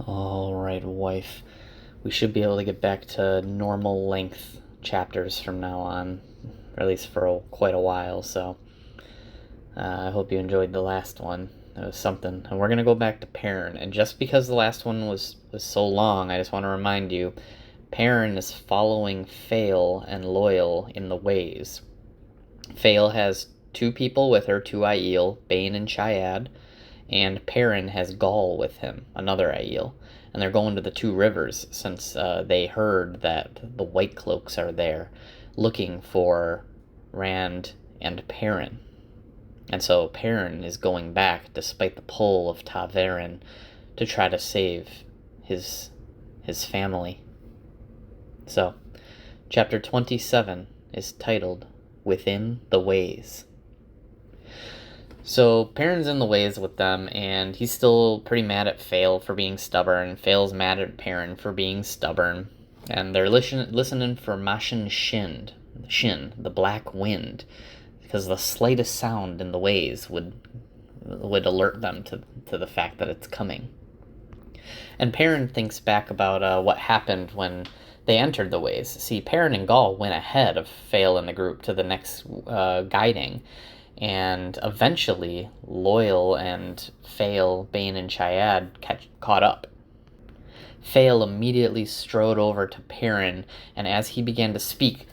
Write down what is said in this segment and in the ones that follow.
All right, wife. We should be able to get back to normal length chapters from now on, or at least for quite a while. So I hope you enjoyed the last one. It was something. And we're going to go back to Perrin. And just because the last one was so long, I just want to remind you Perrin is following Fail and Loial in the ways. Fail has two people with her, two Aiel, Bane and Chaiad, and Perrin has Gaul with him, another Aiel. And they're going to the two rivers since they heard that the White Cloaks are there looking for Rand and Perrin. And so Perrin is going back, despite the pull of ta'veren, to try to save his family. So, chapter 27 is titled Within the Ways. So Perrin's in the ways with them, and he's still pretty mad at Fail for being stubborn, and Fail's mad at Perrin for being stubborn. And they're listening for Mashin Shin, the Black Wind, because the slightest sound in the ways would alert them to the fact that it's coming. And Perrin thinks back about what happened when they entered the ways. See, Perrin and Gaul went ahead of Fail and the group to the next guiding, and eventually Loial and Fail, Bane, and Chaiad caught up. Fail immediately strode over to Perrin, and as he began to speak,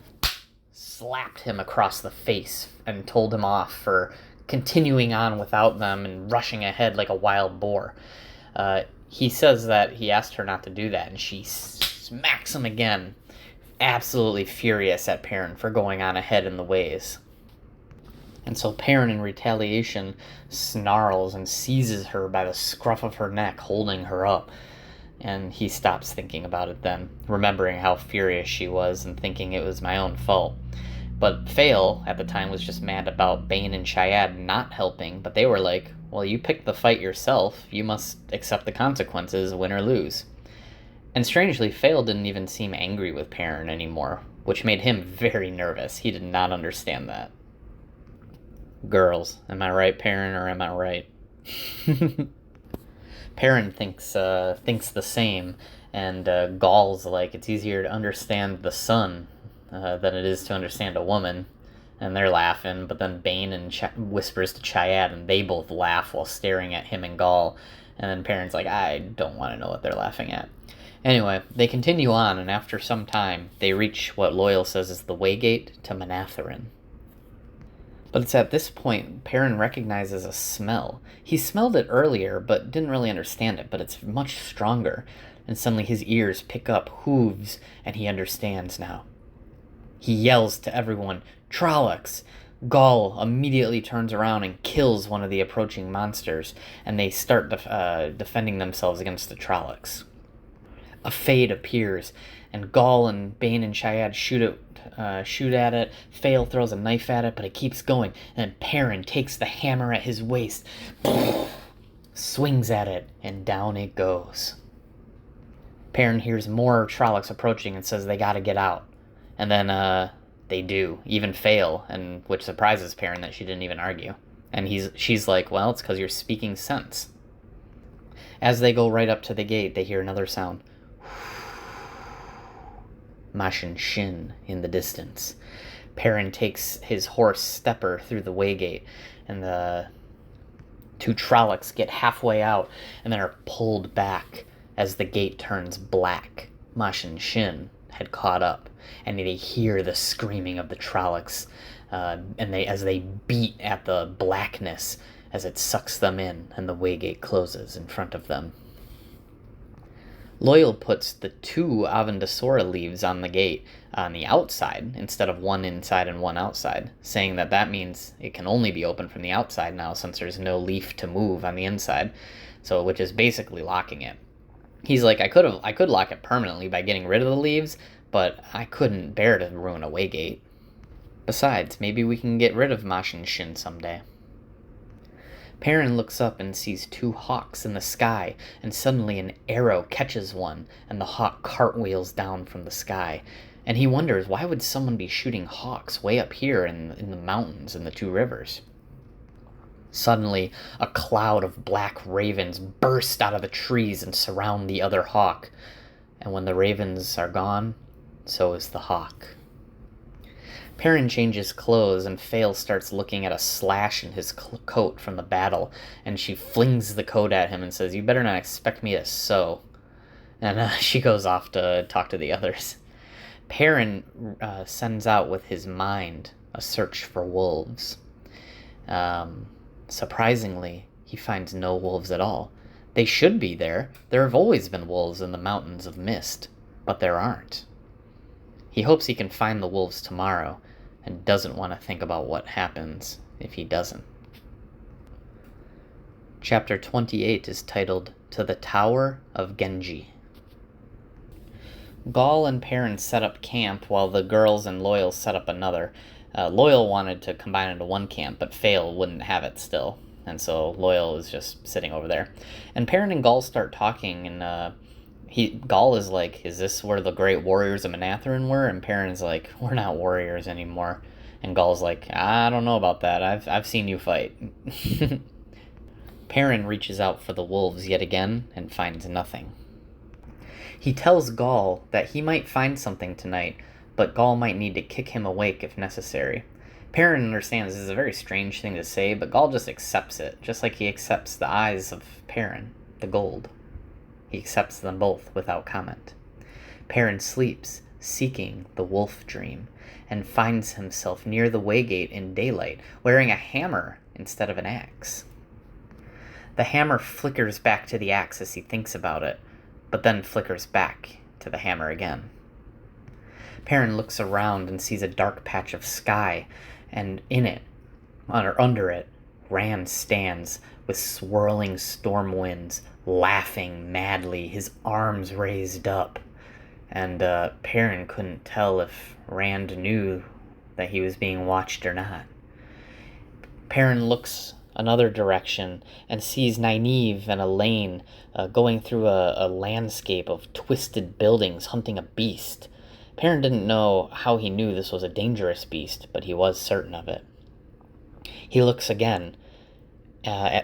slapped him across the face and told him off for continuing on without them and rushing ahead like a wild boar. He says that he asked her not to do that, and she smacks him again, absolutely furious at Perrin for going on ahead in the ways. And so Perrin, in retaliation, snarls and seizes her by the scruff of her neck, holding her up. And he stops thinking about it then, remembering how furious she was and thinking it was my own fault. But Fail, at the time, was just mad about Bane and Chaiad not helping, but they were like, well, you picked the fight yourself, you must accept the consequences, win or lose. And strangely, Fail didn't even seem angry with Perrin anymore, which made him very nervous. He did not understand that. Girls, am I right, Perrin, or am I right? Perrin thinks the same, and Gaul's like, it's easier to understand the sun than it is to understand a woman. And they're laughing, but then Bane whispers to Chaiad, and they both laugh while staring at him and Gaul. And then Perrin's like, I don't want to know what they're laughing at. Anyway, they continue on, and after some time, they reach what Loial says is the Waygate to Manetheren. But it's at this point Perrin recognizes a smell. He smelled it earlier, but didn't really understand it, but it's much stronger. And suddenly his ears pick up hooves, and he understands now. He yells to everyone, Trollocs! Gaul immediately turns around and kills one of the approaching monsters, and they start defending themselves against the Trollocs. A Fade appears, and Gaul and Bane and Chaiad shoot at it. Fail throws a knife at it, but it keeps going. And then Perrin takes the hammer at his waist, swings at it, and down it goes. Perrin hears more Trollocs approaching and says they gotta get out. And then they do, even Fail, and which surprises Perrin that she didn't even argue. And she's like, well, it's because you're speaking sense. As they go right up to the gate, they hear another sound. Mashin Shin in the distance. Perrin takes his horse Stepper through the Waygate, and the two Trollocs get halfway out and then are pulled back as the gate turns black. Mashin Shin had caught up, and they hear the screaming of the Trollocs, and as they beat at the blackness as it sucks them in, and the Waygate closes in front of them. Loial puts the two Avendasora leaves on the gate on the outside instead of one inside and one outside, saying that means it can only be open from the outside now since there's no leaf to move on the inside, so which is basically locking it. He's like, I could lock it permanently by getting rid of the leaves, but I couldn't bear to ruin a Waygate. Besides, maybe we can get rid of Mashin Shin someday. Perrin looks up and sees two hawks in the sky, and suddenly an arrow catches one, and the hawk cartwheels down from the sky. And he wonders, why would someone be shooting hawks way up here in the mountains and the two rivers? Suddenly, a cloud of black ravens burst out of the trees and surround the other hawk. And when the ravens are gone, so is the hawk. Perrin changes clothes, and Fail starts looking at a slash in his coat from the battle, and she flings the coat at him and says, "You better not expect me to sew." And she goes off to talk to the others. Perrin sends out with his mind a search for wolves. Surprisingly, he finds no wolves at all. They should be there. There have always been wolves in the Mountains of Mist, but there aren't. He hopes he can find the wolves tomorrow, and doesn't want to think about what happens if he doesn't. Chapter 28 is titled To the Tower of Genji. Gall and Perrin set up camp while the girls and Loyal set up another. Loyal wanted to combine into one camp, but Fail wouldn't have it still, and so Loyal is just sitting over there. And Perrin and Gall start talking, and Gall is like, "Is this where the great warriors of Manetheren were?" And Perrin's like, "We're not warriors anymore." And Gall's like, "I don't know about that. I've seen you fight." Perrin reaches out for the wolves yet again and finds nothing. He tells Gall that he might find something tonight, but Gall might need to kick him awake if necessary. Perrin understands this is a very strange thing to say, but Gall just accepts it, just like he accepts the eyes of Perrin, the gold. He accepts them both without comment. Perrin sleeps, seeking the wolf dream, and finds himself near the waygate in daylight, wearing a hammer instead of an axe. The hammer flickers back to the axe as he thinks about it, but then flickers back to the hammer again. Perrin looks around and sees a dark patch of sky, and in it, or under it, Rand stands with swirling storm winds, laughing madly, his arms raised up. And Perrin couldn't tell if Rand knew that he was being watched or not. Perrin looks another direction and sees Nynaeve and Elaine going through a landscape of twisted buildings hunting a beast. Perrin didn't know how he knew this was a dangerous beast, but he was certain of it. He looks again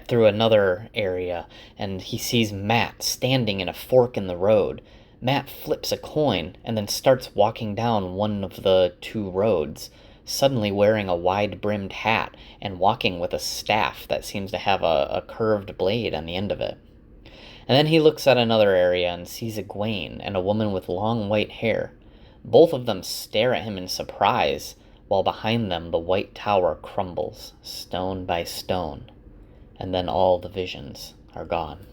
through another area, and he sees Mat standing in a fork in the road. Mat flips a coin and then starts walking down one of the two roads, suddenly wearing a wide-brimmed hat and walking with a staff that seems to have a curved blade on the end of it. And then he looks at another area and sees Egwene and a woman with long white hair. Both of them stare at him in surprise, while behind them the white tower crumbles, stone by stone, and then all the visions are gone.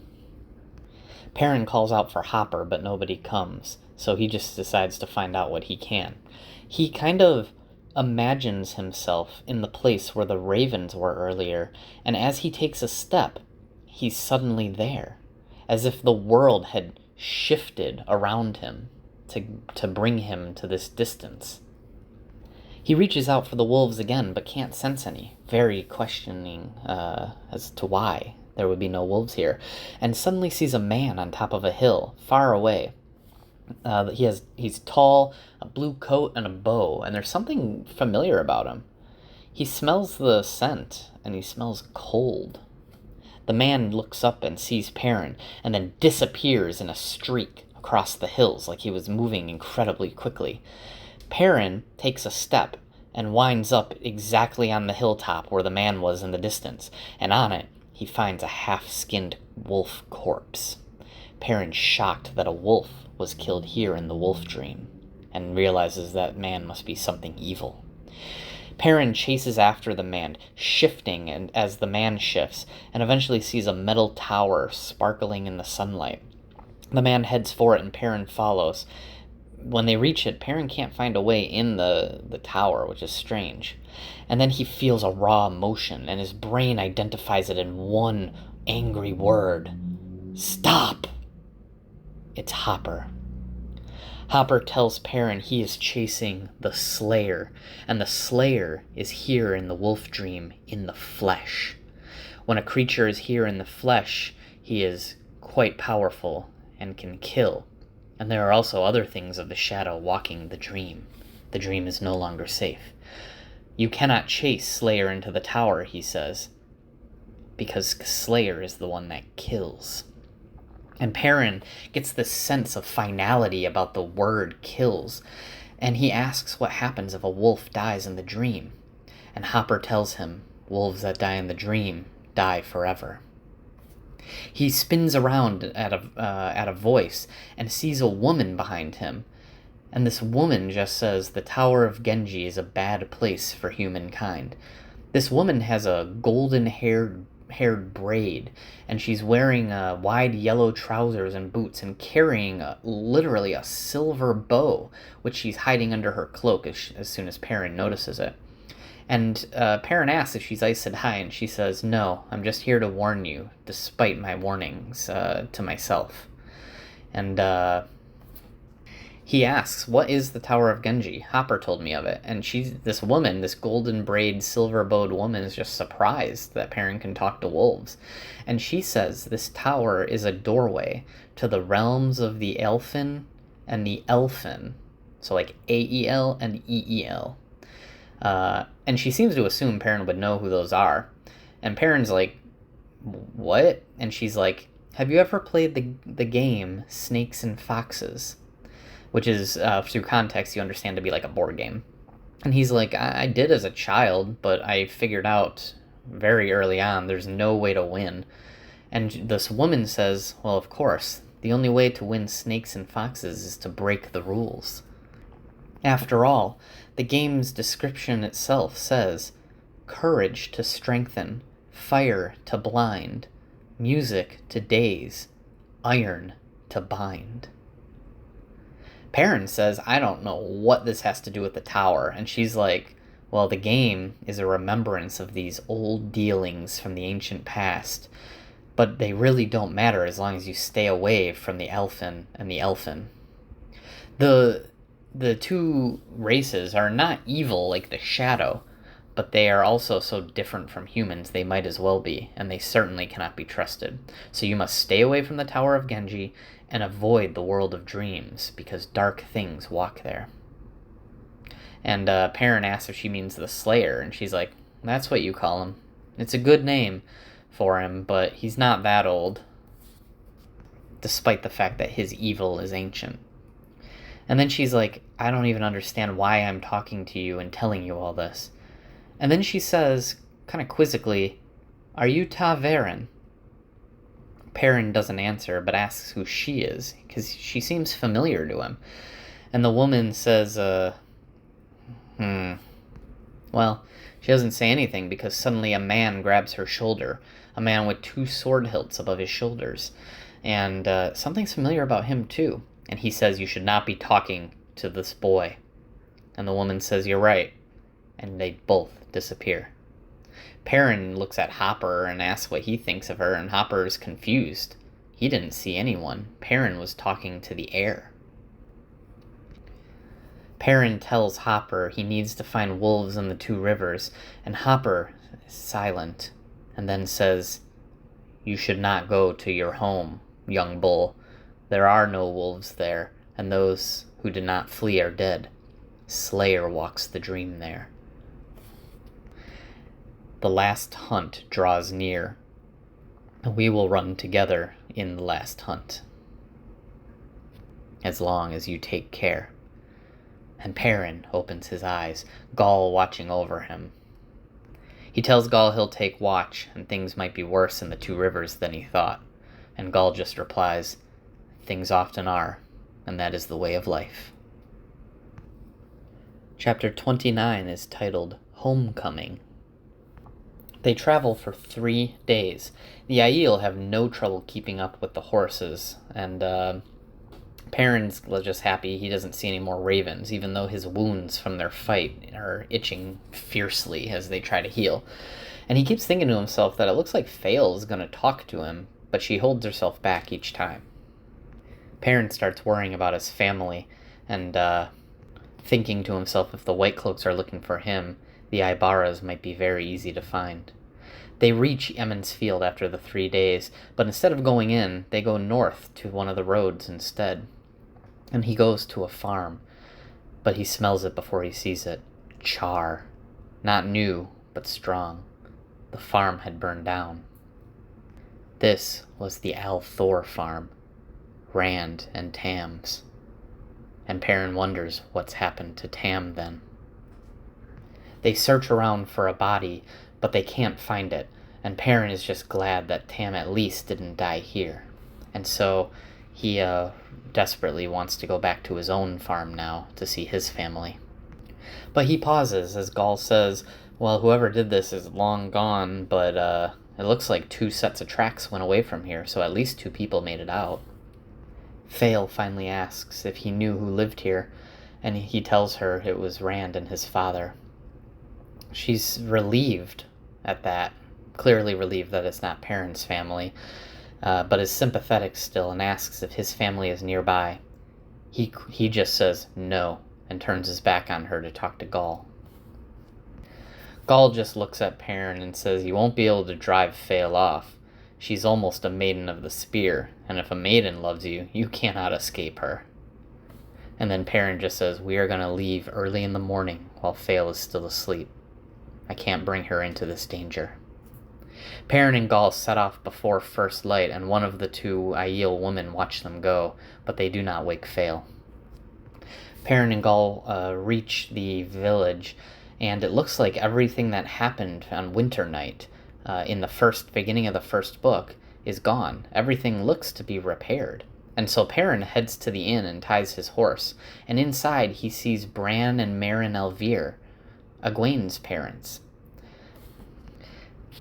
Perrin calls out for Hopper, but nobody comes, so he just decides to find out what he can. He kind of imagines himself in the place where the ravens were earlier, and as he takes a step, he's suddenly there, as if the world had shifted around him to bring him to this distance. He reaches out for the wolves again, but can't sense any, very questioning as to why there would be no wolves here, and suddenly sees a man on top of a hill, far away. He's tall, a blue coat, and a bow, and there's something familiar about him. He smells the scent, and he smells cold. The man looks up and sees Perrin, and then disappears in a streak across the hills like he was moving incredibly quickly. Perrin takes a step and winds up exactly on the hilltop where the man was in the distance, and on it he finds a half-skinned wolf corpse. Perrin's shocked that a wolf was killed here in the wolf dream, and realizes that man must be something evil. Perrin chases after the man, shifting and as the man shifts, and eventually sees a metal tower sparkling in the sunlight. The man heads for it, and Perrin follows. When they reach it, Perrin can't find a way in the tower, which is strange. And then he feels a raw emotion, and his brain identifies it in one angry word. Stop! It's Hopper. Hopper tells Perrin he is chasing the Slayer, and the Slayer is here in the wolf dream in the flesh. When a creature is here in the flesh, he is quite powerful and can kill. And there are also other things of the shadow walking the dream. The dream is no longer safe. You cannot chase Slayer into the tower, he says. because Slayer is the one that kills. And Perrin gets this sense of finality about the word kills, and he asks what happens if a wolf dies in the dream. And Hopper tells him, wolves that die in the dream die forever. He spins around at a voice and sees a woman behind him. And this woman just says, the Tower of Genji is a bad place for humankind. This woman has a golden haired braid, and she's wearing wide yellow trousers and boots and carrying literally a silver bow, which she's hiding under her cloak as soon as Perrin notices it. And Perrin asks if she's Aes Sedai, and she says, no, I'm just here to warn you, despite my warnings to myself. And he asks, what is the Tower of Genji? Hopper told me of it. And this woman, this golden braid, silver bowed woman, is just surprised that Perrin can talk to wolves. And she says this tower is a doorway to the realms of the Elfin and the Elfin. So like AEL and EEL. And she seems to assume Perrin would know who those are. And Perrin's like, what? And she's like, have you ever played the game Snakes and Foxes? Which is, through context, you understand to be like a board game. And he's like, I did as a child, but I figured out very early on there's no way to win. And this woman says, well, of course, the only way to win Snakes and Foxes is to break the rules. After all, the game's description itself says, courage to strengthen, fire to blind, music to daze, iron to bind. Perrin says, I don't know what this has to do with the tower, and she's like, well, the game is a remembrance of these old dealings from the ancient past, but they really don't matter as long as you stay away from the Elfin and the Elfin. The two races are not evil like the Shadow, but they are also so different from humans they might as well be, and they certainly cannot be trusted. So you must stay away from the Tower of Genji and avoid the world of dreams, because dark things walk there. And Perrin asks if she means the Slayer, and she's like, that's what you call him. It's a good name for him, but he's not that old, despite the fact that his evil is ancient. And then she's like, I don't even understand why I'm talking to you and telling you all this. And then she says, kind of quizzically, are you ta'veren? Perrin doesn't answer, but asks who she is, because she seems familiar to him. And the woman says, Well, she doesn't say anything, because suddenly a man grabs her shoulder, a man with 2 sword hilts above his shoulders. And something's familiar about him, too. And he says, you should not be talking to this boy. And the woman says, you're right. And they both disappear. Perrin looks at Hopper and asks what he thinks of her, and Hopper is confused. He didn't see anyone. Perrin was talking to the air. Perrin tells Hopper he needs to find wolves in the 2 rivers, and Hopper is silent, and then says, you should not go to your home, young bull. There are no wolves there, and those who did not flee are dead. Slayer walks the dream there. The last hunt draws near, and we will run together in the last hunt, as long as you take care. And Perrin opens his eyes, Gaul watching over him. He tells Gaul he'll take watch, and things might be worse in the 2 rivers than he thought. And Gaul just replies, things often are, and that is the way of life. Chapter 29 is titled Homecoming. They travel for 3 days. The Aiel have no trouble keeping up with the horses, and Perrin's just happy he doesn't see any more ravens, even though his wounds from their fight are itching fiercely as they try to heal. And he keeps thinking to himself that it looks like Fail's going to talk to him, but she holds herself back each time. Perrin starts worrying about his family, and thinking to himself if the White Cloaks are looking for him, the Ibaras might be very easy to find. They reach Emond's Field after the 3 days, but instead of going in, they go north to one of the roads instead. And he goes to a farm, but he smells it before he sees it. Char. Not new, but strong. The farm had burned down. This was the Althor farm, Rand and Tam's. And Perrin wonders what's happened to Tam then. They search around for a body, but they can't find it, and Perrin is just glad that Tam at least didn't die here. And so he desperately wants to go back to his own farm now to see his family. But he pauses as Gaul says, well, whoever did this is long gone, but it looks like 2 sets of tracks went away from here, so at least 2 people made it out. Fael finally asks if he knew who lived here, and he tells her it was Rand and his father. She's relieved at that, clearly relieved that it's not Perrin's family, but is sympathetic still and asks if his family is nearby. He just says no and turns his back on her to talk to Gaul. Gaul just looks at Perrin and says he won't be able to drive Fael off. She's almost a maiden of the spear, and if a maiden loves you, you cannot escape her. And then Perrin just says, we are going to leave early in the morning while Fael is still asleep. I can't bring her into this danger. Perrin and Gaul set off before first light, and one of the 2 Aiel women watch them go, but they do not wake Fael. Perrin and Gaul reach the village, and it looks like everything that happened on Winter Night in the beginning of the first book is gone. Everything looks to be repaired. And so Perrin heads to the inn and ties his horse, and inside he sees Bran and Meryn Elvir, Egwene's parents.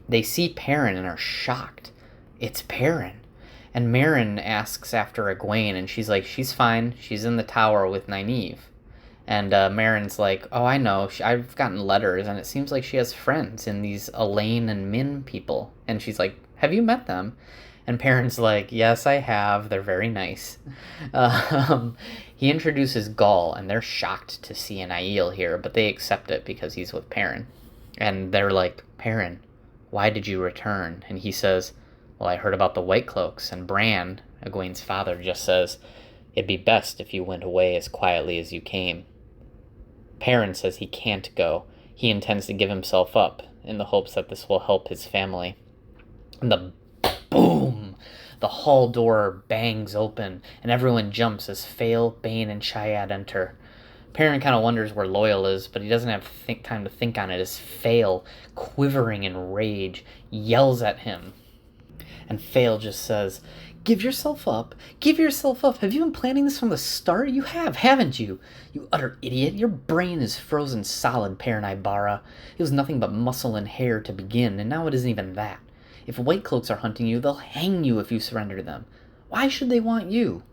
They see Perrin and are shocked. It's Perrin. And Meryn asks after Egwene, and she's like, she's fine. She's in the tower with Nynaeve. And Meryn's like, oh, I know. I've gotten letters, and it seems like she has friends in these Elaine and Min people. And she's like, have you met them? And Perrin's like, yes, I have. They're very nice. He introduces Gaul, and they're shocked to see an Aiel here, but they accept it because he's with Perrin. And they're like, Perrin, why did you return? And he says, well, I heard about the White Cloaks. And Bran, Egwene's father, just says, it'd be best if you went away as quietly as you came. Perrin says he can't go. He intends to give himself up in the hopes that this will help his family. And the boom! The hall door bangs open, and everyone jumps as Fael, Bane, and Chaiad enter. Perrin kind of wonders where Loial is, but he doesn't have time to think on it as Fael, quivering in rage, yells at him. And Fael just says, give yourself up. Give yourself up. Have you been planning this from the start? You have, haven't you? You utter idiot. Your brain is frozen solid, Perrin Aybara. It was nothing but muscle and hair to begin, and now it isn't even that. If White Cloaks are hunting you, they'll hang you if you surrender to them. Why should they want you?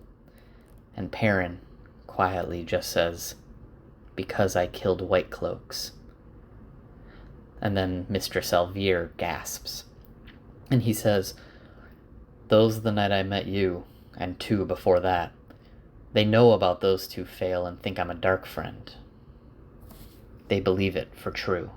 And Perrin quietly just says, because I killed White Cloaks. And then Mistress Elvir gasps. And he says, those the night I met you, and 2 before that. They know about those 2 Fael and think I'm a dark friend. They believe it for true.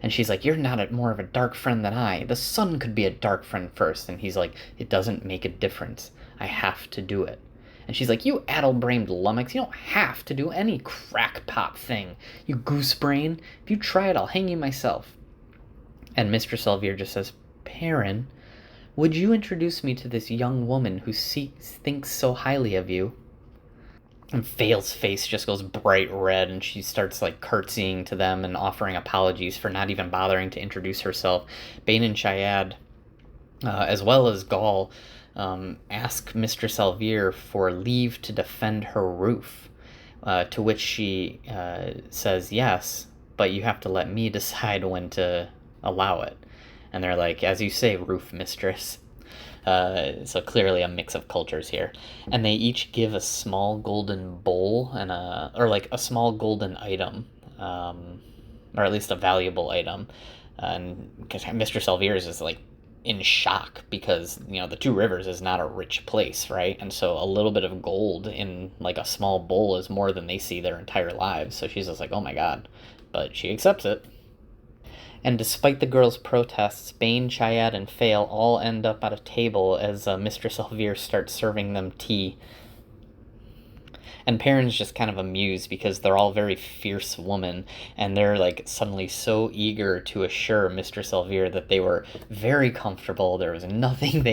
And she's like, you're not more of a dark friend than I. The sun could be a dark friend first. And he's like, it doesn't make a difference. I have to do it. And she's like, you addle-brained lummox, you don't have to do any crackpot thing. You goosebrain. If you try it, I'll hang you myself. And Mistress Elvir just says, Perrin, would you introduce me to this young woman who thinks so highly of you? And Fael's face just goes bright red, and she starts like curtsying to them and offering apologies for not even bothering to introduce herself. Bane and Chaiad, as well as Gaul, ask Mistress Elvir for leave to defend her roof, to which she says yes, but you have to let me decide when to allow it. And they're like, as you say, roof mistress. So clearly a mix of cultures here. And they each give a small golden bowl and a small golden item, or at least a valuable item. And because Mistress Elvira's is like in shock because, the Two Rivers is not a rich place, right? And so a little bit of gold in like a small bowl is more than they see their entire lives. So she's just like, oh my God. But she accepts it. And despite the girls' protests, Bane, Chaiad, and Fael all end up at a table as Mistress Elvir starts serving them tea. And Perrin's just kind of amused because they're all very fierce women, and they're like suddenly so eager to assure Mistress Elvire that they were very comfortable. There was nothing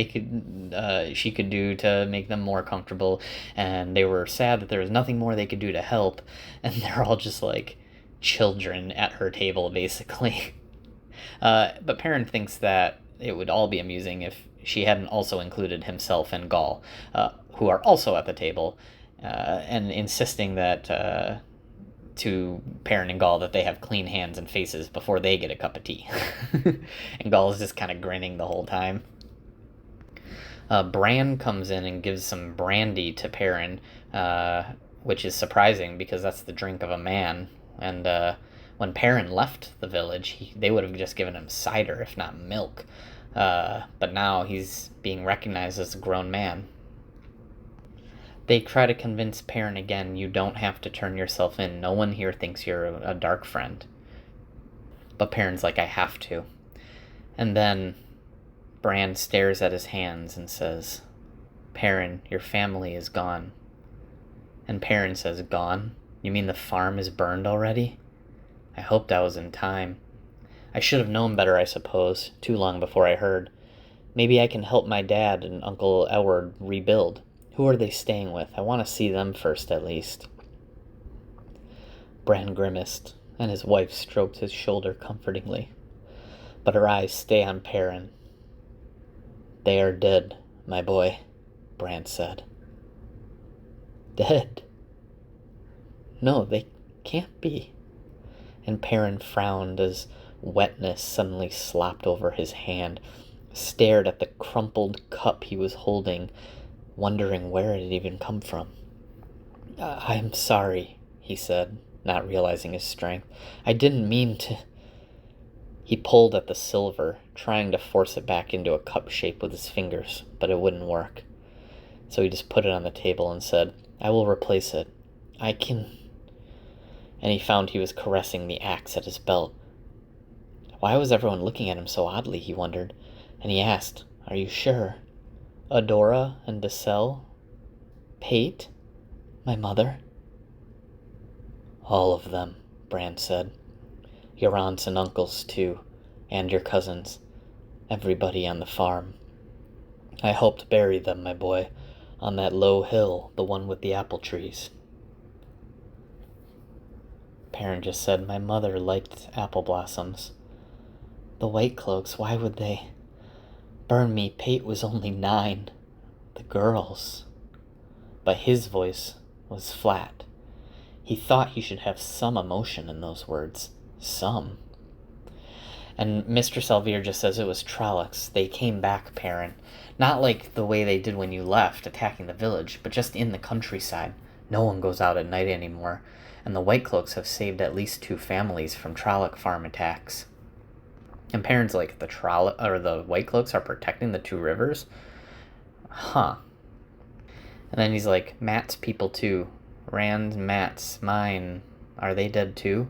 she could do to make them more comfortable, and they were sad that there was nothing more they could do to help. And they're all just like children at her table, basically. But Perrin thinks that it would all be amusing if she hadn't also included himself and Gaul, who are also at the table, and insisting that to Perrin and Gaul that they have clean hands and faces before they get a cup of tea. And Gaul is just kind of grinning the whole time. Bran comes in and gives some brandy to Perrin, which is surprising because that's the drink of a man. And when Perrin left the village, they would have just given him cider, if not milk. But now he's being recognized as a grown man. They try to convince Perrin again, you don't have to turn yourself in. No one here thinks you're a dark friend. But Perrin's like, I have to. And then Bran stares at his hands and says, Perrin, your family is gone. And Perrin says, gone? You mean the farm is burned already? I hoped I was in time. I should have known better, I suppose, too long before I heard. Maybe I can help my dad and Uncle Elward rebuild. Who are they staying with? I want to see them first, at least. Bran grimaced, and his wife stroked his shoulder comfortingly. But her eyes stay on Perrin. They are dead, my boy, Bran said. Dead? No, they can't be. And Perrin frowned as wetness suddenly slopped over his hand, stared at the crumpled cup he was holding, wondering where it had even come from. I'm sorry, he said, not realizing his strength. I didn't mean to... He pulled at the silver, trying to force it back into a cup shape with his fingers, but it wouldn't work. So he just put it on the table and said, I will replace it. I can... And he found he was caressing the axe at his belt. Why was everyone looking at him so oddly, he wondered, and he asked, Are you sure? Adora and Dessel? Pate? My mother? All of them, Bran said. Your aunts and uncles, too, and your cousins. Everybody on the farm. I helped bury them, my boy, on that low hill, the one with the apple trees. Perrin just said, My mother liked apple blossoms. The White Cloaks, why would they? Burn me, Pate was only 9. The girls. But his voice was flat. He thought he should have some emotion in those words. Some. And Mistress Elvire just says it was Trollocs. They came back, Perrin. Not like the way they did when you left, attacking the village, but just in the countryside. No one goes out at night anymore, and the White Cloaks have saved at least 2 families from Trolloc farm attacks. And Perrin's like, the White Cloaks are protecting the 2 rivers? Huh. And then he's like, Mat's people too. Rand, Mat's, mine. Are they dead too?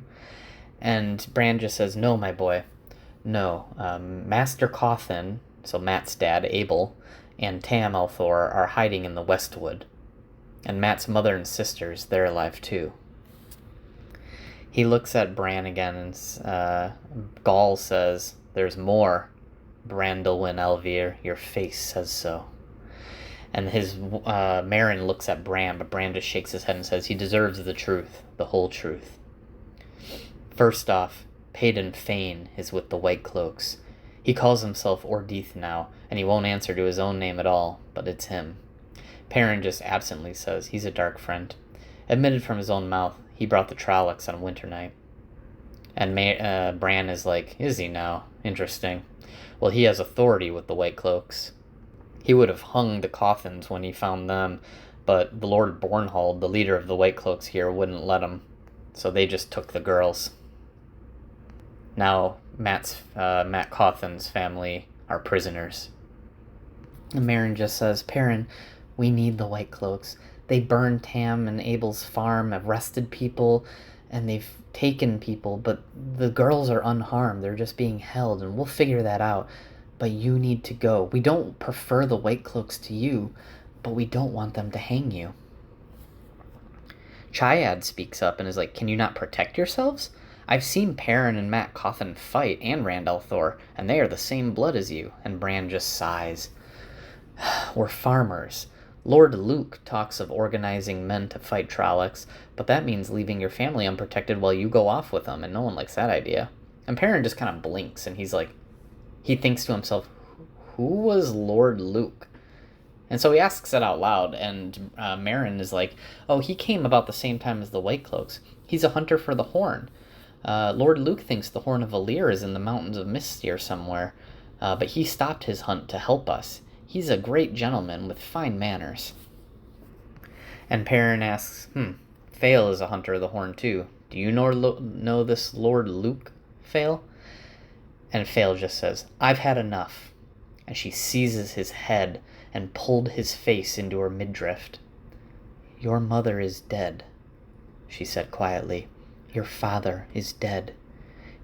And Bran just says, no, my boy. No. Master Cawthon, so Mat's dad, Abel, and Tam Althor are hiding in the Westwood. And Mat's mother and sisters, they're alive too. He looks at Bran again, and Gaul says, there's more. Brandolwyn Elvire, your face says so. And his Meryn looks at Bran, but Bran just shakes his head and says he deserves the truth, the whole truth. First off, Paden Fane is with the White Cloaks. He calls himself Ordith now, and he won't answer to his own name at all, but it's him. Perrin just absently says he's a dark friend. Admitted from his own mouth, he brought the Trollocs on a winter night. And Bran is like, is he now? Interesting. Well, he has authority with the White Cloaks. He would have hung the Cawthons when he found them, but the Lord Bornhold, the leader of the White Cloaks here, wouldn't let him. So they just took the girls. Now Matt Cawthon's family are prisoners. And Meryn just says, Perrin, we need the White Cloaks. They burned Tam and Abel's farm, arrested people, and they've taken people, but the girls are unharmed. They're just being held, and we'll figure that out. But you need to go. We don't prefer the White Cloaks to you, but we don't want them to hang you. Chiad speaks up and is like, can you not protect yourselves? I've seen Perrin and Matt Cawthon fight, and Rand al'Thor, and they are the same blood as you. And Bran just sighs. We're farmers. Lord Luke talks of organizing men to fight Trollocs, but that means leaving your family unprotected while you go off with them, and no one likes that idea. And Perrin just kind of blinks, and he thinks to himself, who was Lord Luke? And so he asks it out loud, and Meryn is like, oh, he came about the same time as the White Cloaks. He's a hunter for the Horn. Lord Luke thinks the Horn of Valyr is in the mountains of Mistir somewhere, but he stopped his hunt to help us. He's a great gentleman with fine manners. And Perrin asks, Fael is a hunter of the Horn too. Do you know this Lord Luke, Fael? And Fael just says, I've had enough. And she seizes his head and pulled his face into her midriff. Your mother is dead, she said quietly. Your father is dead.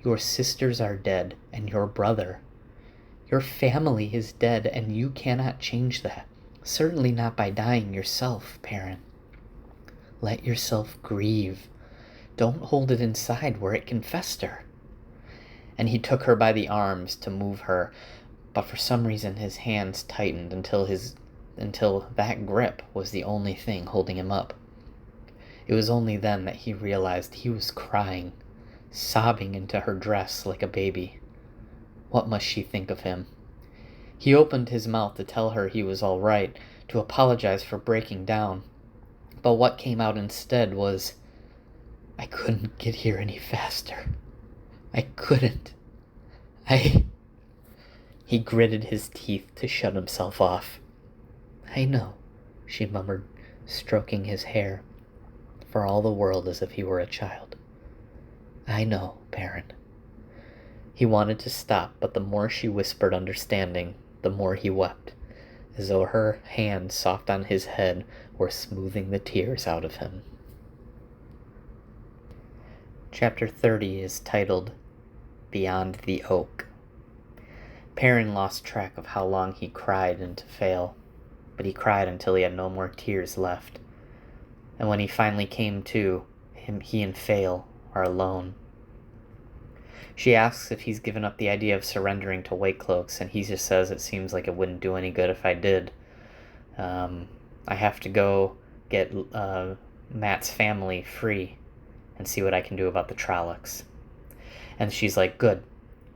Your sisters are dead, and your brother. Your family is dead, and you cannot change that. Certainly not by dying yourself, Perrin. Let yourself grieve. Don't hold it inside where it can fester. And he took her by the arms to move her, but for some reason his hands tightened until that grip was the only thing holding him up. It was only then that he realized he was crying, sobbing into her dress like a baby. What must she think of him? He opened his mouth to tell her he was all right, to apologize for breaking down. But what came out instead was, I couldn't get here any faster. I couldn't. He gritted his teeth to shut himself off. I know, she murmured, stroking his hair, for all the world as if he were a child. I know, Perrin. He wanted to stop, but the more she whispered understanding, the more he wept, as though her hands soft on his head were smoothing the tears out of him. Chapter 30 is titled Beyond the Oak. Perrin lost track of how long he cried into Fael, but he cried until he had no more tears left. And when he finally came to, he and Fael are alone. She asks if he's given up the idea of surrendering to White Cloaks, and he just says it seems like it wouldn't do any good if I did. I have to go get Matt's family free and see what I can do about the Trollocs. And she's like, good.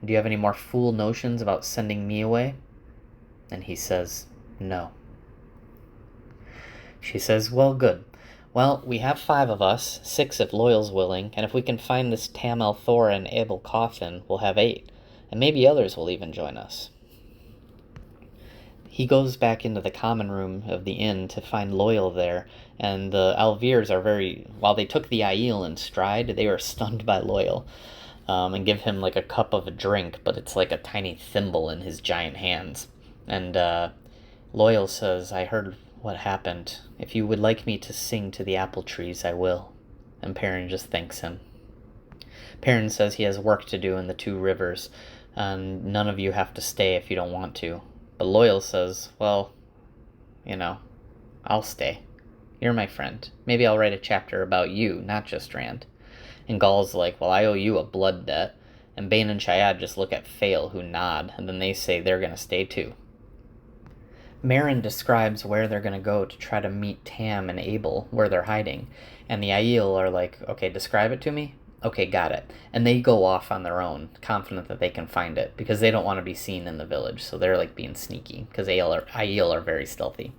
Do you have any more fool notions about sending me away? And he says, no. She says, well, good. Well, we have 5 of us, 6 if Loyal's willing, and if we can find this Tam al'Thor and Abel Cawthon, we'll have 8, and maybe others will even join us. He goes back into the common room of the inn to find Loyal there, and the al'Vyrs are while they took the Aiel in stride, they were stunned by Loyal, and give him like a cup of a drink, but it's like a tiny thimble in his giant hands. And Loyal says, I heard what happened. If you would like me to sing to the apple trees, I will. And Perrin just thanks him. Perrin says he has work to do in the 2 rivers, and none of you have to stay if you don't want to. But Loyal says, well, I'll stay. You're my friend. Maybe I'll write a chapter about you, not just Rand. And Gaul's like, well, I owe you a blood debt. And Bane and Chiad just look at Fael, who nod, and then they say they're going to stay too. Meryn describes where they're going to go to try to meet Tam and Abel, where they're hiding. And the Aiel are like, okay, describe it to me? Okay, got it. And they go off on their own, confident that they can find it, because they don't want to be seen in the village. So they're like being sneaky, because Aiel are very stealthy.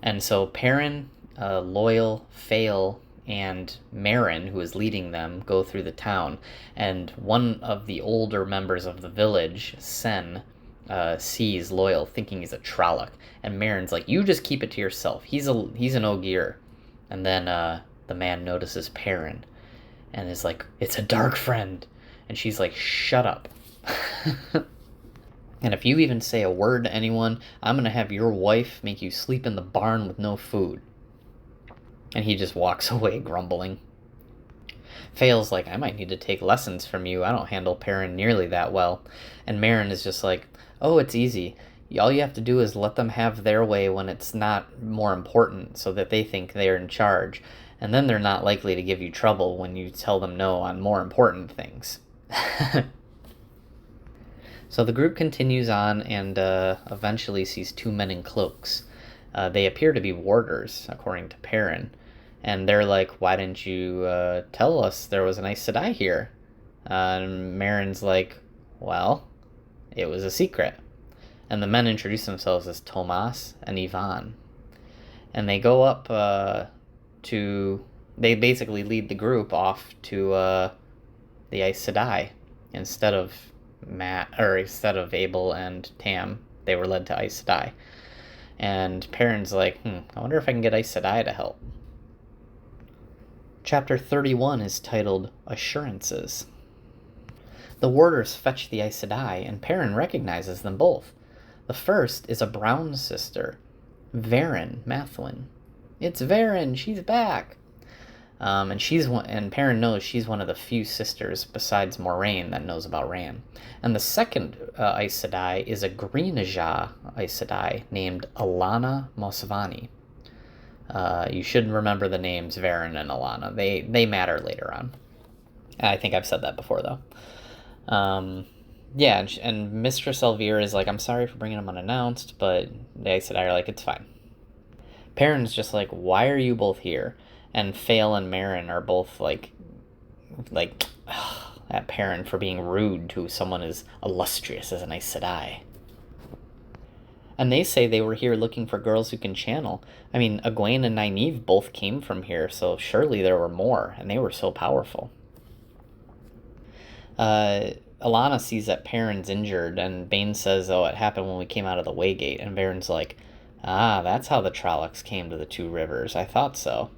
And so Perrin, Loyal, Fael, and Meryn, who is leading them, go through the town. And one of the older members of the village, Sen, sees Loyal, thinking he's a Trolloc, and Meryn's like, you just keep it to yourself. He's an Ogier. And then the man notices Perrin and is like, it's a dark friend. And she's like, shut up. And if you even say a word to anyone, I'm going to have your wife make you sleep in the barn with no food. And he just walks away grumbling. Fael's like, I might need to take lessons from you. I don't handle Perrin nearly that well. And Meryn is just like, oh, it's easy. All you have to do is let them have their way when it's not more important, so that they think they're in charge, and then they're not likely to give you trouble when you tell them no on more important things. So the group continues on and eventually sees two men in cloaks. They appear to be warders, according to Perrin. And they're like, why didn't you tell us there was an Aes Sedai here? And Merrin's like, well, it was a secret. And the men introduce themselves as Tomas and Ivan. And they go up they basically lead the group off to the Aes Sedai. Instead of Abel and Tam, they were led to Aes Sedai. And Perrin's like, I wonder if I can get Aes Sedai to help. Chapter 31 is titled Assurances. The warders fetch the Aes Sedai, and Perrin recognizes them both. The first is a brown sister, Verin Mathwin. It's Verin, she's back! And Perrin knows she's one of the few sisters besides Moraine that knows about Ran. And the second Aes Sedai is a Green Ajah Aes Sedai named Alana Mosvani. You should remember the names Verin and Alana. They matter later on. I think I've said that before, though. And Mistress Elvira is like, I'm sorry for bringing them unannounced, but the Aes Sedai are like, it's fine. Perrin's just like, why are you both here? And Fael and Merrin are both like at Perrin for being rude to someone as illustrious as an Aes Sedai. And they say they were here looking for girls who can channel. I mean, Egwene and Nynaeve both came from here, so surely there were more, and they were so powerful. Alana sees that Perrin's injured, and Bane says, it happened when we came out of the Waygate, and Perrin's like, that's how the Trollocs came to the Two Rivers. I thought so.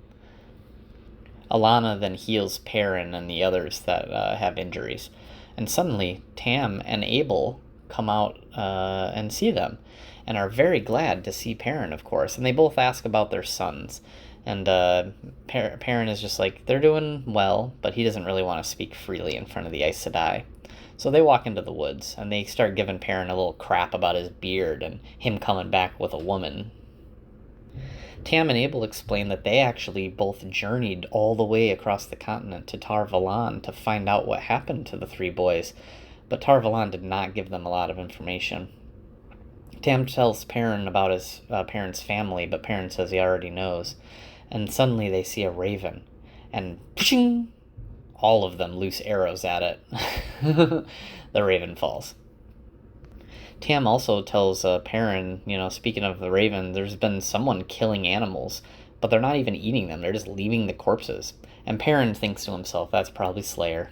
Alana then heals Perrin and the others that have injuries. And suddenly, Tam and Abel come out and see them, and are very glad to see Perrin, of course. And they both ask about their sons. And Perrin is just like, they're doing well, but he doesn't really want to speak freely in front of the Aes Sedai. So they walk into the woods, and they start giving Perrin a little crap about his beard and him coming back with a woman. Tam and Abel explain that they actually both journeyed all the way across the continent to Tar Valon to find out what happened to the three boys, but Tar Valon did not give them a lot of information. Tam tells Perrin about his parents' family, but Perrin says he already knows. And suddenly they see a raven, and pshing, all of them loose arrows at it. The raven falls. Tam also tells Perrin, speaking of the raven, there's been someone killing animals, but they're not even eating them, they're just leaving the corpses. And Perrin thinks to himself, that's probably Slayer.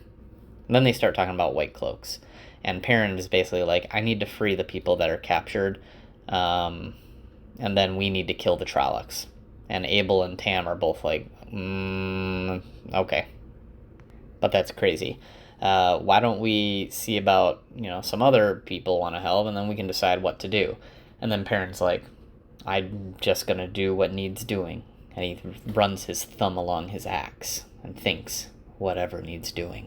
And then they start talking about White Cloaks. And Perrin is basically like, I need to free the people that are captured, and then we need to kill the Trollocs. And Abel and Tam are both like, okay. But that's crazy. Why don't we see about, some other people want to help, and then we can decide what to do. And then Perrin's like, I'm just going to do what needs doing. And he runs his thumb along his axe and thinks, whatever needs doing.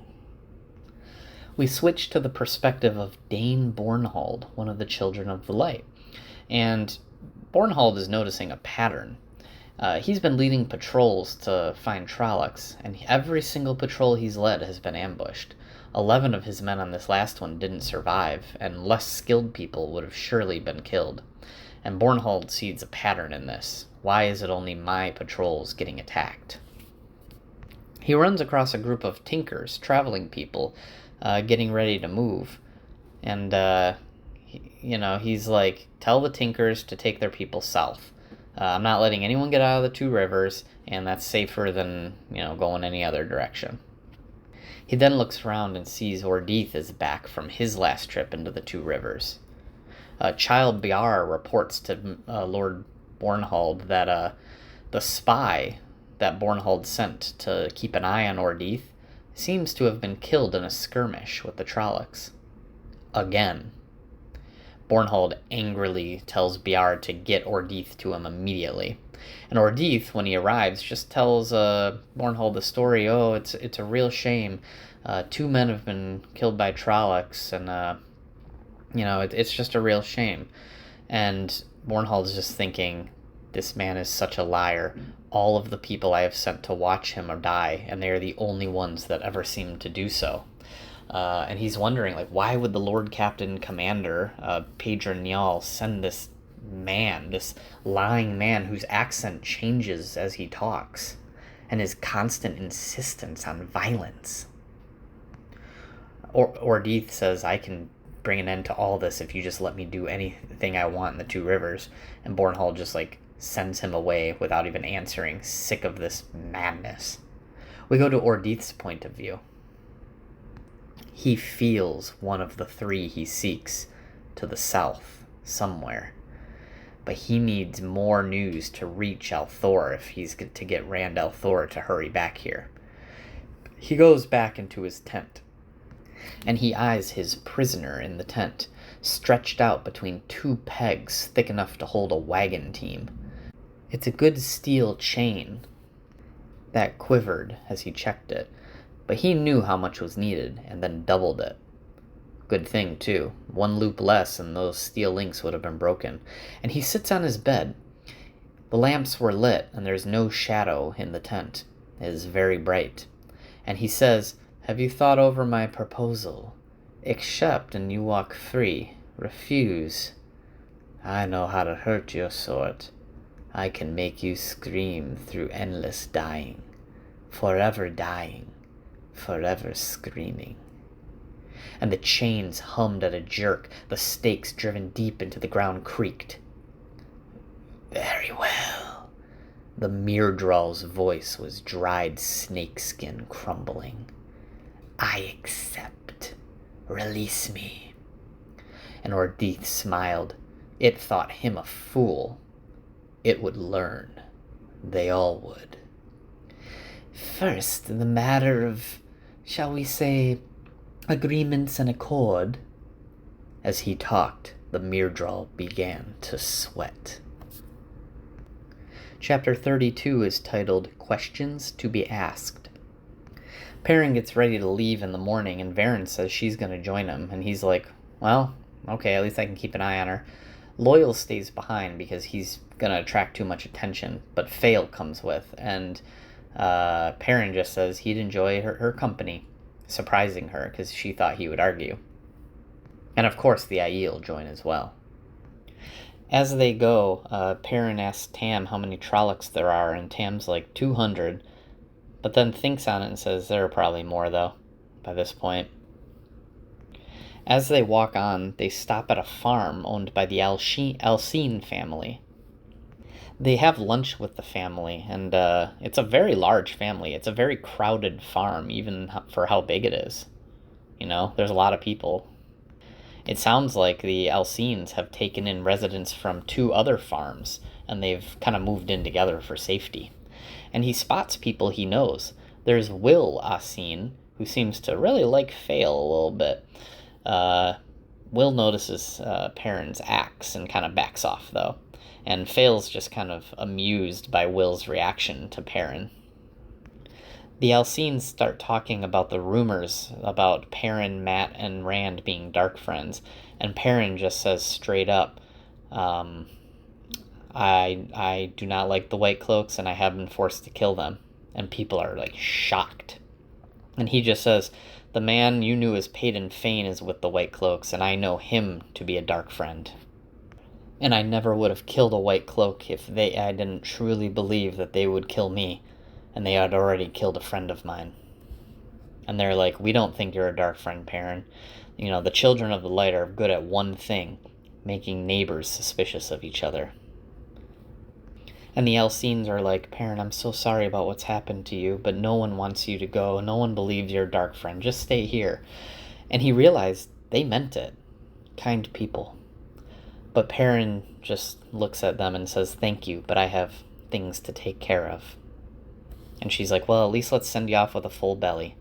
We switch to the perspective of Dane Bornhald, one of the Children of the Light. And Bornhald is noticing a pattern. He's been leading patrols to find Trollocs, and every single patrol he's led has been ambushed. 11 of his men on this last one didn't survive, and less skilled people would have surely been killed. And Bornhald sees a pattern in this. Why is it only my patrols getting attacked? He runs across a group of tinkers, traveling people, getting ready to move. And, he's like, tell the tinkers to take their people south. I'm not letting anyone get out of the Two Rivers, and that's safer than, going any other direction. He then looks around and sees Ordeath is back from his last trip into the Two Rivers. Child Biar reports to Lord Bornhald that the spy that Bornhald sent to keep an eye on Ordeath seems to have been killed in a skirmish with the Trollocs. Again. Bornhald angrily tells Biar to get Ordeath to him immediately. And Ordeath, when he arrives, just tells Bornhald the story. Oh, it's a real shame. 2 men have been killed by Trollocs, and, it's just a real shame. And Bornhald's just thinking, this man is such a liar. All of the people I have sent to watch him or die, and they are the only ones that ever seem to do so. And he's wondering, like, why would the Lord Captain Commander, Pedro Nial, send this man, this lying man whose accent changes as he talks, and his constant insistence on violence? Ordeith says, I can bring an end to all this if you just let me do anything I want in the Two Rivers. And Bornhald just, like, sends him away without even answering, sick of this madness. We go to Ordeith's point of view. He feels one of the three he seeks to the south, somewhere. But he needs more news to reach al'Thor if he's to get Rand al'Thor to hurry back here. He goes back into his tent, and he eyes his prisoner in the tent, stretched out between two pegs thick enough to hold a wagon team. It's a good steel chain that quivered as he checked it, but he knew how much was needed and then doubled it. Good thing, too. One loop less and those steel links would have been broken. And he sits on his bed. The lamps were lit and there's no shadow in the tent. It is very bright. And he says, have you thought over my proposal? Accept and you walk free. Refuse. I know how to hurt your sort. I can make you scream through endless dying. Forever dying. Forever screaming. And the chains hummed at a jerk. The stakes driven deep into the ground creaked. Very well. The Myrddraal's voice was dried snakeskin crumbling. I accept. Release me. And Ordeith smiled. It thought him a fool. It would learn. They all would. First, the matter of, shall we say, agreements and accord. As he talked, the Myrddraal began to sweat. Chapter 32 is titled Questions to be Asked. Perrin gets ready to leave in the morning, and Verin says she's going to join him, and he's like, well, okay, at least I can keep an eye on her. Loial stays behind because he's going to attract too much attention, but Faile comes with, and Perrin just says he'd enjoy her company, surprising her because she thought he would argue. And of course the Aiel join as well. As they go, Perrin asks Tam how many Trollocs there are, and Tam's like 200, but then thinks on it and says there are probably more, though, by this point. As they walk on, they stop at a farm owned by the Alcine family. They have lunch with the family, and it's a very large family. It's a very crowded farm, even for how big it is. You know, there's a lot of people. It sounds like the Alcines have taken in residents from 2 other farms, and they've kind of moved in together for safety. And he spots people he knows. There's Will Alcine, who seems to really like Faile a little bit. Will notices Perrin's axe and kind of backs off, though. And Faile's just kind of amused by Will's reaction to Perrin. The Alcines start talking about the rumors about Perrin, Mat, and Rand being dark friends, and Perrin just says straight up, I do not like the White Cloaks, and I have been forced to kill them. And people are, like, shocked. And he just says, the man you knew as Paden Fain is with the White Cloaks, and I know him to be a dark friend. And I never would have killed a White Cloak if I didn't truly believe that they would kill me, and they had already killed a friend of mine. And they're like, we don't think you're a dark friend, Perrin. You know, the Children of the Light are good at one thing, making neighbors suspicious of each other. And the Alcines are like, Perrin, I'm so sorry about what's happened to you, but no one wants you to go. No one believes you're a dark friend. Just stay here. And he realized they meant it. Kind people. But Perrin just looks at them and says, thank you, but I have things to take care of. And she's like, well, at least let's send you off with a full belly.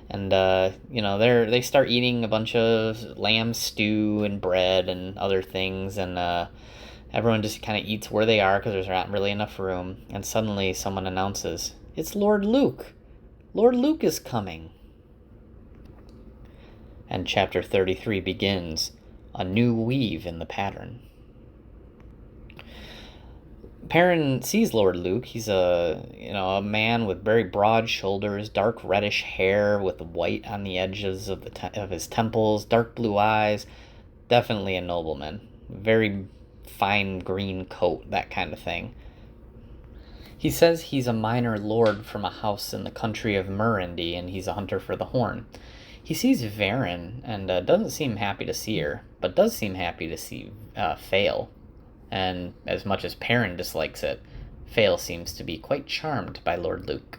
And, they start eating a bunch of lamb stew and bread and other things, and everyone just kind of eats where they are because there's not really enough room. And suddenly someone announces, it's Lord Luke. Lord Luke is coming. And chapter 33 begins, a new weave in the pattern. Perrin sees Lord Luke. He's a man with very broad shoulders, dark reddish hair with white on the edges of of his temples, dark blue eyes. Definitely a nobleman. Very fine green coat, that kind of thing. He says he's a minor lord from a house in the country of Murindy, and he's a hunter for the horn. He sees Varen and doesn't seem happy to see her, but does seem happy to see Fail. And as much as Perrin dislikes it, Fail seems to be quite charmed by Lord Luke.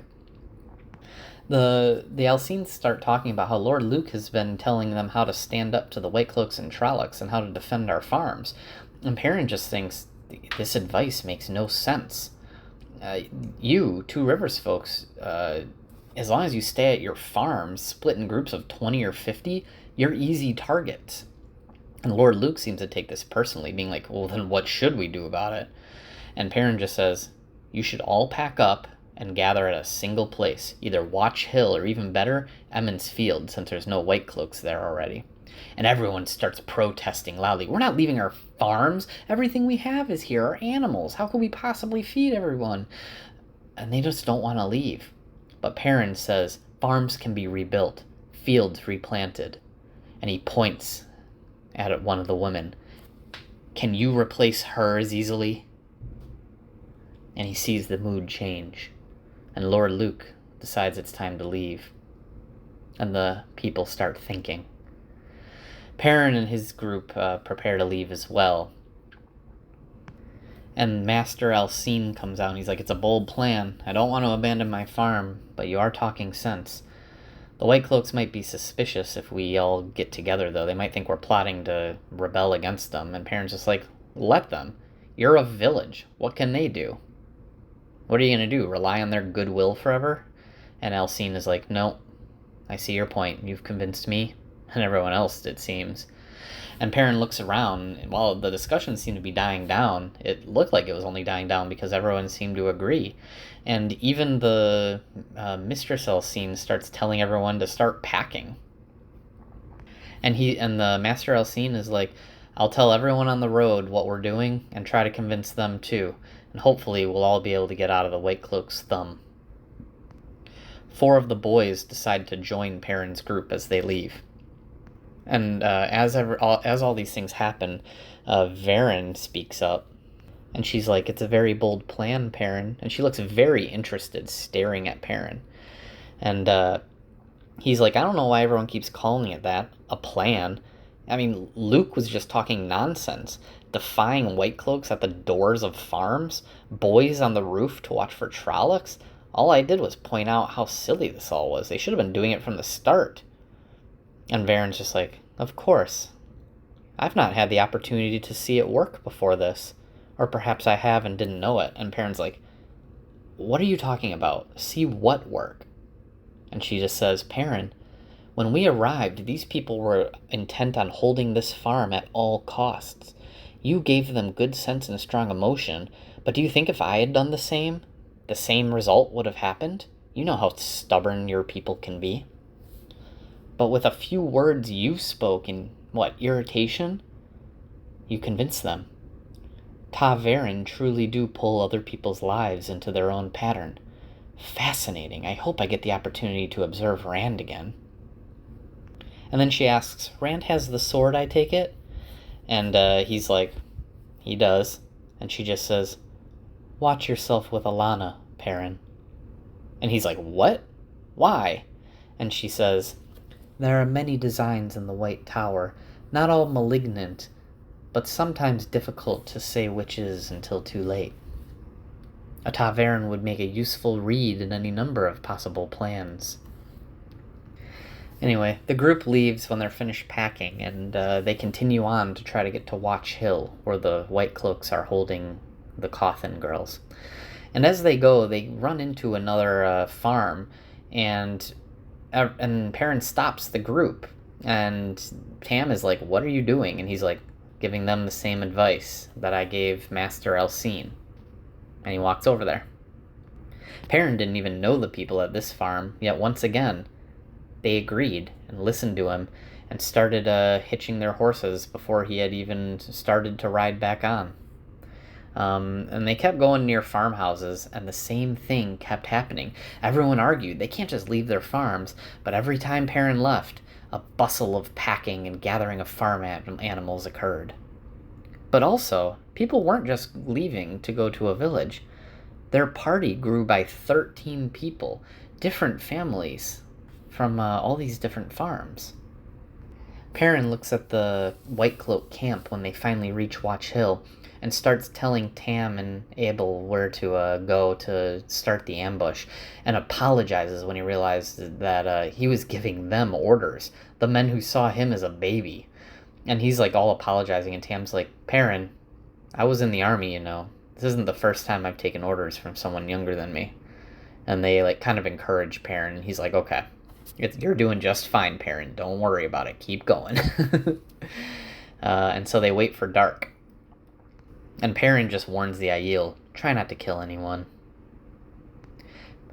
The Alcenes start talking about how Lord Luke has been telling them how to stand up to the White Cloaks and Trollocs and how to defend our farms. And Perrin just thinks this advice makes no sense. You, Two Rivers folks, as long as you stay at your farms, split in groups of 20 or 50, you're easy targets. And Lord Luke seems to take this personally, being like, well, then what should we do about it? And Perrin just says, you should all pack up and gather at a single place, either Watch Hill or even better, Emond's Field, since there's no White Cloaks there already. And everyone starts protesting loudly. We're not leaving our farms. Everything we have is here, our animals. How could we possibly feed everyone? And they just don't want to leave. But Perrin says farms can be rebuilt, fields replanted. And he points at one of the women. Can you replace her as easily? And he sees the mood change. And Lord Luke decides it's time to leave. And the people start thinking. Perrin and his group prepare to leave as well. And Master Alcene comes out and he's like, it's a bold plan. I don't want to abandon my farm, but you are talking sense. The White Cloaks might be suspicious if we all get together, though. They might think we're plotting to rebel against them. And Perrin's just like, let them. You're a village. What can they do? What are you going to do? Rely on their goodwill forever? And Alcene is like, no, I see your point. You've convinced me and everyone else, it seems. And Perrin looks around, and while the discussion seemed to be dying down, it looked like it was only dying down because everyone seemed to agree. And even the Mistress Alcene starts telling everyone to start packing. And the Master Alcene is like, I'll tell everyone on the road what we're doing and try to convince them too. And hopefully we'll all be able to get out of the White Cloak's thumb. 4 of the boys decide to join Perrin's group as they leave. And as all these things happen, Varen speaks up. And she's like, it's a very bold plan, Perrin. And she looks very interested, staring at Perrin. And he's like, I don't know why everyone keeps calling it that. A plan. I mean, Luke was just talking nonsense. Defying White Cloaks at the doors of farms. Boys on the roof to watch for Trollocs. All I did was point out how silly this all was. They should have been doing it from the start. And Varen's just like, of course. I've not had the opportunity to see it work before this. Or perhaps I have and didn't know it. And Perrin's like, what are you talking about? See what work? And she just says, Perrin, when we arrived, these people were intent on holding this farm at all costs. You gave them good sense and strong emotion, but do you think if I had done the same result would have happened? You know how stubborn your people can be. But with a few words you spoke in, irritation? You convinced them. ta'veren truly do pull other people's lives into their own pattern. Fascinating. I hope I get the opportunity to observe Rand again. And then she asks, Rand has the sword, I take it? And he's like, he does. And she just says, watch yourself with Alana, Perrin. And he's like, what? Why? And she says, there are many designs in the White Tower, not all malignant, but sometimes difficult to say which is until too late. A ta'veren would make a useful read in any number of possible plans. Anyway, the group leaves when they're finished packing, and they continue on to try to get to Watch Hill, where the White Cloaks are holding the Cawthon girls. And as they go, they run into another farm, and Perrin stops the group, and Tam is like, what are you doing? And he's like, giving them the same advice that I gave Master Alcene. And he walks over there. Perrin didn't even know the people at this farm, yet once again, they agreed and listened to him and started hitching their horses before he had even started to ride back on. And they kept going near farmhouses, and the same thing kept happening. Everyone argued they can't just leave their farms, but every time Perrin left, a bustle of packing and gathering of farm animals occurred. But also, people weren't just leaving to go to a village. Their party grew by 13 people, different families from all these different farms. Perrin looks at the White Cloak camp when they finally reach Watch Hill and starts telling Tam and Abel where to go to start the ambush, and apologizes when he realizes that he was giving them orders, the men who saw him as a baby. And he's like all apologizing, and Tam's like, Perrin, I was in the army, you know. This isn't the first time I've taken orders from someone younger than me. And they like kind of encourage Perrin, and he's like, okay, you're doing just fine, Perrin. Don't worry about it. Keep going. And so they wait for dark. And Perrin just warns the Aiel, try not to kill anyone.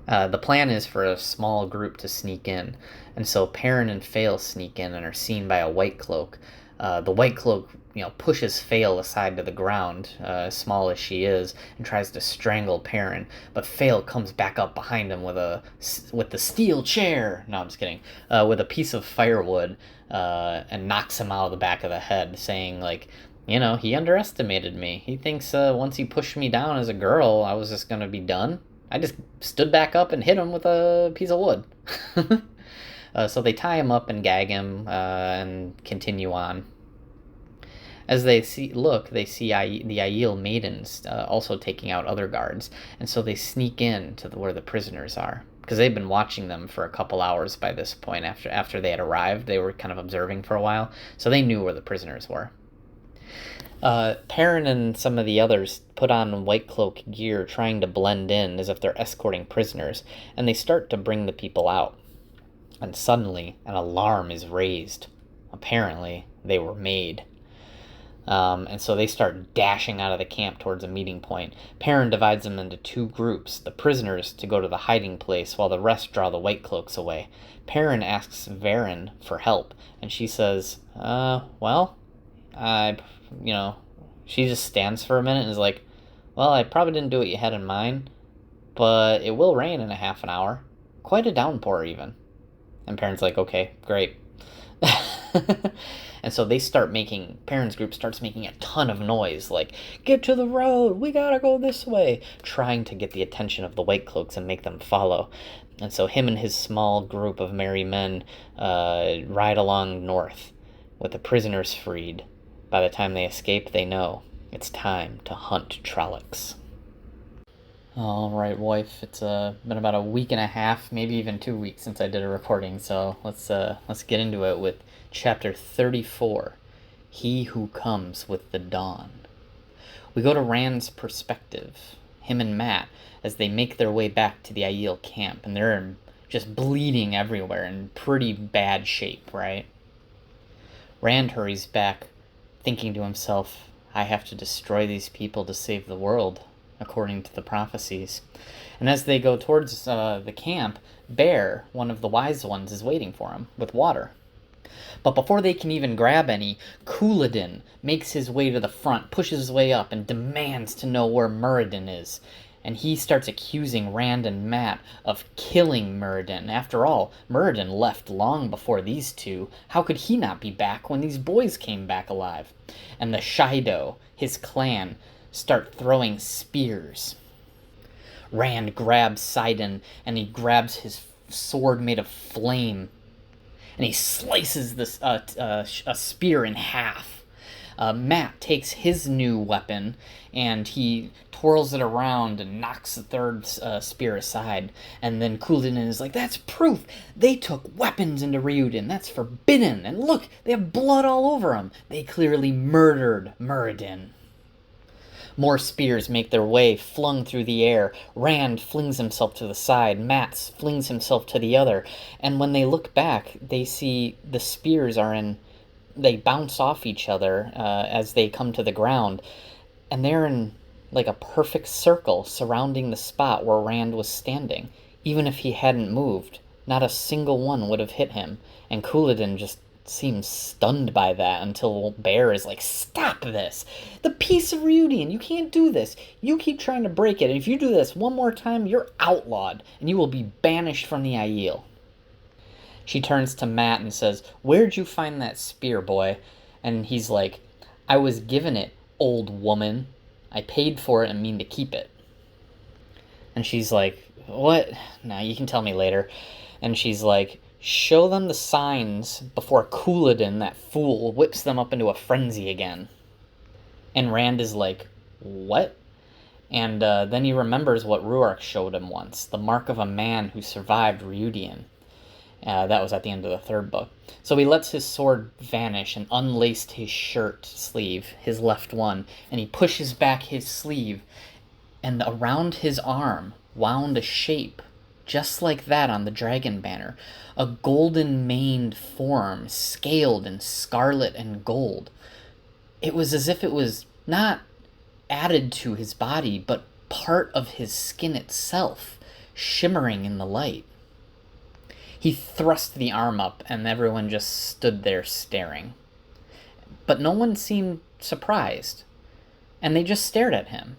The plan is for a small group to sneak in. And so Perrin and Fail sneak in and are seen by a White Cloak. The White Cloak, pushes Fail aside to the ground, as small as she is, and tries to strangle Perrin. But Fail comes back up behind him with the steel chair. No, I'm just kidding. With a piece of firewood, and knocks him out of the back of the head, saying like, he underestimated me. He thinks once he pushed me down as a girl, I was just gonna be done. I just stood back up and hit him with a piece of wood. So they tie him up and gag him, and continue on. As they see the Aiel maidens also taking out other guards, and so they sneak in to where the prisoners are, because they've been watching them for a couple hours by this point. After they had arrived, they were kind of observing for a while, so they knew where the prisoners were. Perrin and some of the others put on White Cloak gear, trying to blend in as if they're escorting prisoners, and they start to bring the people out. And suddenly, an alarm is raised. Apparently, they were made. And so they start dashing out of the camp towards a meeting point. Perrin divides them into two groups, the prisoners to go to the hiding place while the rest draw the White Cloaks away. Perrin asks Verin for help, and she says, she just stands for a minute and is like, well, I probably didn't do what you had in mind, but it will rain in a half an hour. Quite a downpour, even. And Perrin's like, okay, great. And so Perrin's group starts making a ton of noise, like, get to the road, we gotta go this way, trying to get the attention of the White Cloaks and make them follow. And so him and his small group of merry men ride along north, with the prisoners freed. By the time they escape, they know it's time to hunt Trollocs. All right, wife. It's been about a week and a half, maybe even 2 weeks since I did a recording. So let's get into it with chapter 34, He Who Comes with the Dawn. We go to Rand's perspective, him and Mat, as they make their way back to the Aiel camp, and they're just bleeding everywhere in pretty bad shape, right? Rand hurries back, thinking to himself, I have to destroy these people to save the world, according to the prophecies. And as they go towards the camp, Bear, one of the wise ones, is waiting for him with water. But before they can even grab any, Couladin makes his way to the front, pushes his way up, and demands to know where Muradin is. And he starts accusing Rand and Mat of killing Muradin. After all, Muradin left long before these two. How could he not be back when these boys came back alive? And the Shaido, his clan, start throwing spears. Rand grabs Sidon, and he grabs his sword made of flame, and he slices this a spear in half. Mat takes his new weapon, and he twirls it around and knocks the third spear aside. And then Couladin is like, that's proof! They took weapons into Riuden. That's forbidden! And look, they have blood all over them! They clearly murdered Muradin. More spears make their way, flung through the air. Rand flings himself to the side. Mat flings himself to the other. And when they look back, they see the spears they bounce off each other as they come to the ground. And they're in like a perfect circle surrounding the spot where Rand was standing. Even if he hadn't moved, not a single one would have hit him. And Couladin just seems stunned by that until Bear is like, "Stop this! The Peace of Reudian, you can't do this. You keep trying to break it, and if you do this one more time, you're outlawed, and you will be banished from the Aiel." She turns to Mat and says, "Where'd you find that spear, boy?" And he's like, "I was given it, old woman. I paid for it and mean to keep it." And she's like, "What? Nah, you can tell me later." And she's like, "Show them the signs before Couladin, that fool, whips them up into a frenzy again." And Rand is like, "What?" And then he remembers what Ruark showed him once, the mark of a man who survived Reudian. That was at the end of the third book. So he lets his sword vanish and unlaced his shirt sleeve, his left one, and he pushes back his sleeve, and around his arm wound a shape just like that on the dragon banner, a golden maned form, scaled in scarlet and gold. It was as if it was not added to his body, but part of his skin itself, shimmering in the light. He thrust the arm up, and everyone just stood there staring. But no one seemed surprised, and they just stared at him.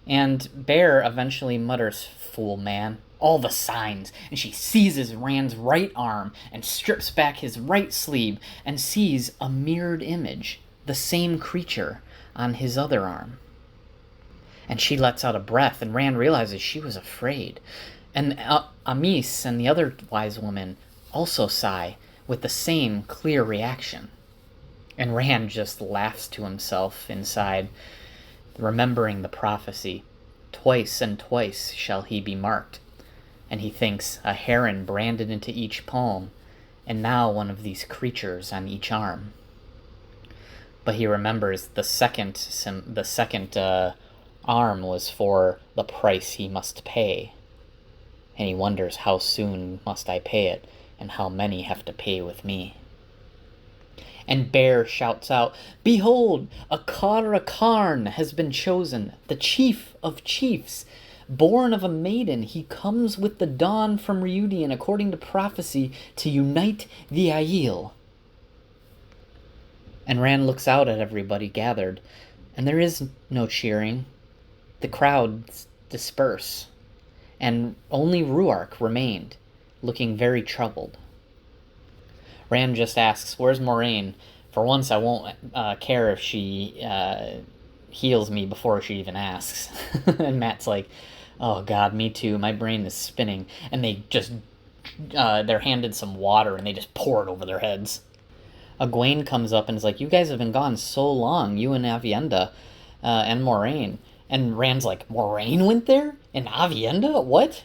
And Bear eventually mutters, "Fool man, all the signs," and she seizes Rand's right arm and strips back his right sleeve and sees a mirrored image, the same creature, on his other arm. And she lets out a breath, and Rand realizes she was afraid. And Amis and the other wise woman also sigh with the same clear reaction. And Rand just laughs to himself inside, remembering the prophecy, "Twice and twice shall he be marked." And he thinks, a heron branded into each palm, and now one of these creatures on each arm. But he remembers the second arm was for the price he must pay. And he wonders, how soon must I pay it, and how many have to pay with me? And Bear shouts out, "Behold, Akara Karn has been chosen, the chief of chiefs. Born of a maiden, he comes with the dawn from Reudian, according to prophecy, to unite the Aiel." And Rand looks out at everybody gathered, and there is no cheering. The crowds disperse, and only Ruark remained, looking very troubled. Rand just asks, "Where's Moiraine? For once I won't care if she heals me before she even asks." And Mat's like, "Oh god, me too. My brain is spinning." And they just, they're handed some water and they just pour it over their heads. Egwene comes up and is like, "You guys have been gone so long, you and Aviendha and Moiraine." And Rand's like, "Moiraine went there? And Aviendha? What?"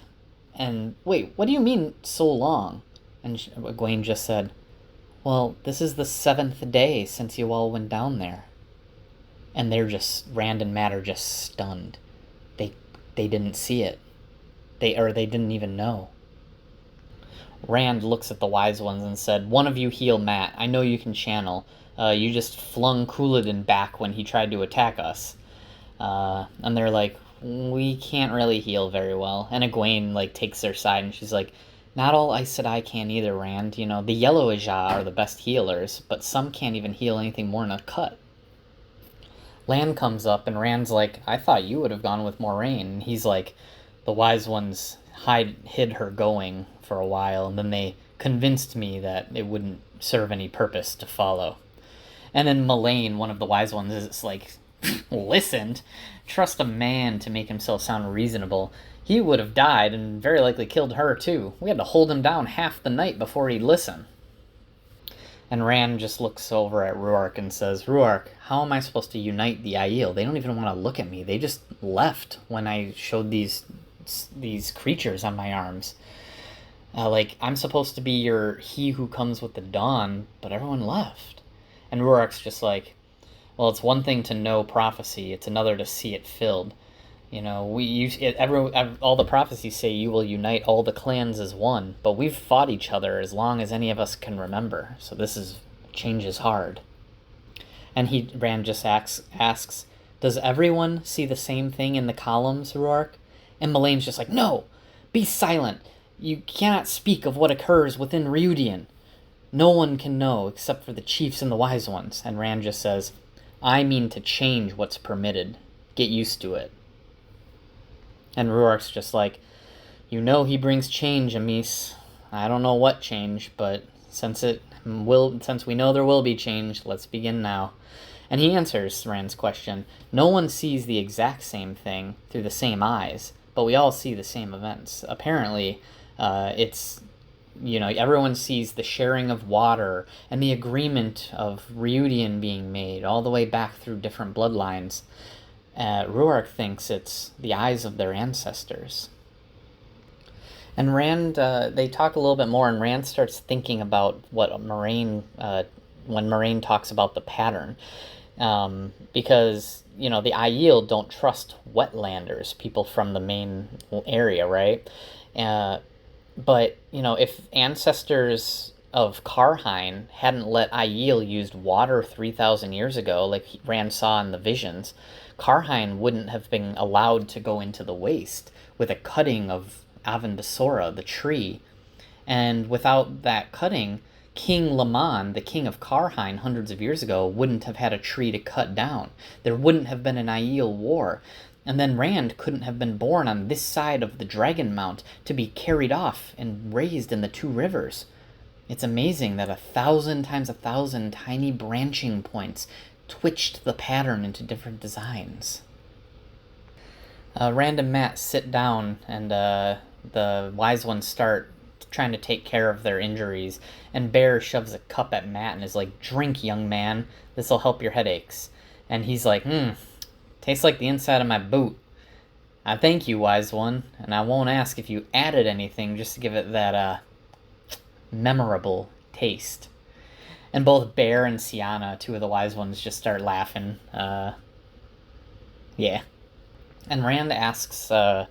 And, "Wait, what do you mean, so long?" And Egwene just said, "Well, this is the 7th day since you all went down there." And they're just, Rand and Mat are just stunned. They didn't see it. They didn't even know. Rand looks at the wise ones and said, "One of you heal Mat. I know you can channel. You just flung Couladin back when he tried to attack us." And they're like, "We can't really heal very well." And Egwene takes their side and she's like, "Not all Aes Sedai can either, Rand. You know, the Yellow Ajah are the best healers, but some can't even heal anything more than a cut." Lan comes up and Rand's like, "I thought you would have gone with Moiraine." And he's like, "The wise ones hid her going for a while, and then they convinced me that it wouldn't serve any purpose to follow." And then Melaine, one of the wise ones, is like, "Listened? Trust a man to make himself sound reasonable. He would have died and very likely killed her too. We had to hold him down half the night before he'd listen." And Rand just looks over at Ruark and says, "Ruark, how am I supposed to unite the Aiel? They don't even want to look at me. They just left when I showed these creatures on my arms. I'm supposed to be he who comes with the dawn, but everyone left." And Ruark's just like, "Well, it's one thing to know prophecy. It's another to see it filled. You know, all the prophecies say you will unite all the clans as one, but we've fought each other as long as any of us can remember. So change is hard." And Rand just asks, "Does everyone see the same thing in the columns, Ruark?" And Melaine's just like, "No, be silent. You cannot speak of what occurs within Reudian." No one can know except for the chiefs and the wise ones. And Rand just says, I mean to change what's permitted. Get used to it. And Ruark's just like, you know he brings change, Amis. I don't know what change, but since we know there will be change, let's begin now. And he answers Rand's question. No one sees the exact same thing through the same eyes, but we all see the same events. Apparently, it's, everyone sees the sharing of water and the agreement of reunion being made all the way back through different bloodlines. Ruark thinks it's the eyes of their ancestors. And Rand, they talk a little bit more, and Rand starts thinking about what Moiraine, when Moiraine talks about the pattern. Because, the Aiel don't trust wetlanders, people from the main area, right? But, if ancestors of Karhine hadn't let Aiel use water 3,000 years ago, like Rand saw in the visions, Karhine wouldn't have been allowed to go into the waste with a cutting of Avan Basora, the tree. And without that cutting, King Laman, the king of Karhine hundreds of years ago, wouldn't have had a tree to cut down. There wouldn't have been an Aiel war. And then Rand couldn't have been born on this side of the Dragon Mount to be carried off and raised in the two rivers. It's amazing that 1,000 times 1,000 tiny branching points twitched the pattern into different designs. Rand and Mat sit down, and the wise ones start trying to take care of their injuries, and Bear shoves a cup at Mat and is like, drink, young man, this'll help your headaches. And he's like, tastes like the inside of my boot. I thank you, wise one, and I won't ask if you added anything just to give it that memorable taste. And both Bear and Siana, two of the wise ones, just start laughing. Yeah. And Rand asks Ruark,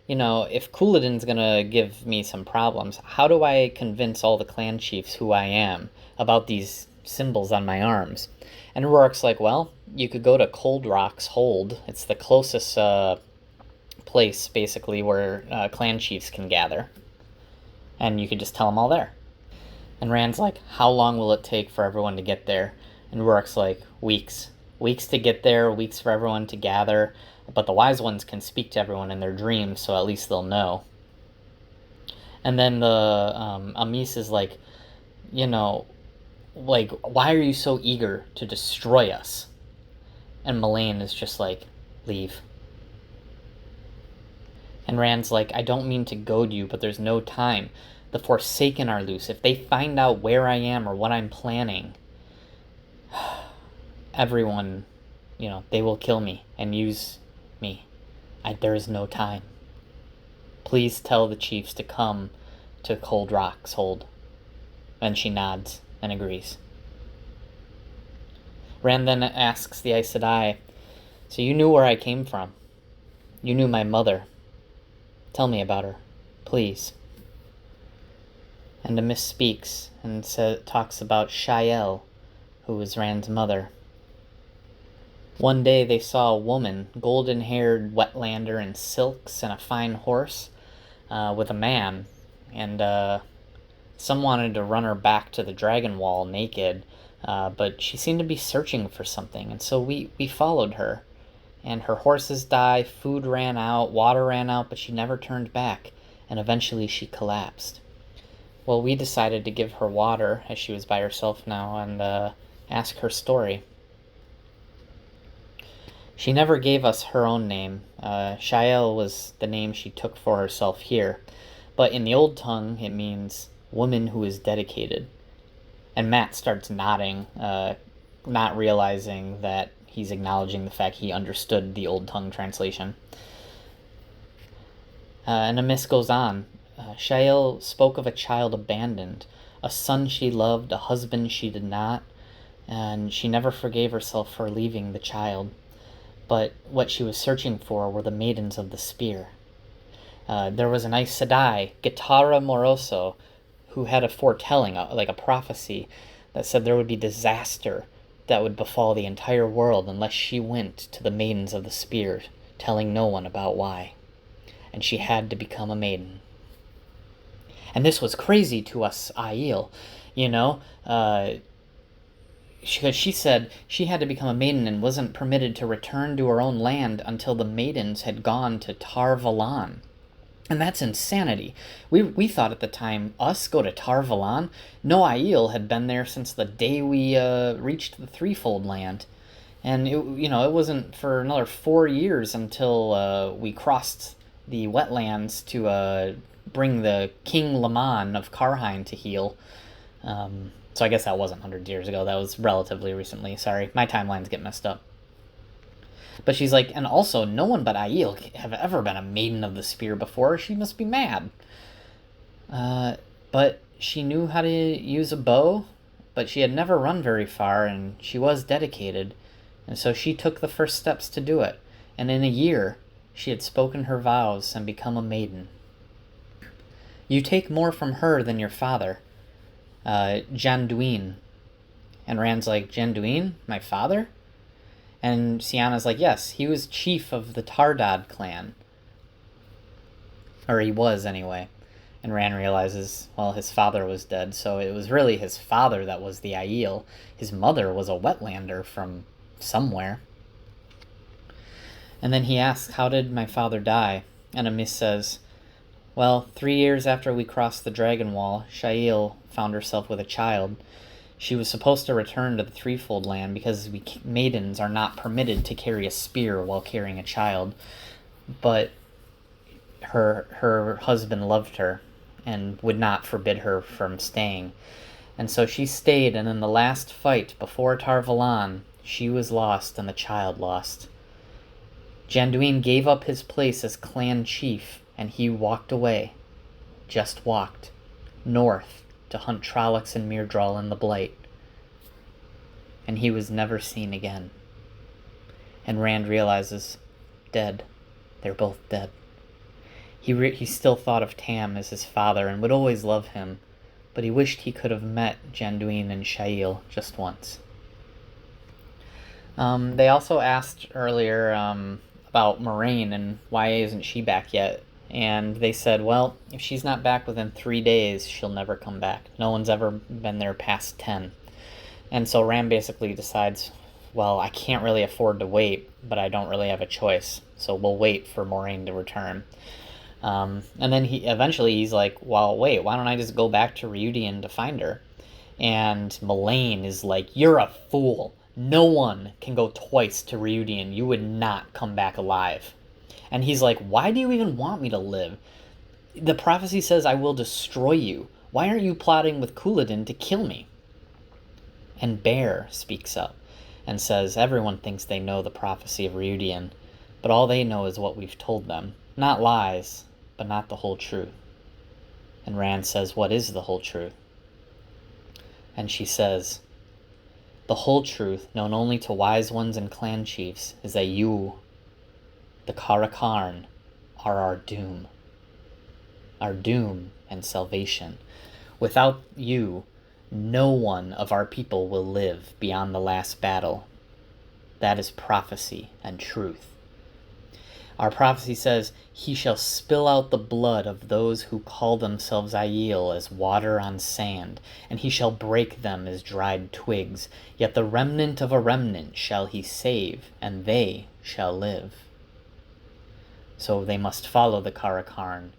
if Couladin's gonna give me some problems, how do I convince all the clan chiefs who I am about these symbols on my arms? And Ruark's like, well, you could go to Cold Rock's Hold. It's the closest place, basically, where clan chiefs can gather. And you could just tell them all there. And Rand's like, how long will it take for everyone to get there? And Ruark's like, weeks. Weeks to get there, weeks for everyone to gather. But the wise ones can speak to everyone in their dreams, so at least they'll know. And then the Amis is like, why are you so eager to destroy us? And Melaine is just like, leave. And Rand's like, I don't mean to goad you, but there's no time. The Forsaken are loose. If they find out where I am or what I'm planning, everyone, they will kill me and use me. There is no time. Please tell the chiefs to come to Cold Rock's Hold. And she nods and agrees. Rand then asks the Aes Sedai, so you knew where I came from. You knew my mother. Tell me about her, please. And Amis speaks and talks about Shael, who was Rand's mother. One day they saw a woman, golden-haired wetlander in silks and a fine horse, with a man, and some wanted to run her back to the Dragon Wall naked, but she seemed to be searching for something, and so we followed her. And her horses died, food ran out, water ran out, but she never turned back, and eventually she collapsed. Well, we decided to give her water, as she was by herself now, and ask her story. She never gave us her own name. Shael was the name she took for herself here, but in the Old Tongue it means woman who is dedicated. And Mat starts nodding, not realizing that he's acknowledging the fact he understood the Old Tongue translation. And Amis goes on. Shael spoke of a child abandoned, a son she loved, a husband she did not, and she never forgave herself for leaving the child. But what she was searching for were the maidens of the spear. There was an Aes Sedai, Gitara Moroso, who had a foretelling, like a prophecy, that said there would be disaster that would befall the entire world unless she went to the maidens of the spear, telling no one about why. And she had to become a maiden. And this was crazy to us Aiel, you know? Because she said she had to become a maiden and wasn't permitted to return to her own land until the maidens had gone to Tar Valon. And that's insanity. We thought at the time, us go to Tar Valon? No Aiel had been there since the day we reached the Threefold Land. And it wasn't for another 4 years until we crossed the wetlands to bring the King Laman of Karheim to heal. So I guess that wasn't 100 years ago. That was relatively recently. Sorry, my timelines get messed up. But she's like, and also, no one but Aiel have ever been a Maiden of the Spear before. She must be mad. But she knew how to use a bow, but she had never run very far, and she was dedicated. And so she took the first steps to do it. And in a year, she had spoken her vows and become a maiden. You take more from her than your father, Janduin. And Rand's like, Janduin? My father? And Sienna's like, yes, he was chief of the Tardad clan. Or he was, anyway. And Rand realizes, well, his father was dead, so it was really his father that was the Aiel. His mother was a Wetlander from somewhere. And then he asks, how did my father die? And Amys says, well, 3 years after we crossed the Dragon Wall, Shael found herself with a child. She was supposed to return to the Threefold Land because we maidens are not permitted to carry a spear while carrying a child. But her husband loved her and would not forbid her from staying. And so she stayed, and in the last fight before Tar Valon, she was lost and the child lost. Janduin gave up his place as clan chief, and he walked away. Just walked. North. To hunt Trollocs and Myrddraal in the Blight. And he was never seen again. And Rand realizes, dead. They're both dead. He still thought of Tam as his father and would always love him, but he wished he could have met Janduin and Shael just once. They also asked earlier about Moiraine and why isn't she back yet. And they said, well, if she's not back within 3 days, she'll never come back. No one's ever been there past 10. And so Rand basically decides, well, I can't really afford to wait, but I don't really have a choice. So we'll wait for Moiraine to return. And then he's like, well, wait, why don't I just go back to Rhuidean to find her? And Melaine is like, you're a fool. No one can go twice to Rhuidean. You would not come back alive. And he's like, why do you even want me to live? The prophecy says I will destroy you. Why aren't you plotting with Couladin to kill me? And Bear speaks up and says, everyone thinks they know the prophecy of Rhuidean, but all they know is what we've told them. Not lies, but not the whole truth. And Rand says, what is the whole truth? And she says, the whole truth, known only to wise ones and clan chiefs, is that you, the Karakarn, are our doom. Our doom and salvation. Without you, no one of our people will live beyond the last battle. That is prophecy and truth. Our prophecy says, he shall spill out the blood of those who call themselves Aiel as water on sand, and he shall break them as dried twigs. Yet the remnant of a remnant shall he save, and they shall live. So they must follow the Karakarn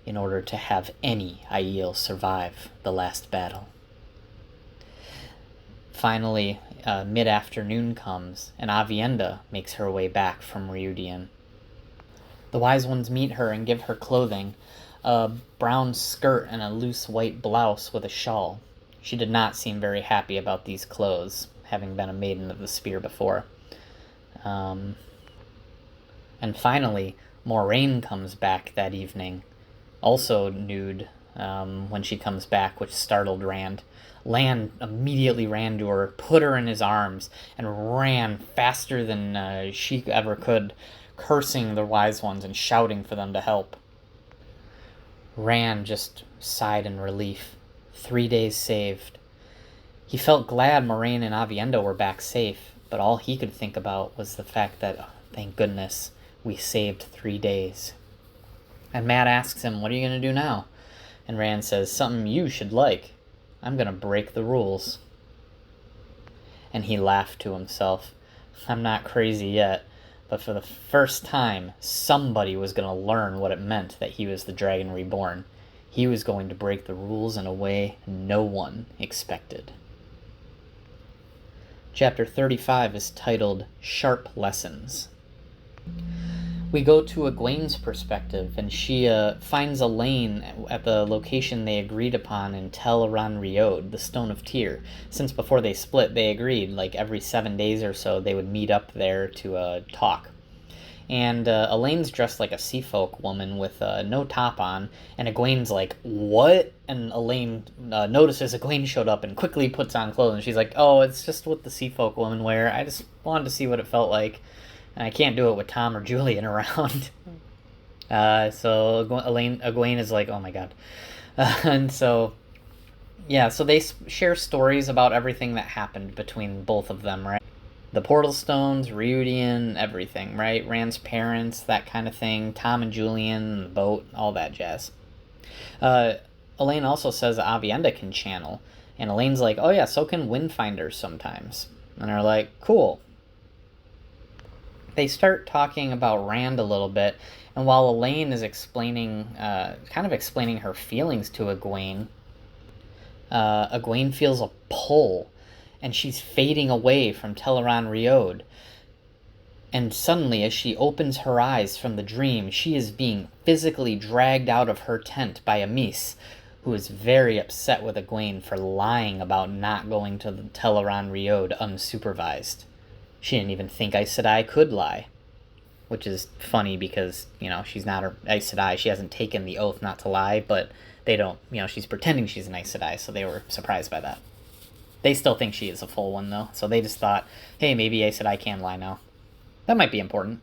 in order to have any Aiel survive the last battle. Finally, mid-afternoon comes, and Aviendha makes her way back from Rhuidean. The Wise Ones meet her and give her clothing, a brown skirt and a loose white blouse with a shawl. She did not seem very happy about these clothes, having been a Maiden of the Spear before. And finally, Moiraine comes back that evening, also nude, when she comes back, which startled Rand. Lan immediately ran to her, put her in his arms, and ran faster than she ever could, cursing the Wise Ones and shouting for them to help. Rand just sighed in relief. 3 days saved. He felt glad Moiraine and Aviendha were back safe, but all he could think about was the fact that, oh, thank goodness, we saved 3 days. And Mat asks him, what are you going to do now? And Rand says, something you should like. I'm gonna break the rules. And he laughed to himself. I'm not crazy yet, but for the first time, somebody was gonna learn what it meant that he was the Dragon Reborn. He was going to break the rules in a way no one expected. Chapter 35 is titled Sharp Lessons. We go to Egwene's perspective, and she finds Elaine at the location they agreed upon in Tel'aran'rhiod, the Stone of Tyr. Since before they split, they agreed, like every 7 days or so, they would meet up there to talk. And Elaine's dressed like a seafolk woman with no top on, and Egwene's like, what? And Elaine notices Egwene showed up and quickly puts on clothes, and she's like, oh, it's just what the seafolk women wear. I just wanted to see what it felt like. And I can't do it with Tom or Julian around. So Egwene is like, oh my god. And so, yeah, so they share stories about everything that happened between both of them, right? The Portal Stones, Rhuidean, everything, right? Rand's parents, that kind of thing. Tom and Julian, the boat, all that jazz. Elaine also says Aviendha can channel. And Elaine's like, oh yeah, so can Windfinders sometimes. And they're like, cool. They start talking about Rand a little bit, and while Elaine is explaining her feelings to Egwene, Egwene feels a pull, and she's fading away from Tel'aran'rhiod. And suddenly, as she opens her eyes from the dream, she is being physically dragged out of her tent by Amys, who is very upset with Egwene for lying about not going to Tel'aran'rhiod unsupervised. She didn't even think Aes Sedai could lie, which is funny because, she's not an Aes Sedai. She hasn't taken the oath not to lie, but they don't, she's pretending she's an Aes Sedai, so they were surprised by that. They still think she is a full one, though, so they just thought, hey, maybe Aes Sedai can lie now. That might be important.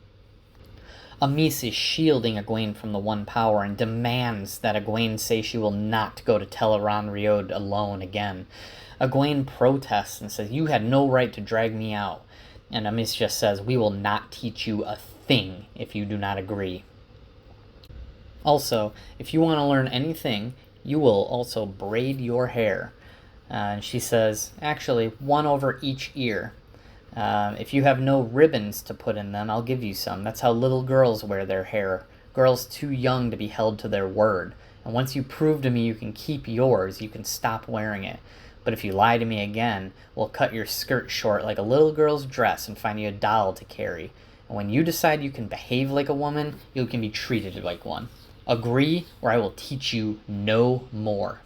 Amys is shielding Egwene from the One Power and demands that Egwene say she will not go to Tel'aran'rhiod alone again. Egwene protests and says, you had no right to drag me out. And Amys just says, we will not teach you a thing if you do not agree. Also, if you want to learn anything, you will also braid your hair. And she says, actually, one over each ear. If you have no ribbons to put in them, I'll give you some. That's how little girls wear their hair. Girls too young to be held to their word. And once you prove to me you can keep yours, you can stop wearing it. But if you lie to me again, we'll cut your skirt short like a little girl's dress and find you a doll to carry. And when you decide you can behave like a woman, you can be treated like one. Agree, or I will teach you no more.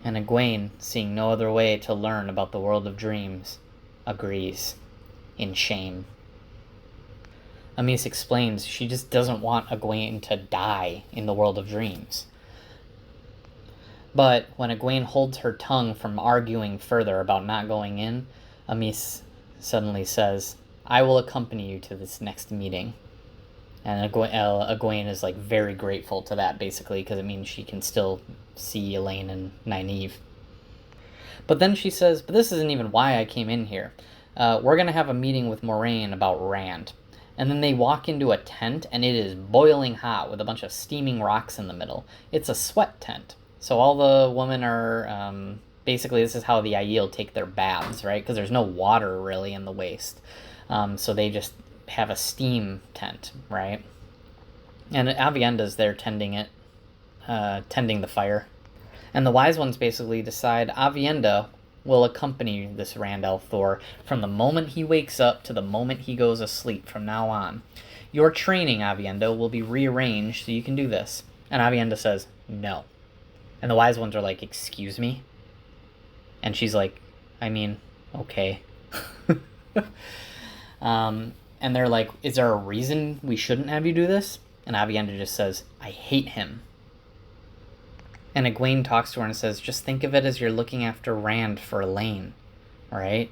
And Egwene, seeing no other way to learn about the world of dreams, agrees, in shame. Amys explains she just doesn't want Egwene to die in the world of dreams. But when Egwene holds her tongue from arguing further about not going in, Amys suddenly says, I will accompany you to this next meeting. And Egwene is like very grateful to that, basically, because it means she can still see Elaine and Nynaeve. But then she says, but this isn't even why I came in here. We're going to have a meeting with Moiraine about Rand. And then they walk into a tent, and it is boiling hot with a bunch of steaming rocks in the middle. It's a sweat tent. So all the women are, basically this is how the Aiel take their baths, right? Because there's no water really in the waste. So they just have a steam tent, right? And Aviendha's there tending the fire. And the Wise Ones basically decide Aviendha will accompany this Rand al'Thor from the moment he wakes up to the moment he goes asleep from now on. Your training, Aviendha, will be rearranged so you can do this. And Aviendha says, no. And the Wise Ones are like, excuse me? And she's like, I mean, okay. And they're like, is there a reason we shouldn't have you do this? And Aviendha just says, I hate him. And Egwene talks to her and says, just think of it as you're looking after Rand for Elaine, right?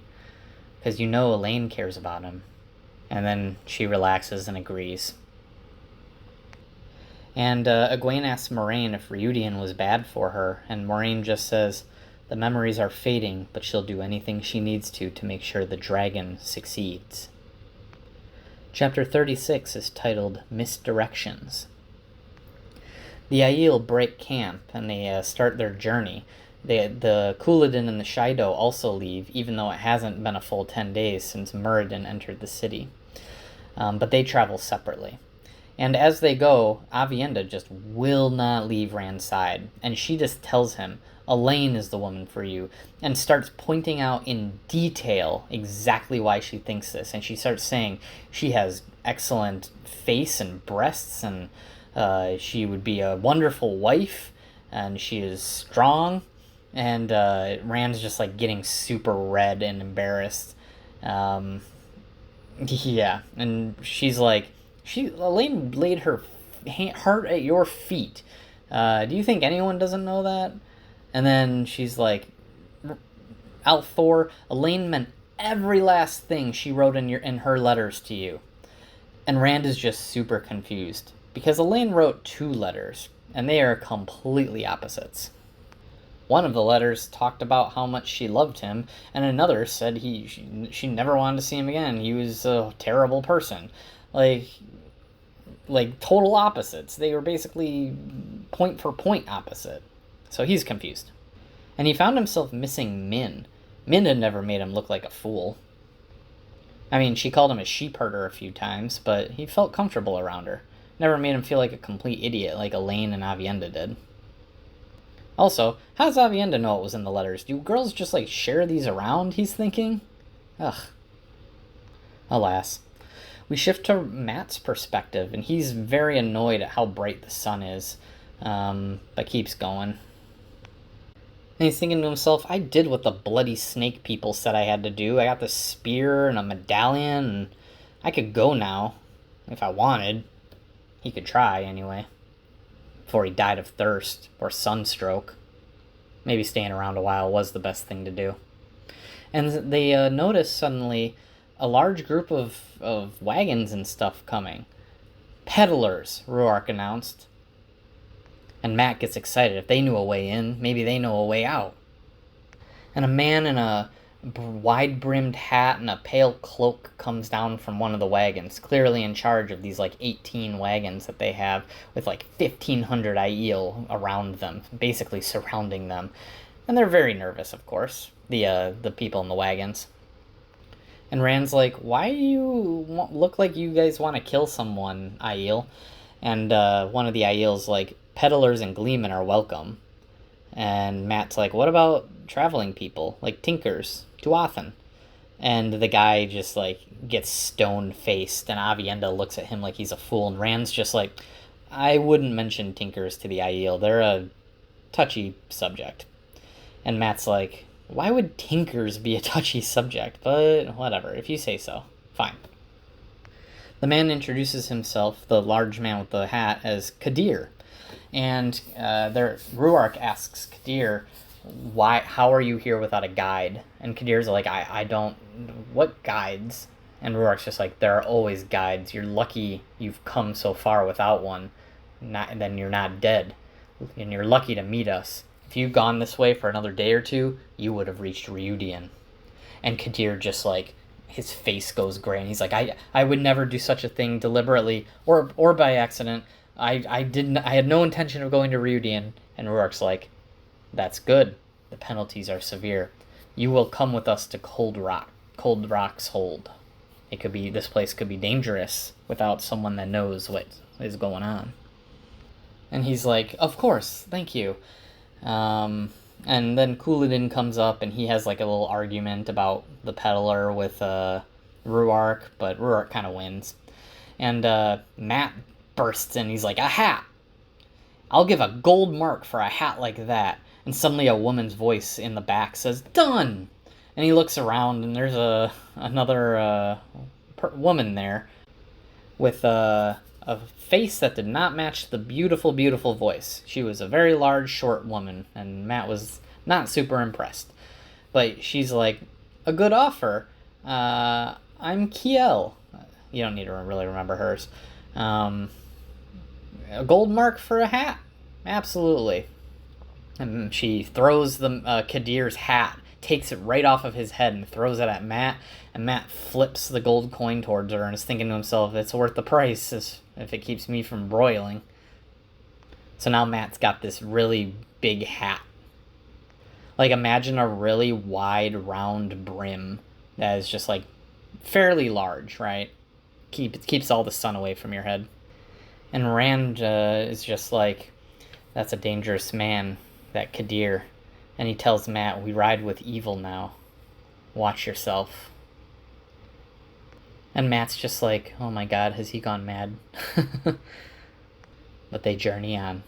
Because you know Elaine cares about him. And then she relaxes and agrees. And Egwene asks Moiraine if Rhuidean was bad for her, and Moiraine just says, the memories are fading, but she'll do anything she needs to make sure the dragon succeeds. Chapter 36 is titled Misdirections. The Aiel break camp and they start their journey. The Couladin and the Shaido also leave, even though it hasn't been a full 10 days since Muradin entered the city. But they travel separately. And as they go, Avienda just will not leave Rand's side, and she just tells him, Elaine is the woman for you, and starts pointing out in detail exactly why she thinks this. And she starts saying she has excellent face and breasts, and she would be a wonderful wife, and she is strong. And Rand's just like getting super red and embarrassed. Yeah, and she's like, Elaine laid her heart at your feet. Do you think anyone doesn't know that? And then she's like, Althor, Elaine meant every last thing she wrote in her letters to you. And Rand is just super confused because Elaine wrote 2 letters, and they are completely opposites. One of the letters talked about how much she loved him, and another said she never wanted to see him again. He was a terrible person. Like total opposites. They were basically point for point opposite. So he's confused. And he found himself missing Min. Min had never made him look like a fool. I mean, she called him a sheep herder a few times, but he felt comfortable around her. Never made him feel like a complete idiot like Elaine and Avienda did. Also, how does Avienda know what was in the letters? Do girls just like share these around, he's thinking? Ugh. Alas. We shift to Mat's perspective, and he's very annoyed at how bright the sun is, but keeps going. And he's thinking to himself, I did what the bloody snake people said I had to do. I got the spear and a medallion, and I could go now, if I wanted. He could try, anyway. Before he died of thirst or sunstroke. Maybe staying around a while was the best thing to do. And they notice suddenly a large group of wagons and stuff coming. Peddlers, Rhuarc announced. And Mat gets excited. If they knew a way in, maybe they know a way out. And a man in a wide-brimmed hat and a pale cloak comes down from one of the wagons, clearly in charge of these 18 wagons that they have, with 1,500 Aiel around them, basically surrounding them. And they're very nervous, of course, the people in the wagons. And Rand's like, why do you look like you guys want to kill someone, Aiel? And one of the Aiel's like, peddlers and gleemen are welcome. And Mat's like, what about traveling people, like tinkers, Tuathan? And the guy just gets stone-faced, and Avienda looks at him like he's a fool, and Rand's just like, I wouldn't mention tinkers to the Aiel. They're a touchy subject. And Mat's like, why would tinkers be a touchy subject? But whatever, if you say so. Fine. The man introduces himself, the large man with the hat, as Kadir. And Rhuarc asks Kadir, how are you here without a guide? And Kadir's like, I don't, what guides? And Rhuarc's just like, there are always guides. You're lucky you've come so far without one. Then you're not dead. And you're lucky to meet us. If you'd gone this way for another day or two, you would have reached Rhuidean. And Kadir just his face goes gray, and he's like, I would never do such a thing deliberately or by accident. I had no intention of going to Rhuidean. And Rhuarc's like, that's good. The penalties are severe. You will come with us to Cold Rock's Hold. This place could be dangerous without someone that knows what is going on. And he's like, of course, thank you. And then Couladin comes up, and he has a little argument about the peddler with Rhuarc, but Rhuarc kind of wins. And Mat bursts in. He's like, a hat! I'll give a gold mark for a hat like that. And suddenly a woman's voice in the back says, done! And he looks around, and there's another woman there with a face that did not match the beautiful, beautiful voice. She was a very large, short woman, and Mat was not super impressed. But she's like, a good offer. I'm Kiel. You don't need to really remember hers. A gold mark for a hat. Absolutely. And she throws the Kadir's hat, takes it right off of his head and throws it at Mat, and Mat flips the gold coin towards her and is thinking to himself, it's worth the price if it keeps me from broiling. So now Matt's got this really big hat. Like, imagine a really wide, round brim that is just, like, fairly large, right? It keeps all the sun away from your head. And Rand is just like, that's a dangerous man, that Kadir. And he tells Matt, we ride with evil now. Watch yourself. And Matt's just like, oh my god, has he gone mad? But they journey on.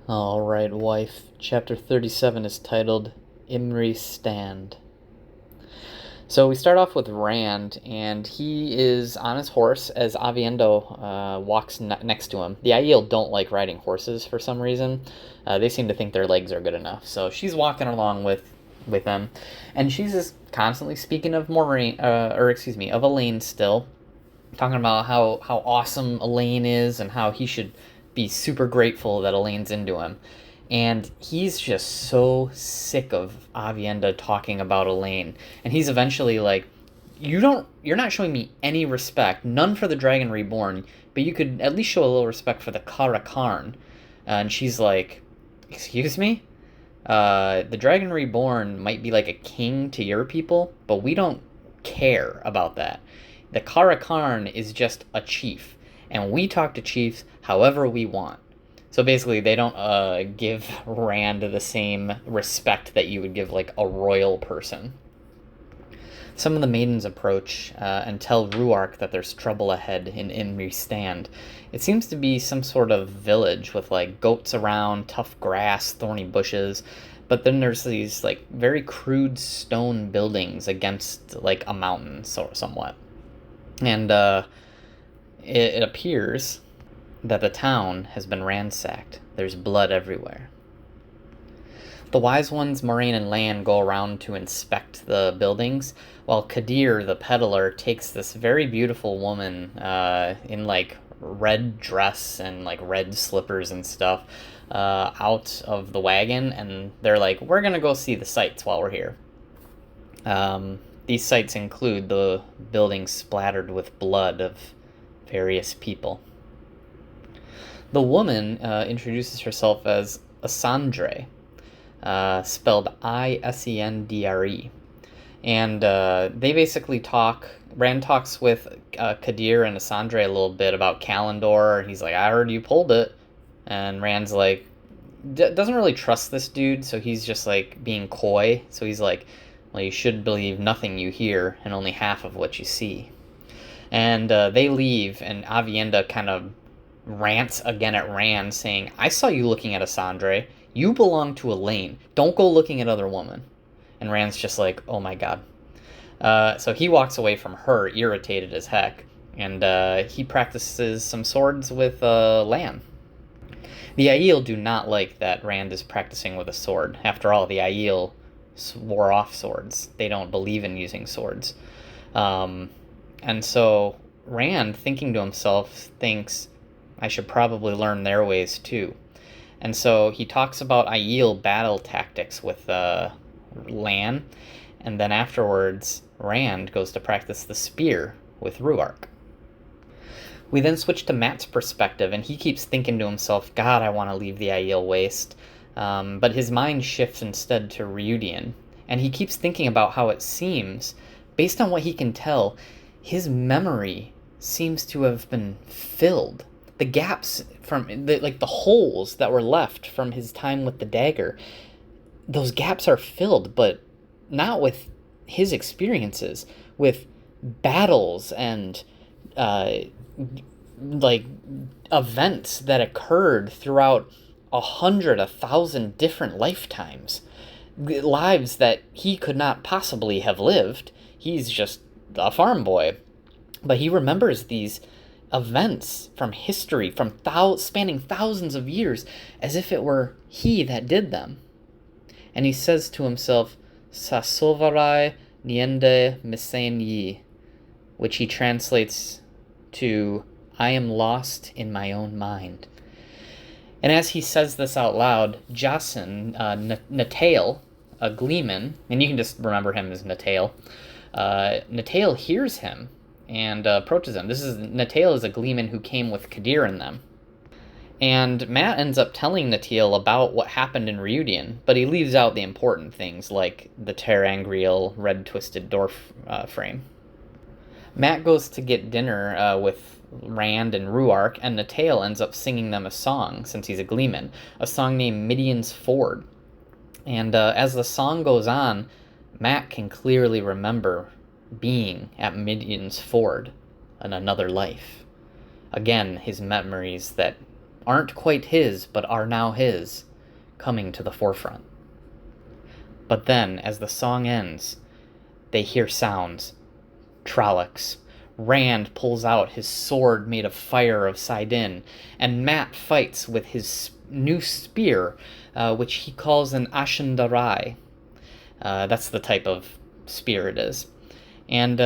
Alright, wife. Chapter 37 is titled Imri Stand. So we start off with Rand, and he is on his horse as Aviendha walks next to him. The Aiel don't like riding horses for some reason. They seem to think their legs are good enough. So she's walking along with them, and she's just constantly speaking of of Elaine still, talking about how awesome Elaine is and how he should be super grateful that Elaine's into him. And he's just so sick of Aviendha talking about Elaine. And he's eventually like, you're not showing me any respect, none for the Dragon Reborn, but you could at least show a little respect for the Kara Karn. And she's like, excuse me? The Dragon Reborn might be like a king to your people, but we don't care about that. The Kara Karn is just a chief, and we talk to chiefs however we want. So basically, they don't give Rand the same respect that you would give, like, a royal person. Some of the maidens approach and tell Rhuarc that there's trouble ahead in Imri Stand. It seems to be some sort of village with, like, goats around, tough grass, thorny bushes. But then there's these, like, very crude stone buildings against, like, a mountain, somewhat. And it appears that the town has been ransacked. There's blood everywhere. The wise ones, Moraine and Lan, go around to inspect the buildings, while Kadir, the peddler, takes this very beautiful woman in, like, red dress and, like, red slippers and stuff out of the wagon, and they're like, we're gonna go see the sights while we're here. These sights include the buildings splattered with blood of various people. The woman introduces herself as Asandre, spelled Isendre. And they basically talk. Rand talks with Kadir and Asandre a little bit about Kalendor. He's like, I heard you pulled it. And Rand's like, doesn't really trust this dude, so he's just like being coy. So he's like, well, you should believe nothing you hear and only half of what you see. And they leave, and Aviendha kind of rants again at Rand, saying, I saw you looking at Asandre. You belong to Elaine. Don't go looking at other women. And Rand's just like, oh my god. So he walks away from her, irritated as heck, and he practices some swords with Lan. The Aiel do not like that Rand is practicing with a sword. After all, the Aiel swore off swords. They don't believe in using swords. And so Rand, thinking to himself, thinks, I should probably learn their ways too. And so he talks about Aiel battle tactics with Lan, and then afterwards Rand goes to practice the spear with Rhuarc. We then switch to Matt's perspective, and he keeps thinking to himself, God, I want to leave the Aiel waste. But his mind shifts instead to Rhuidean, and he keeps thinking about how it seems, based on what he can tell, his memory seems to have been filled. The gaps from, the holes that were left from his time with the dagger, those gaps are filled, but not with his experiences, with battles and, events that occurred throughout 100, 1,000 different lifetimes. Lives that he could not possibly have lived. He's just a farm boy. But he remembers these events from history, from spanning thousands of years, as if it were he that did them. And he says to himself, Sasovarai niende misen yi, which he translates to, I am lost in my own mind. And as he says this out loud, Jacin, Natael, a gleeman, and you can just remember him as Natael, Natael hears him and approaches him. Natael is a gleeman who came with Kadir and them. And Matt ends up telling Natail about what happened in Rhuidean, but he leaves out the important things like the ter'angreal red twisted door frame. Matt goes to get dinner with Rand and Rhuarc, and Natail ends up singing them a song, since he's a Gleeman, a song named Midian's Ford. And as the song goes on, Matt can clearly remember being at Midian's Ford in another life. Again, his memories that aren't quite his, but are now his, coming to the forefront. But then, as the song ends, they hear sounds. Trollocs. Rand pulls out his sword made of fire of Saidin, and Matt fights with his new spear, which he calls an Ashen-Darai. That's the type of spear it is. And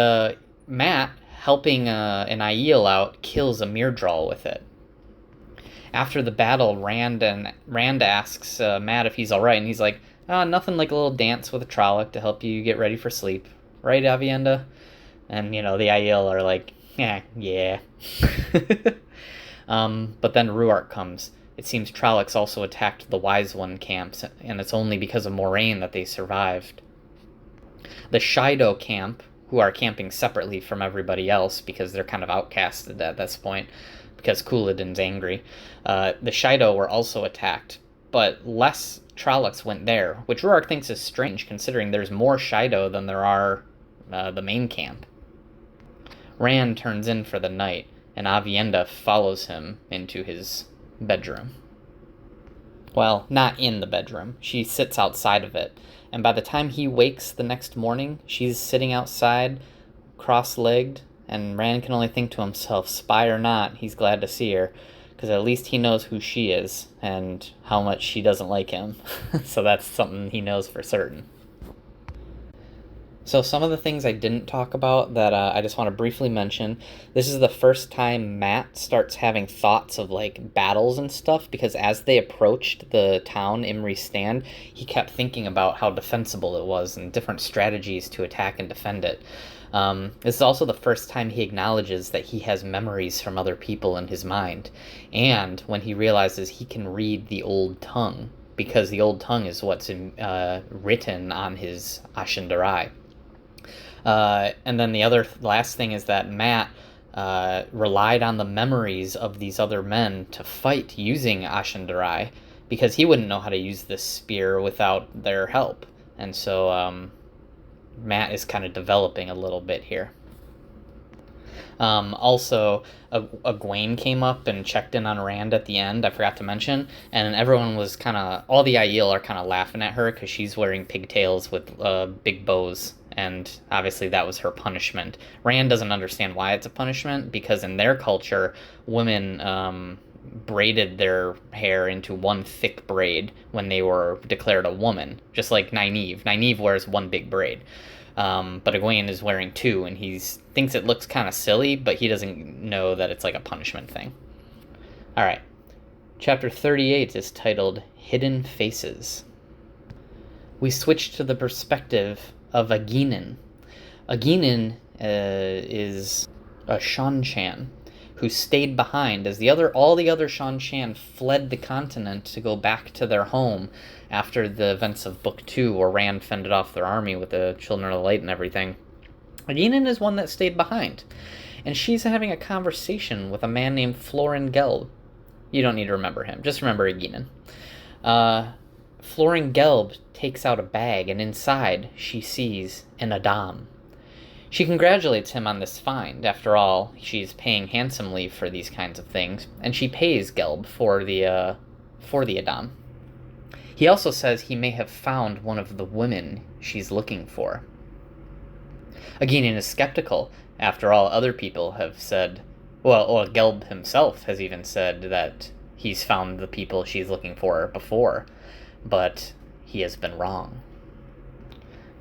Matt, helping an Aiel out, kills a Myrddraal with it. After the battle, Rand asks Matt if he's alright, and he's like, nothing like a little dance with a Trolloc to help you get ready for sleep. Right, Aviendha? And, the Aiel are like, yeah. But then Rhuarc comes. It seems Trollocs also attacked the Wise One camps, and it's only because of Moraine that they survived. The Shaido camp, who are camping separately from everybody else because they're kind of outcasted at this point, because Couladin's angry, the Shaido were also attacked, but less Trollocs went there, which Rhuarc thinks is strange, considering there's more Shaido than there are the main camp. Rand turns in for the night, and Aviendha follows him into his bedroom. Well, not in the bedroom. She sits outside of it, and by the time he wakes the next morning, she's sitting outside, cross-legged, and Rand can only think to himself, spy or not, he's glad to see her, because at least he knows who she is, and how much she doesn't like him. So that's something he knows for certain. So some of the things I didn't talk about that I just want to briefly mention. This is the first time Matt starts having thoughts of like battles and stuff, because as they approached the town Imry Stand, he kept thinking about how defensible it was and different strategies to attack and defend it. This is also the first time he acknowledges that he has memories from other people in his mind, and when he realizes he can read the Old Tongue, because the Old Tongue is what's written on his Ashen-Darai. And then the last thing is that Matt relied on the memories of these other men to fight using Ashen-Darai, because he wouldn't know how to use this spear without their help. And so Matt is kind of developing a little bit here. Also, Egwene came up and checked in on Rand at the end, I forgot to mention, and everyone was all the Aiel are kind of laughing at her because she's wearing pigtails with big bows, and obviously that was her punishment. Rand doesn't understand why it's a punishment, because in their culture, women braided their hair into one thick braid when they were declared a woman, just like Nynaeve. Nynaeve wears one big braid. But Egwene is wearing two, and he thinks it looks kind of silly, but he doesn't know that it's like a punishment thing. Alright. Chapter 38 is titled Hidden Faces. We switch to the perspective of Aginin. Aginin is a Seanchan who stayed behind as all the other Seanchan fled the continent to go back to their home after the events of Book 2, where Rand fended off their army with the Children of the Light and everything. Aginin is one that stayed behind, and she's having a conversation with a man named Florin Gelb. You don't need to remember him, just remember Aginin. Florin Gelb takes out a bag, and inside she sees an a'dam. She congratulates him on this find. After all, she's paying handsomely for these kinds of things, and she pays Gelb for the a'dam. He also says he may have found one of the women she's looking for. Aginin is skeptical. After all, other people have said, Gelb himself has even said that he's found the people she's looking for before, but he has been wrong.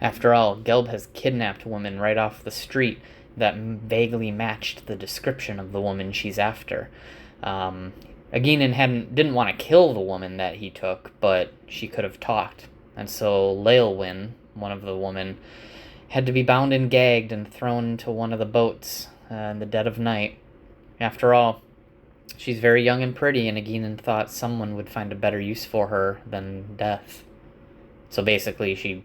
After all, Gelb has kidnapped women right off the street that vaguely matched the description of the woman she's after. Aginin didn't want to kill the woman that he took, but she could have talked. And so Leolwyn, one of the women, had to be bound and gagged and thrown into one of the boats in the dead of night. After all, She's very young and pretty, and Aeginin thought someone would find a better use for her than death. So basically, she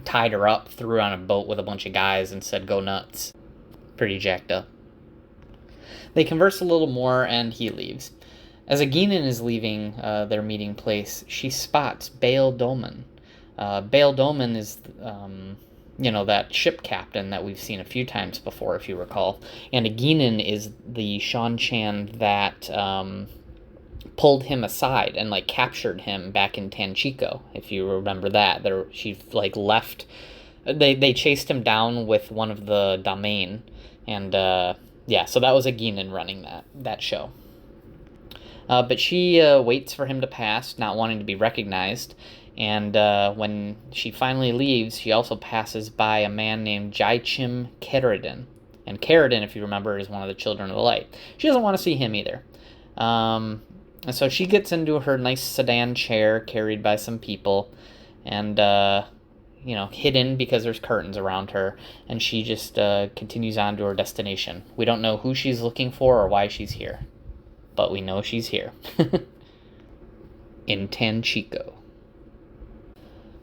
tied her up, threw her on a boat with a bunch of guys, and said, "Go nuts." Pretty jacked up. They converse a little more, and he leaves. As Aeginin is leaving their meeting place, she spots Baal Doman. Baal Doman is, that ship captain that we've seen a few times before, if you recall. And Aeginin is the Seanchan that pulled him aside and captured him back in Tanchico, if you remember that. She left. They chased him down with one of the Damain, and so that was Aeginin running that show. But she waits for him to pass, not wanting to be recognized. And when she finally leaves, she also passes by a man named Jaichim Keridin. And Keridin, if you remember, is one of the Children of the Light. She doesn't want to see him either. And so she gets into her nice sedan chair carried by some people. And, hidden because there's curtains around her. And she just continues on to her destination. We don't know who she's looking for or why she's here. But we know she's here. In Tanchico.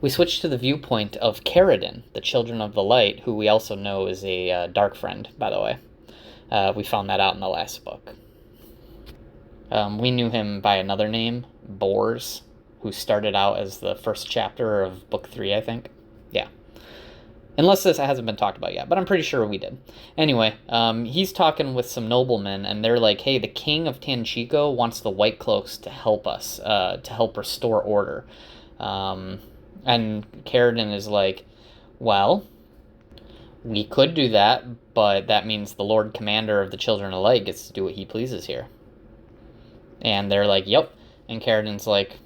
We switch to the viewpoint of Keridin, the Children of the Light, who we also know is a dark friend, by the way. We found that out in the last book. We knew him by another name, Bors, who started out as the first chapter of Book 3, I think. Yeah. Unless this hasn't been talked about yet, but I'm pretty sure we did. Anyway, he's talking with some noblemen, and they're like, hey, the king of Tanchico wants the White Cloaks to help us, to help restore order. And Keridin is like, well, we could do that, but that means the Lord Commander of the Children of Light gets to do what he pleases here. And they're like, yep. And Keridin's like,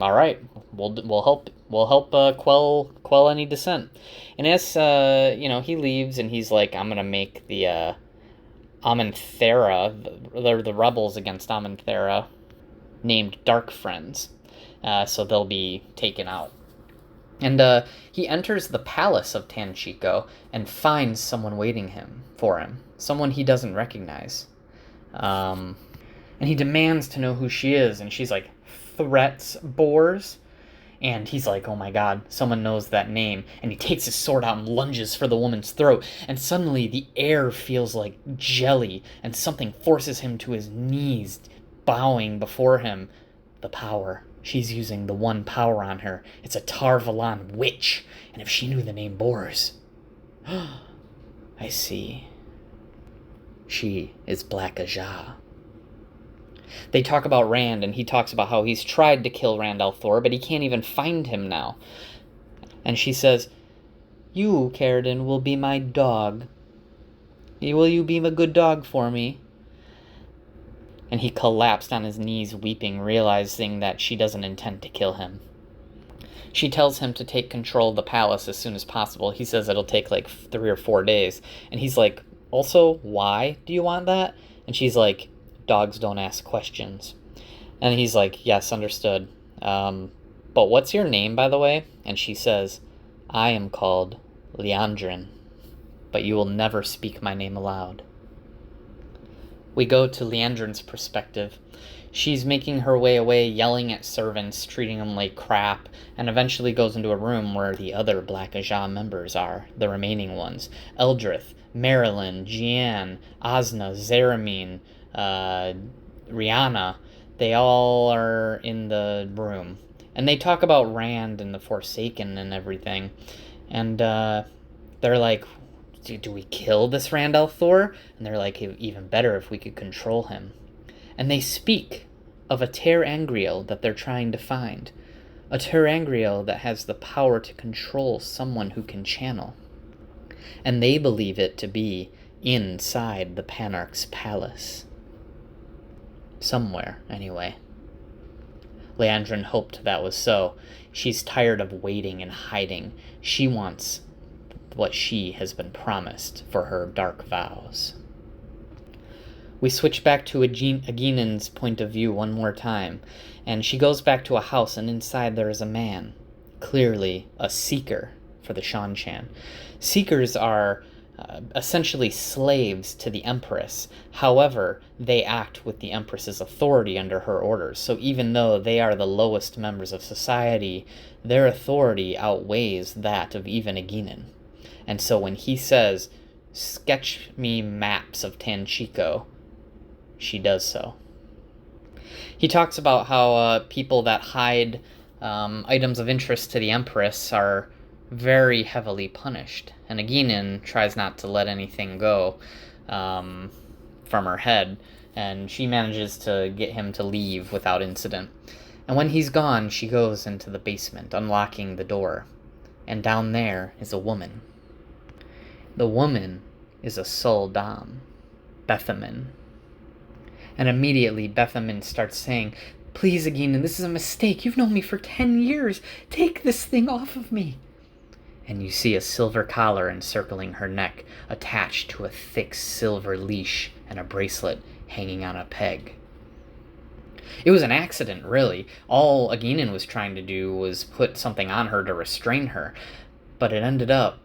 all right, we'll help quell any dissent. And as he leaves, and he's like, I'm gonna make the Amenthera, the rebels against Amenthera, named Dark Friends, so they'll be taken out. And he enters the palace of Tanchico and finds someone waiting for him, someone he doesn't recognize. And he demands to know who she is, and she's like, threats Bors. And he's like, oh my god, someone knows that name. And he takes his sword out and lunges for the woman's throat. And suddenly the air feels like jelly, and something forces him to his knees, bowing before him. The power. She's using the one power on her. It's a Tar Valon witch. And if she knew the name Bors... I see. She is Black Ajah. They talk about Rand, and he talks about how he's tried to kill Rand al'Thor, but he can't even find him now. And she says, you, Keridin, will be my dog. Will you be a good dog for me? And he collapsed on his knees, weeping, realizing that she doesn't intend to kill him. She tells him to take control of the palace as soon as possible. He says it'll take 3 or 4 days. And he's like, also, why do you want that? And she's like, dogs don't ask questions. And he's like, yes, understood. But what's your name, by the way? And she says, I am called Liandrin, but you will never speak my name aloud. We go to Liandrin's perspective. She's making her way away, yelling at servants, treating them like crap, and eventually goes into a room where the other Black Ajah members are, the remaining ones. Eldrith, Marilyn, Jeanne, Asna, Zaramine, Rihanna, they all are in the room. And they talk about Rand and the Forsaken and everything. And they're like, do we kill this Rand al'Thor? And they're like, even better if we could control him. And they speak of a ter'angreal that they're trying to find. A ter'angreal that has the power to control someone who can channel. And they believe it to be inside the Panarch's palace. Somewhere, anyway. Liandrin hoped that was so. She's tired of waiting and hiding. She wants what she has been promised for her dark vows. We switch back to Aeginin's point of view one more time, and she goes back to a house, and inside there is a man, clearly a seeker for the Seanchan. Seekers are essentially slaves to the Empress. However, they act with the Empress's authority under her orders. So even though they are the lowest members of society, their authority outweighs that of even Egeinen. And so when he says, "Sketch me maps of Tanchico," she does so. He talks about how people that hide items of interest to the Empress are very heavily punished. And Egeinen tries not to let anything go from her head, and she manages to get him to leave without incident. And when he's gone, she goes into the basement, unlocking the door. And down there is a woman. The woman is a Suldam, Bethamin. And immediately Bethamin starts saying, "Please, Egeinen, this is a mistake. You've known me for 10 years. Take this thing off of me." And you see a silver collar encircling her neck, attached to a thick silver leash, and a bracelet hanging on a peg. It was an accident, really. All Egeinen was trying to do was put something on her to restrain her, but it ended up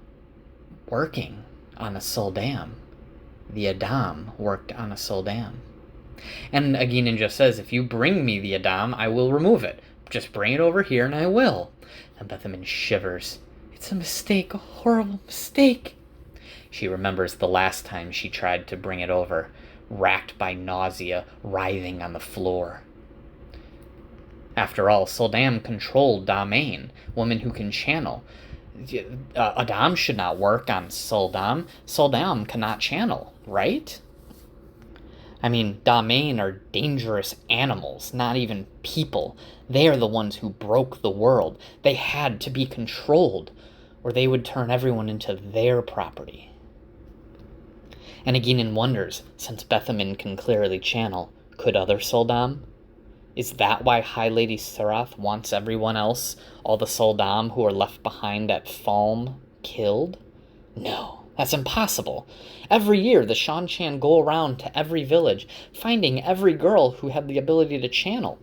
working on a Suldam. The Adam worked on a Suldam. And Egeinen just says, "If you bring me the Adam, I will remove it. Just bring it over here and I will." And Bethamin shivers. It's a mistake, a horrible mistake. She remembers the last time she tried to bring it over, racked by nausea, writhing on the floor. After all, Suldam controlled Damain, women who can channel. Adam should not work on Suldam. Suldam cannot channel, right? I mean, Damain are dangerous animals, not even people. They are the ones who broke the world. They had to be controlled, or they would turn everyone into their property. And Egeinen wonders, since Bethamin can clearly channel, could other Suldam? Is that why High Lady Surath wants everyone else, all the Suldam who are left behind at Falm, killed? No, that's impossible. Every year, the Seanchan go around to every village, finding every girl who had the ability to channel.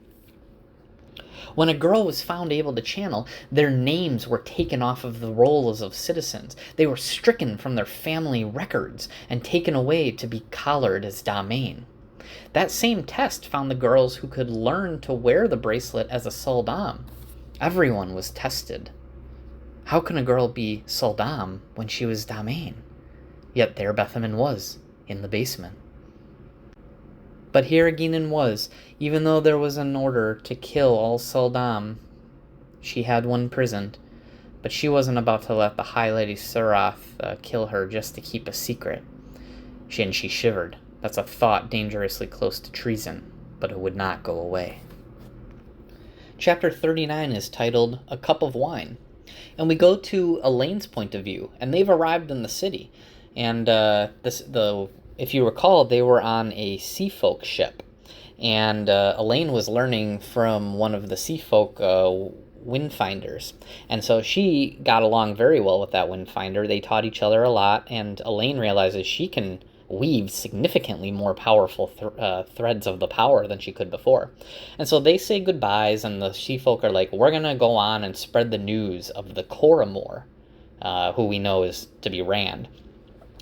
When a girl was found able to channel, their names were taken off of the rolls of citizens. They were stricken from their family records and taken away to be collared as Damain. That same test found the girls who could learn to wear the bracelet as a Suldam. Everyone was tested. How can a girl be Suldam when she was Damain? Yet there Bethamin was, in the basement. But here Egeinen was, even though there was an order to kill all Suldam. She had one prisoned, but she wasn't about to let the High Lady Surath kill her just to keep a secret. She shivered. That's a thought dangerously close to treason, but it would not go away. Chapter 39 is titled A Cup of Wine, and we go to Elaine's point of view, and they've arrived in the city. And if you recall, they were on a sea folk ship, and Elaine was learning from one of the sea folk windfinders, and so she got along very well with that windfinder. They taught each other a lot, and Elaine realizes she can weave significantly more powerful threads of the power than she could before. And so they say goodbyes, and the sea folk are like, we're going to go on and spread the news of the Coromor, who we know is to be Rand.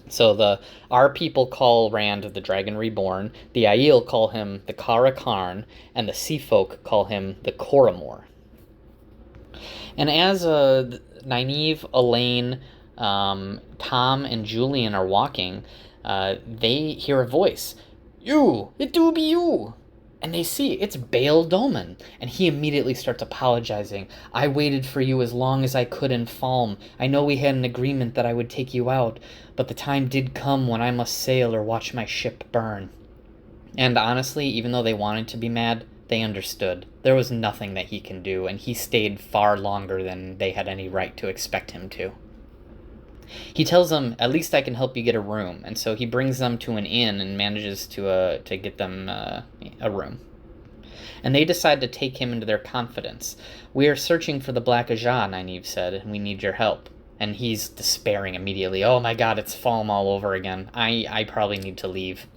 So our people call Rand the Dragon Reborn, the Aiel call him the Kara Karn, and the sea folk call him the Coromor. And as Nynaeve, Elaine, Tom, and Julian are walking, they hear a voice. "You! It do be you!" And they see it's Baal Doman, and he immediately starts apologizing. "I waited for you as long as I could in Falm. I know we had an agreement that I would take you out, but the time did come when I must sail or watch my ship burn." And honestly, even though they wanted to be mad, they understood. There was nothing that he can do, and he stayed far longer than they had any right to expect him to. He tells them, "At least I can help you get a room," and so he brings them to an inn and manages to get them a room. And they decide to take him into their confidence. "We are searching for the Black Ajah," Nynaeve said, "and we need your help." And he's despairing immediately. "Oh my god, it's Falm all over again. I probably need to leave."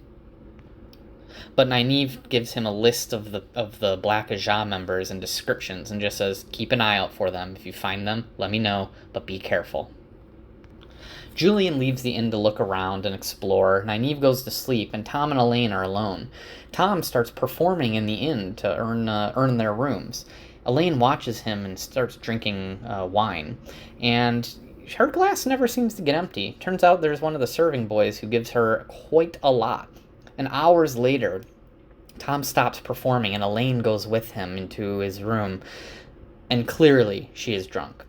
But Nynaeve gives him a list of the Black Ajah members and descriptions and just says, "Keep an eye out for them. If you find them, let me know, but be careful." Julian leaves the inn to look around and explore. Nynaeve goes to sleep, and Tom and Elaine are alone. Tom starts performing in the inn to earn their rooms. Elaine watches him and starts drinking wine, and her glass never seems to get empty. Turns out there's one of the serving boys who gives her quite a lot. And hours later, Tom stops performing, and Elaine goes with him into his room, and clearly she is drunk.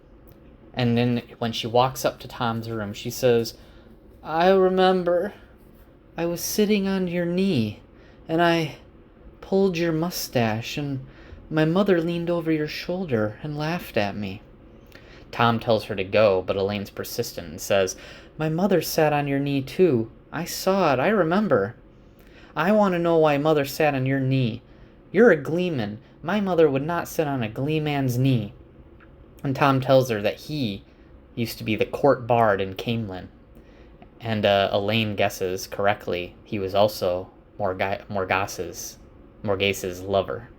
And then when she walks up to Tom's room, she says, "I remember I was sitting on your knee, and I pulled your mustache, and my mother leaned over your shoulder and laughed at me." Tom tells her to go, but Elaine's persistent and says, "My mother sat on your knee too. I saw it. I remember." "I want to know why mother sat on your knee. You're a gleeman. My mother would not sit on a gleeman's knee." And Tom tells her that he used to be the court bard in Camelin. And Elaine guesses correctly he was also Morgase's lover.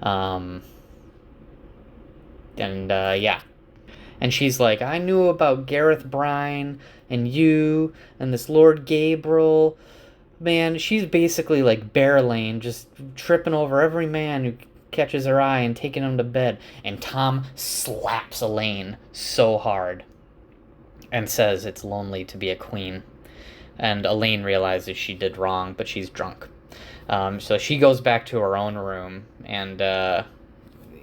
Yeah. And she's like, "I knew about Gareth Brine and you and this Lord Gabriel." Man, she's basically like Bearlane, just tripping over every man who catches her eye and taking him to bed. And Tom slaps Elaine so hard and says it's lonely to be a queen. And Elaine realizes she did wrong, but she's drunk. So she goes back to her own room and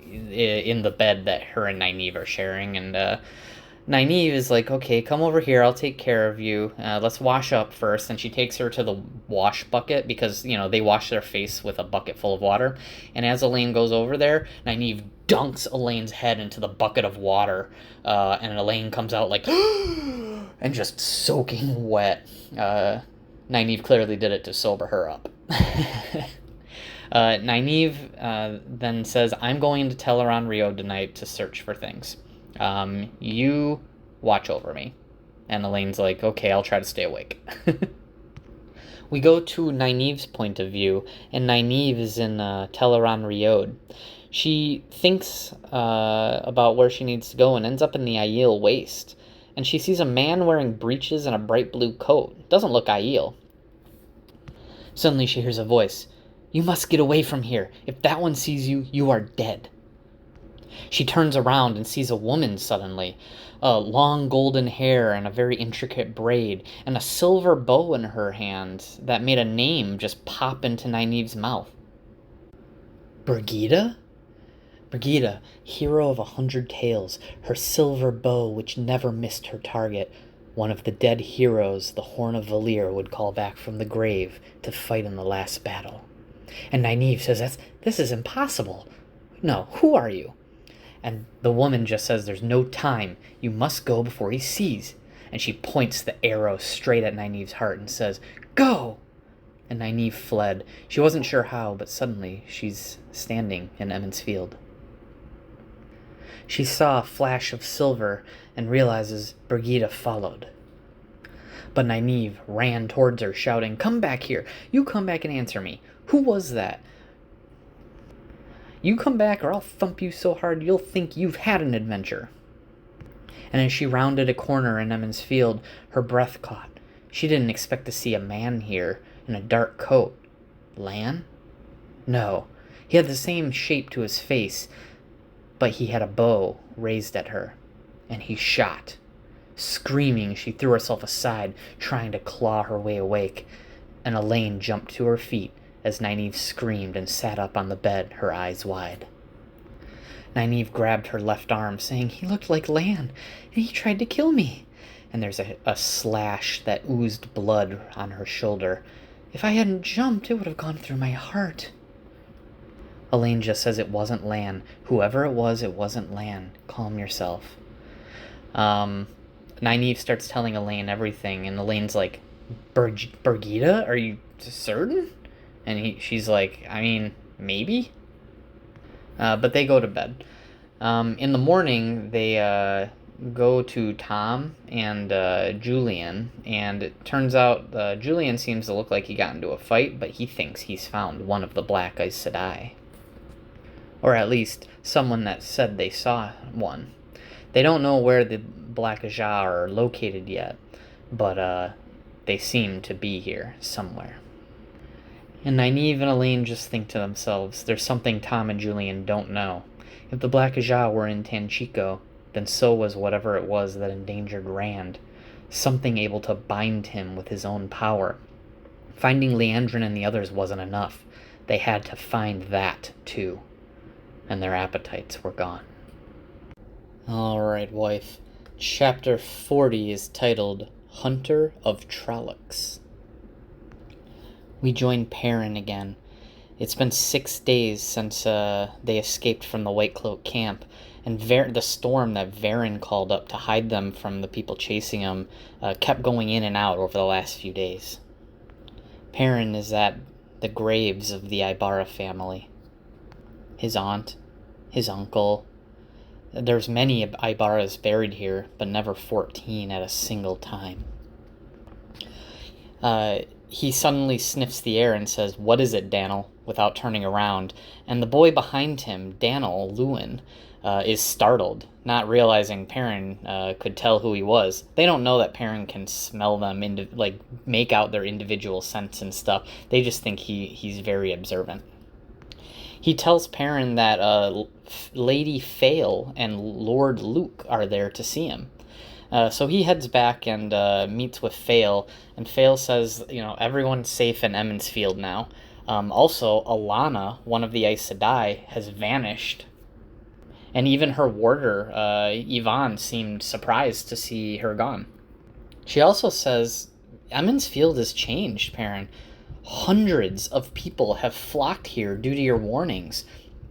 in the bed that her and Nynaeve are sharing. And Nynaeve is like, "Okay, come over here. I'll take care of you. Let's wash up first." And she takes her to the wash bucket because, they wash their face with a bucket full of water. And as Elaine goes over there, Nynaeve dunks Elaine's head into the bucket of water. And Elaine comes out like, and just soaking wet. Nynaeve clearly did it to sober her up. Nynaeve then says, "I'm going to Teleron Rio tonight to search for things. You watch over me." And Elaine's like, "Okay, I'll try to stay awake." We go to Nynaeve's point of view, and Nynaeve is in Teleron Riod. She thinks about where she needs to go and ends up in the Aiel Waste. And she sees a man wearing breeches and a bright blue coat. Doesn't look Aiel. Suddenly she hears a voice. "You must get away from here. If that one sees you, you are dead." She turns around and sees a woman suddenly. Long golden hair and a very intricate braid, and a silver bow in her hand that made a name just pop into Nynaeve's mouth. "Birgitte? Birgitte, hero of 100 tales, her silver bow which never missed her target, one of the dead heroes the Horn of Valir would call back from the grave to fight in the last battle." And Nynaeve says, "This is impossible. No, who are you?" And the woman just says, "There's no time. You must go before he sees." And she points the arrow straight at Nynaeve's heart and says, "Go!" And Nynaeve fled. She wasn't sure how, but suddenly she's standing in Emond's Field. She saw a flash of silver and realizes Birgitte followed. But Nynaeve ran towards her, shouting, "Come back here! You come back and answer me! Who was that? You come back or I'll thump you so hard you'll think you've had an adventure." And as she rounded a corner in Emond's Field, her breath caught. She didn't expect to see a man here in a dark coat. Lan? No. He had the same shape to his face, but he had a bow raised at her, and he shot. Screaming, she threw herself aside, trying to claw her way awake, and Elaine jumped to her feet as Nynaeve screamed and sat up on the bed, her eyes wide. Nynaeve grabbed her left arm, saying, "He looked like Lan, and he tried to kill me." And there's a slash that oozed blood on her shoulder. "If I hadn't jumped, it would have gone through my heart." Elaine just says, "It wasn't Lan. Whoever it wasn't Lan. Calm yourself." Nynaeve starts telling Elaine everything, and Elaine's like, Birgitte? Are you certain?" And she's like, "I mean, maybe?" But they go to bed. In the morning, they go to Tom and Julian, and it turns out Julian seems to look like he got into a fight, but he thinks he's found one of the Black Aes Sedai. Or at least someone that said they saw one. They don't know where the Black Ajah are located yet, but they seem to be here somewhere. And Nynaeve and Elaine just think to themselves, there's something Tom and Julian don't know. If the Black Ajah were in Tanchico, then so was whatever it was that endangered Rand. Something able to bind him with his own power. Finding Liandrin and the others wasn't enough. They had to find that, too. And their appetites were gone. Alright, wife. Chapter 40 is titled Hunter of Trollocs. We join Perrin again. It's been 6 days since they escaped from the White Cloak camp, and the storm that Varen called up to hide them from the people chasing him kept going in and out over the last few days. Perrin is at the graves of the Ibarra family. His aunt, his uncle. There's many Ibarras buried here, but never 14 at a single time. He suddenly sniffs the air and says, "What is it, Dan'l?" without turning around, and the boy behind him, Dan'l Luwin, is startled, not realizing Perrin could tell who he was. They don't know that Perrin can smell them, make out their individual scents and stuff. They just think he's very observant. He tells Perrin that Lady Faile and Lord Luke are there to see him. So he heads back and meets with Faile, and Faile says, everyone's safe in Emond's Field now. Also, Alanna, one of the Aes Sedai, has vanished. And even her warder, Yvonne, seemed surprised to see her gone. She also says, Emond's Field has changed, Perrin. Hundreds of people have flocked here due to your warnings.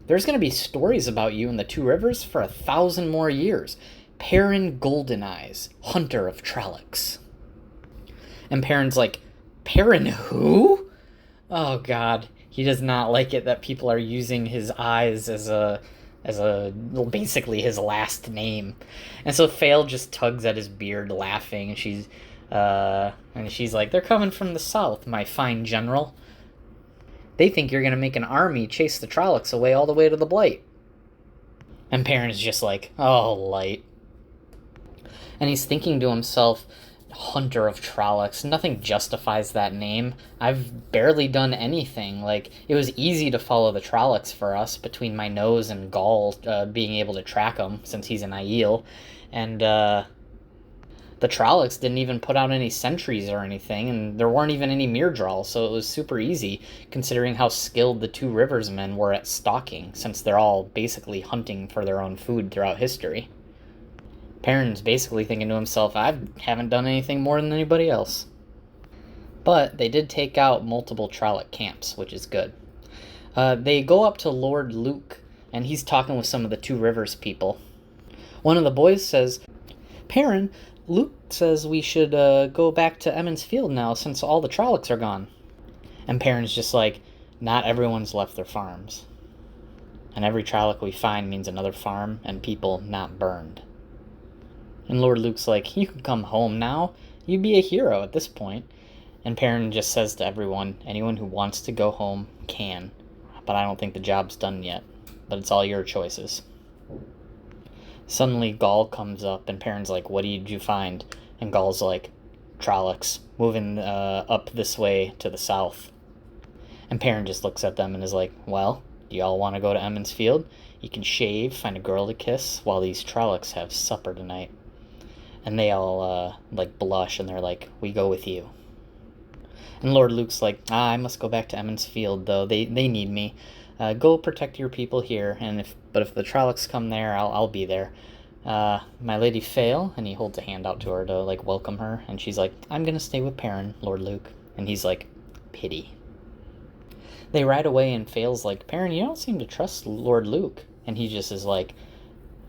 There's going to be stories about you in the Two Rivers for 1,000 more years. Perrin Goldeneyes, Hunter of Trollocs. And Perrin's like, Perrin who? Oh god, he does not like it that people are using his eyes as basically his last name. And so Faile just tugs at his beard, laughing, and she's like, they're coming from the south, my fine general. They think you're gonna make an army chase the Trollocs away all the way to the Blight. And Perrin is just like, oh, light. And he's thinking to himself, Hunter of Trollocs, nothing justifies that name. I've barely done anything. It was easy to follow the Trollocs for us, between my nose and Gaul being able to track him, since he's an Aiel. And the Trollocs didn't even put out any sentries or anything, and there weren't even any Myrddraal, so it was super easy, considering how skilled the Two Rivers men were at stalking, since they're all basically hunting for their own food throughout history. Perrin's basically thinking to himself, I haven't done anything more than anybody else. But they did take out multiple Trolloc camps, which is good. They go up to Lord Luke, and he's talking with some of the Two Rivers people. One of the boys says, Perrin, Luke says we should go back to Emond's Field now, since all the Trollocs are gone. And Perrin's just like, not everyone's left their farms. And every Trolloc we find means another farm and people not burned. And Lord Luke's like, you can come home now. You'd be a hero at this point. And Perrin just says to everyone, anyone who wants to go home can. But I don't think the job's done yet. But it's all your choices. Suddenly Gaul comes up and Perrin's like, what did you find? And Gaul's like, Trollocs, moving up this way to the south. And Perrin just looks at them and is like, well, do y'all want to go to Emond's Field? You can shave, find a girl to kiss, while these Trollocs have supper tonight. And they all, blush, and they're like, we go with you. And Lord Luke's like, I must go back to Emond's Field, though. They need me. Go protect your people here, but if the Trollocs come there, I'll be there. My Lady Faile, and he holds a hand out to her to, welcome her, and she's like, I'm gonna stay with Perrin, Lord Luke. And he's like, pity. They ride away, and Faile's like, Perrin, you don't seem to trust Lord Luke. And he just is like,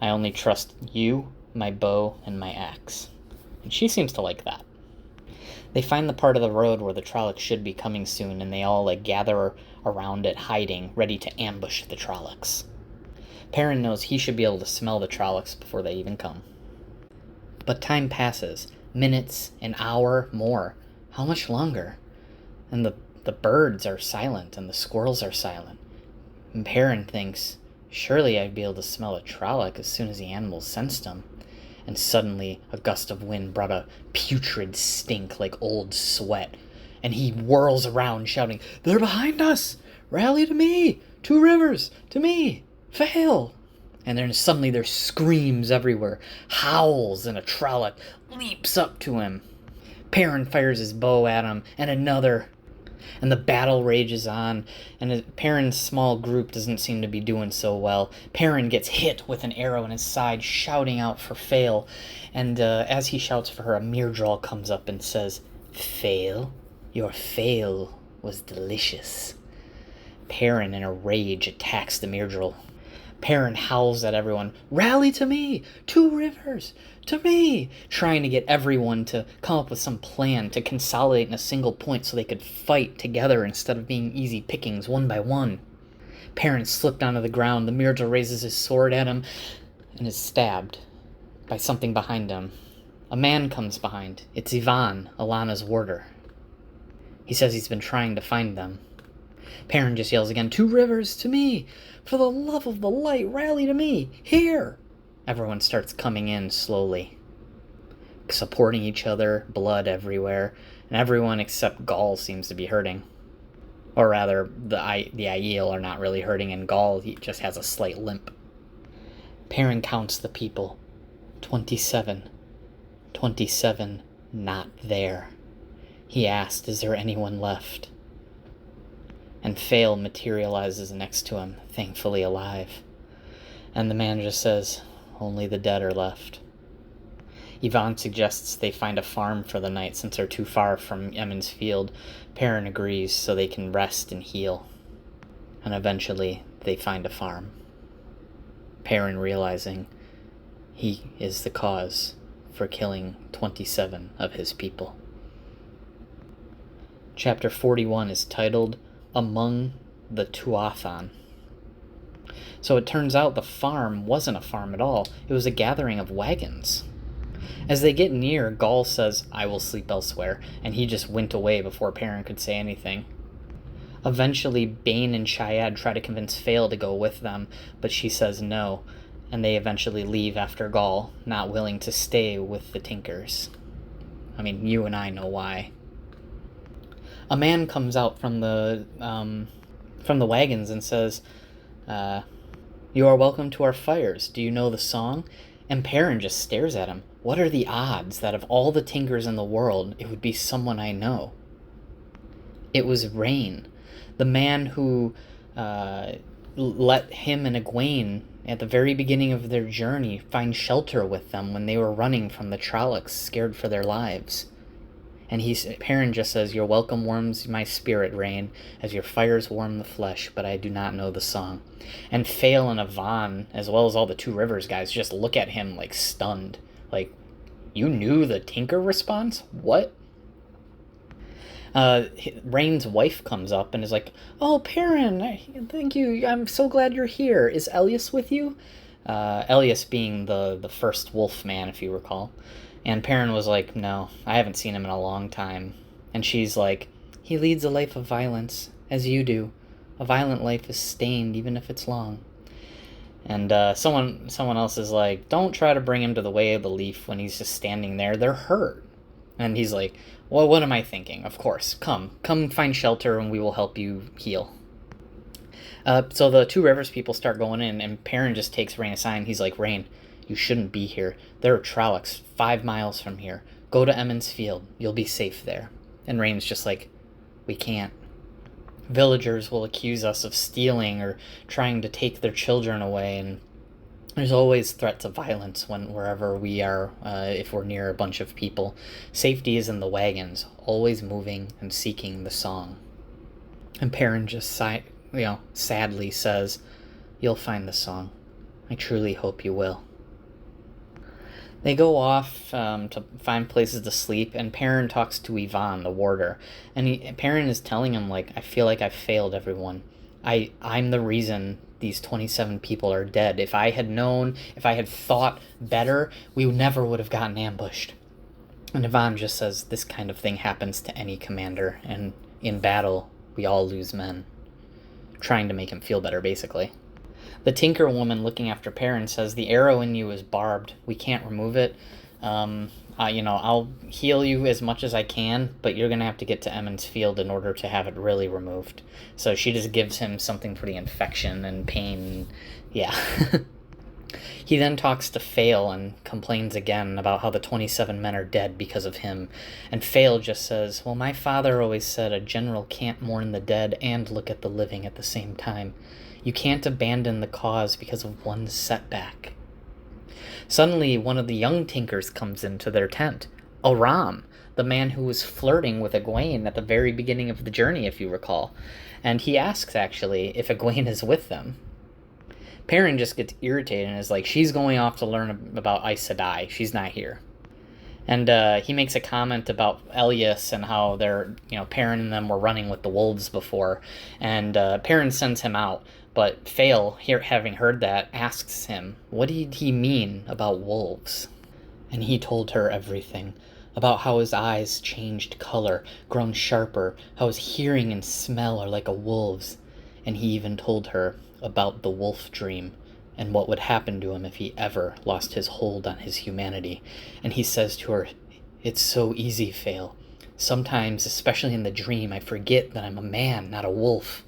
I only trust you, my bow, and my axe. And she seems to like that. They find the part of the road where the Trollocs should be coming soon, and they all gather around it, hiding, ready to ambush the Trollocs. Perrin knows he should be able to smell the Trollocs before they even come. But time passes. Minutes, an hour, more. How much longer? And the birds are silent, and the squirrels are silent. And Perrin thinks, surely I'd be able to smell a Trolloc as soon as the animals sensed them. And suddenly a gust of wind brought a putrid stink like old sweat, and he whirls around shouting, "They're behind us! Rally to me! Two Rivers! To me! Fail!" And then suddenly there's screams everywhere, howls, and a Trolloc leaps up to him. Perrin fires his bow at him, and another. And the battle rages on, and Perrin's small group doesn't seem to be doing so well. Perrin gets hit with an arrow in his side, shouting out for Fail. And as he shouts for her, a Myrddraal comes up and says, "Fail? Your fail was delicious." Perrin, in a rage, attacks the Myrddraal. Perrin howls at everyone, "Rally to me! Two Rivers! To me!" Trying to get everyone to come up with some plan to consolidate in a single point so they could fight together instead of being easy pickings one by one. Perrin slipped onto the ground. The Myrddraal raises his sword at him and is stabbed by something behind him. A man comes behind. It's Ivan, Alana's warder. He says he's been trying to find them. Perrin just yells again, "Two Rivers! To me! For the love of the light, rally to me! Here!" Everyone starts coming in slowly, supporting each other, blood everywhere, and everyone except Gaul seems to be hurting. Or rather, the Aiel are not really hurting, and Gaul, he just has a slight limp. Perrin counts the people. 27. 27 not there. He asked, "Is there anyone left?" And Fail materializes next to him, thankfully alive. And the man just says, "Only the dead are left." Ivan suggests they find a farm for the night since they're too far from Emond's Field. Perrin agrees so they can rest and heal. And eventually they find a farm. Perrin realizing he is the cause for killing 27 of his people. Chapter 41 is titled Among the Tuathan. So it turns out the farm wasn't a farm at all. It was a gathering of wagons. As they get near, Gaul says, "I will sleep elsewhere," and he just went away before Perrin could say anything. Eventually, Bane and Shaed try to convince Fail to go with them, but she says no, and they eventually leave after Gaul, not willing to stay with the Tinkers. I mean, you and I know why. A man comes out from the wagons and says, "You are welcome to our fires. Do you know the song?" And Perrin just stares at him. What are the odds that of all the Tinkers in the world, it would be someone I know? It was Rain, the man who let him and Egwene, at the very beginning of their journey, find shelter with them when they were running from the Trollocs, scared for their lives. And Perrin just says, "Your welcome warms my spirit, Rain, as your fires warm the flesh, but I do not know the song." And Fail and Ivan, as well as all the Two Rivers guys, just look at him like stunned. Like, you knew the Tinker response? What? Rain's wife comes up and is like, "Oh, Perrin, thank you. I'm so glad you're here. Is Elias with you?" Elias being the first wolf man, if you recall. And Perrin was like, "No, I haven't seen him in a long time." And she's like, "He leads a life of violence, as you do. A violent life is stained, even if it's long." And someone else is like, "Don't try to bring him to the Way of the Leaf when he's just standing there. They're hurt." And he's like, "Well, what am I thinking? Of course. Come find shelter and we will help you heal." So the Two Rivers people start going in, and Perrin just takes Rain aside, and he's like, "Rain, you shouldn't be here. There are Trollocs 5 miles from here. Go to Emond's Field. You'll be safe there." And Rain's just like, "We can't. Villagers will accuse us of stealing or trying to take their children away, and there's always threats of violence wherever we are, if we're near a bunch of people. Safety is in the wagons, always moving and seeking the song." And Perrin just sadly says, "You'll find the song. I truly hope you will." They go off to find places to sleep, and Perrin talks to Ivan, the warder. And Perrin is telling him, like, "I feel like I've failed everyone. I'm the reason these 27 people are dead. If I had known, if I had thought better, we never would have gotten ambushed." And Ivan just says, "This kind of thing happens to any commander, and in battle, we all lose men." Trying to make him feel better, basically. The Tinker Woman, looking after Perrin, says, "The arrow in you is barbed. We can't remove it. I'll heal you as much as I can, but you're going to have to get to Emond's Field in order to have it really removed." So she just gives him something for the infection and pain. Yeah. He then talks to Fail and complains again about how the 27 men are dead because of him. And Fail just says, "Well, my father always said a general can't mourn the dead and look at the living at the same time. You can't abandon the cause because of one setback." Suddenly, one of the young Tinkers comes into their tent. Aram, the man who was flirting with Egwene at the very beginning of the journey, if you recall. And he asks, actually, if Egwene is with them. Perrin just gets irritated and is like, "She's going off to learn about Aes Sedai. She's not here." And he makes a comment about Elias and how Perrin and them were running with the wolves before. And Perrin sends him out. But Fail, having heard that, asks him, what did he mean about wolves? And he told her everything. About how his eyes changed color, grown sharper, how his hearing and smell are like a wolf's. And he even told her about the wolf dream and what would happen to him if he ever lost his hold on his humanity. And he says to her, "It's so easy, Fail. Sometimes, especially in the dream, I forget that I'm a man, not a wolf.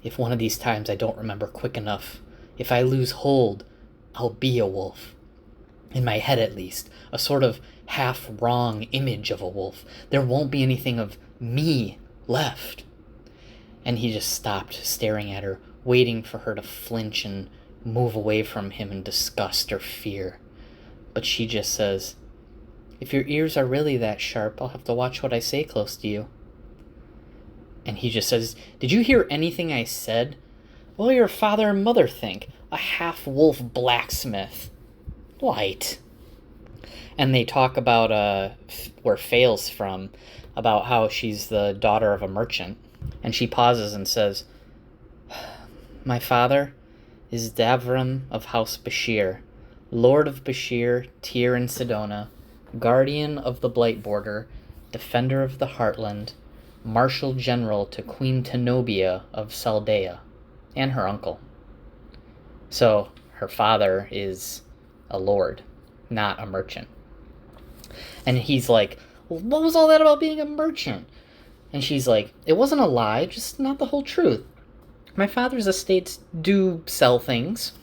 If one of these times I don't remember quick enough, if I lose hold, I'll be a wolf. In my head, at least, a sort of half-wrong image of a wolf. There won't be anything of me left." And he just stopped staring at her, waiting for her to flinch and move away from him in disgust or fear. But she just says, "If your ears are really that sharp, I'll have to watch what I say close to you." And he just says, "Did you hear anything I said? What will your father and mother think? A half-wolf blacksmith. Light." And they talk about where Fail's from, about how she's the daughter of a merchant. And she pauses and says, "My father is Davram of House Bashir, Lord of Bashir, Tyr and Sedona, guardian of the Blight Border, defender of the Heartland, Marshal General to Queen Tenobia of Saldea, and her uncle." So her father is a lord, not a merchant. And he's like, "Well, what was all that about being a merchant?" And she's like, "It wasn't a lie, just not the whole truth. My father's estates do sell things."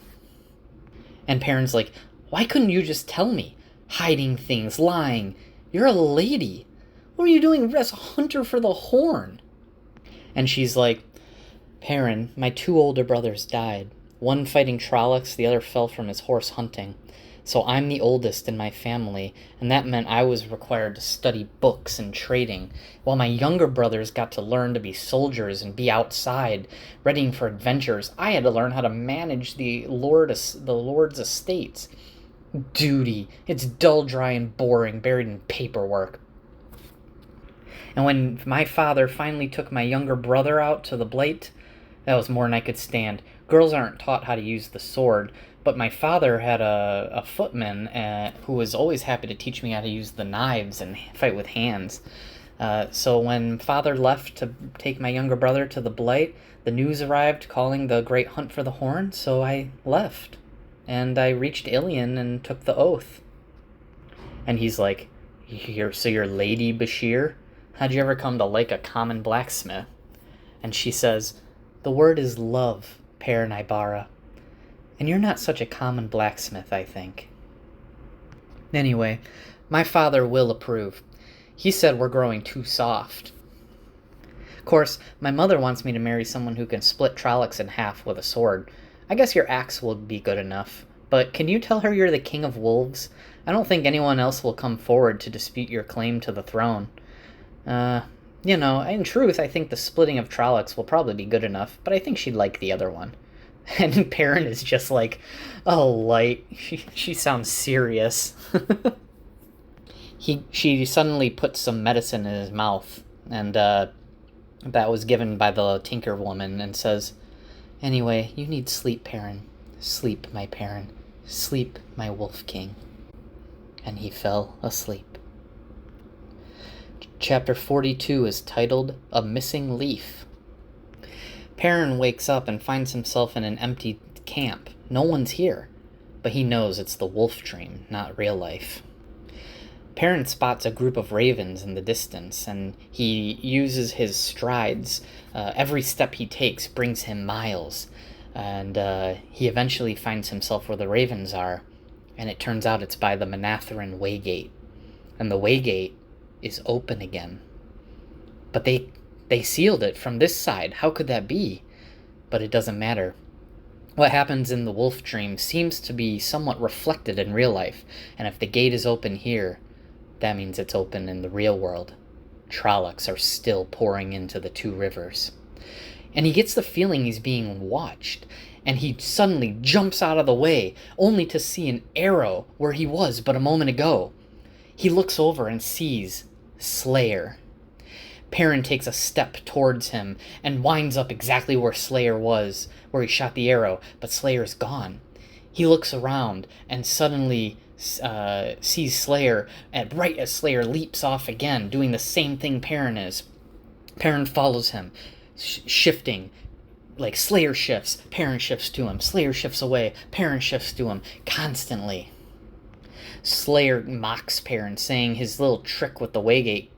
And Perrin's like, "Why couldn't you just tell me? Hiding things, lying. You're a lady. What are you doing as a hunter for the Horn?" And she's like, "Perrin, my 2 older brothers died. One fighting Trollocs, the other fell from his horse hunting. So I'm the oldest in my family, and that meant I was required to study books and trading, while my younger brothers got to learn to be soldiers and be outside, readying for adventures. I had to learn how to manage the Lord's estates. Duty. It's dull, dry, and boring, buried in paperwork. And when my father finally took my younger brother out to the Blight, that was more than I could stand. Girls aren't taught how to use the sword, but my father had a footman who was always happy to teach me how to use the knives and fight with hands. So when father left to take my younger brother to the Blight, the news arrived calling the great hunt for the Horn, so I left. And I reached Ilion and took the oath." And he's like, so you're Lady Bashir? How'd you ever come to like a common blacksmith?" And she says, "The word is love, Perrin Ibarra. And you're not such a common blacksmith, I think." Anyway, my father will approve. He said we're growing too soft. Of course, my mother wants me to marry someone who can split Trollocs in half with a sword. I guess your axe will be good enough. But can you tell her you're the king of wolves? I don't think anyone else will come forward to dispute your claim to the throne. In truth, I think the splitting of Trollocs will probably be good enough, but I think she'd like the other one." And Perrin is just like, "Oh, Light, she sounds serious." She suddenly puts some medicine in his mouth, and that was given by the Tinker Woman, and says, "Anyway, you need sleep, Perrin. Sleep, my Perrin. Sleep, my Wolf King." And he fell asleep. Chapter 42 is titled A Missing Leaf. Perrin wakes up and finds himself in an empty camp. No one's here. But he knows it's the wolf dream, not real life. Perrin spots a group of ravens in the distance, and he uses his strides. Every step he takes brings him miles, and he eventually finds himself where the ravens are, and it turns out it's by the Manetheren Waygate. And the Waygate is open again. But they sealed it from this side. How could that be? But it doesn't matter. What happens in the wolf dream seems to be somewhat reflected in real life, and if the gate is open here, that means it's open in the real world. Trollocs are still pouring into the two rivers. And he gets the feeling he's being watched, and he suddenly jumps out of the way, only to see an arrow where he was but a moment ago. He looks over and sees Slayer. Perrin takes a step towards him and winds up exactly where Slayer was, where he shot the arrow, but Slayer's gone. He looks around and suddenly sees Slayer, and right as Slayer leaps off again, doing the same thing Perrin is. Perrin follows him, shifting. Like, Slayer shifts, Perrin shifts to him, Slayer shifts away, Perrin shifts to him, constantly. Slayer mocks Perrin, saying his little trick with the Waygate,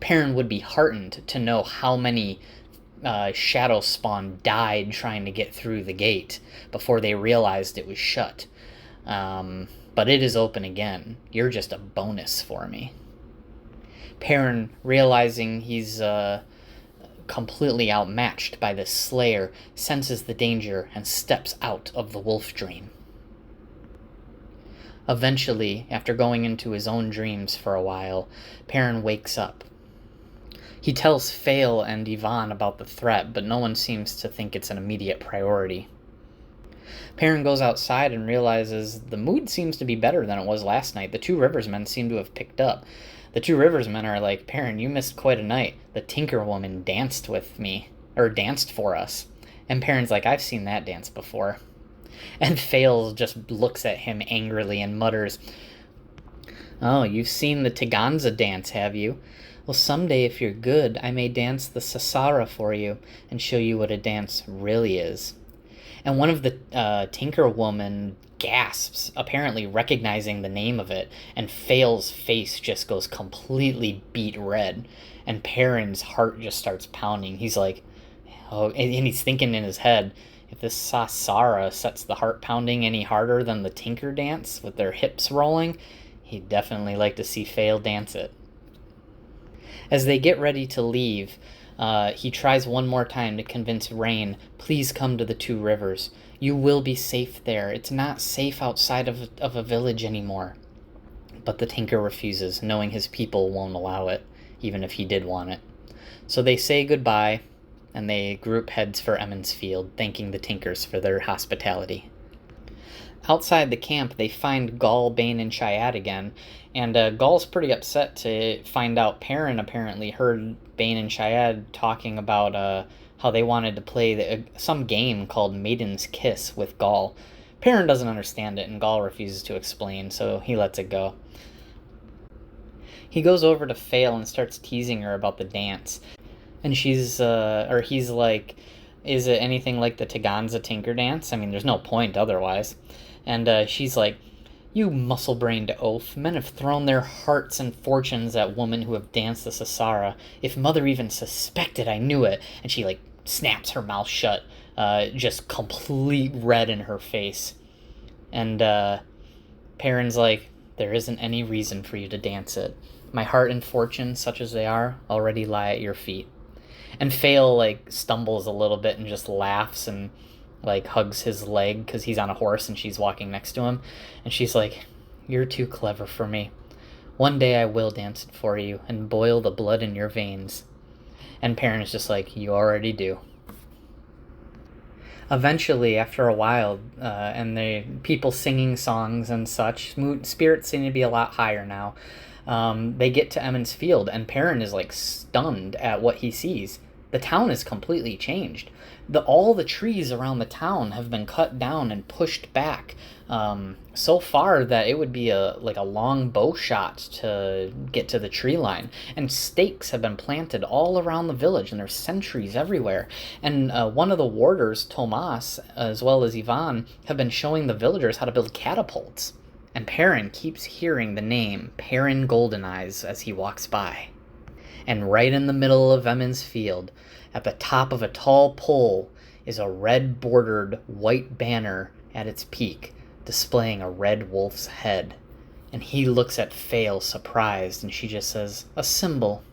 Perrin would be heartened to know how many shadow spawn died trying to get through the gate before they realized it was shut. But it is open again. You're just a bonus for me. Perrin, realizing he's completely outmatched by this Slayer, senses the danger and steps out of the wolf dream. Eventually, after going into his own dreams for a while, Perrin wakes up. He tells Fail and Yvonne about the threat, but no one seems to think it's an immediate priority. Perrin goes outside and realizes the mood seems to be better than it was last night. The two Riversmen seem to have picked up. The two Riversmen are like, Perrin, you missed quite a night. The Tinker Woman danced with me, or danced for us. And Perrin's like, I've seen that dance before. And Fail just looks at him angrily and mutters, Oh, you've seen the Taganza dance, have you? Well, someday, if you're good, I may dance the Sasara for you and show you what a dance really is. And one of the Tinker Woman gasps, apparently recognizing the name of it, and Fail's face just goes completely beet red, and Perrin's heart just starts pounding. He's like, oh, and he's thinking in his head, if this Sasara sets the heart pounding any harder than the Tinker dance with their hips rolling, he'd definitely like to see Fail dance it. As they get ready to leave, he tries one more time to convince Rain, please come to the two rivers. You will be safe there. It's not safe outside of a village anymore. But the Tinker refuses, knowing his people won't allow it, even if he did want it. So they say goodbye, and they group heads for Emond's Field, thanking the Tinkers for their hospitality. Outside the camp, they find Gall, Bane, and Chayad again, and Gall's pretty upset to find out Perrin apparently heard Bane and Chayad talking about how they wanted to play some game called Maiden's Kiss with Gall. Perrin doesn't understand it, and Gall refuses to explain, so he lets it go. He goes over to Fail and starts teasing her about the dance, and he's like, is it anything like the Taganza Tinker dance? I mean, there's no point otherwise. And she's like, you muscle-brained oaf, men have thrown their hearts and fortunes at women who have danced the Sasara. If Mother even suspected, I knew it. And she, like, snaps her mouth shut, just complete red in her face. And Perrin's like, there isn't any reason for you to dance it. My heart and fortune, such as they are, already lie at your feet. And Fail, like, stumbles a little bit and just laughs and, like, hugs his leg because he's on a horse and she's walking next to him. And she's like, you're too clever for me. One day I will dance it for you and boil the blood in your veins. And Perrin is just like, you already do. Eventually, after a while, and the people singing songs and such, spirits seem to be a lot higher now. They get to Emond's Field, and Perrin is, like, stunned at what he sees. the town is completely changed. All the trees around the town have been cut down and pushed back, so far that it would be a long bow shot to get to the tree line. And stakes have been planted all around the village, and there's sentries everywhere. And one of the warders, Tomas, as well as Ivan, have been showing the villagers how to build catapults. And Perrin keeps hearing the name Perrin Goldeneyes as he walks by. And right in the middle of Emond's Field, at the top of a tall pole, is a red-bordered white banner at its peak, displaying a red wolf's head. And he looks at Fail surprised, and she just says, "A symbol."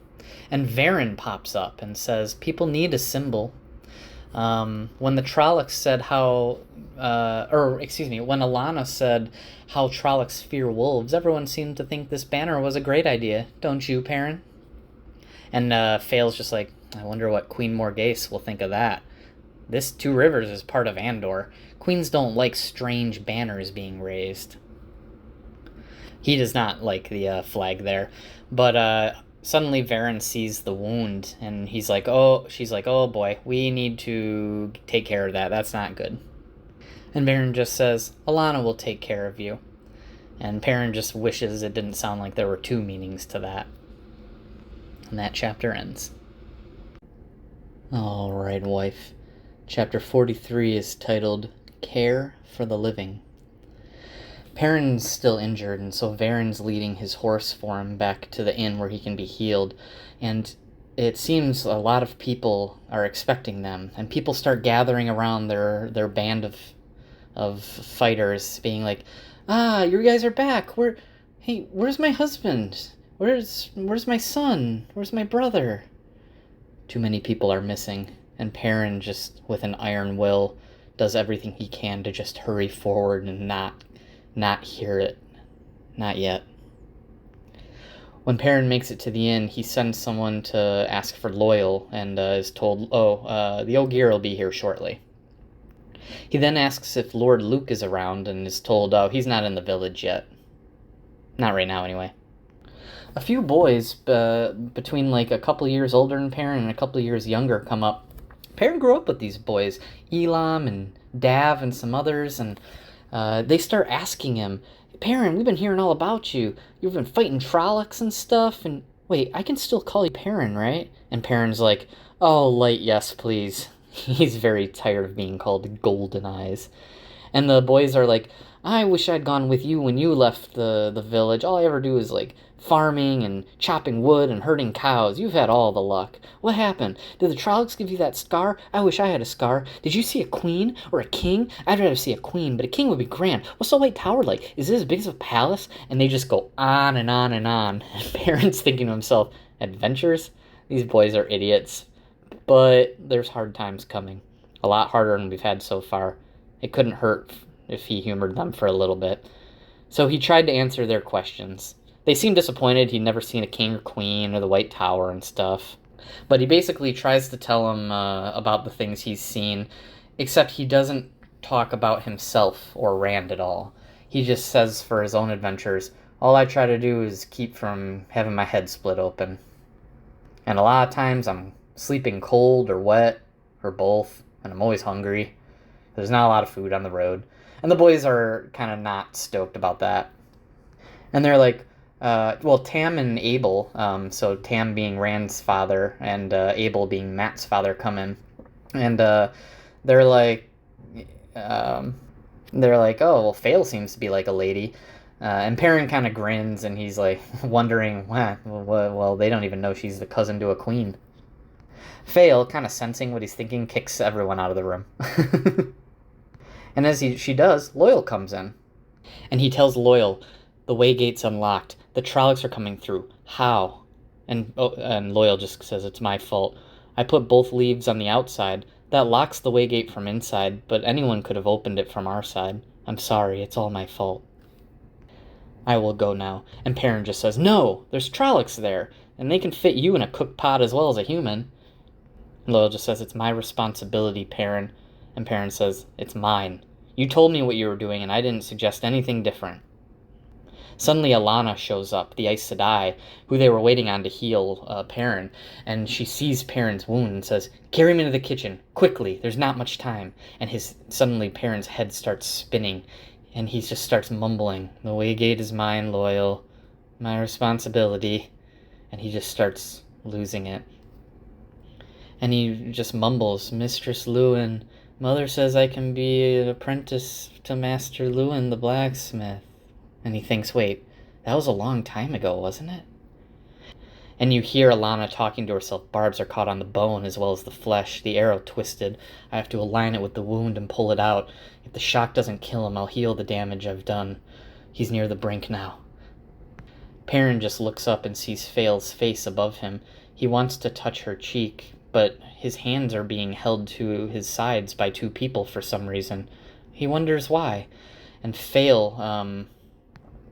And Verin pops up and says, "People need a symbol." When the Trollocs said when Alana said how Trollocs fear wolves, everyone seemed to think this banner was a great idea. Don't you, Perrin? And Fail's just like, I wonder what Queen Morghese will think of that. This Two Rivers is part of Andor. Queens don't like strange banners being raised. He does not like the flag there. But suddenly Verin sees the wound, and she's like, oh boy, we need to take care of that. That's not good. And Verin just says, Alana will take care of you. And Perrin just wishes it didn't sound like there were two meanings to that. And that chapter ends. All right, wife. Chapter 43 is titled Care for the Living. Perrin's still injured, and so Verin's leading his horse for him back to the inn where he can be healed. And it seems a lot of people are expecting them, and people start gathering around their band of fighters, being like, you guys are back. Where's my husband? Where's my son? Where's my brother? Too many people are missing, and Perrin, just with an iron will, does everything he can to just hurry forward and not hear it. Not yet. When Perrin makes it to the inn, he sends someone to ask for Loial, and is told, the Ogier will be here shortly. He then asks if Lord Luke is around, and is told, he's not in the village yet. Not right now, anyway. A few boys, between like a couple years older than Perrin and a couple years younger, come up. Perrin grew up with these boys, Elam and Dav and some others, and they start asking him, Perrin, we've been hearing all about you. You've been fighting Trollocs and stuff, and wait, I can still call you Perrin, right? And Perrin's like, oh, light, yes, please. He's very tired of being called Goldeneyes. And the boys are like, I wish I'd gone with you when you left the village. All I ever do is like farming and chopping wood and herding cows. You've had all the luck. What happened? Did the Trollocs give you that scar? I wish I had a scar. Did you see a queen or a king? I'd rather see a queen, but a king would be grand. What's the White Tower like? Is it as big as a palace? And they just go on and on and on. And Perrin's thinking to himself, adventures? These boys are idiots. But there's hard times coming. A lot harder than we've had so far. It couldn't hurt if he humored them for a little bit. So he tried to answer their questions. They seemed disappointed he'd never seen a king or queen or the White Tower and stuff. But he basically tries to tell them about the things he's seen, except he doesn't talk about himself or Rand at all. He just says for his own adventures, all I try to do is keep from having my head split open. And a lot of times I'm sleeping cold or wet or both, and I'm always hungry. There's not a lot of food on the road. And the boys are kind of not stoked about that. And they're like, Tam and Abel, so Tam being Rand's father and Abel being Matt's father, come in. And they're like, oh, well, Fail seems to be like a lady. And Perrin kind of grins, and he's like wondering, well, they don't even know she's the cousin to a queen. Fail, kind of sensing what he's thinking, kicks everyone out of the room. And as she does, Loial comes in. And he tells Loial, the Waygate's unlocked. The Trollocs are coming through. How? And Loial just says, it's my fault. I put both leaves on the outside. That locks the Waygate from inside, but anyone could have opened it from our side. I'm sorry, it's all my fault. I will go now. And Perrin just says, no, there's Trollocs there, and they can fit you in a cook pot as well as a human. And Loial just says, it's my responsibility, Perrin. And Perrin says, it's mine. You told me what you were doing, and I didn't suggest anything different. Suddenly Alana shows up, the Aes Sedai, who they were waiting on to heal Perrin, and she sees Perrin's wound and says, "Carry him into the kitchen, quickly, there's not much time." And suddenly Perrin's head starts spinning, and he just starts mumbling, "The Waygate is mine, Loial, my responsibility." And he just starts losing it. And he just mumbles, "Mistress Luwin, Mother says I can be an apprentice to Master Luwin the blacksmith." And he thinks, wait, that was a long time ago, wasn't it? And you hear Alana talking to herself. "Barbs are caught on the bone as well as the flesh. The arrow twisted. I have to align it with the wound and pull it out. If the shock doesn't kill him, I'll heal the damage I've done. He's near the brink now." Perrin just looks up and sees Fael's face above him. He wants to touch her cheek, but his hands are being held to his sides by two people for some reason. He wonders why. And Fael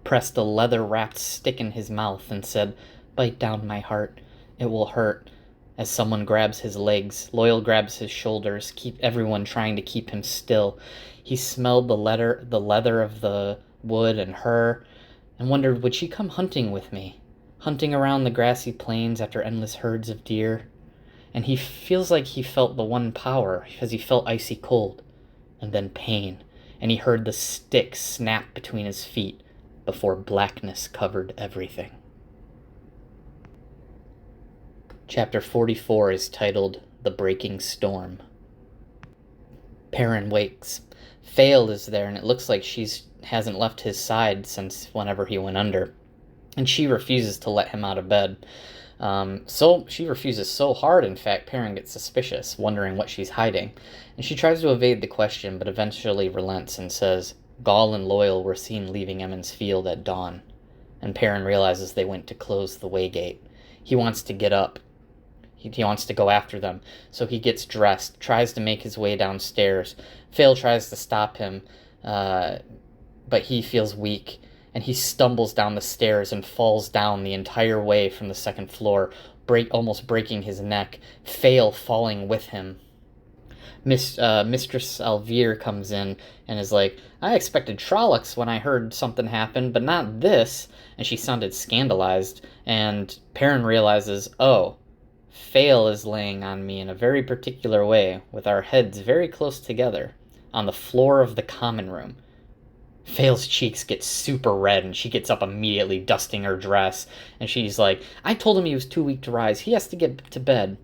pressed a leather-wrapped stick in his mouth and said, "Bite down, my heart. It will hurt." As someone grabs his legs, Loial grabs his shoulders, everyone trying to keep him still. He smelled the leather of the wood and her, and wondered, would she come hunting with me? Hunting around the grassy plains after endless herds of deer? And he feels like he felt the one power, because he felt icy cold, and then pain, and he heard the stick snap between his feet before blackness covered everything. Chapter 44 is titled The Breaking Storm. Perrin wakes. Fael is there, and it looks like she hasn't left his side since whenever he went under. And she refuses to let him out of bed. So she refuses so hard, in fact, Perrin gets suspicious, wondering what she's hiding. And she tries to evade the question, but eventually relents and says, "Gall and Loial were seen leaving Emond's Field at dawn." And Perrin realizes they went to close the Waygate. He wants to get up. He wants to go after them. So he gets dressed, tries to make his way downstairs. Fael tries to stop him, but he feels weak, and he stumbles down the stairs and falls down the entire way from the second floor, almost breaking his neck, Fael falling with him. Mistress Alvir comes in and is like, "I expected Trollocs when I heard something happen, but not this." And she sounded scandalized, and Perrin realizes, oh, Fael is laying on me in a very particular way, with our heads very close together, on the floor of the common room. Fael's cheeks get super red, and she gets up immediately, dusting her dress, and she's like, "I told him he was too weak to rise. He has to get to bed."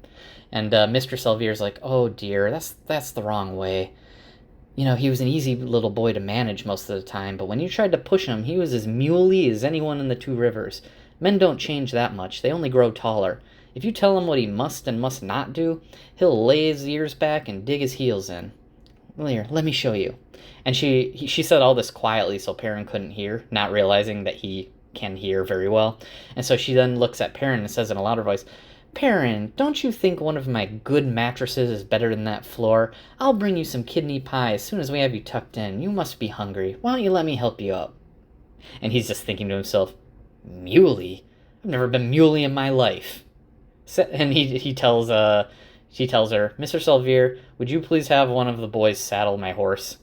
And Mistress Alvir's like, "Oh dear, that's the wrong way. You know, he was an easy little boy to manage most of the time, but when you tried to push him, he was as muley as anyone in the Two Rivers. Men don't change that much. They only grow taller. If you tell him what he must and must not do, he'll lay his ears back and dig his heels in. Here, let me show you." And she said all this quietly so Perrin couldn't hear, not realizing that he can hear very well. And so she then looks at Perrin and says in a louder voice, "Perrin, don't you think one of my good mattresses is better than that floor? I'll bring you some kidney pie as soon as we have you tucked in. You must be hungry. Why don't you let me help you up?" And he's just thinking to himself, "Muley? I've never been muley in my life." And she tells her, "Mr. Salvir, would you please have one of the boys saddle my horse?"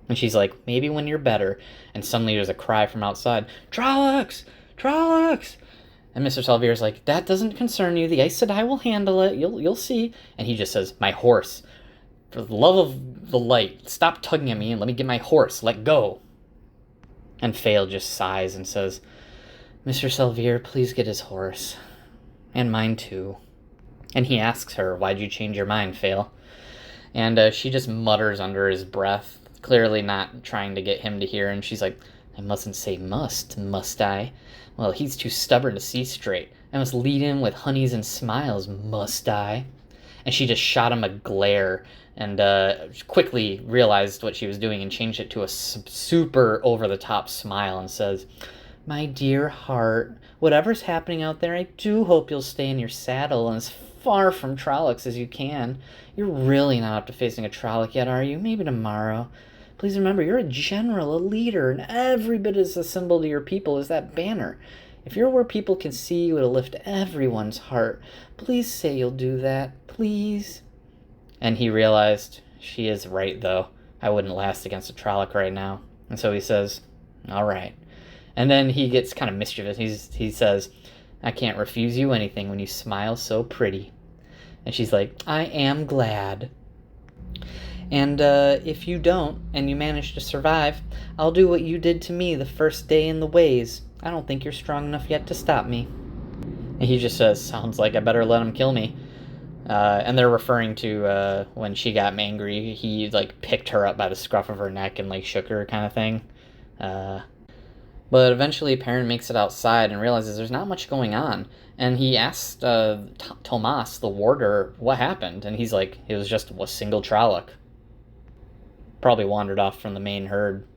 And she's like, "Maybe when you're better." And suddenly there's a cry from outside, "Trollocs! Trollocs!" And Mr. Salvir's like, "That doesn't concern you. The Aes Sedai will handle it. You'll see." And he just says, "My horse. For the love of the light, stop tugging at me and let me get my horse. Let go." And Fael just sighs and says, "Mr. Salvir, please get his horse. And mine too." And he asks her, "Why'd you change your mind, Fael?" And she just mutters under his breath, clearly not trying to get him to hear. And she's like, "I mustn't say must I? Well, he's too stubborn to see straight. I must lead him with honeys and smiles, must I?" And she just shot him a glare and quickly realized what she was doing and changed it to a super over-the-top smile and says, "My dear heart, whatever's happening out there, I do hope you'll stay in your saddle and as far from Trollocs as you can. You're really not up to facing a Trolloc yet, are you? Maybe tomorrow. Please remember, you're a general, a leader, and every bit as a symbol to your people as that banner. If you're where people can see you, it'll lift everyone's heart. Please say you'll do that. Please." And he realized, she is right, though. I wouldn't last against a Trolloc right now. And so he says, "All right." And then he gets kind of mischievous. He says, I can't refuse you anything when you smile so pretty. And she's like, I am glad. And if you don't, and you manage to survive, I'll do what you did to me the first day in the ways. I don't think you're strong enough yet to stop me. And he just says, sounds like I better let him kill me. And they're referring to when she got angry, he like picked her up by the scruff of her neck and like shook her kind of thing. But eventually Perrin makes it outside and realizes there's not much going on. And he asks Tomas, the warder, what happened. And he's like, it was just a single Trolloc. Probably wandered off from the main herd.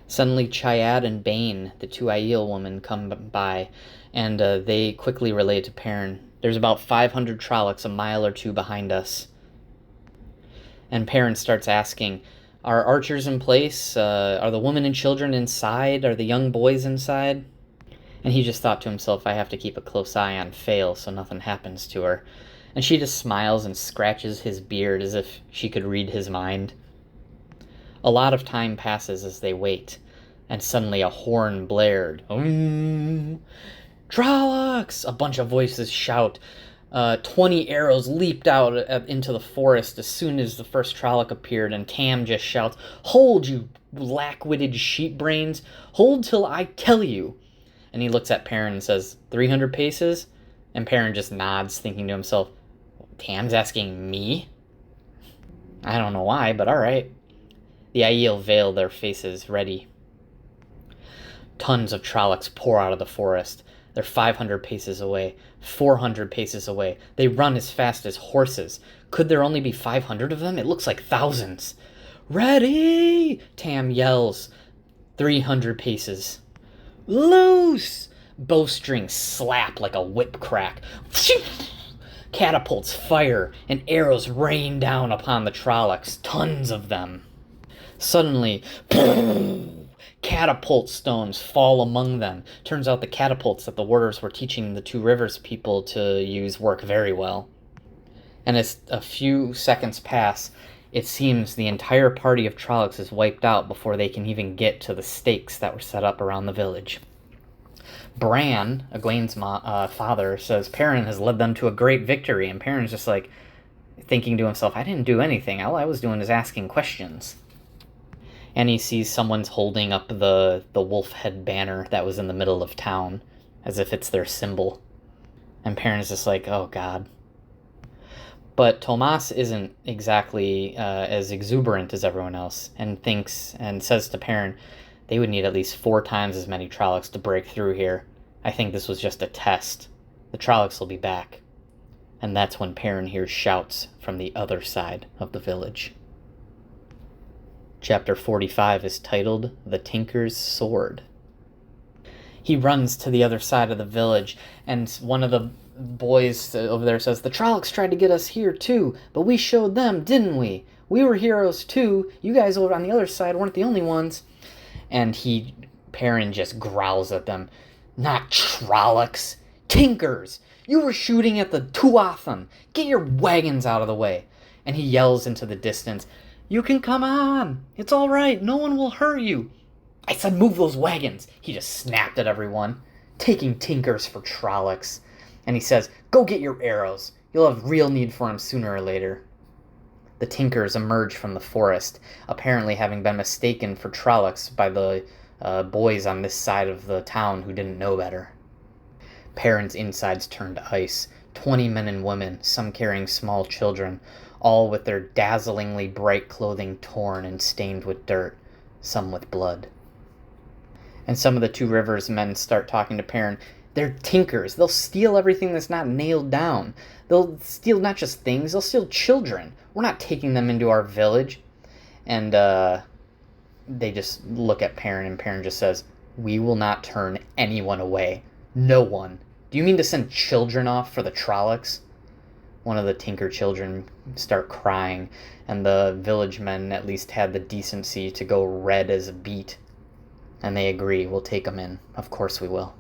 Suddenly Chaiad and Bane, the two Aiel women, come by. And they quickly relay to Perrin, there's about 500 Trollocs a mile or two behind us. And Perrin starts asking, are archers in place? Are the women and children inside? Are the young boys inside? And he just thought to himself, I have to keep a close eye on Fail so nothing happens to her. And she just smiles and scratches his beard as if she could read his mind. A lot of time passes as they wait, and suddenly a horn blared. Trollocs! A bunch of voices shout. 20 arrows leaped out into the forest as soon as the first Trolloc appeared, and Tam just shouts, Hold, you black-witted sheep-brains! Hold till I tell you! And he looks at Perrin and says, 300 paces? And Perrin just nods, thinking to himself, Tam's asking me? I don't know why, but alright. The Aiel veil their faces, ready. Tons of Trollocs pour out of the forest. They're 500 paces away, 400 paces away. They run as fast as horses. Could there only be 500 of them? It looks like thousands. Ready! Tam yells. 300 paces. Loose! Bowstrings slap like a whip crack. Catapults fire, and arrows rain down upon the Trollocs, tons of them. Suddenly, catapult stones fall among them. Turns out the catapults that the warders were teaching the Two Rivers people to use work very well. And as a few seconds pass, it seems the entire party of Trollocs is wiped out before they can even get to the stakes that were set up around the village. Bran, Egwene's father, says Perrin has led them to a great victory, and Perrin's just like thinking to himself, I didn't do anything. All I was doing is asking questions. And he sees someone's holding up the wolf head banner that was in the middle of town, as if it's their symbol. And Perrin's just like, oh god. But Tomas isn't exactly as exuberant as everyone else, and thinks and says to Perrin, they would need at least 4 times as many Trollocs to break through here. I think this was just a test. The Trollocs will be back. And that's when Perrin hears shouts from the other side of the village. Chapter 45 is titled, The Tinker's Sword. He runs to the other side of the village, and one of the boys over there says, the Trollocs tried to get us here too, but we showed them, didn't we? We were heroes too. You guys over on the other side weren't the only ones. And Perrin just growls at them. Not Trollocs. Tinkers! You were shooting at the Tuatha. Get your wagons out of the way. And he yells into the distance, you can come on. It's all right. No one will hurt you. I said move those wagons. He just snapped at everyone. Taking Tinkers for Trollocs. And he says, go get your arrows. You'll have real need for them sooner or later. The Tinkers emerge from the forest, apparently having been mistaken for Trollocs by the boys on this side of the town who didn't know better. Perrin's insides turn to ice. 20 men and women, some carrying small children, all with their dazzlingly bright clothing torn and stained with dirt, some with blood. And some of the Two Rivers men start talking to Perrin. They're tinkers. They'll steal everything that's not nailed down. They'll steal not just things, they'll steal children. We're not taking them into our village. And they just look at Perrin, and Perrin just says, we will not turn anyone away. No one. Do you mean to send children off for the Trollocs? One of the Tinker children start crying, and the village men at least had the decency to go red as a beet. And they agree, we'll take them in. Of course we will.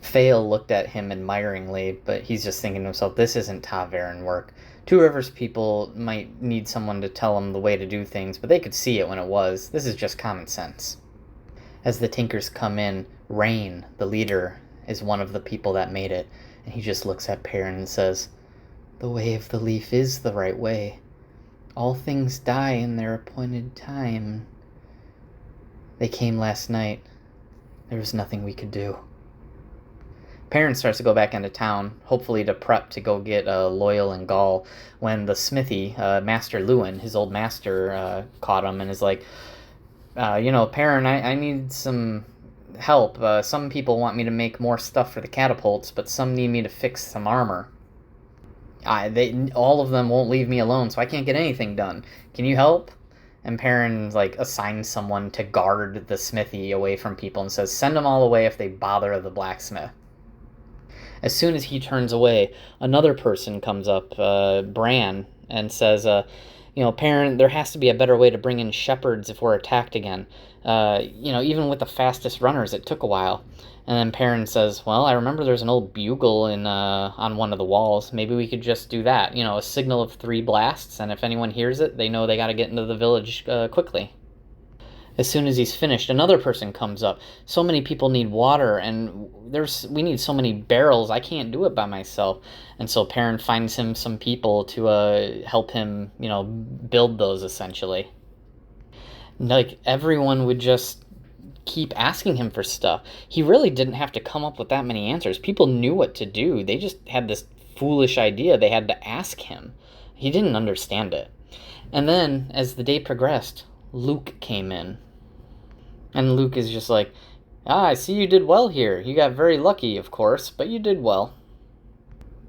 Fail looked at him admiringly, but he's just thinking to himself, this isn't ta'veren work. Two Rivers people might need someone to tell them the way to do things, but they could see it when it was. This is just common sense. As the Tinkers come in, Rain, the leader, is one of the people that made it, and he just looks at Perrin and says, "The way of the leaf is the right way. All things die in their appointed time. They came last night. There was nothing we could do." Perrin starts to go back into town, hopefully to prep to go get Loial and Gaul, when the smithy, Master Luwin, his old master, caught him and is like, Perrin, I need some help. Some people want me to make more stuff for the catapults, but some need me to fix some armor. All of them won't leave me alone, so I can't get anything done. Can you help? And Perrin assigns someone to guard the smithy away from people and says, "Send them all away if they bother the blacksmith." As soon as he turns away, another person comes up, Bran, and says, "Perrin, there has to be a better way to bring in shepherds if we're attacked again. Even with the fastest runners, it took a while." And then Perrin says, "Well, I remember there's an old bugle on one of the walls. Maybe we could just do that. A signal of 3 blasts, and if anyone hears it, they know they got to get into the village quickly." As soon as he's finished, another person comes up. "So many people need water, and we need so many barrels. I can't do it by myself." And so Perrin finds him some people to help him, build those, essentially. Everyone would just keep asking him for stuff. He really didn't have to come up with that many answers. People knew what to do. They just had this foolish idea they had to ask him. He didn't understand it. And then, as the day progressed, Luke came in. And Luke is just like, "I see you did well here. You got very lucky, of course, but you did well."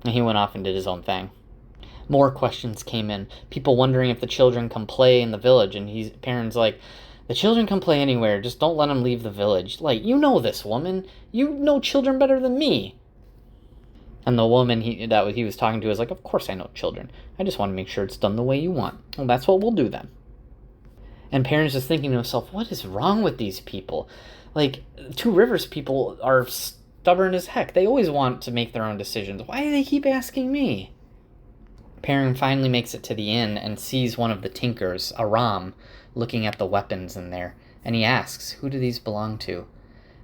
And he went off and did his own thing. More questions came in. People wondering if the children can play in the village. And Perrin's like, "The children can play anywhere. Just don't let them leave the village. You know this woman. You know children better than me." And the woman he was talking to was like, "Of course I know children. I just want to make sure it's done the way you want." "Well, that's what we'll do then." And Perrin's just thinking to himself, what is wrong with these people? Two Rivers people are stubborn as heck. They always want to make their own decisions. Why do they keep asking me? Perrin finally makes it to the inn and sees one of the Tinkers, Aram, looking at the weapons in there. And he asks, "Who do these belong to?"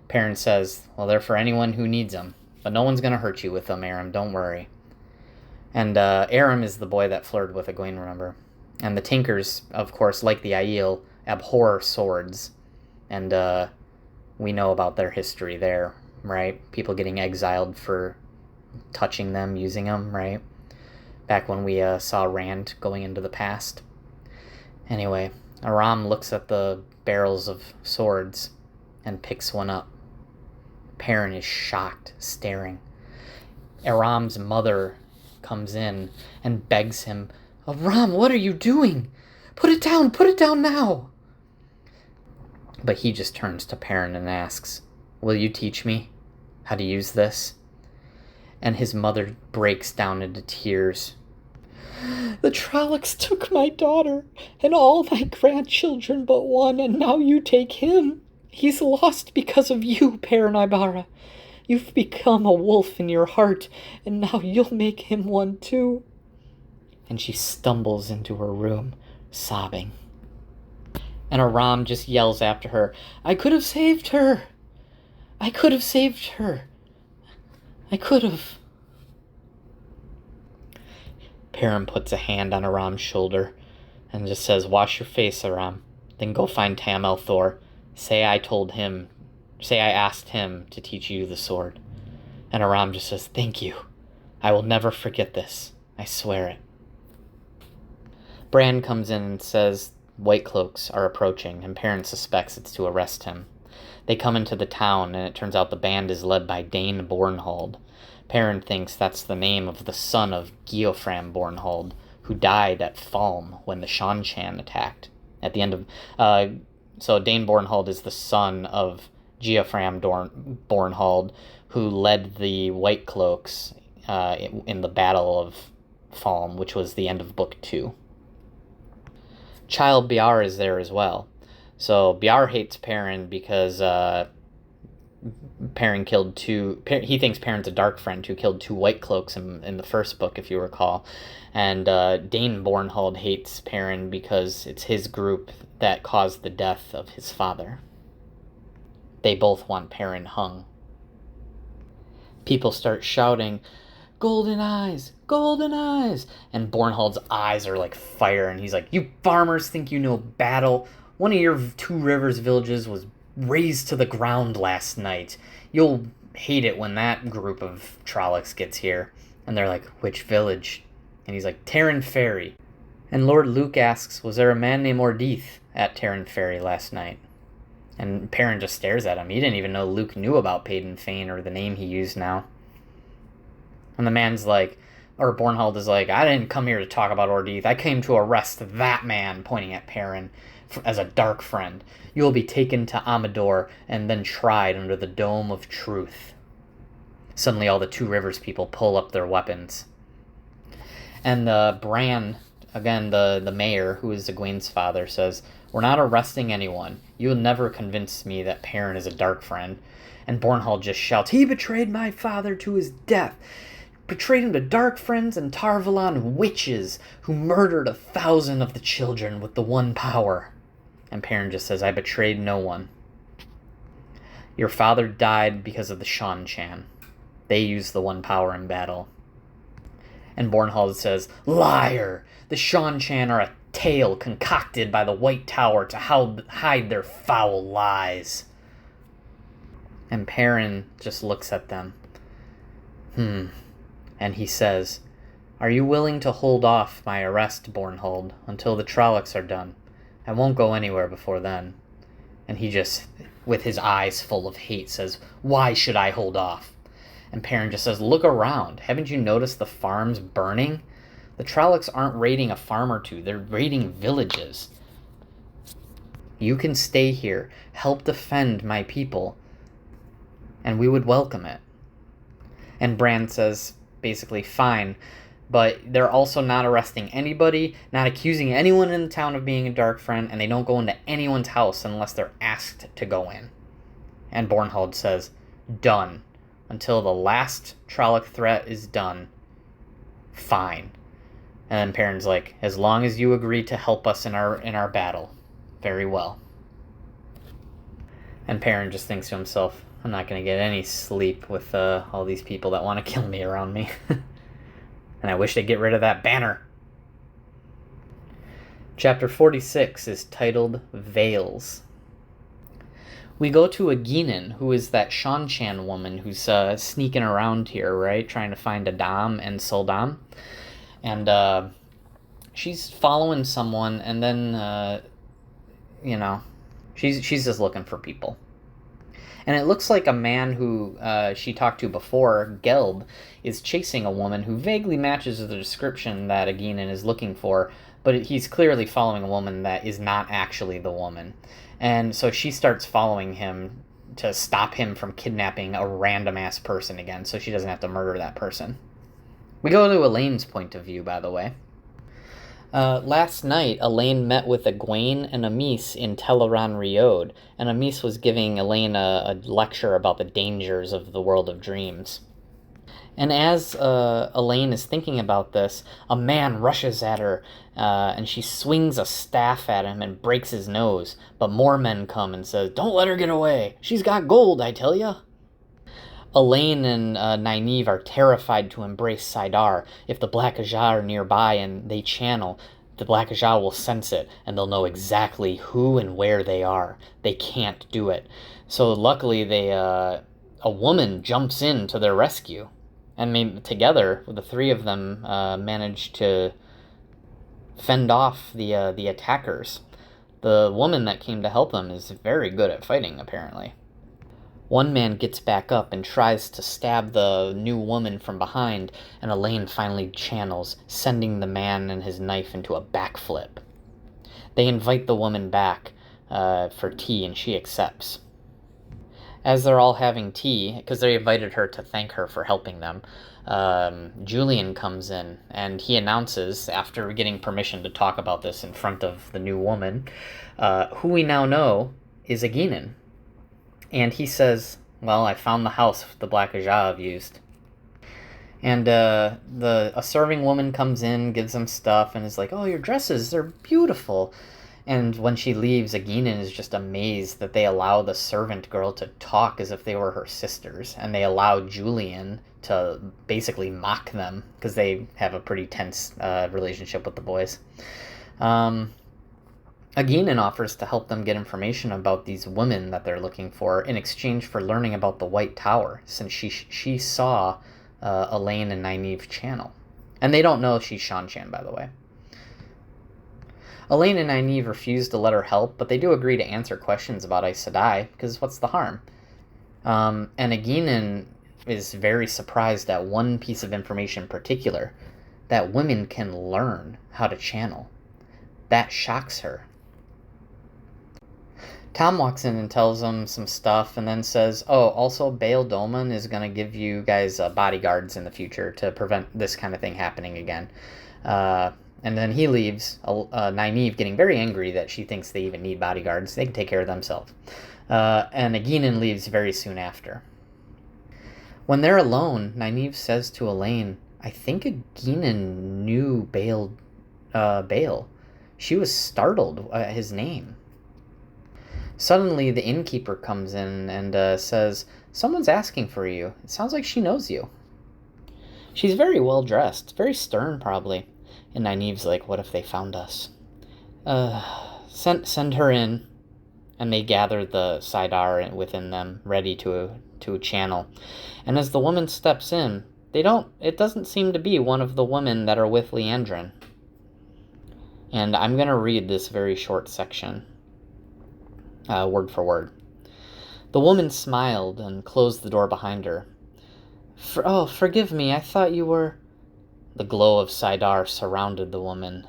Perrin says, "Well, they're for anyone who needs them. But no one's going to hurt you with them, Aram. Don't worry." And Aram is the boy that flirted with Egwene, remember? And the Tinkers, of course, like the Aiel, abhor swords. And we know about their history there, right? People getting exiled for touching them, using them, right? Back when we saw Rand going into the past. Anyway, Aram looks at the barrels of swords and picks one up. Perrin is shocked, staring. Aram's mother comes in and begs him, "Aram, what are you doing? Put it down now." But he just turns to Perrin and asks, "Will you teach me how to use this?" And his mother breaks down into tears. "The Trollocs took my daughter and all my grandchildren but one, and now you take him. He's lost because of you, Perrin Aybara. You've become a wolf in your heart, and now you'll make him one too." And she stumbles into her room, sobbing. And Aram just yells after her, "I could have saved her! I could have saved her! I could have!" Perrin puts a hand on Aram's shoulder and just says, "Wash your face, Aram. Then go find Tam Elthor. Say I asked him to teach you the sword." And Aram just says, "Thank you. I will never forget this. I swear it." Bran comes in and says White Cloaks are approaching, and Perrin suspects it's to arrest him. They come into the town, and it turns out the band is led by Dane Bornhold. Perrin thinks that's the name of the son of Geofram Bornhold, who died at Falm when the Seanchan attacked. At the end of... so Dane Bornhold is the son of Geofram Bornhold, who led the White Cloaks in the Battle of Falm, which was the end of Book 2. Child Biar is there as well. So Biar hates Perrin because Perrin killed he thinks Perrin's a dark friend who killed 2 White Cloaks in the first book, if you recall. And Dane Bornhold hates Perrin because it's his group that caused the death of his father. They both want Perrin hung. People start shouting, "Golden eyes! Golden eyes!" And Bornhald's eyes are like fire, and he's like, "You farmers think you know battle? One of your Two Rivers villages was razed to the ground last night. You'll hate it when that group of Trollocs gets here." And they're like, "Which village?" And he's like, "Terran Ferry." And Lord Luke asks, "Was there a man named Ordith at Terran Ferry last night?" And Perrin just stares at him. He didn't even know Luke knew about Paden Fane or the name he used now. And the man's like, or Bornhald is like, "I didn't come here to talk about Ordith. I came to arrest that man," pointing at Perrin, "as a dark friend. You will be taken to Amador and then tried under the Dome of Truth." Suddenly all the Two Rivers people pull up their weapons. And Bran, again, the mayor, who is Egwene's father, says, "We're not arresting anyone. You will never convince me that Perrin is a dark friend." And Bornhald just shouts, "He betrayed my father to his death. Betrayed him to dark friends and Tar Valon witches who murdered 1,000 of the children with the one power." And Perrin just says, "I betrayed no one. Your father died because of the Seanchan. They used the one power in battle." And Bornhald says, "Liar! The Seanchan are a tale concocted by the White Tower to hide their foul lies." And Perrin just looks at them. And he says, "Are you willing to hold off my arrest, Bornhald, until the Trollocs are done? I won't go anywhere before then." And he just, with his eyes full of hate, says, "Why should I hold off?" And Perrin just says, "Look around. Haven't you noticed the farms burning? The Trollocs aren't raiding a farm or two. They're raiding villages. You can stay here, help defend my people, and we would welcome it." And Bran says, basically, "Fine, but they're also not arresting anybody, not accusing anyone in the town of being a dark friend, and they don't go into anyone's house unless they're asked to go in." And Bornhald says, "Done. Until the last Trolloc threat is done. Fine." And then Perrin's like, "As long as you agree to help us in our battle, very well." And Perrin just thinks to himself, "I'm not going to get any sleep with all these people that want to kill me around me." And I wish they'd get rid of that banner. Chapter 46 is titled Veils. We go to Egwene, who is that Seanchan woman who's sneaking around here, right? Trying to find Adam and Soldam. And she's following someone, and then, she's just looking for people. And it looks like a man who she talked to before, Gelb, is chasing a woman who vaguely matches the description that Egwene is looking for, but he's clearly following a woman that is not actually the woman. And so she starts following him to stop him from kidnapping a random-ass person again, so she doesn't have to murder that person. We go to Elaine's point of view, by the way. Last night, Elaine met with Egwene and Amis in Teleran Riod, and Amis was giving Elaine a lecture about the dangers of the world of dreams. And as Elaine is thinking about this, a man rushes at her, and she swings a staff at him and breaks his nose. But more men come and says, "Don't let her get away. She's got gold, I tell ya." Elaine and Nynaeve are terrified to embrace Saidar. If the Black Ajah are nearby and they channel, the Black Ajah will sense it, and they'll know exactly who and where they are. They can't do it. So luckily, a woman jumps in to their rescue. And together, the three of them manage to fend off the attackers. The woman that came to help them is very good at fighting, apparently. One man gets back up and tries to stab the new woman from behind, and Elaine finally channels, sending the man and his knife into a backflip. They invite the woman back for tea, and she accepts. As they're all having tea, because they invited her to thank her for helping them, Julian comes in, and he announces, after getting permission to talk about this in front of the new woman, who we now know is Egwene. And he says, "Well, I found the house the Black Ajah have used." And a serving woman comes in, gives him stuff, and is like, "Oh, your dresses, they're beautiful." And when she leaves, Aginin is just amazed that they allow the servant girl to talk as if they were her sisters, and they allow Julian to basically mock them because they have a pretty tense relationship with the boys. Aginin offers to help them get information about these women that they're looking for in exchange for learning about the White Tower, since she saw Elaine and Nynaeve channel. And they don't know she's Seanchan, by the way. Elaine and Nynaeve refuse to let her help, but they do agree to answer questions about Aes Sedai, because what's the harm? And Aginin is very surprised at one piece of information in particular, that women can learn how to channel. That shocks her. Tom walks in and tells them some stuff and then says, oh, also Bail Dolman is going to give you guys bodyguards in the future to prevent this kind of thing happening again. And then he leaves, Nynaeve getting very angry that she thinks they even need bodyguards. They can take care of themselves. And Aginin leaves very soon after. When they're alone, Nynaeve says to Elaine, I think Aginin knew Bail. She was startled at his name. Suddenly, the innkeeper comes in and says, someone's asking for you. It sounds like she knows you. She's very well dressed, very stern probably. And Nynaeve's like, what if they found us? Send her in. And they gather the saidar within them, ready to channel. And as the woman steps in, it doesn't seem to be one of the women that are with Liandrin. And I'm going to read this very short section, word for word. The woman smiled and closed the door behind her. Forgive me, I thought you were... The glow of saidar surrounded the woman,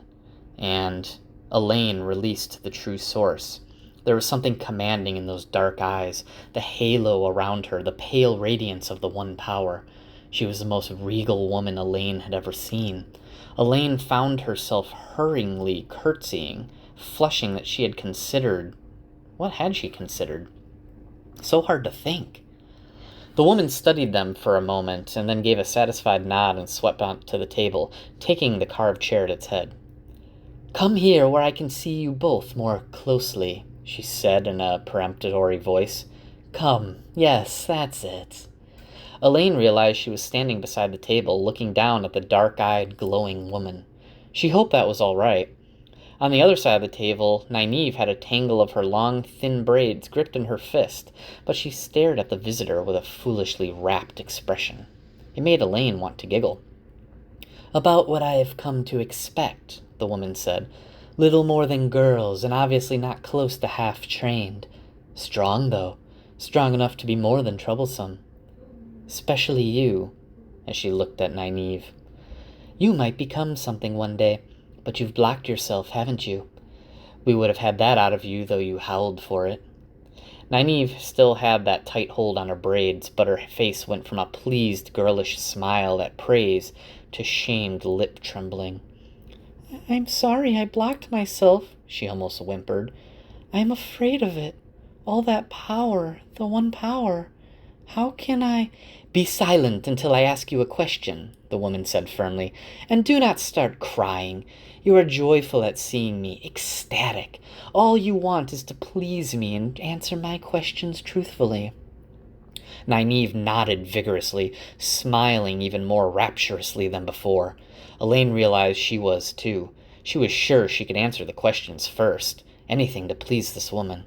and Elaine released the true source. There was something commanding in those dark eyes, the halo around her, the pale radiance of the one power. She was the most regal woman Elaine had ever seen. Elaine found herself hurriedly curtsying, flushing that she had considered... What had she considered? So hard to think. The woman studied them for a moment, and then gave a satisfied nod and swept on to the table, taking the carved chair at its head. Come here where I can see you both more closely, she said in a peremptory voice. Come, yes, that's it. Elaine realized she was standing beside the table, looking down at the dark-eyed, glowing woman. She hoped that was all right. On the other side of the table, Nynaeve had a tangle of her long, thin braids gripped in her fist, but she stared at the visitor with a foolishly rapt expression. It made Elaine want to giggle. About what I have come to expect, the woman said. Little more than girls, and obviously not close to half-trained. Strong, though. Strong enough to be more than troublesome. Especially you, as she looked at Nynaeve. You might become something one day. But you've blocked yourself, haven't you? We would have had that out of you, though you howled for it. Nynaeve still had that tight hold on her braids, but her face went from a pleased, girlish smile at praise to shamed lip trembling. I'm sorry I blocked myself, she almost whimpered. I'm afraid of it. All that power, the one power. How can I... Be silent until I ask you a question, the woman said firmly, and do not start crying. You are joyful at seeing me, ecstatic. All you want is to please me and answer my questions truthfully. Nynaeve nodded vigorously, smiling even more rapturously than before. Elaine realized she was, too. She was sure she could answer the questions first. Anything to please this woman.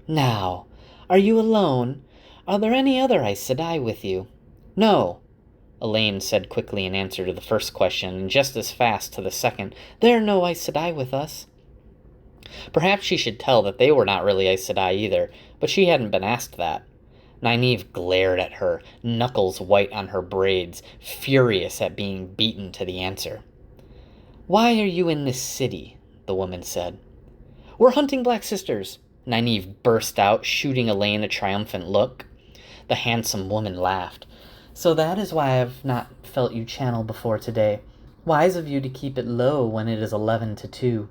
Now, are you alone? Are there any other Aes Sedai with you? No, Elaine said quickly in answer to the first question, and just as fast to the second. There are no Aes Sedai with us. Perhaps she should tell that they were not really Aes Sedai either, but she hadn't been asked that. Nynaeve glared at her, knuckles white on her braids, furious at being beaten to the answer. Why are you in this city? The woman said. We're hunting Black Sisters, Nynaeve burst out, shooting Elaine a triumphant look. The handsome woman laughed. So that is why I have not felt you channel before today. Wise of you to keep it low when it is 11 to 2.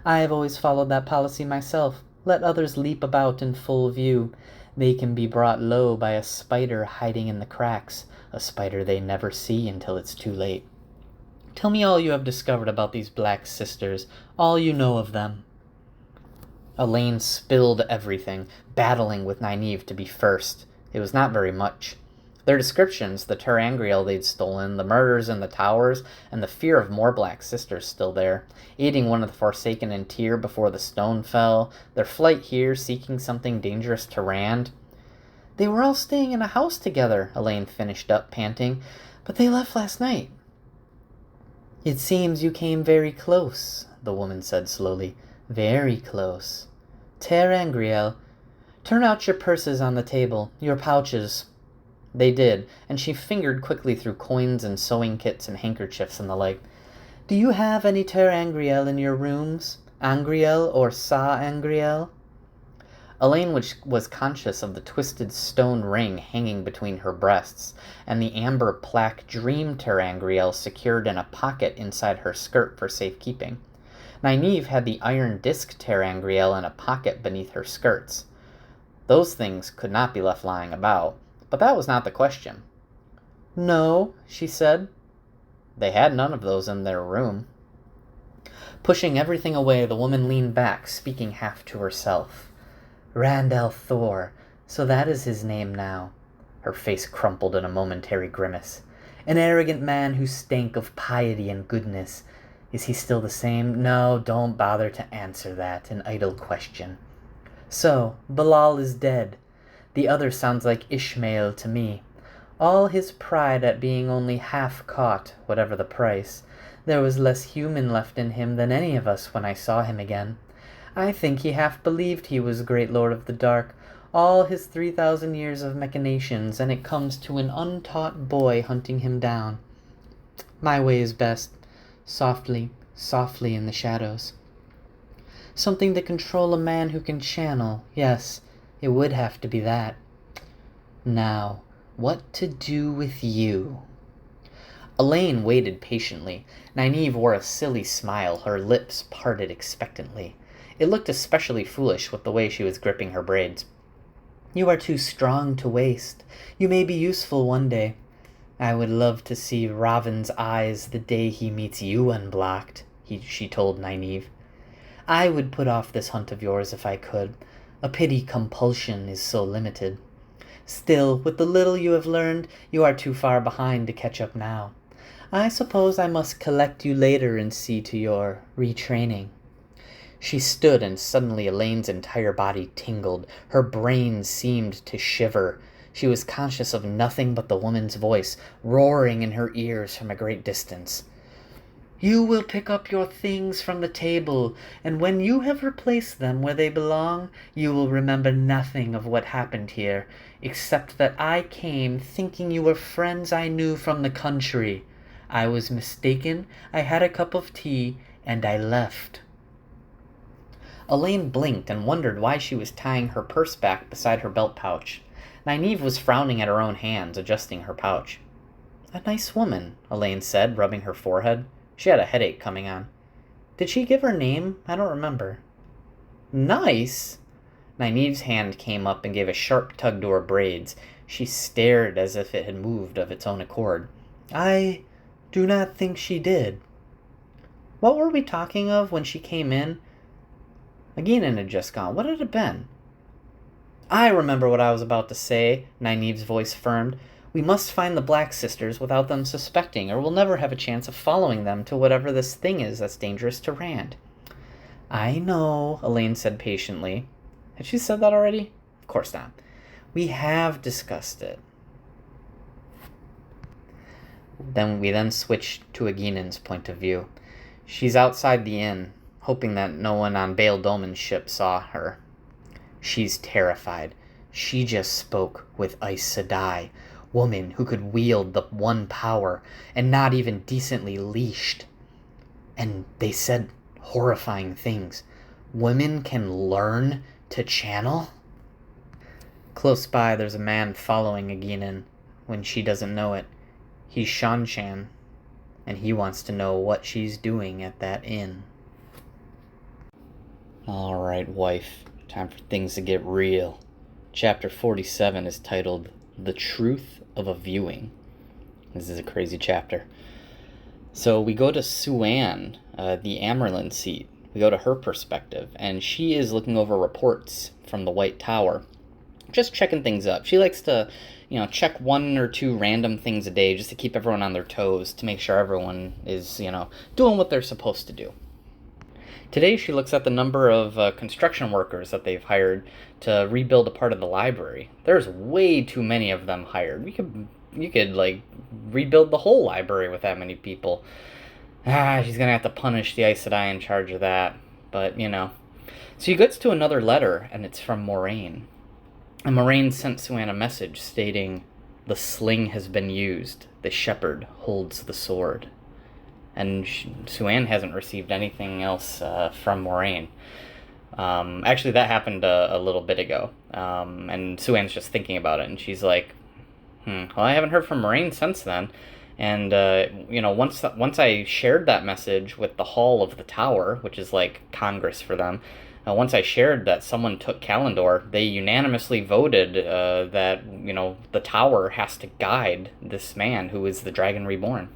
I have always followed that policy myself. Let others leap about in full view. They can be brought low by a spider hiding in the cracks, a spider they never see until it's too late. Tell me all you have discovered about these Black Sisters, all you know of them. Elaine spilled everything, battling with Nynaeve to be first. It was not very much. Their descriptions, the ter'angreal they'd stolen, the murders in the towers, and the fear of more Black Sisters still there, aiding one of the Forsaken in Tyr before the stone fell, their flight here seeking something dangerous to Rand. They were all staying in a house together, Elaine finished up, panting, but they left last night. It seems you came very close, the woman said slowly. Very close. ter'angreal, turn out your purses on the table, your pouches. They did, and she fingered quickly through coins and sewing kits and handkerchiefs and the like. Do you have any ter'angreal in your rooms? Angreal or sa'angreal? Elaine was conscious of the twisted stone ring hanging between her breasts, and the amber plaque Dream ter'angreal secured in a pocket inside her skirt for safekeeping. Nynaeve had the iron disc ter'angreal in a pocket beneath her skirts. Those things could not be left lying about, but that was not the question. No, she said. They had none of those in their room. Pushing everything away, the woman leaned back, speaking half to herself. Rand al'Thor, so that is his name now. Her face crumpled in a momentary grimace. An arrogant man who stank of piety and goodness. Is he still the same? No, don't bother to answer that, an idle question. So, Balal is dead. The other sounds like Ishmael to me. All his pride at being only half caught, whatever the price. There was less human left in him than any of us when I saw him again. I think he half believed he was great Lord of the Dark, all his 3,000 years of machinations, and it comes to an untaught boy hunting him down. My way is best. Softly, softly in the shadows. Something to control a man who can channel. Yes, it would have to be that. Now, what to do with you? Elaine waited patiently. Nynaeve wore a silly smile, her lips parted expectantly. It looked especially foolish with the way she was gripping her braids. You are too strong to waste. You may be useful one day. I would love to see Raven's eyes the day he meets you unblocked, she told Nynaeve. I would put off this hunt of yours if I could. A pity compulsion is so limited. Still, with the little you have learned, you are too far behind to catch up now. I suppose I must collect you later and see to your retraining. She stood, and suddenly Elaine's entire body tingled. Her brain seemed to shiver. She was conscious of nothing but the woman's voice, roaring in her ears from a great distance. You will pick up your things from the table, and when you have replaced them where they belong, you will remember nothing of what happened here, except that I came thinking you were friends I knew from the country. I was mistaken, I had a cup of tea, and I left. Elaine blinked and wondered why she was tying her purse back beside her belt pouch. Nynaeve was frowning at her own hands, adjusting her pouch. A nice woman, Elaine said, rubbing her forehead. She had a headache coming on. Did she give her name? I don't remember. Nice? Nynaeve's hand came up and gave a sharp tug to her braids. She stared as if it had moved of its own accord. I do not think she did. What were we talking of when she came in? Aginin had just gone. What had it been? I remember what I was about to say, Nynaeve's voice firmed. We must find the Black Sisters without them suspecting, or we'll never have a chance of following them to whatever this thing is that's dangerous to Rand. I know, Elaine said patiently. Had she said that already? Of course not. We have discussed it. We then switched to Aginin's point of view. She's outside the inn, hoping that no one on Bail Dolman's ship saw her. She's terrified. She just spoke with Aes Sedai, woman who could wield the one power and not even decently leashed. And they said horrifying things. Women can learn to channel? Close by, there's a man following Aginin when she doesn't know it. He's Seanchan, and he wants to know what she's doing at that inn. Alright, wife. Time for things to get real. Chapter 47 is titled The Truth of a Viewing. This is a crazy chapter. So we go to Siuan, the Amyrlin seat, We go to her perspective, and she is looking over reports from the White Tower, just checking things up. She likes to, check one or two random things a day just to keep everyone on their toes, to make sure everyone is, doing what they're supposed to do. Today she looks at the number of construction workers that they've hired to rebuild a part of the library. There's way too many of them hired. You could like rebuild the whole library with that many people. She's gonna have to punish the Aes Sedai in charge of that. But, So he gets to another letter, and it's from Moiraine. And Moiraine sent Siuan a message stating, "The sling has been used. The shepherd holds the sword." And Siuan hasn't received anything else from Moiraine. Actually, that happened a little bit ago. And Siuan's just thinking about it, and she's like, well, I haven't heard from Moiraine since then. And, once I shared that message with the Hall of the Tower, which is like Congress for them, once I shared that someone took Callandor, they unanimously voted that, the Tower has to guide this man who is the Dragon Reborn.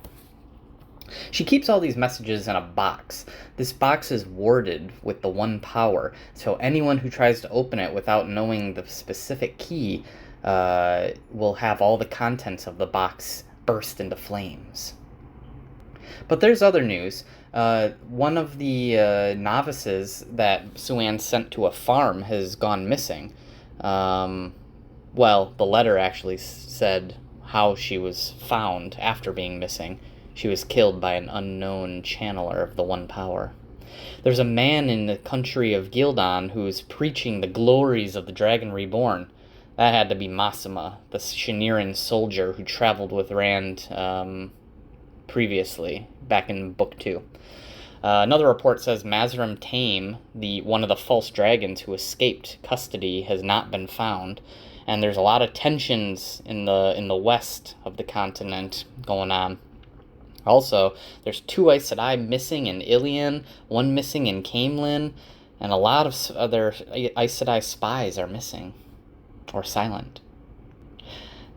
She keeps all these messages in a box. This box is warded with the one power, so anyone who tries to open it without knowing the specific key will have all the contents of the box burst into flames. But there's other news. One of the novices that Siuan sent to a farm has gone missing. The letter actually said how she was found after being missing. She was killed by an unknown channeler of the One Power. There's a man in the country of Gildan who's preaching the glories of the Dragon Reborn. That had to be Massima, the Shiniran soldier who traveled with Rand previously, back in Book 2. Another report says Mazrim Taim, one of the false dragons who escaped custody, has not been found. And there's a lot of tensions in the west of the continent going on. Also, there's 2 Aes Sedai missing in Ilion, 1 missing in Caemlyn, and a lot of other Aes Sedai spies are missing, or silent.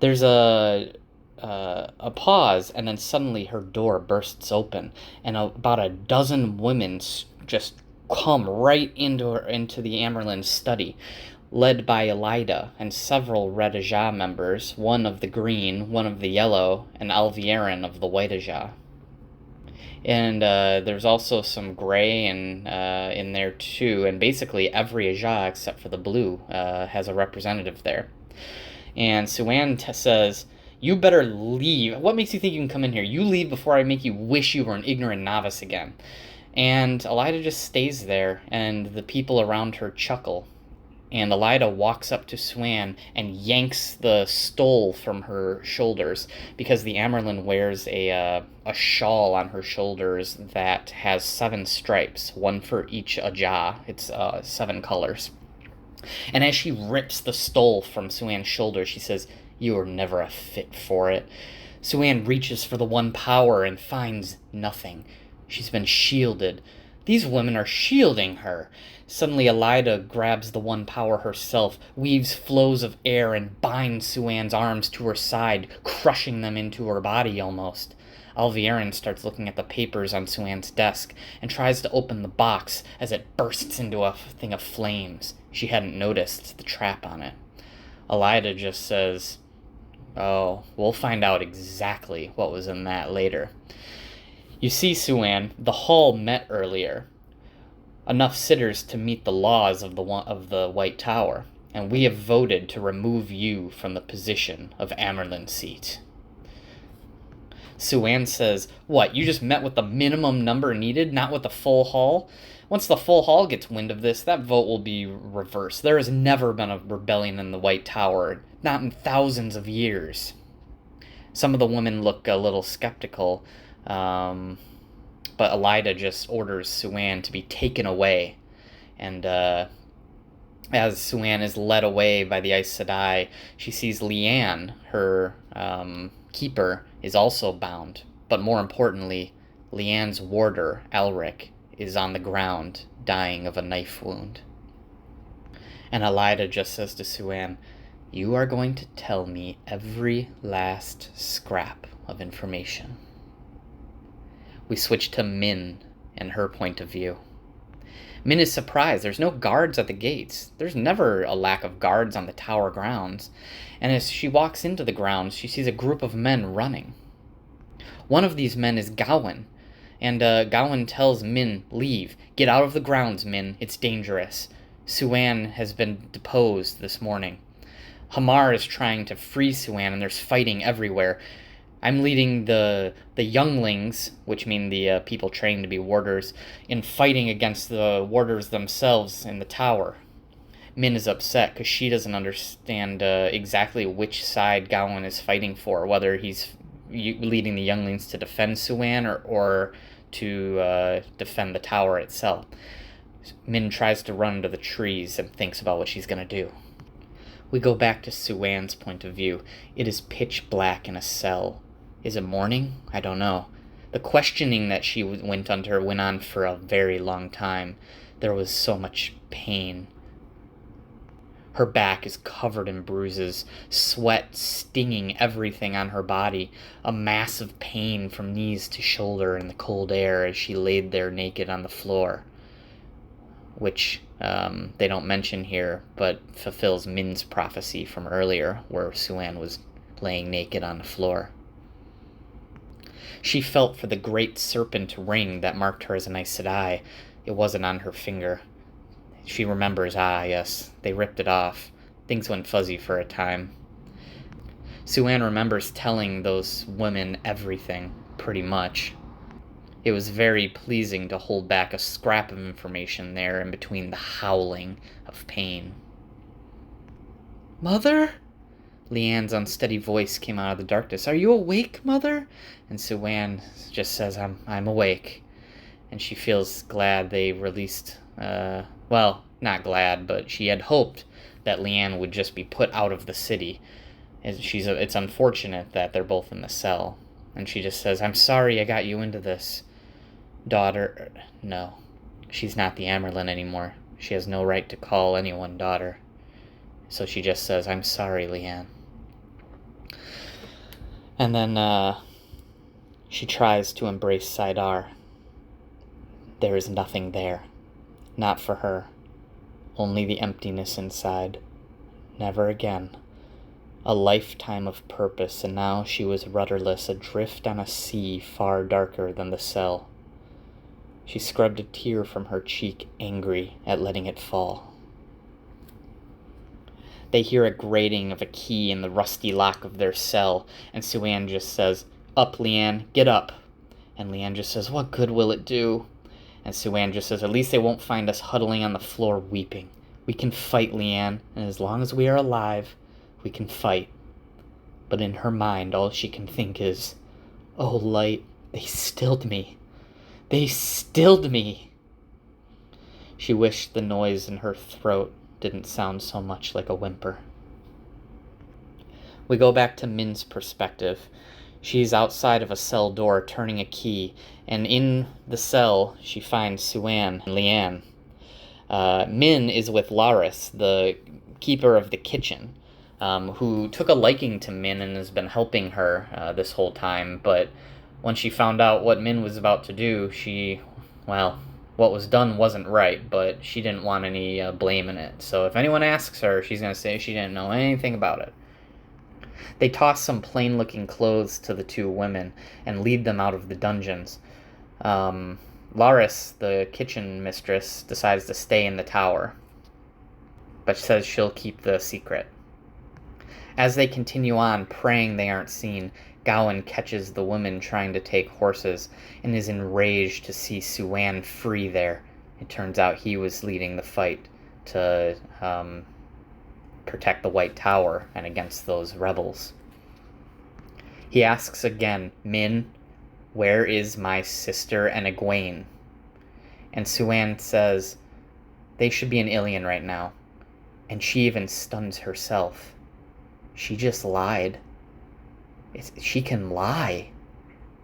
There's a pause, and then suddenly her door bursts open, and about a dozen women just come right into the Amyrlin study, led by Elaida and several Red Ajah members, one of the green, one of the yellow, and Alviarin of the White Ajah. And there's also some gray in there too, and basically every Ajah except for the blue has a representative there. And Siuan says, "You better leave. What makes you think you can come in here? You leave before I make you wish you were an ignorant novice again." And Elaida just stays there, and the people around her chuckle. And Elaida walks up to Siuan and yanks the stole from her shoulders, because the Amyrlin wears a shawl on her shoulders that has 7 stripes, one for each Ajah. It's 7 colors. And as she rips the stole from Siuan's shoulder, she says, "You were never a fit for it." Siuan reaches for the One Power and finds nothing. She's been shielded. These women are shielding her. Suddenly, Elaida grabs the One Power herself, weaves flows of air, and binds Siuan's arms to her side, crushing them into her body almost. Alviarin starts looking at the papers on Siuan's desk and tries to open the box as it bursts into a thing of flames. She hadn't noticed the trap on it. Elaida just says, "Oh, we'll find out exactly what was in that later." You see, Siuan, the hall met earlier. Enough sitters to meet the laws of the White Tower, and we have voted to remove you from the position of Amyrlin's seat. Siuan says, "What, you just met with the minimum number needed, not with the full hall? Once the full hall gets wind of this, that vote will be reversed. There has never been a rebellion in the White Tower, not in thousands of years." Some of the women look a little skeptical, but Elaida just orders Siuan to be taken away. And as Siuan is led away by the Aes Sedai, she sees Leanne, her keeper, is also bound. But more importantly, Leanne's warder, Elric, is on the ground, dying of a knife wound. And Elaida just says to Siuan, "You are going to tell me every last scrap of information." We switch to Min and her point of view. Min is surprised. There's no guards at the gates. There's never a lack of guards on the tower grounds. And as she walks into the grounds, she sees a group of men running. One of these men is Gawain. And Gawain tells Min, leave. Get out of the grounds, Min. It's dangerous. Suan has been deposed this morning. Hamar is trying to free Suan, and there's fighting everywhere. I'm leading the younglings, which mean the people trained to be warders, in fighting against the warders themselves in the tower. Min is upset because she doesn't understand exactly which side Gawain is fighting for, whether he's leading the younglings to defend Suan or to defend the tower itself. Min tries to run to the trees and thinks about what she's going to do. We go back to Suan's point of view. It is pitch black in a cell. Is it morning? I don't know. The questioning that she went under went on for a very long time. There was so much pain. Her back is covered in bruises, sweat stinging everything on her body, a massive pain from knees to shoulder in the cold air as she laid there naked on the floor, which they don't mention here, but fulfills Min's prophecy from earlier, where Suan was laying naked on the floor. She felt for the great serpent ring that marked her as an Aes Sedai. It wasn't on her finger. She remembers, yes, they ripped it off. Things went fuzzy for a time. Suan remembers telling those women everything, pretty much. It was very pleasing to hold back a scrap of information there in between the howling of pain. Mother? Leanne's unsteady voice came out of the darkness. Are you awake, Mother? And Suan just says, I'm awake. And she feels glad they released, well, not glad, but she had hoped that Leanne would just be put out of the city. It's unfortunate that they're both in the cell. And she just says, I'm sorry I got you into this. Daughter, no, she's not the Amyrlin anymore. She has no right to call anyone daughter. So she just says, I'm sorry, Leanne. And then she tries to embrace Saidar. There is nothing there. Not for her. Only the emptiness inside. Never again. A lifetime of purpose, and now she was rudderless, adrift on a sea far darker than the cell. She scrubbed a tear from her cheek, angry at letting it fall. They hear a grating of a key in the rusty lock of their cell, and Suan just says, Up, Leanne, get up. And Leanne just says, What good will it do? And Suan just says, At least they won't find us huddling on the floor weeping. We can fight, Leanne, and as long as we are alive, we can fight. But in her mind, all she can think is, Oh, light, they stilled me. They stilled me. She wished the noise in her throat didn't sound so much like a whimper. We go back to Min's perspective. She's outside of a cell door turning a key, and in the cell she finds Suan and Leanne. Min is with Laris, the keeper of the kitchen, who took a liking to Min and has been helping her this whole time, but when she found out what Min was about to do, what was done wasn't right, but she didn't want any blame in it. So if anyone asks her, she's going to say she didn't know anything about it. They toss some plain-looking clothes to the two women and lead them out of the dungeons. Laris, the kitchen mistress, decides to stay in the tower, but says she'll keep the secret. As they continue on, praying they aren't seen, Gawain catches the women trying to take horses and is enraged to see Suan free there. It turns out he was leading the fight to protect the White Tower and against those rebels. He asks again, Min, where is my sister and Egwene? And Suan says, they should be in Ilion right now. And she even stuns herself. She just lied. She can lie.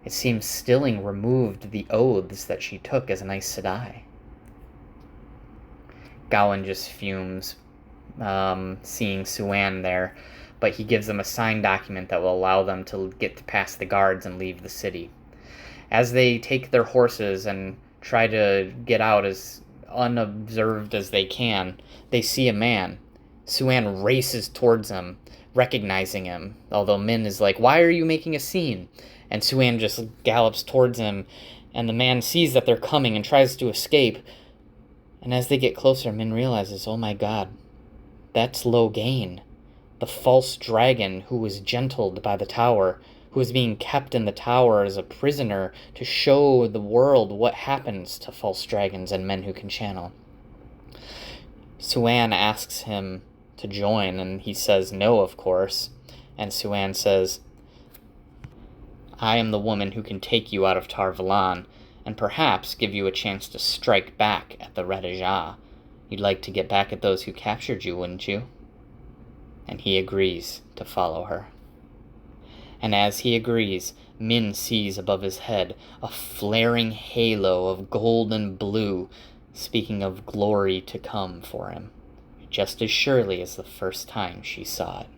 It seems Stilling removed the oaths that she took as an Aes Sedai. Gawain just fumes, seeing Suan there, but he gives them a signed document that will allow them to get past the guards and leave the city. As they take their horses and try to get out as unobserved as they can, they see a man. Suan races towards him, recognizing him, although Min is like, "Why are you making a scene?" And Suan just gallops towards him, and the man sees that they're coming and tries to escape. And as they get closer, Min realizes, oh my god, that's Logain, the false dragon who was gentled by the tower, who is being kept in the tower as a prisoner to show the world what happens to false dragons and men who can channel. Suan asks him to join, and he says no, of course. And Suan says, I am the woman who can take you out of Tar Valon, and perhaps give you a chance to strike back at the Red Ajah. You'd like to get back at those who captured you, wouldn't you? And he agrees to follow her. And as he agrees, Min sees above his head a flaring halo of gold and blue, speaking of glory to come for him, just as surely as the first time she saw it.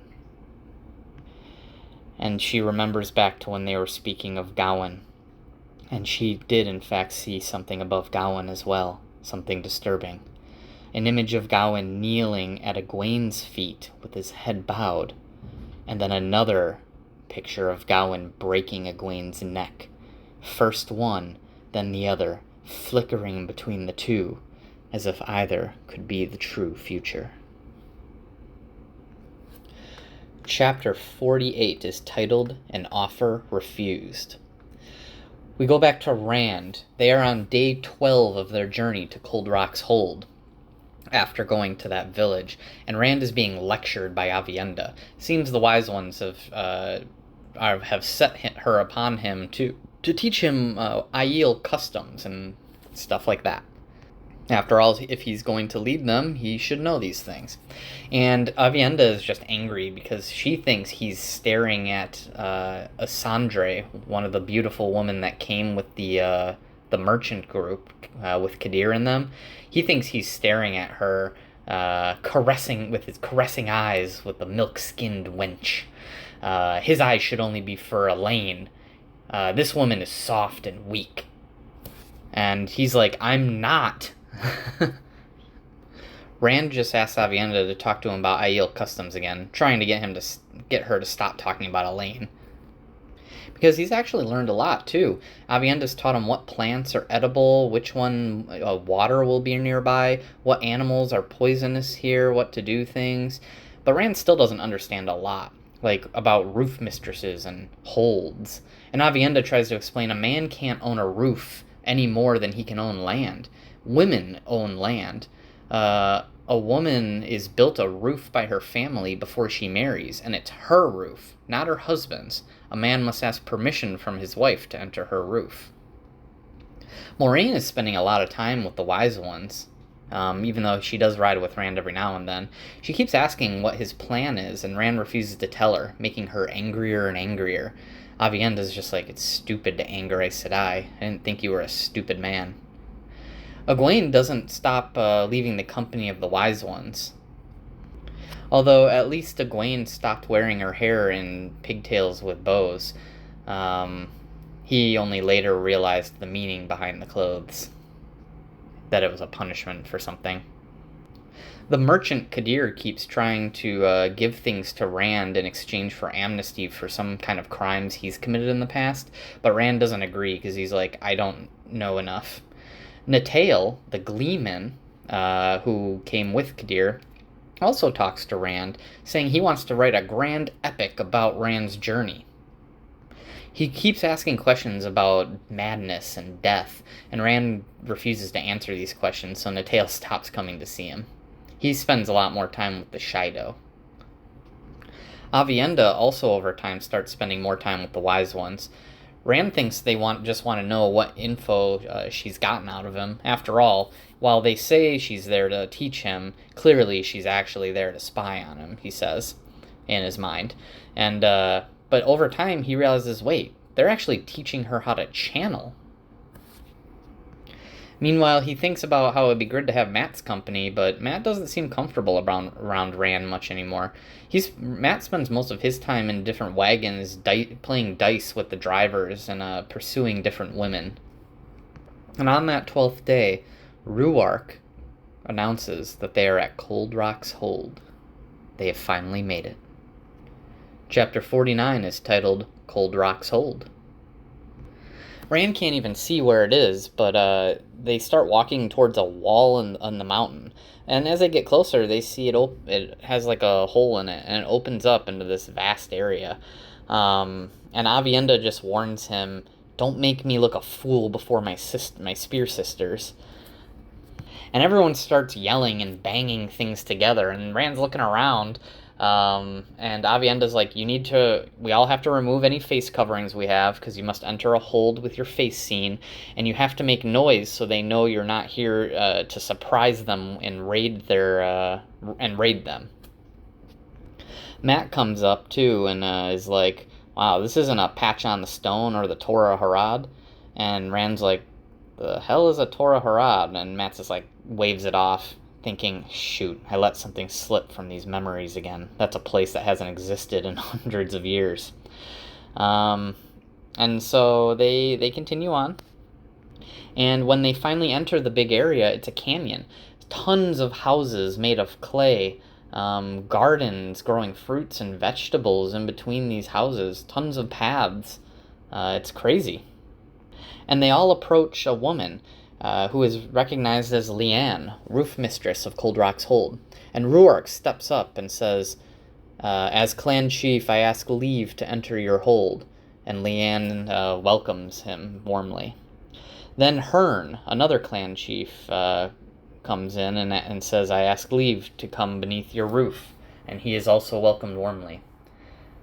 And she remembers back to when they were speaking of Gawain, and she did in fact see something above Gawain as well, something disturbing. An image of Gawain kneeling at Egwene's feet with his head bowed, and then another picture of Gawain breaking Egwene's neck. First one, then the other, flickering between the two, as if either could be the true future. Chapter 48 is titled An Offer Refused. We go back to Rand. They are on day 12 of their journey to Cold Rock's Hold, after going to that village, and Rand is being lectured by Aviendha. Seems the wise ones have set her upon him to teach him Aiel customs and stuff like that. After all, if he's going to lead them, he should know these things. And Aviendha is just angry because she thinks he's staring at Asandre, one of the beautiful women that came with the merchant group with Kadir in them. He thinks he's staring at her, caressing with his caressing eyes with the milk-skinned wench. His eyes should only be for Elaine. This woman is soft and weak. And he's like, I'm not. Rand just asks Aviendha to talk to him about Aiel customs again, trying to get her to stop talking about Elaine. Because he's actually learned a lot, too. Aviendha's taught him what plants are edible, which one water will be nearby, what animals are poisonous here, what to do things. But Rand still doesn't understand a lot, like about roof mistresses and holds. And Aviendha tries to explain a man can't own a roof any more than he can own land. Women own land. A woman is built a roof by her family before she marries, and it's her roof, not her husband's. A man must ask permission from his wife to enter her roof. Moiraine is spending a lot of time with the wise ones, even though she does ride with Rand every now and then. She keeps asking what his plan is, and Rand refuses to tell her, making her angrier and angrier. Aviendha's just like, it's stupid to anger Aes Sedai. I didn't think you were a stupid man. Egwene doesn't stop leaving the company of the wise ones. Although at least Egwene stopped wearing her hair in pigtails with bows. He only later realized the meaning behind the clothes. That it was a punishment for something. The merchant Kadir keeps trying to give things to Rand in exchange for amnesty for some kind of crimes he's committed in the past, but Rand doesn't agree because he's like, I don't know enough. Natael, the gleeman, who came with Kadir, also talks to Rand, saying he wants to write a grand epic about Rand's journey. He keeps asking questions about madness and death, and Rand refuses to answer these questions, so Natael stops coming to see him. He spends a lot more time with the Shaido. Aviendha also over time starts spending more time with the wise ones. Rand thinks they just want to know what info she's gotten out of him. After all, while they say she's there to teach him, clearly she's actually there to spy on him, he says, in his mind. And but over time he realizes, wait, they're actually teaching her how to channel. Meanwhile, he thinks about how it'd be good to have Mat's company, but Mat doesn't seem comfortable around Rand much anymore. Mat spends most of his time in different wagons, playing dice with the drivers and pursuing different women. And on that 12th day, Ruark announces that they are at Cold Rock's Hold. They have finally made it. Chapter 49 is titled Cold Rock's Hold. Rand can't even see where it is, but they start walking towards a wall on the mountain. And as they get closer, they see it has like a hole in it, and it opens up into this vast area. And Aviendha just warns him, "Don't make me look a fool before my spear sisters." And everyone starts yelling and banging things together, and Rand's looking around, and Aviendha's like, we all have to remove any face coverings we have, because you must enter a hold with your face seen, and you have to make noise so they know you're not here to surprise them and raid them. Mat comes up too and is like, "Wow, this isn't a patch on the stone or the Torah Harad." And Rand's like, "The hell is a Torah Harad?" And Mat's just like, waves it off, thinking, "Shoot, I let something slip from these memories again. That's a place that hasn't existed in hundreds of years." And so they continue on. And when they finally enter the big area, it's a canyon. Tons of houses made of clay, gardens growing fruits and vegetables in between these houses, tons of paths. It's crazy. And they all approach a woman who is recognized as Leanne, roof mistress of Cold Rock's Hold. And Ruark steps up and says, "As clan chief, I ask leave to enter your hold." And Leanne welcomes him warmly. Then Hearn, another clan chief, comes in and says, "I ask leave to come beneath your roof." And he is also welcomed warmly.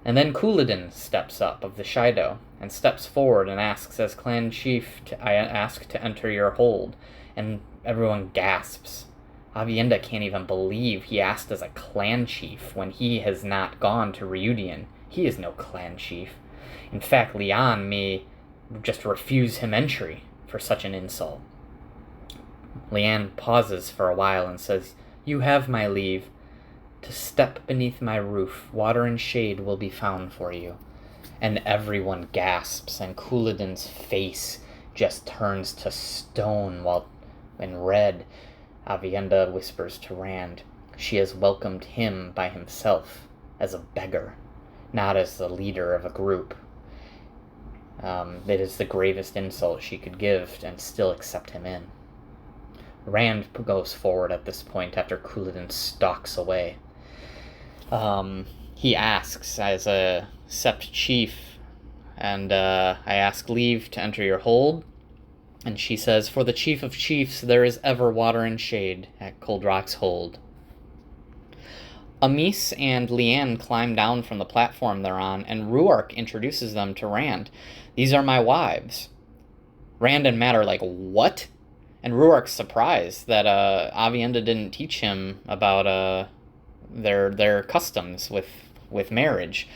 And then Couladin steps up of the Shaido and steps forward and asks, "As clan chief, I ask to enter your hold." And everyone gasps. Aviendha can't even believe he asked as a clan chief when he has not gone to Rhuidean. He is no clan chief. In fact, Leanne may just refuse him entry for such an insult. Leanne pauses for a while and says, "You have my leave. To step beneath my roof, water and shade will be found for you." And everyone gasps, and Couladin's face just turns to stone, while in red, Aviendha whispers to Rand, she has welcomed him by himself, as a beggar, not as the leader of a group. It is the gravest insult she could give, and still accept him in. Rand goes forward at this point after Couladin stalks away. He asks, as a Sept chief, and I ask leave to enter your hold. And she says, "For the chief of chiefs, there is ever water and shade at Cold Rock's Hold." Amis and Leanne climb down from the platform they're on, and Ruark introduces them to Rand. "These are my wives." Rand and Mat are like, "What?" And Ruark's surprised that Aviendha didn't teach him about their customs with marriage.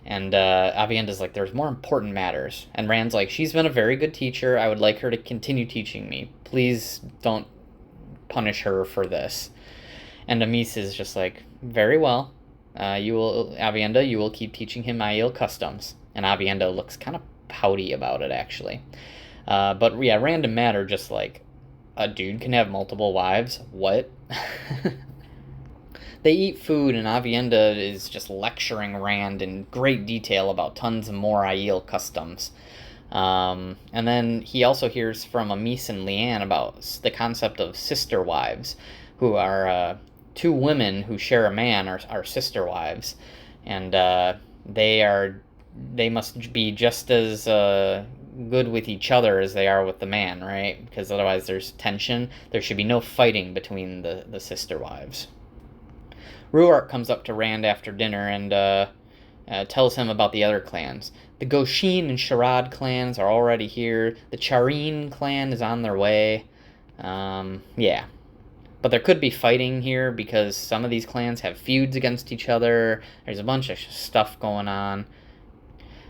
And Aviendha's like, "There's more important matters." And Rand's like, "She's been a very good teacher. I would like her to continue teaching me. Please don't punish her for this." And Amis is just like, "Very well. Aviendha, you will keep teaching him Aiel customs." And Aviendha looks kind of pouty about it, actually. But yeah, Rand and Mat are just like, "A dude can have multiple wives? What?" They eat food, and Aviendha is just lecturing Rand in great detail about tons more Aiel customs. And then he also hears from Amis and Leanne about the concept of sister wives, who are two women who share a man are sister wives. And they must be just as good with each other as they are with the man, right? Because otherwise there's tension. There should be no fighting between the sister wives. Ruark comes up to Rand after dinner and tells him about the other clans. The Goshin and Sharad clans are already here. The Charine clan is on their way. Yeah. But there could be fighting here because some of these clans have feuds against each other. There's a bunch of stuff going on.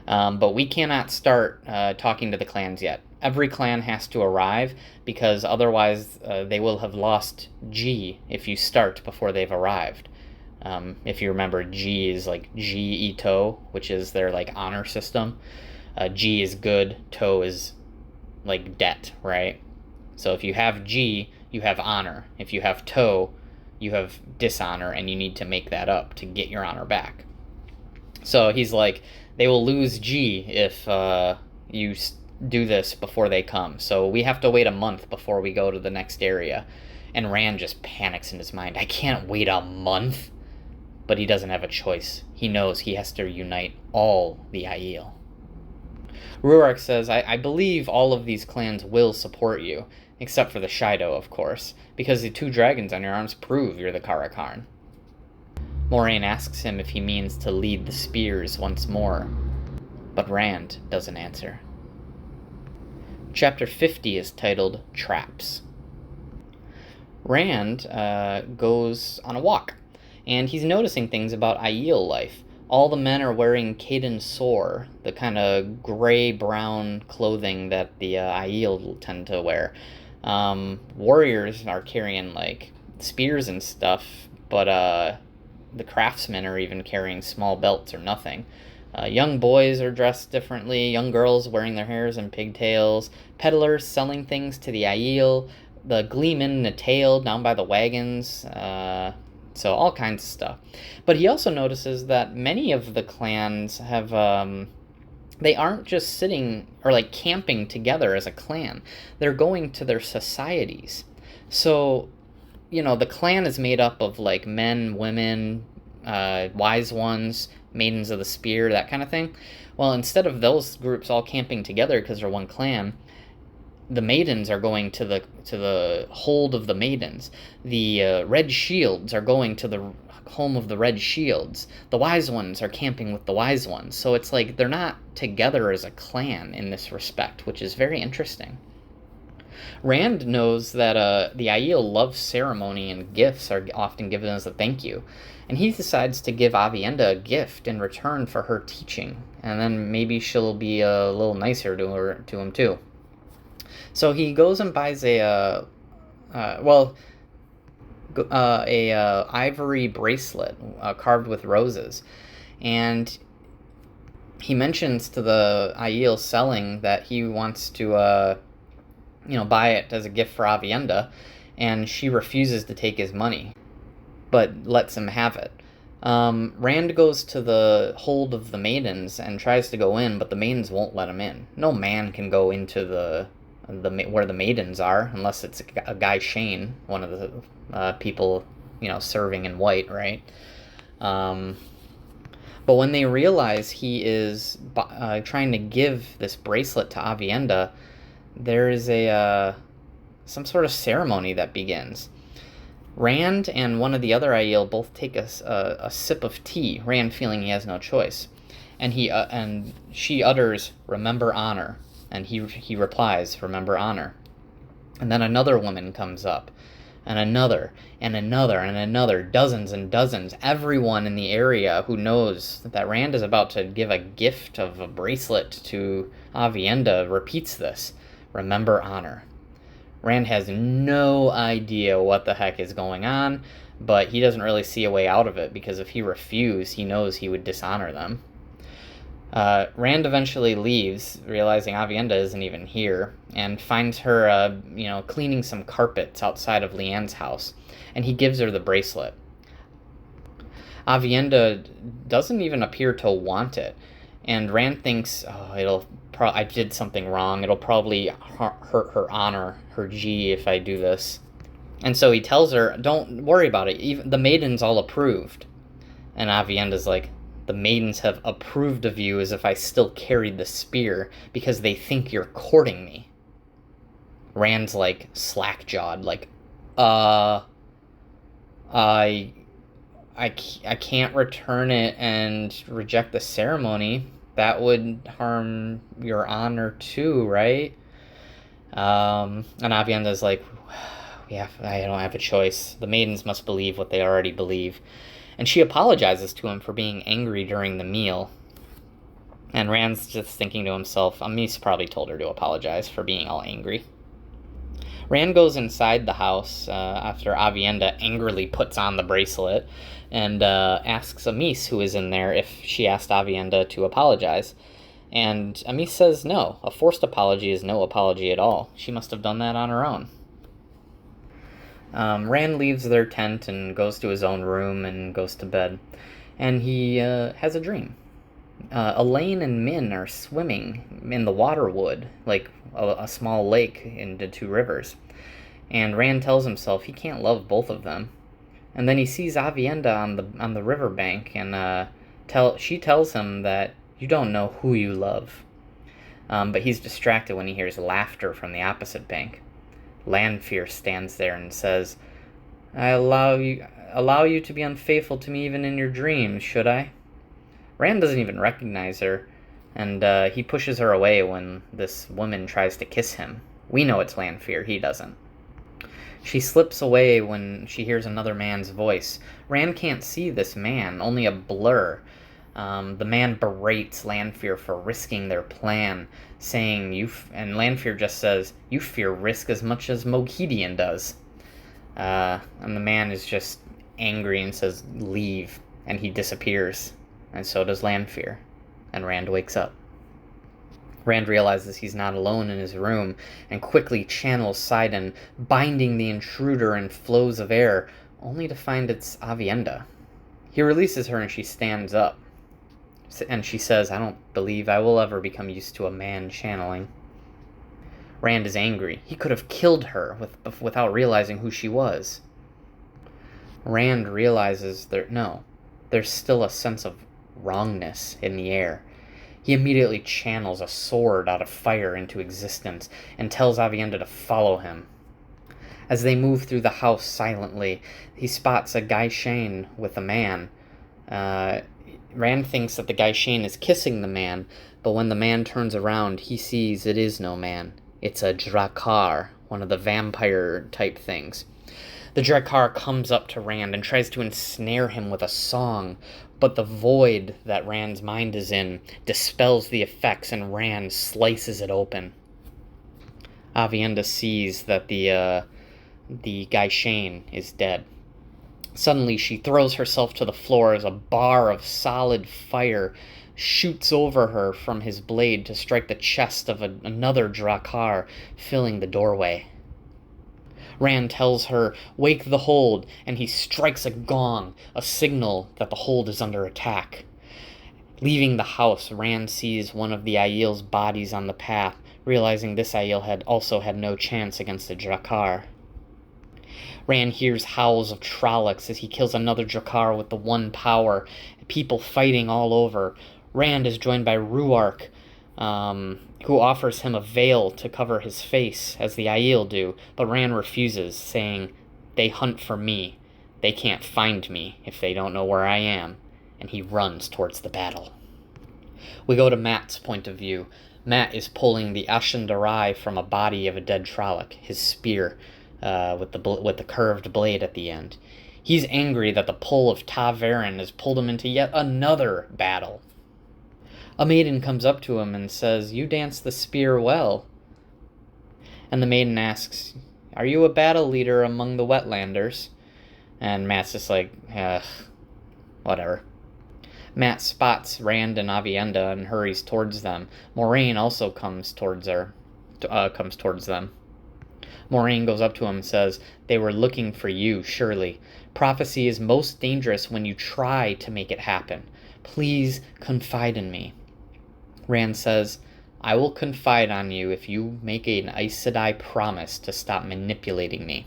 But we cannot start talking to the clans yet. Every clan has to arrive because otherwise they will have lost G if you start before they've arrived. If you remember, G is like G Ito, which is their like honor system. G is good, To is like debt, right? So if you have G, you have honor. If you have toe, you have dishonor, and you need to make that up to get your honor back. So he's like, they will lose G if you do this before they come. So we have to wait a month before we go to the next area. And Rand just panics in his mind. I can't wait a month. But he doesn't have a choice. He knows he has to unite all the Aiel. Rhuarc says, I believe all of these clans will support you, except for the Shaido, of course, because the 2 dragons on your arms prove you're the Karakarn. Moraine asks him if he means to lead the spears once more, but Rand doesn't answer. Chapter 50 is titled Traps. Rand goes on a walk, and he's noticing things about Aiel life. All the men are wearing Caden Sor, the kind of gray-brown clothing that the Aiel tend to wear. Warriors are carrying, like, spears and stuff, but the craftsmen are even carrying small belts or nothing. Young boys are dressed differently, young girls wearing their hairs in pigtails, peddlers selling things to the Aiel, the gleeman and the tail down by the wagons, so all kinds of stuff. But he also notices that many of the clans have, they aren't just sitting or like camping together as a clan. They're going to their societies. So, you know, the clan is made up of like men, women, wise ones, maidens of the spear, that kind of thing. Well, instead of those groups all camping together because they're one clan, the maidens are going to the hold of the maidens. The red shields are going to the home of the red shields. The wise ones are camping with the wise ones. So it's like they're not together as a clan in this respect, which is very interesting. Rand knows that the Aiel love ceremony, and gifts are often given as a thank you. And he decides to give Aviendha a gift in return for her teaching. And then maybe she'll be a little nicer to him too. So he goes and buys a ivory bracelet carved with roses, and he mentions to the Aiel selling that he wants to buy it as a gift for Aviendha, and she refuses to take his money, but lets him have it. Rand goes to the hold of the maidens and tries to go in, but the maidens won't let him in. No man can go into where the maidens are, unless it's a guy Shane, one of the people, serving in white, right? But when they realize he is trying to give this bracelet to Aviendha, there is some sort of ceremony that begins. Rand and one of the other Aiel both take a sip of tea, Rand feeling he has no choice. And she utters, "Remember honor." And he replies, "Remember honor." And then another woman comes up, and another, and another, and another, dozens and dozens. Everyone in the area who knows that Rand is about to give a gift of a bracelet to Aviendha repeats this, "Remember honor." Rand has no idea what the heck is going on, but he doesn't really see a way out of it, because if he refused, he knows he would dishonor them. Rand eventually leaves, realizing Aviendha isn't even here, and finds her, cleaning some carpets outside of Leanne's house, and he gives her the bracelet. Aviendha doesn't even appear to want it, and Rand thinks, I did something wrong. It'll probably hurt her honor, her G, if I do this. And so he tells her, "Don't worry about it. Even the maidens all approved." And Aviendha's like, "The maidens have approved of you as if I still carried the spear because they think you're courting me." Rand's like slack-jawed, like, I can't return it and reject the ceremony. That would harm your honor too, right? And Aviendha's like, I don't have a choice. The maidens must believe what they already believe. And she apologizes to him for being angry during the meal. And Rand's just thinking to himself, Amis probably told her to apologize for being all angry. Rand goes inside the house after Aviendha angrily puts on the bracelet and asks Amis, who is in there, if she asked Aviendha to apologize. And Amis says no. A forced apology is no apology at all. She must have done that on her own. Rand leaves their tent and goes to his own room and goes to bed. And he has a dream. Elaine and Min are swimming in the Waterwood, like a small lake into two rivers. And Rand tells himself he can't love both of them. And then he sees Avienda on the riverbank, and she tells him that you don't know who you love. But he's distracted when he hears laughter from the opposite bank. Lanfear stands there and says, "I allow you to be unfaithful to me even in your dreams, should I?" Rand doesn't even recognize her, and he pushes her away when this woman tries to kiss him. We know it's Lanfear, he doesn't. She slips away when she hears another man's voice. Rand can't see this man, only a blur. The man berates Lanfear for risking their plan, saying, and Lanfear just says, "You fear risk as much as Moghedien does." And the man is just angry and says, "Leave," and he disappears. And so does Lanfear. And Rand wakes up. Rand realizes he's not alone in his room and quickly channels Sidon, binding the intruder in flows of air, only to find it's Avienda. He releases her and she stands up. And she says, "I don't believe I will ever become used to a man channeling." Rand is angry. He could have killed her without realizing who she was. Rand realizes there's still a sense of wrongness in the air. He immediately channels a sword out of fire into existence and tells Avienda to follow him. As they move through the house silently, he spots a Gai'Shain with a man. Rand thinks that the Gai'Shain is kissing the man, but when the man turns around, he sees it is no man. It's a Drakkar, one of the vampire-type things. The Drakkar comes up to Rand and tries to ensnare him with a song, but the void that Rand's mind is in dispels the effects and Rand slices it open. Avienda sees that the Gai'Shain is dead. Suddenly she throws herself to the floor as a bar of solid fire shoots over her from his blade to strike the chest of another Drakkar, filling the doorway. Rand tells her, "Wake the hold," and he strikes a gong, a signal that the hold is under attack. Leaving the house, Rand sees one of the Aiel's bodies on the path, realizing this Aiel had no chance against the Drakkar. Rand hears howls of Trollocs as he kills another Drakkar with the one power, people fighting all over. Rand is joined by Rhuarc, who offers him a veil to cover his face, as the Aiel do, but Rand refuses, saying, "They hunt for me. They can't find me if they don't know where I am," and he runs towards the battle. We go to Mat's point of view. Mat is pulling the Ashen Darai from a body of a dead Trolloc, his spear, with the curved blade at the end. He's angry that the pull of ta'veren has pulled him into yet another battle. A maiden comes up to him and says, "You dance the spear well." And the maiden asks, "Are you a battle leader among the Wetlanders?" And Mat's just like, whatever. Mat spots Rand and Avienda and hurries towards them. Moiraine also comes towards them. Moiraine goes up to him and says, "They were looking for you, surely. Prophecy is most dangerous when you try to make it happen. Please confide in me." Rand says, "I will confide on you if you make an Aes Sedai promise to stop manipulating me."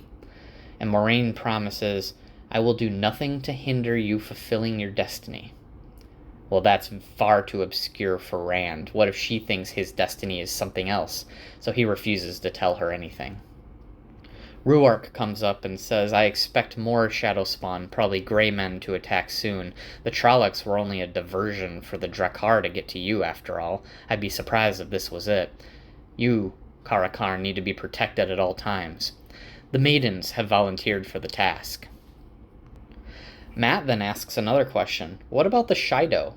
And Moiraine promises, "I will do nothing to hinder you fulfilling your destiny." Well, that's far too obscure for Rand. What if she thinks his destiny is something else? So he refuses to tell her anything. Rhuarc comes up and says, "I expect more Shadowspawn, probably Grey Men, to attack soon. The Trollocs were only a diversion for the Drakkar to get to you, after all. I'd be surprised if this was it. You, Car'a'carn, need to be protected at all times." The maidens have volunteered for the task. Mat then asks another question. "What about the Shaido?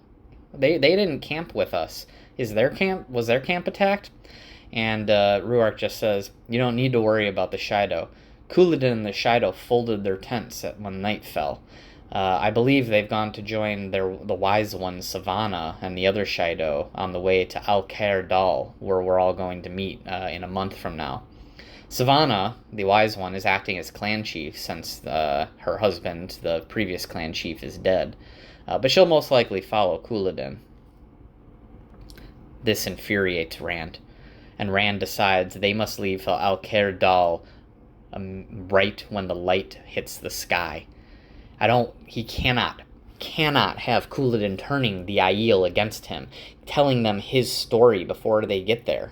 They didn't camp with us. Was their camp attacked?" And Rhuarc just says, "You don't need to worry about the Shaido. Couladin and the Shaido folded their tents when night fell. I believe they've gone to join the Wise Ones, Savannah, and the other Shaido on the way to Alcair Dal, where we're all going to meet in a month from now. Savannah, the wise one, is acting as clan chief since her husband, the previous clan chief, is dead. But she'll most likely follow Couladin. This infuriates Rand, and Rand decides they must leave Alcair Dal right when the light hits the sky. He cannot have Couladin turning the Aiel against him, telling them his story before they get there.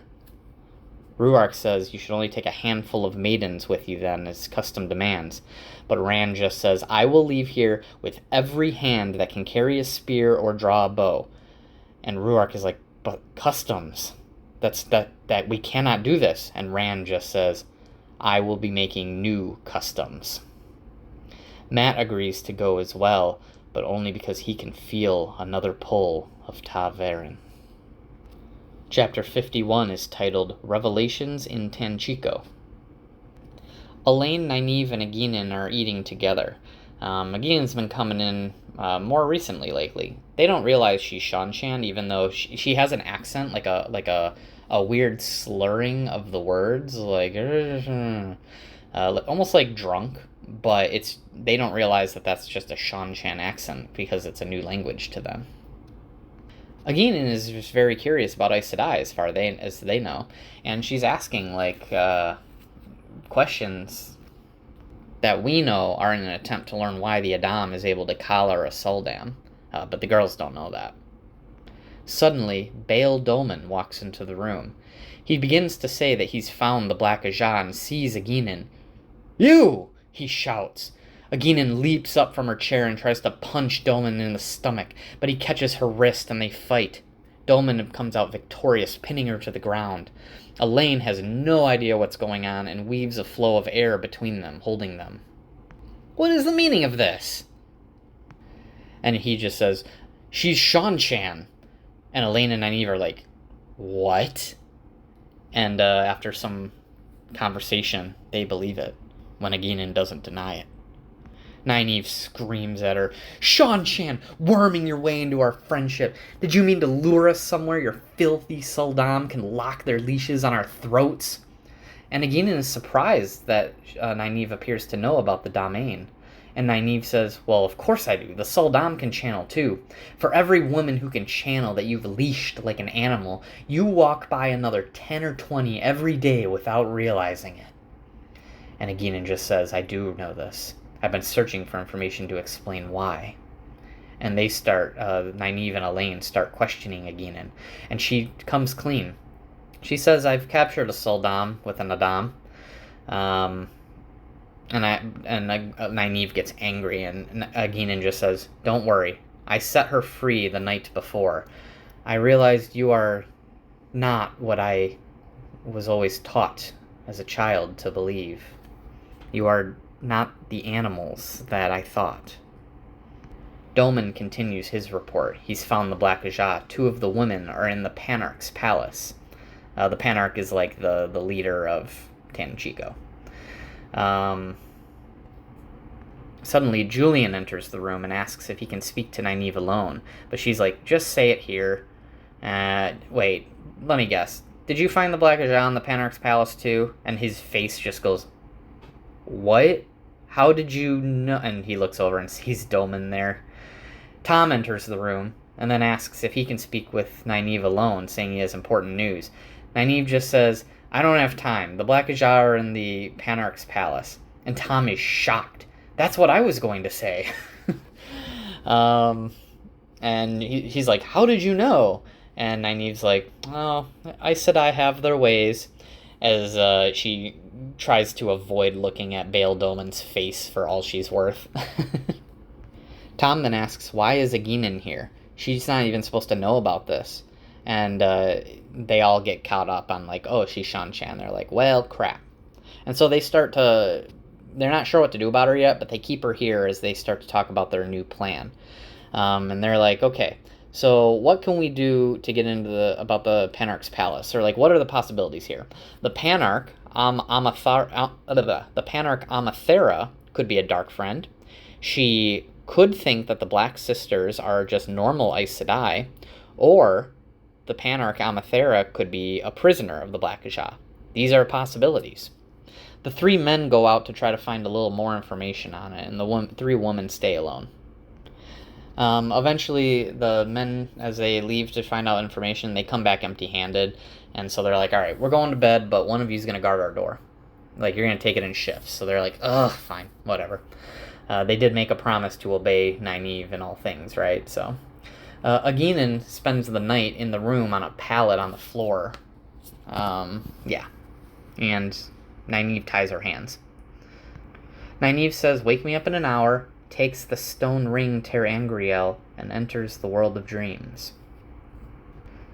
Rhuarc says you should only take a handful of maidens with you then, as custom demands. But Rand just says, I will leave here with every hand that can carry a spear or draw a bow. And Rhuarc is like, but customs. That we cannot do this. And Rand just says, I will be making new customs. Mat agrees to go as well, but only because he can feel another pull of ta'veren. Chapter 51 is titled Revelations in Tanchico. Elaine, Nynaeve, and Egwene are eating together. Egwene's been coming in more recently lately. They don't realize she's Seanchan, even though she has an accent, like a weird slurring of the words, like almost like drunk. But they don't realize that that's just a Seanchan accent because it's a new language to them. Egwene is just very curious about Aes Sedai as far as they know, and she's asking questions that we know are in an attempt to learn why the Adam is able to collar a Suldam, but the girls don't know that. Suddenly, Bael Doman walks into the room. He begins to say that he's found the Black Ajah and sees Egwene. You! He shouts. Egwene leaps up from her chair and tries to punch Doman in the stomach, but he catches her wrist and they fight. Doman comes out victorious, pinning her to the ground. Elaine has no idea what's going on and weaves a flow of air between them, holding them. What is the meaning of this? And he just says, she's Seanchan. And Elaine and Nynaeve are like, what? And after some conversation, they believe it, when Egwene doesn't deny it. Nynaeve screams at her, Seanchan, worming your way into our friendship. Did you mean to lure us somewhere your filthy Suldam can lock their leashes on our throats? And Egwene is surprised that Nynaeve appears to know about the Damain. And Nynaeve says, well, of course I do. The Suldam can channel too. For every woman who can channel that you've leashed like an animal, you walk by another 10 or 20 every day without realizing it. And Egwene just says, I do know this. I've been searching for information to explain why. And they start, Nynaeve and Elaine start questioning Egwene. And she comes clean. She says, I've captured a Suldam with an Adam. And Nynaeve gets angry, and Egwene just says, don't worry. I set her free the night before. I realized you are not what I was always taught as a child to believe. You are not the animals that I thought. Doman continues his report. He's found the Black Ajah. 2 of the women are in the Panarch's palace. The Panarch is like the leader of Tanchico. Suddenly, Julian enters the room and asks if he can speak to Nynaeve alone. But she's like, just say it here. Wait, let me guess. Did you find the Black Ajah in the Panarch's palace too? And his face just goes, what? How did you know? And he looks over and sees Doman there. Tom enters the room and then asks if he can speak with Nynaeve alone, saying he has important news. Nynaeve just says, I don't have time. The Black Ajah are in the Panarch's palace. And Tom is shocked. That's what I was going to say. And he's like, how did you know? And Nynaeve's like, oh, I said I have their ways. As she tries to avoid looking at Bael Doman's face for all she's worth. Tom then asks, why is Egwene here? She's not even supposed to know about this. And they all get caught up on like, oh, she's Seanchan. They're like, well, crap. And so they start to, they're not sure what to do about her yet, but they keep her here as they start to talk about their new plan. And they're like, okay, so what can we do to get into about the Panarch's palace? Or like, what are the possibilities here? The Panarch, the Panarch Amathera could be a dark friend. She could think that the Black Sisters are just normal Aes Sedai, or the Panarch Amathera could be a prisoner of the Black Ajah. These are possibilities. The three men go out to try to find a little more information on it, and the three women stay alone. Eventually, the men, as they leave to find out information, they come back empty-handed, and so they're like, all right, we're going to bed, but one of you's going to guard our door. Like, you're going to take it in shifts. So they're like, ugh, fine, whatever. They did make a promise to obey Nynaeve in all things, right? So Aeginin spends the night in the room on a pallet on the floor. Yeah. And Nynaeve ties her hands. Nynaeve says, wake me up in an hour, takes the stone ring Ter Angriel, and enters the world of dreams.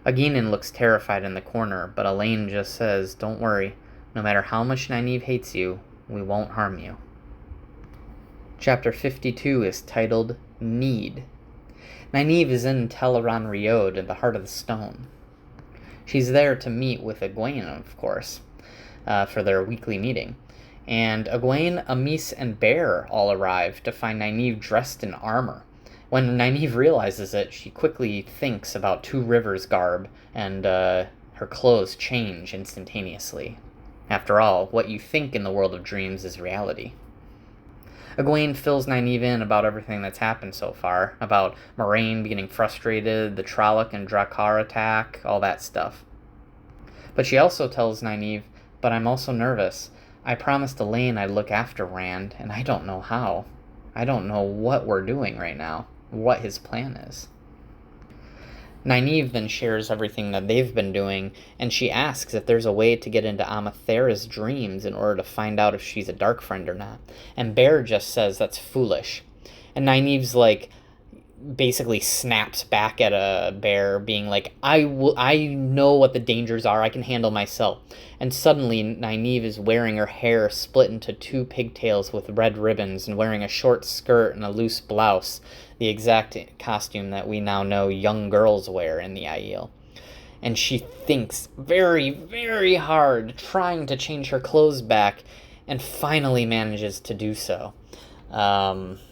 Aeginin looks terrified in the corner, but Elaine just says, don't worry, no matter how much Nynaeve hates you, we won't harm you. Chapter 52 is titled Need. Nynaeve is in Tel'aran'rhiod in the Heart of the Stone. She's there to meet with Egwene, of course, for their weekly meeting. And Egwene, Amys, and Bear all arrive to find Nynaeve dressed in armor. When Nynaeve realizes it, she quickly thinks about Two Rivers' garb, and her clothes change instantaneously. After all, what you think in the world of dreams is reality. Egwene fills Nynaeve in about everything that's happened so far, about Moraine getting frustrated, the Trolloc and Drakkar attack, all that stuff. But she also tells Nynaeve, but I'm also nervous. I promised Elaine I'd look after Rand, and I don't know how. I don't know what we're doing right now, what his plan is. Nynaeve then shares everything that they've been doing, and she asks if there's a way to get into Amathera's dreams in order to find out if she's a dark friend or not. And Bear just says that's foolish. And Nynaeve's like, basically snaps back at Bear, being like, I know what the dangers are, I can handle myself. And suddenly Nynaeve is wearing her hair split into two pigtails with red ribbons and wearing a short skirt and a loose blouse, the exact costume that we now know young girls wear in the Aiel. And she thinks very, very hard, trying to change her clothes back, and finally manages to do so.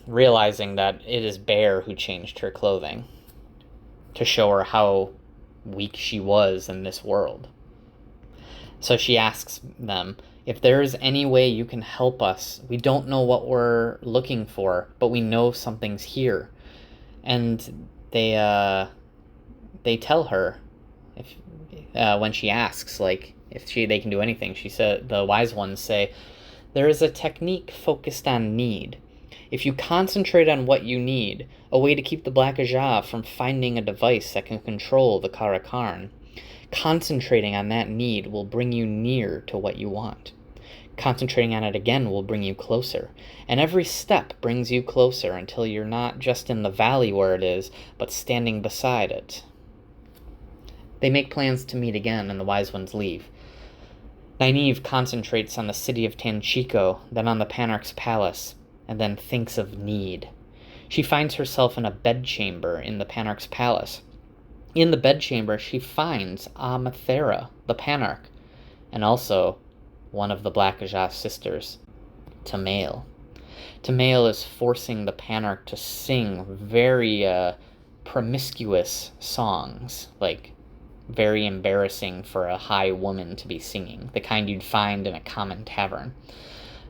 Realizing that it is Bear who changed her clothing to show her how weak she was in this world. So she asks them, if there is any way you can help us, we don't know what we're looking for, but we know something's here. And they tell her, when she asks, like, if they can do anything, she said, the wise ones say, there is a technique focused on need. If you concentrate on what you need, a way to keep the Black Ajah from finding a device that can control the Karakarn, concentrating on that need will bring you near to what you want. Concentrating on it again will bring you closer, and every step brings you closer until you're not just in the valley where it is, but standing beside it. They make plans to meet again, and the wise ones leave. Nynaeve concentrates on the city of Tanchico, then on the Panarch's palace, and then thinks of need. She finds herself in a bedchamber in the Panarch's palace. In the bedchamber, she finds Amathera, the Panarch, and also one of the Black Ajah sisters, Tamail. Tamail is forcing the Panarch to sing very promiscuous songs, like very embarrassing for a high woman to be singing, the kind you'd find in a common tavern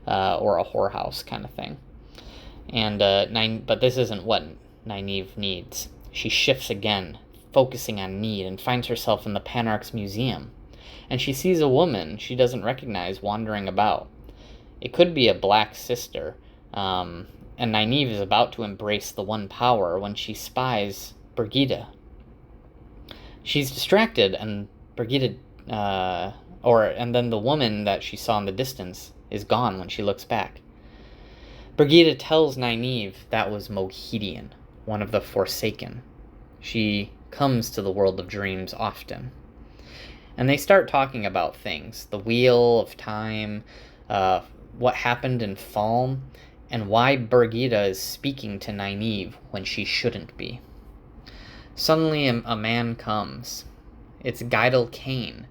or a whorehouse kind of thing. And but this isn't what Nynaeve needs. She shifts again, focusing on need, and finds herself in the Panarch's museum. And she sees a woman she doesn't recognize wandering about. It could be a black sister, and Nynaeve is about to embrace the One Power when she spies Birgitte. She's distracted, and Birgitte, and then the woman that she saw in the distance is gone when she looks back. Birgitte tells Nynaeve that was Moghedien, one of the Forsaken. She comes to the world of dreams often. And they start talking about things, the Wheel of Time, what happened in Falme, and why Birgitte is speaking to Nynaeve when she shouldn't be. Suddenly a man comes. It's Gaidel Cain,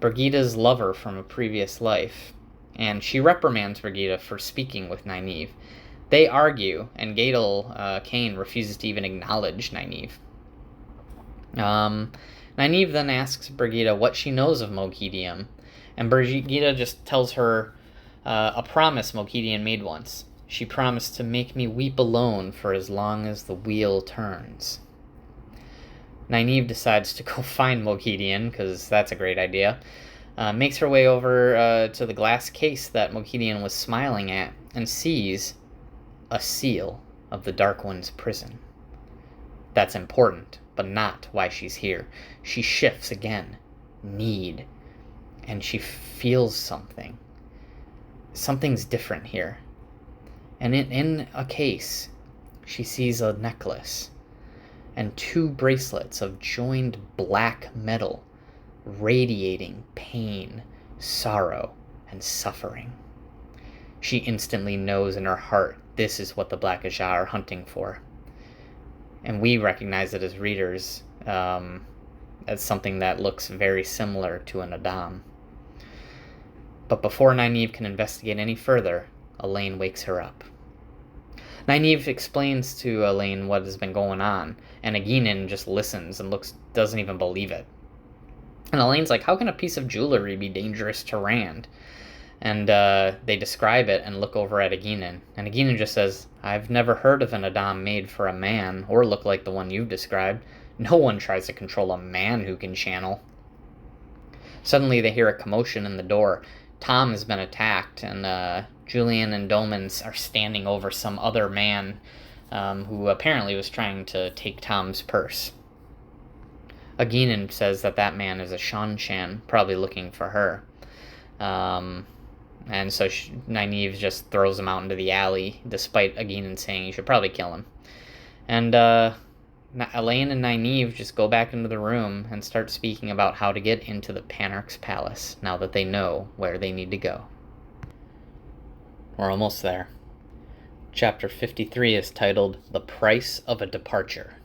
Birgitte's lover from a previous life, and she reprimands Birgitte for speaking with Nynaeve. They argue, and Gaidel Cain refuses to even acknowledge Nynaeve. Nynaeve then asks Birgitte what she knows of Moghedien, and Birgitte just tells her A promise Mokedian made once. She promised to make me weep alone for as long as the wheel turns. Nynaeve decides to go find Mokedian, because that's a great idea. Makes her way over to the glass case that Mokedian was smiling at, and sees a seal of the Dark One's prison. That's important, but not why she's here. She shifts again. Need. And she feels something. Something's different here. And in a case, she sees a necklace and 2 bracelets of joined black metal, radiating pain, sorrow, and suffering. She instantly knows in her heart this is what the Black Ajah are hunting for. And we recognize it as readers as something that looks very similar to an Adam. But before Nynaeve can investigate any further, Elaine wakes her up. Nynaeve explains to Elaine what has been going on, and Egeinen just listens and doesn't even believe it. And Elaine's like, how can a piece of jewelry be dangerous to Rand? And they describe it and look over at Egeinen. And Egeinen just says, I've never heard of an Adam made for a man, or look like the one you've described. No one tries to control a man who can channel. Suddenly they hear a commotion in the door. Tom has been attacked, and Julian and Domans are standing over some other man who apparently was trying to take Tom's purse. Egeinen says that man is a Seanchan, probably looking for her. And so Nynaeve just throws him out into the alley, despite Egeinen saying you should probably kill him. And Elaine and Nynaeve just go back into the room and start speaking about how to get into the Panarch's palace, now that they know where they need to go. We're almost there. Chapter 53 is titled The Price of a Departure.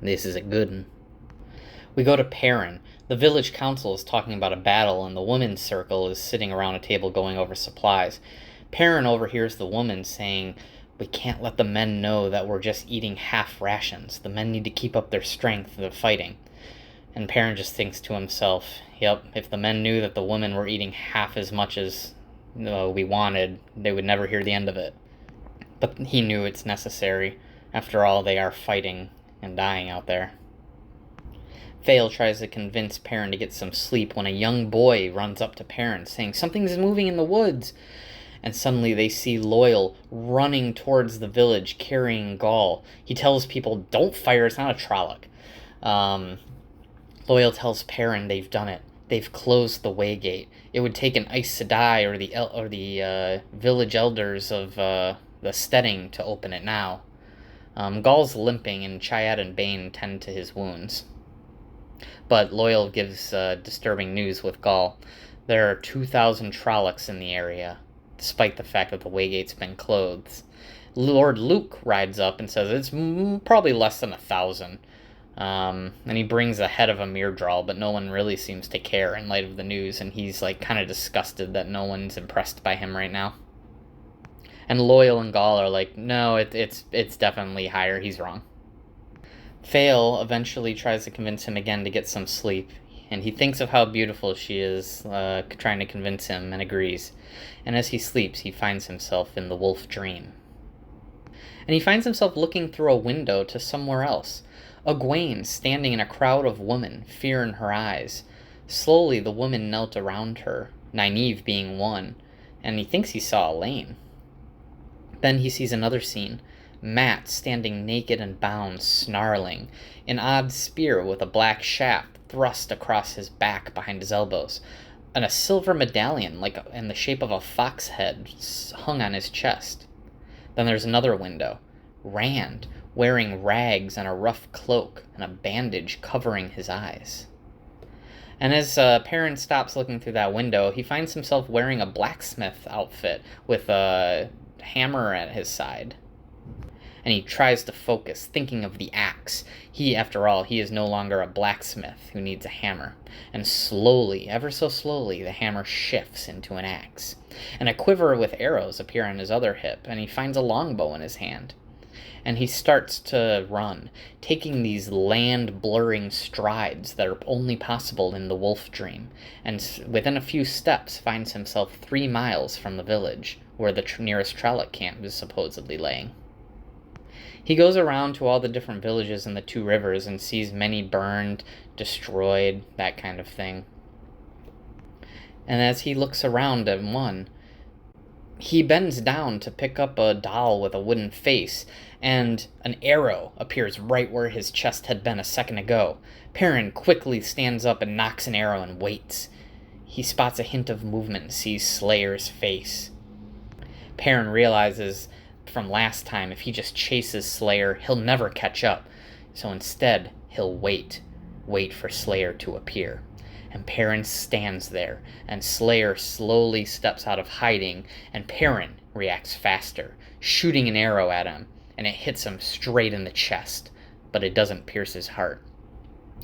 This is a good one. We go to Perrin. The village council is talking about a battle, and the women's circle is sitting around a table going over supplies. Perrin overhears the woman saying, we can't let the men know that we're just eating half rations. The men need to keep up their strength of fighting. And Perrin just thinks to himself, yep, if the men knew that the women were eating half as much as we wanted, they would never hear the end of it. But he knew it's necessary. After all, they are fighting and dying out there. Fael tries to convince Perrin to get some sleep when a young boy runs up to Perrin, saying, something's moving in the woods. And suddenly they see Loial running towards the village, carrying Gaul. He tells people, don't fire, it's not a Trolloc. Loial tells Perrin they've done it. They've closed the Waygate. It would take an Aes Sedai or the village elders of the Steading to open it now. Gaul's limping, and Chaiad and Bane tend to his wounds. But Loial gives disturbing news with Gaul. There are 2,000 Trollocs in the area, despite the fact that the Waygate's been closed. Lord Luke rides up and says it's probably less than 1,000. And he brings a head of a Myrddraal, but no one really seems to care in light of the news, and he's like kind of disgusted that no one's impressed by him right now. And Loial and Gaul are like, no, it's definitely higher, he's wrong. Fael eventually tries to convince him again to get some sleep, and he thinks of how beautiful she is, trying to convince him, and agrees. And as he sleeps, he finds himself in the wolf dream. And he finds himself looking through a window to somewhere else. Egwene standing in a crowd of women, fear in her eyes. Slowly the women knelt around her, Nynaeve being one, and he thinks he saw Elaine. Then he sees another scene. Mat standing naked and bound, snarling, an odd spear with a black shaft thrust across his back behind his elbows, and a silver medallion like in the shape of a fox head hung on his chest. Then there's another window. Rand, wearing rags and a rough cloak and a bandage covering his eyes. And as Perrin stops looking through that window, he finds himself wearing a blacksmith outfit with a hammer at his side. And he tries to focus, thinking of the axe. After all, he is no longer a blacksmith who needs a hammer. And slowly, ever so slowly, the hammer shifts into an axe. And a quiver with arrows appear on his other hip, and he finds a longbow in his hand. and he starts to run, taking these land-blurring strides that are only possible in the wolf dream, and within a few steps finds himself 3 miles from the village, where the nearest Trolloc camp is supposedly laying. He goes around to all the different villages in the 2 rivers and sees many burned, destroyed, that kind of thing. And as he looks around at one, he bends down to pick up a doll with a wooden face, and an arrow appears right where his chest had been a second ago. Perrin quickly stands up and knocks an arrow and waits. He spots a hint of movement and sees Slayer's face. Perrin realizes from last time if he just chases Slayer, he'll never catch up. So instead, he'll wait for Slayer to appear. And Perrin stands there, and Slayer slowly steps out of hiding, and Perrin reacts faster, shooting an arrow at him, and it hits him straight in the chest, but it doesn't pierce his heart.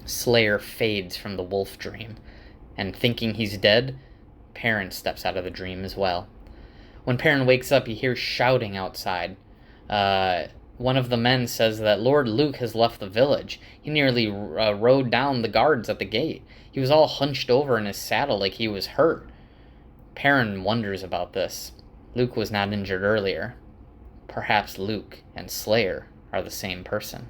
Slayer fades from the wolf dream, and thinking he's dead, Perrin steps out of the dream as well. When Perrin wakes up, he hears shouting outside. One of the men says that Lord Luke has left the village. He nearly rode down the guards at the gate. He was all hunched over in his saddle like he was hurt. Perrin wonders about this. Luke was not injured earlier. Perhaps Luke and Slayer are the same person.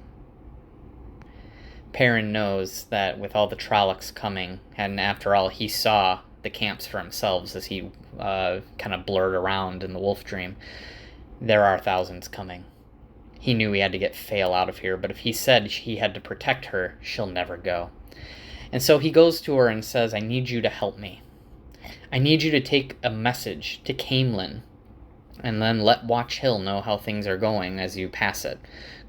Perrin knows that with all the Trollocs coming, and after all he saw the camps for himself as he kind of blurred around in the wolf dream, there are thousands coming. He knew he had to get Fail out of here, but if he said he had to protect her, she'll never go. And so he goes to her and says, I need you to help me. I need you to take a message to Caemlyn, and then let Watch Hill know how things are going as you pass it.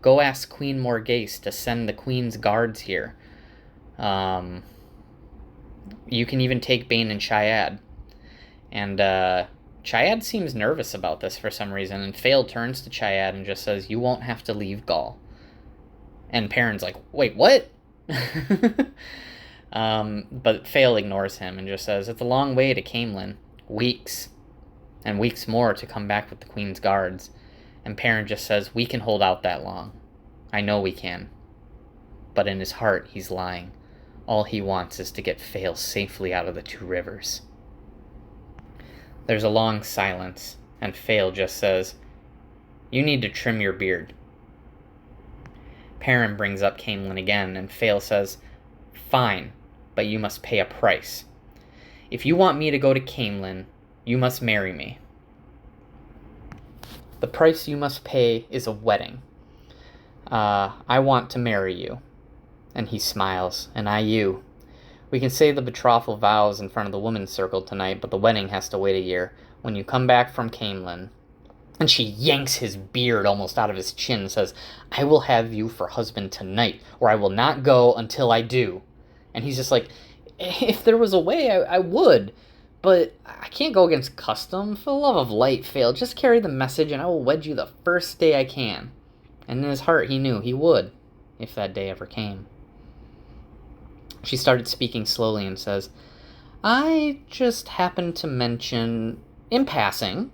Go ask Queen Morgase to send the Queen's guards here. You can even take Bane and Chaiad. And Chaiad seems nervous about this for some reason, and Fail turns to Chaiad and just says, you won't have to leave Gaul. And Perrin's like, wait, what? But Fail ignores him and just says, it's a long way to Caemlyn. Weeks. And weeks more to come back with the Queen's guards. And Perrin just says, we can hold out that long. I know we can. But in his heart, he's lying. All he wants is to get Fail safely out of the 2 rivers. There's a long silence, and Fail just says, you need to trim your beard. Perrin brings up Caemlyn again, and Fail says, fine, but you must pay a price. If you want me to go to Caemlyn, you must marry me. The price you must pay is a wedding. I want to marry you. And he smiles, and I you. We can say the betrothal vows in front of the women's circle tonight, but the wedding has to wait a year. When you come back from Caemlyn. And she yanks his beard almost out of his chin and says, I will have you for husband tonight, or I will not go until I do. And he's just like, if there was a way, I would. But I can't go against custom. For the love of light, Fail, just carry the message and I will wed you the first day I can. And in his heart he knew he would, if that day ever came. She started speaking slowly and says, I just happened to mention, in passing,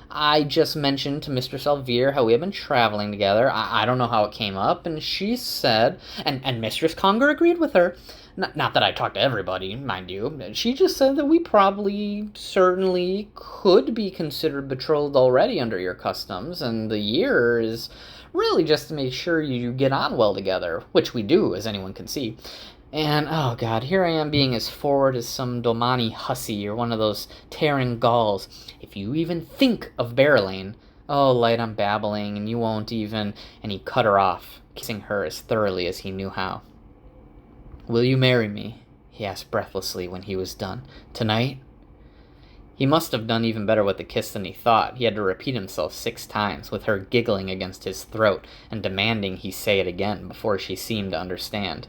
I just mentioned to Mistress Elvire how we have been traveling together. I don't know how it came up, and she said, and Mistress Conger agreed with her. Not that I talked to everybody, mind you. She just said that we probably, certainly, could be considered betrothed already under your customs, and the year is really just to make sure you get on well together, which we do, as anyone can see. And, oh god, here I am being as forward as some Domani hussy or one of those tearing Gauls. If you even think of Berelain, oh, light, I'm babbling, and you won't even... And he cut her off, kissing her as thoroughly as he knew how. Will you marry me? He asked breathlessly when he was done. Tonight? He must have done even better with the kiss than he thought. He had to repeat himself 6 times, with her giggling against his throat and demanding he say it again before she seemed to understand.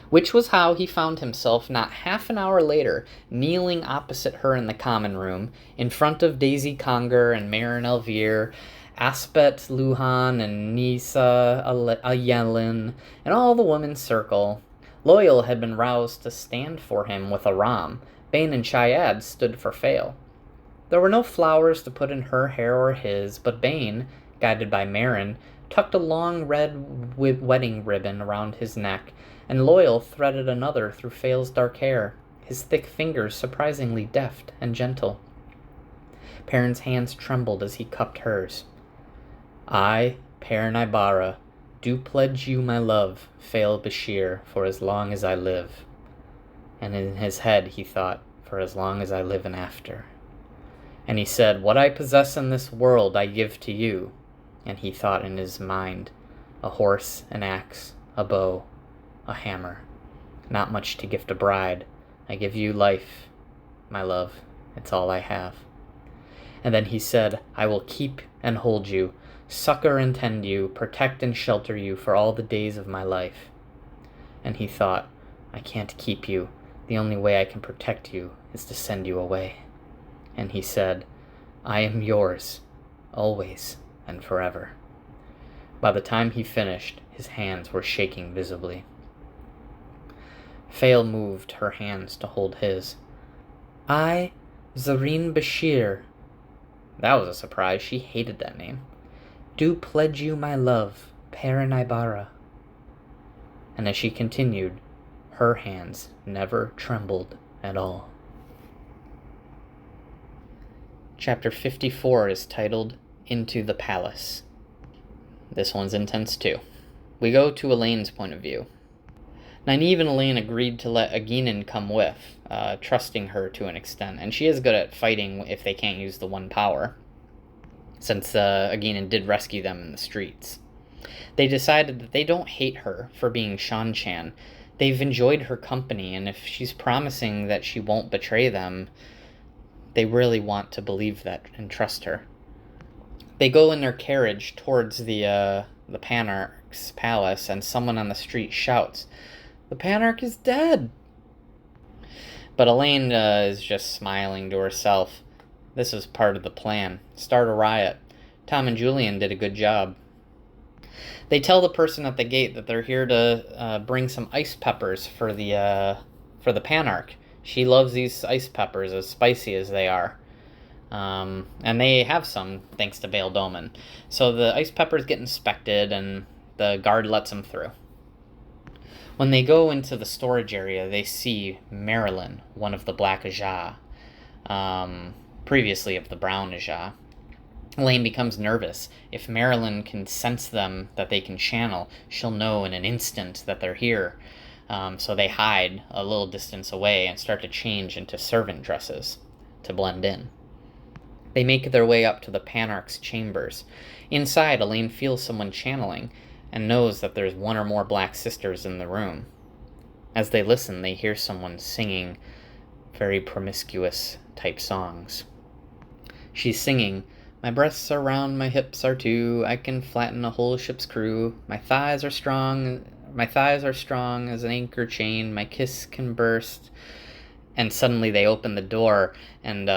Which was how he found himself not half an hour later, kneeling opposite her in the common room, in front of Daisy Conger and Meryn Elvire, Aspet Luhan and Nisa Ayelin, and all the women's circle. Loial had been roused to stand for him with Aram. Bane and Chaiad stood for Fail. There were no flowers to put in her hair or his, but Bane, guided by Meryn, tucked a long red wedding ribbon around his neck, and Loyal threaded another through Fail's dark hair, his thick fingers surprisingly deft and gentle. Perrin's hands trembled as he cupped hers. I, Perrin Ibarra, do pledge you my love, Fail Bashir, for as long as I live. And in his head he thought, for as long as I live and after. And he said, what I possess in this world I give to you. And he thought in his mind, a horse, an axe, a bow, a hammer. Not much to gift a bride. I give you life, my love. It's all I have. And then he said, I will keep and hold you, succor and tend you, protect and shelter you for all the days of my life. And he thought, I can't keep you. The only way I can protect you is to send you away. And he said, I am yours, always and forever. By the time he finished, his hands were shaking visibly. Fail moved her hands to hold his. I, Zareen Bashir. That was a surprise. She hated that name. Do pledge you my love, Perrin Ibarra. And as she continued, her hands never trembled at all. Chapter 54 is titled Into the Palace. This one's intense too. We go to Elaine's point of view. Nynaeve and Elaine agreed to let Aeginin come with, trusting her to an extent, and she is good at fighting if they can't use the one power, since Aeginin did rescue them in the streets. They decided that they don't hate her for being Shan-Chan. They've enjoyed her company, and if she's promising that she won't betray them, they really want to believe that and trust her. They go in their carriage towards the Panarch's palace, and someone on the street shouts, "The Panarch is dead!" But Elaine is just smiling to herself. This is part of the plan. Start a riot. Tom and Julian did a good job. They tell the person at the gate that they're here to bring some ice peppers for the Panarch. She loves these ice peppers, as spicy as they are. And they have some, thanks to Bail Doman. So the ice peppers get inspected, and the guard lets them through. When they go into the storage area, they see Marilyn, one of the Black Ajah, previously of the Brown Ajah. Elaine becomes nervous. If Marilyn can sense them that they can channel, she'll know in an instant that they're here. So they hide a little distance away and start to change into servant dresses to blend in. They make their way up to the Panarch's chambers. Inside, Elaine feels someone channeling and knows that there's one or more Black Sisters in the room. As they listen, they hear someone singing very promiscuous type songs. She's singing, "My breasts are round, my hips are too, I can flatten a whole ship's crew. My thighs are strong as an anchor chain, my kiss can burst." And suddenly they open the door and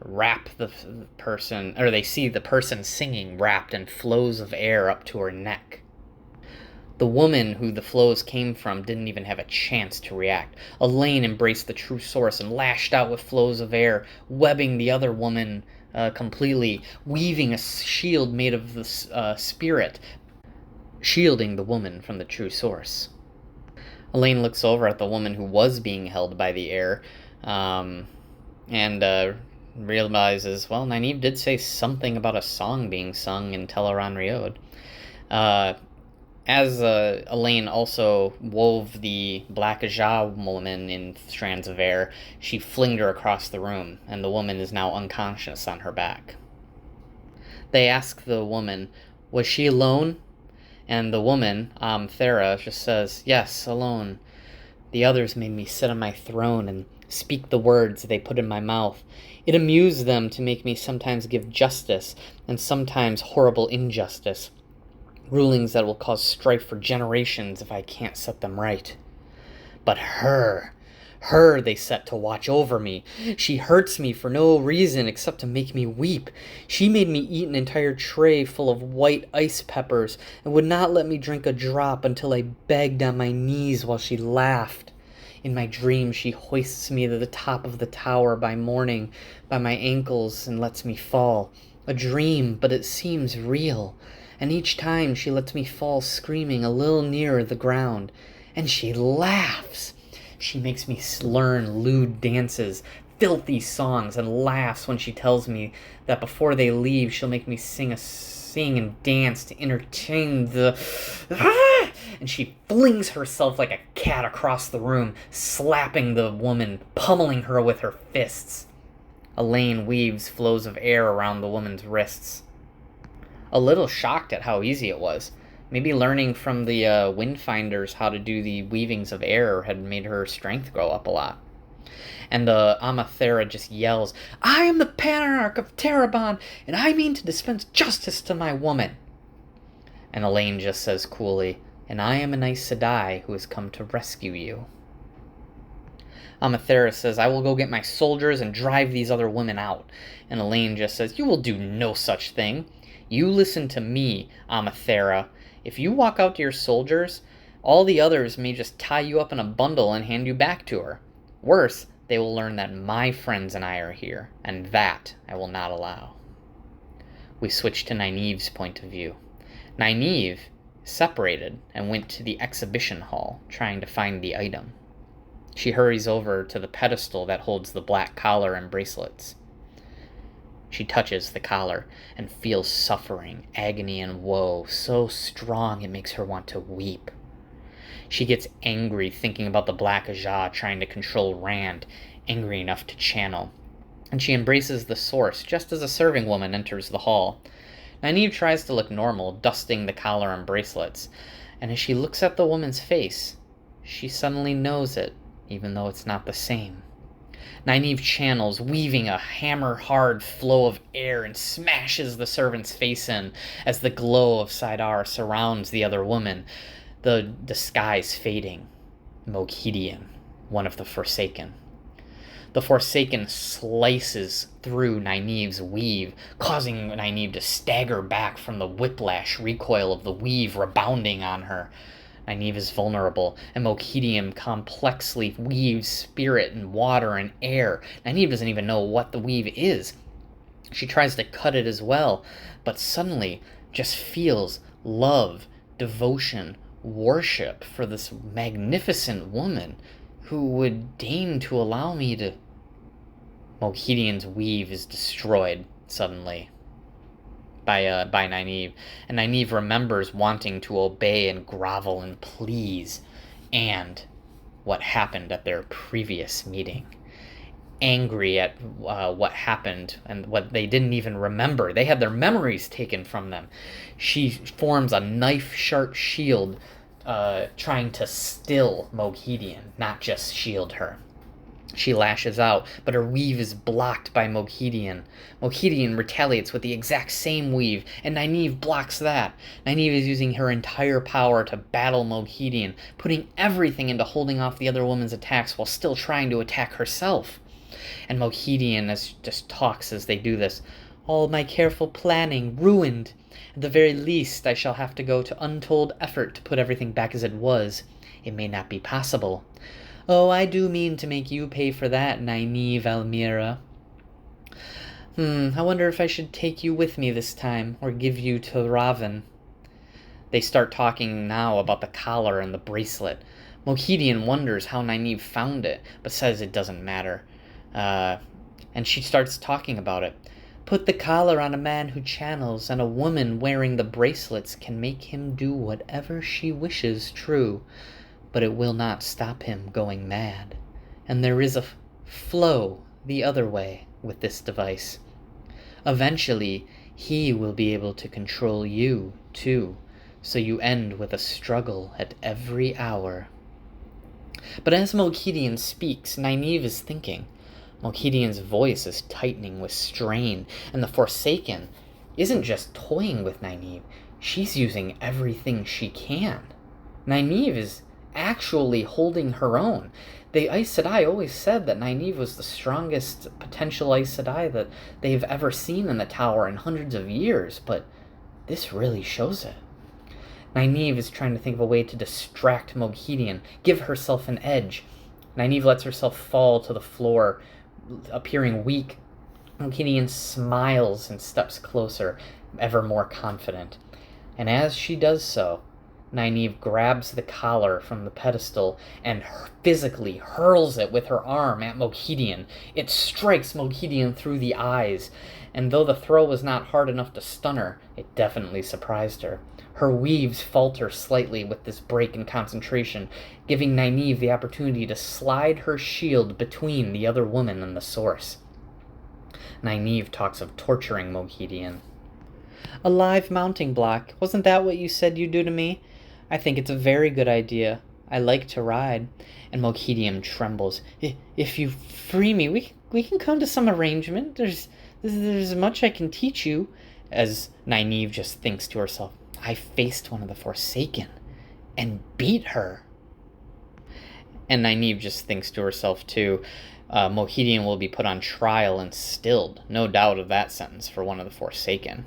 wrap the person, or they see the person singing wrapped in flows of air up to her neck. The woman who the flows came from didn't even have a chance to react. Elaine embraced the true source and lashed out with flows of air, webbing the other woman completely, weaving a shield made of the spirit, shielding the woman from the true source. Elaine looks over at the woman who was being held by the air, and realizes, well, Nynaeve did say something about a song being sung in Teleron Riod. As Elaine also wove the Black Ajah woman in strands of air, she flinged her across the room, and the woman is now unconscious on her back. They ask the woman, was she alone? And the woman, Thera, just says, yes, alone. The others made me sit on my throne and speak the words they put in my mouth. It amused them to make me sometimes give justice and sometimes horrible injustice. Rulings that will cause strife for generations if I can't set them right. But her they set to watch over me. She hurts me for no reason except to make me weep. She made me eat an entire tray full of white ice peppers and would not let me drink a drop until I begged on my knees while she laughed. In my dream, she hoists me to the top of the tower by morning, by my ankles, and lets me fall. A dream, but it seems real. and each time she lets me fall screaming a little nearer the ground, and she laughs. She makes me learn lewd dances, filthy songs, and laughs when she tells me that before they leave she'll make me sing and dance to entertain the... And she flings herself like a cat across the room, slapping the woman, pummeling her with her fists. Elaine weaves flows of air around the woman's wrists. A little shocked at how easy it was. Maybe learning from the Windfinders how to do the weavings of air had made her strength grow up a lot. And Amathera just yells, "I am the Panarch of Terabon, and I mean to dispense justice to my woman." And Elaine just says coolly, "And I am an Aes Sedai who has come to rescue you." Amathera says, "I will go get my soldiers and drive these other women out." And Elaine just says, "You will do no such thing. You listen to me, Amathera. If you walk out to your soldiers, all the others may just tie you up in a bundle and hand you back to her. Worse, they will learn that my friends and I are here, and that I will not allow." We switch to Nynaeve's point of view. Nynaeve separated and went to the exhibition hall, trying to find the item. She hurries over to the pedestal that holds the black collar and bracelets. She touches the collar and feels suffering, agony, and woe so strong it makes her want to weep. She gets angry thinking about the Black Ajah trying to control Rand, angry enough to channel. And she embraces the source just as a serving woman enters the hall. Nynaeve tries to look normal, dusting the collar and bracelets. And as she looks at the woman's face, she suddenly knows it, even though it's not the same. Nynaeve channels, weaving a hammer-hard flow of air, and smashes the servant's face in as the glow of Saidar surrounds the other woman, the disguise fading. Moghedien, one of the Forsaken. The Forsaken slices through Nynaeve's weave, causing Nynaeve to stagger back from the whiplash recoil of the weave rebounding on her. Nynaeve is vulnerable, and Moghedien complexly weaves spirit and water and air. Nynaeve doesn't even know what the weave is. She tries to cut it as well, but suddenly just feels love, devotion, worship for this magnificent woman who would deign to allow me to... Moghedien's weave is destroyed suddenly by Nynaeve, and Nynaeve remembers wanting to obey and grovel and please, and what happened at their previous meeting. Angry at what happened and what they didn't even remember. They had their memories taken from them. She forms a knife-sharp shield, trying to still Moghedien, not just shield her. She lashes out, but her weave is blocked by Moghedien. Moghedien retaliates with the exact same weave, and Nynaeve blocks that. Nynaeve is using her entire power to battle Moghedien, putting everything into holding off the other woman's attacks while still trying to attack herself. And Moghedien just talks as they do this. "All my careful planning ruined. At the very least, I shall have to go to untold effort to put everything back as it was. It may not be possible. Oh, I do mean to make you pay for that, Nynaeve Almira. I wonder if I should take you with me this time, or give you to Raven." They start talking now about the collar and the bracelet. Moghedien wonders how Nynaeve found it, but says it doesn't matter. And she starts talking about it. "Put the collar on a man who channels, and a woman wearing the bracelets can make him do whatever she wishes, true. But it will not stop him going mad. And there is a flow the other way with this device. Eventually, he will be able to control you, too, so you end with a struggle at every hour." But as Moghedien speaks, Nynaeve is thinking. Moghedien's voice is tightening with strain, and the Forsaken isn't just toying with Nynaeve, she's using everything she can. Nynaeve is actually holding her own. The Aes Sedai always said that Nynaeve was the strongest potential Aes Sedai that they've ever seen in the tower in hundreds of years, but this really shows it. Nynaeve is trying to think of a way to distract Moghedien, give herself an edge. Nynaeve lets herself fall to the floor, appearing weak. Moghedien smiles and steps closer, ever more confident. And as she does so, Nynaeve grabs the collar from the pedestal and physically hurls it with her arm at Moghedien. It strikes Moghedien through the eyes, and though the throw was not hard enough to stun her, it definitely surprised her. Her weaves falter slightly with this break in concentration, giving Nynaeve the opportunity to slide her shield between the other woman and the source. Nynaeve talks of torturing Moghedien. "A live mounting block. Wasn't that what you said you'd do to me? I think it's a very good idea. I like to ride." And Moghedien trembles. "If you free me, we can come to some arrangement. There's much I can teach you." As Nynaeve just thinks to herself, "I faced one of the Forsaken and beat her." And Nynaeve just thinks to herself too, Moghedien will be put on trial and stilled. No doubt of that sentence for one of the Forsaken.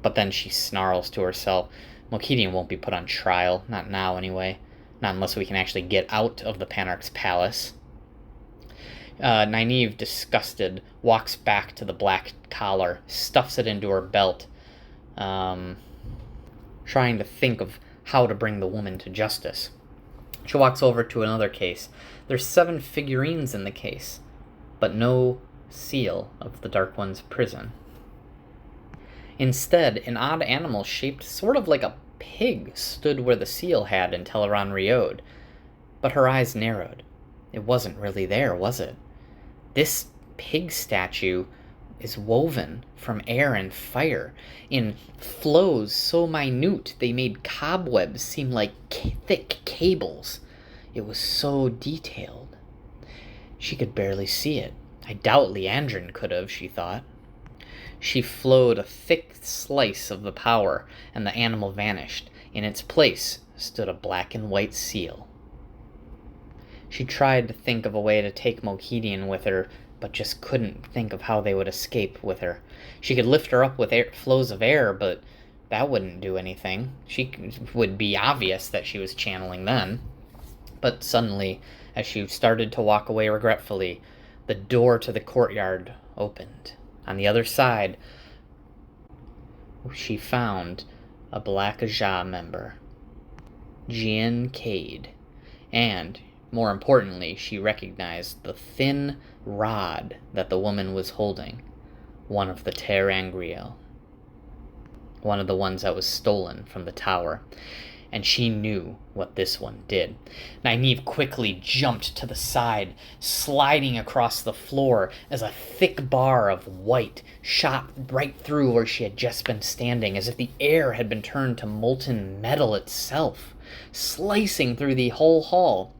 But then she snarls to herself, Moghedien won't be put on trial, not now anyway. Not unless we can actually get out of the Panarch's palace. Nynaeve, disgusted, walks back to the black collar, stuffs it into her belt, trying to think of how to bring the woman to justice. She walks over to another case. There's 7 figurines in the case, but no seal of the Dark One's prison. Instead, an odd animal shaped sort of like a pig stood where the seal had in Tel'aran'rhiod, but her eyes narrowed. It wasn't really there, was it? This pig statue is woven from air and fire, in flows so minute they made cobwebs seem like thick cables. It was so detailed. She could barely see it. I doubt Liandrin could have, she thought. She flowed a thick slice of the power, and the animal vanished. In its place stood a black and white seal. She tried to think of a way to take Moghedien with her, but just couldn't think of how they would escape with her. She could lift her up with flows of air, but that wouldn't do anything. Would be obvious that she was channeling then. But suddenly, as she started to walk away regretfully, the door to the courtyard opened. On the other side, she found a Black Ajah member, Jien Cade, and, more importantly, she recognized the thin rod that the woman was holding, one of the ter'angreal, one of the ones that was stolen from the tower. And she knew what this one did. Nynaeve quickly jumped to the side, sliding across the floor as a thick bar of white shot right through where she had just been standing, as if the air had been turned to molten metal itself, slicing through the whole hall.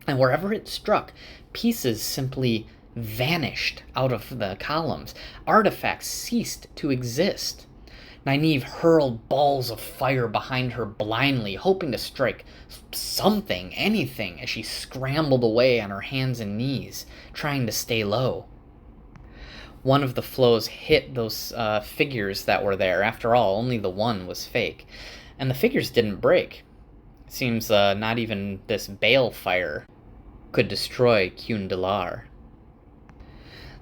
And wherever it struck, pieces simply vanished out of the columns. Artifacts ceased to exist. Nynaeve hurled balls of fire behind her blindly, hoping to strike something, anything, as she scrambled away on her hands and knees, trying to stay low. One of the flows hit those figures that were there. After all, only the one was fake. And the figures didn't break. It seems not even this balefire could destroy Kyun-Delar.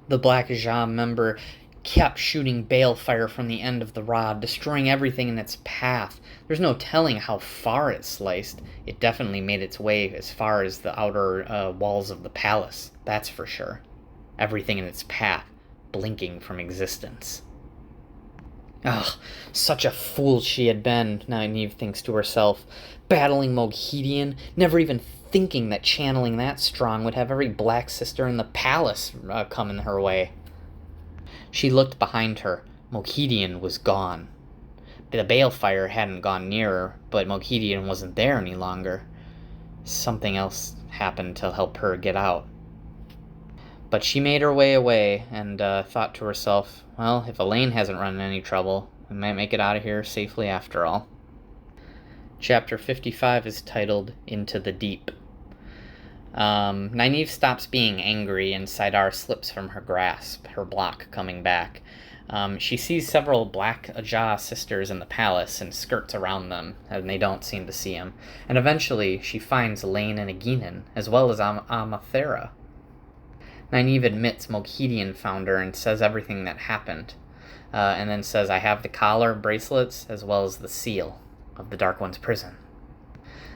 The Black Ajah member kept shooting balefire from the end of the rod, destroying everything in its path. There's no telling how far it sliced. It definitely made its way as far as the outer walls of the palace, that's for sure. Everything in its path, blinking from existence. Ugh, such a fool she had been, Nynaeve thinks to herself. Battling Moghedien, never even thinking that channeling that strong would have every black sister in the palace come in her way. She looked behind her. Moghedien was gone. The balefire hadn't gone nearer, but Moghedien wasn't there any longer. Something else happened to help her get out. But she made her way away and thought to herself, well, if Elaine hasn't run into any trouble, we might make it out of here safely after all. Chapter 55 is titled Into the Deep. Nynaeve stops being angry and Saidar slips from her grasp, her block coming back. She sees several Black Ajah sisters in the palace and skirts around them, and they don't seem to see him. And eventually she finds Elaine and Egeanin, as well as Amathera. Nynaeve admits Moghedien found her and says everything that happened. and then says, I have the collar, bracelets, as well as the seal of the Dark One's prison.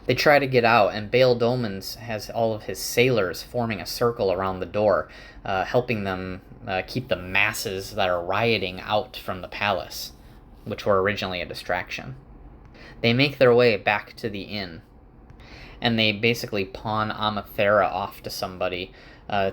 They try to get out, and Bayle Domans has all of his sailors forming a circle around the door, helping them keep the masses that are rioting out from the palace, which were originally a distraction. They make their way back to the inn, and they basically pawn Amathera off to somebody,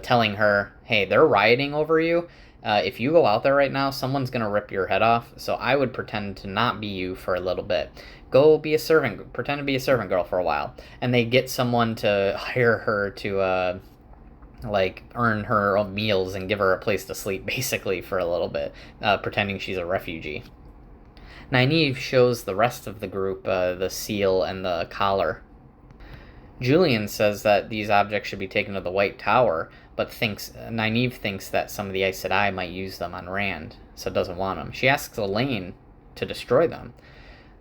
telling her, hey, they're rioting over you. If you go out there right now, someone's going to rip your head off, so I would pretend to not be you for a little bit. Go be a servant, pretend to be a servant girl for a while. And they get someone to hire her to, earn her own meals and give her a place to sleep, basically, for a little bit, pretending she's a refugee. Nynaeve shows the rest of the group the seal and the collar. Julian says that these objects should be taken to the White Tower, but Nynaeve thinks that some of the Aes Sedai might use them on Rand, so doesn't want them. She asks Elaine to destroy them.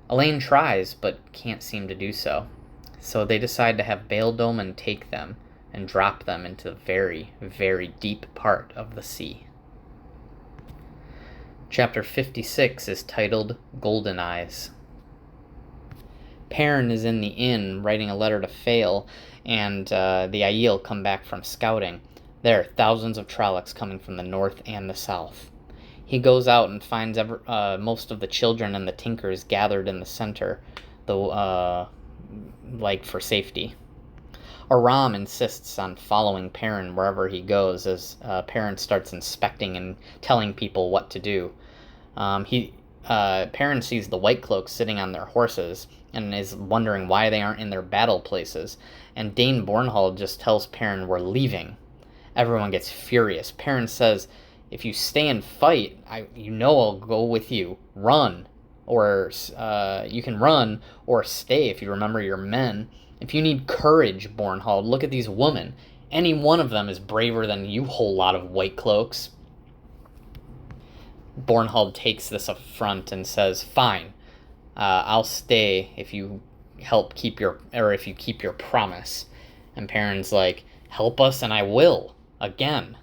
Elaine tries, but can't seem to do so. So they decide to have Bayle Domon take them and drop them into the very, very deep part of the sea. Chapter 56 is titled Golden Eyes. Perrin is in the inn writing a letter to Fael, and the Aiel come back from scouting. There are thousands of Trollocs coming from the north and the south. He goes out and finds most of the children and the Tinkers gathered in the center, for safety. Aram insists on following Perrin wherever he goes, as Perrin starts inspecting and telling people what to do. Perrin sees the White Cloaks sitting on their horses and is wondering why they aren't in their battle places, and Dane Bornhald just tells Perrin, we're leaving. Everyone gets furious. Perrin says, if you stay and fight, I'll go with you. Run. Or you can run or stay if you remember your men. If you need courage, Bornhald, look at these women. Any one of them is braver than you whole lot of White Cloaks. Bornhald takes this affront and says, fine, I'll stay if you keep your promise. And Perrin's like, help us and I will, again.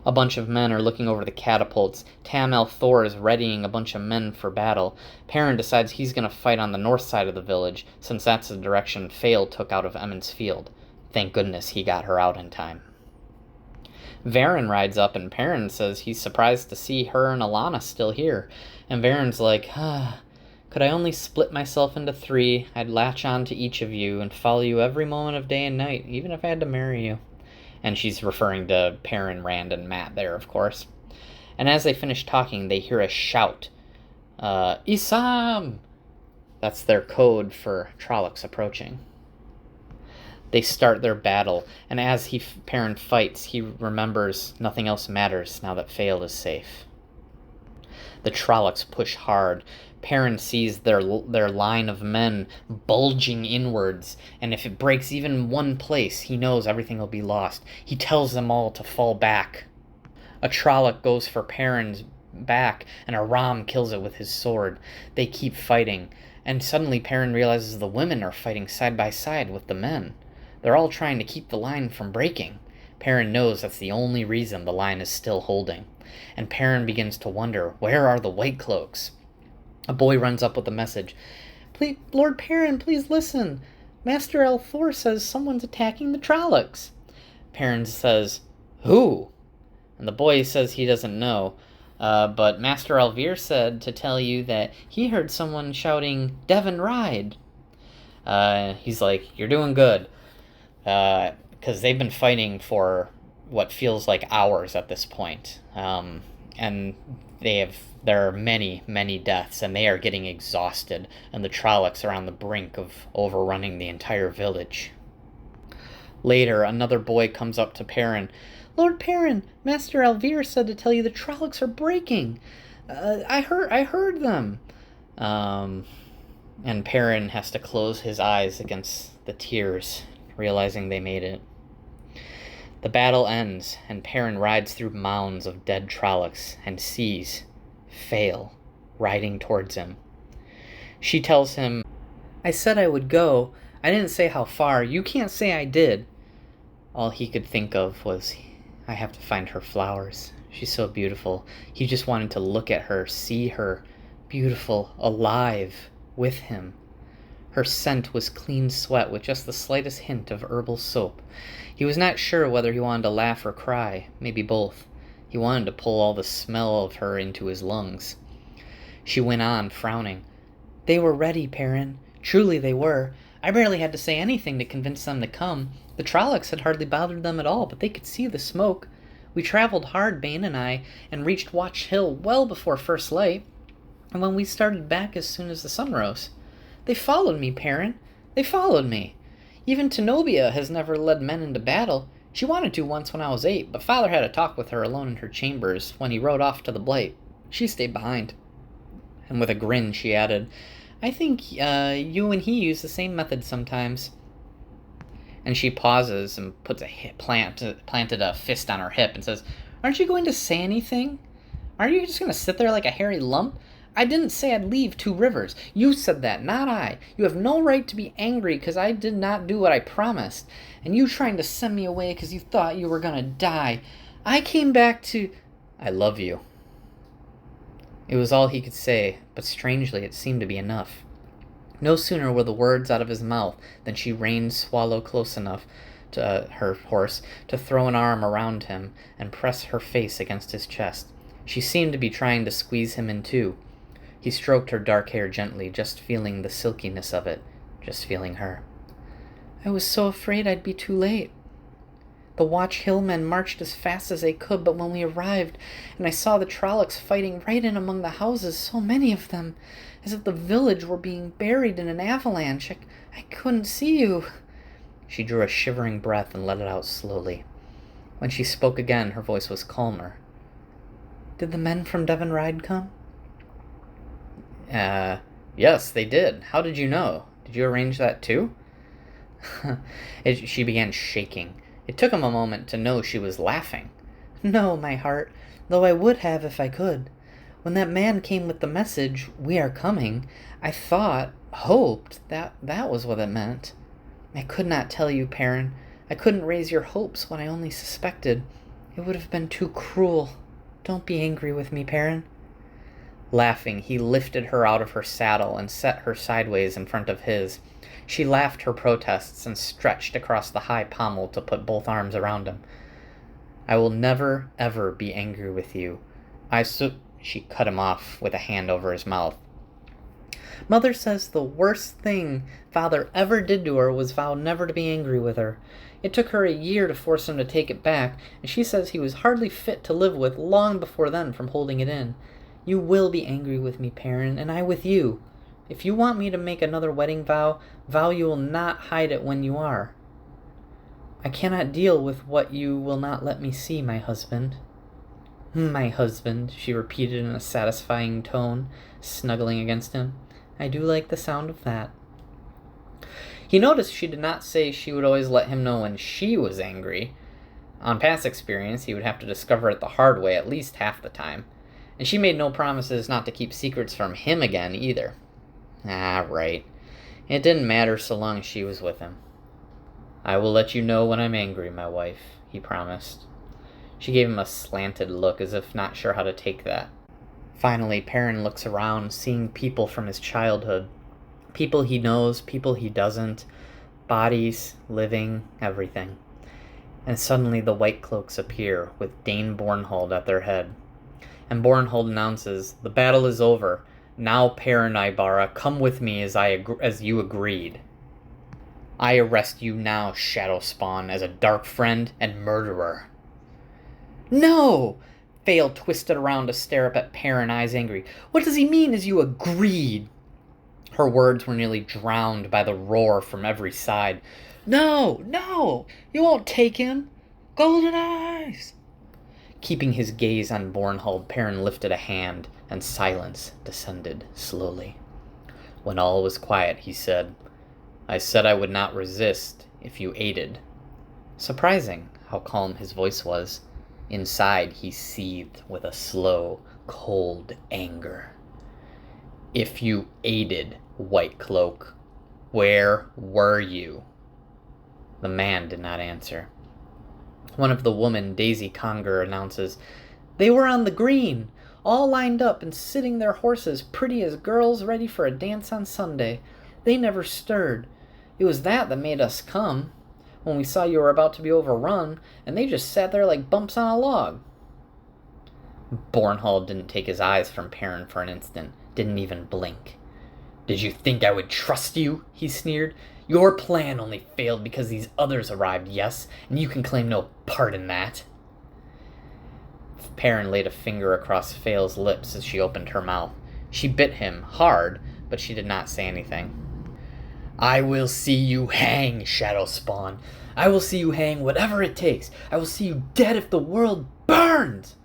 A bunch of men are looking over the catapults. Tam al'Thor is readying a bunch of men for battle. Perrin decides he's going to fight on the north side of the village, since that's the direction Fael took out of Emond's Field. Thank goodness he got her out in time. Varen rides up, and Perrin says he's surprised to see her and Alana still here. And Varen's like, could I only split myself into 3, I'd latch on to each of you and follow you every moment of day and night, even if I had to marry you. And she's referring to Perrin, Rand, and Mat there, of course. And as they finish talking, they hear a shout. Isam! That's their code for Trollocs approaching. They start their battle, and as Perrin fights, he remembers nothing else matters now that Fael is safe. The Trollocs push hard. Perrin sees their line of men bulging inwards, and if it breaks even one place, he knows everything will be lost. He tells them all to fall back. A Trolloc goes for Perrin's back, and Aram kills it with his sword. They keep fighting, and suddenly Perrin realizes the women are fighting side by side with the men. They're all trying to keep the line from breaking. Perrin knows that's the only reason the line is still holding. And Perrin begins to wonder, where are the White Cloaks? A boy runs up with a message. Please, Lord Perrin, please listen. Master al'Thor says someone's attacking the Trollocs. Perrin says, who? And the boy says he doesn't know. But Master al'Vir said to tell you that he heard someone shouting, Devon Ride. He's like, you're doing good. Because they've been fighting for what feels like hours at this point. And there are many, many deaths, and they are getting exhausted, and the Trollocs are on the brink of overrunning the entire village. Later, another boy comes up to Perrin. Lord Perrin, Master al'Vir said to tell you the Trollocs are breaking. I heard them. And Perrin has to close his eyes against the tears, realizing they made it. The battle ends, and Perrin rides through mounds of dead Trollocs and sees Fael riding towards him. She tells him, I said I would go. I didn't say how far. You can't say I did. All he could think of was, I have to find her flowers. She's so beautiful. He just wanted to look at her, see her, beautiful, alive, with him. Her scent was clean sweat with just the slightest hint of herbal soap. He was not sure whether he wanted to laugh or cry, maybe both. He wanted to pull all the smell of her into his lungs. She went on, frowning. They were ready, Perrin. Truly they were. I barely had to say anything to convince them to come. The Trollocs had hardly bothered them at all, but they could see the smoke. We traveled hard, Bane and I, and reached Watch Hill well before first light, and when we started back as soon as the sun rose. They followed me, Perrin. They followed me. Even Tenobia has never led men into battle. She wanted to once when I was 8, but Father had a talk with her alone in her chambers when he rode off to the Blight. She stayed behind. And with a grin, she added, I think you and he use the same method sometimes. And she pauses and puts planted a fist on her hip and says, Aren't you going to say anything? Aren't you just going to sit there like a hairy lump? I didn't say I'd leave Two Rivers. You said that, not I. You have no right to be angry because I did not do what I promised. And you trying to send me away because you thought you were going to die. I came back to... I love you. It was all he could say, but strangely it seemed to be enough. No sooner were the words out of his mouth than she reined Swallow close enough to her horse to throw an arm around him and press her face against his chest. She seemed to be trying to squeeze him in two. He stroked her dark hair gently, just feeling the silkiness of it, just feeling her. I was so afraid I'd be too late. The Watch Hill men marched as fast as they could, but when we arrived, and I saw the Trollocs fighting right in among the houses, so many of them, as if the village were being buried in an avalanche, I couldn't see you. She drew a shivering breath and let it out slowly. When she spoke again, her voice was calmer. Did the men from Devon Ride come? Yes, they did. How did you know? Did you arrange that too? She began shaking. It took him a moment to know she was laughing. No, my heart, though I would have if I could. When that man came with the message, we are coming, I hoped that was what it meant. I could not tell you, Perrin. I couldn't raise your hopes when I only suspected. It would have been too cruel. Don't be angry with me, Perrin. Laughing, he lifted her out of her saddle and set her sideways in front of his. She laughed her protests and stretched across the high pommel to put both arms around him. I will never, ever be angry with you. She cut him off with a hand over his mouth. Mother says the worst thing Father ever did to her was vow never to be angry with her. It took her a year to force him to take it back, and she says he was hardly fit to live with long before then from holding it in. You will be angry with me, Perrin, and I with you. If you want me to make another wedding vow you will not hide it when you are. I cannot deal with what you will not let me see, my husband. My husband, she repeated in a satisfying tone, snuggling against him. I do like the sound of that. He noticed she did not say she would always let him know when she was angry. On past experience, he would have to discover it the hard way at least half the time. And she made no promises not to keep secrets from him again, either. Right. It didn't matter so long as she was with him. I will let you know when I'm angry, my wife, he promised. She gave him a slanted look, as if not sure how to take that. Finally, Perrin looks around, seeing people from his childhood. People he knows, people he doesn't. Bodies, living, everything. And suddenly the White Cloaks appear, with Dane Bornhold at their head. And Bornhold announces, the battle is over. Now, Perrin Ibarra, come with me as you agreed. I arrest you now, Shadowspawn, as a dark friend and murderer. No! Fael twisted around to stare up at Perrin, eyes angry. What does he mean, as you agreed? Her words were nearly drowned by the roar from every side. No! No! You won't take him! Golden Eyes! Keeping his gaze on Bornhold, Perrin lifted a hand, and silence descended slowly. When all was quiet, he said, I said I would not resist if you aided. Surprising how calm his voice was. Inside, he seethed with a slow, cold anger. If you aided, White Cloak, where were you? The man did not answer. One of the women, Daisy Conger, announces, They were on the green, all lined up and sitting their horses pretty as girls ready for a dance on Sunday. They never stirred. It was that made us come, when we saw you were about to be overrun, and they just sat there like bumps on a log." Bornhold didn't take his eyes from Perrin for an instant, didn't even blink. "Did you think I would trust you?" he sneered. "Your plan only failed because these others arrived, yes, and you can claim no part in that." Perrin laid a finger across Fail's lips as she opened her mouth. She bit him hard, but she did not say anything. "I will see you hang, Shadow Spawn. I will see you hang whatever it takes. I will see you dead if the world burns."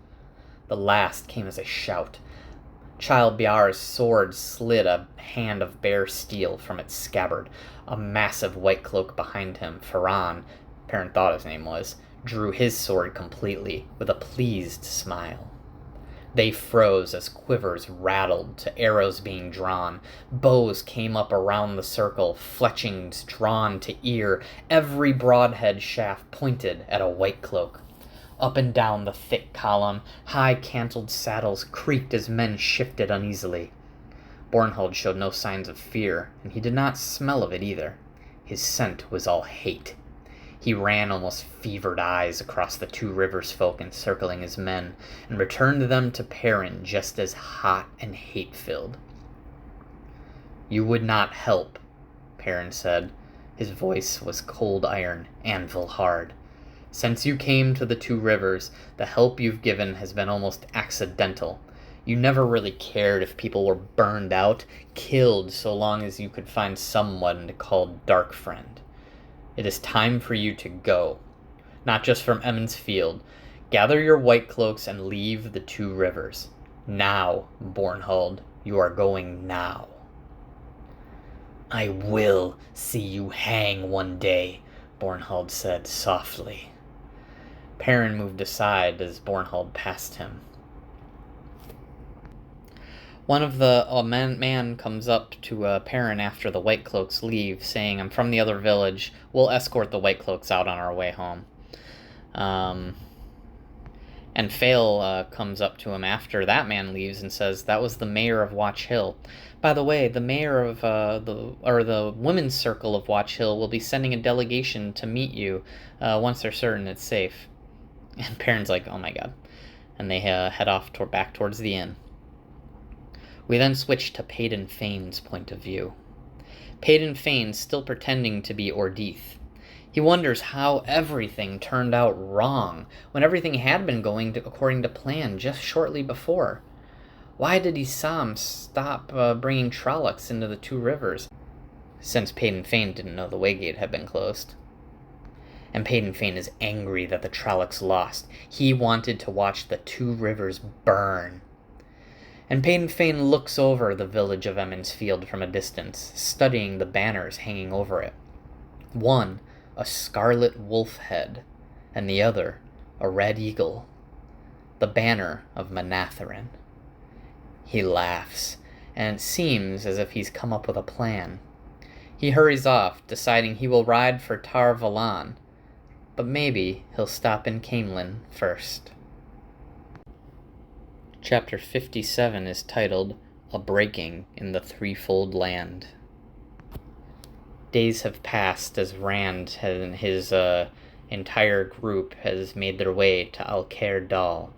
The last came as a shout. Child Biar's sword slid a hand of bare steel from its scabbard. A massive white cloak behind him, Ferran, Perrin thought his name was, drew his sword completely, with a pleased smile. They froze as quivers rattled to arrows being drawn. Bows came up around the circle, fletchings drawn to ear. Every broadhead shaft pointed at a white cloak. Up and down the thick column, high-cantled saddles creaked as men shifted uneasily. Bornhold showed no signs of fear, and he did not smell of it either. His scent was all hate. He ran almost fevered eyes across the two rivers folk encircling his men, and returned them to Perrin just as hot and hate-filled. "You would not help," Perrin said. His voice was cold iron, anvil hard. "Since you came to the two rivers, the help you've given has been almost accidental. You never really cared if people were burned out, killed, so long as you could find someone to call Dark Friend. It is time for you to go. Not just from Emond's Field. Gather your white cloaks and leave the two rivers. Now, Bornhold, you are going now." "I will see you hang one day," Bornhold said softly. Perrin moved aside as Bornhold passed him. One of the man comes up to Perrin after the White Cloaks leave, saying, "I'm from the other village. We'll escort the White Cloaks out on our way home." And Fail comes up to him after that man leaves and says, "That was the mayor of Watch Hill. By the way, the mayor of the women's circle of Watch Hill will be sending a delegation to meet you once they're certain it's safe." And Perrin's like, "Oh my god," and they head off back towards the inn. We then switch to Paden Fane's point of view. Paden Fane's still pretending to be Ordeith. He wonders how everything turned out wrong when everything had been going according to plan just shortly before. Why did Issam stop bringing Trollocs into the two rivers, since Paden Fane didn't know the Waygate had been closed? And Paden Fane is angry that the Trollocs lost. He wanted to watch the two rivers burn. And Paden Fane looks over the village of Emond's Field from a distance, studying the banners hanging over it. One, a scarlet wolf head, and the other, a red eagle. The banner of Manatharin. He laughs, and it seems as if he's come up with a plan. He hurries off, deciding he will ride for Tar Valon, but maybe he'll stop in Caemlyn first. Chapter 57 is titled, A Breaking in the Threefold Land. Days have passed as Rand and his entire group has made their way to Alcair Dal,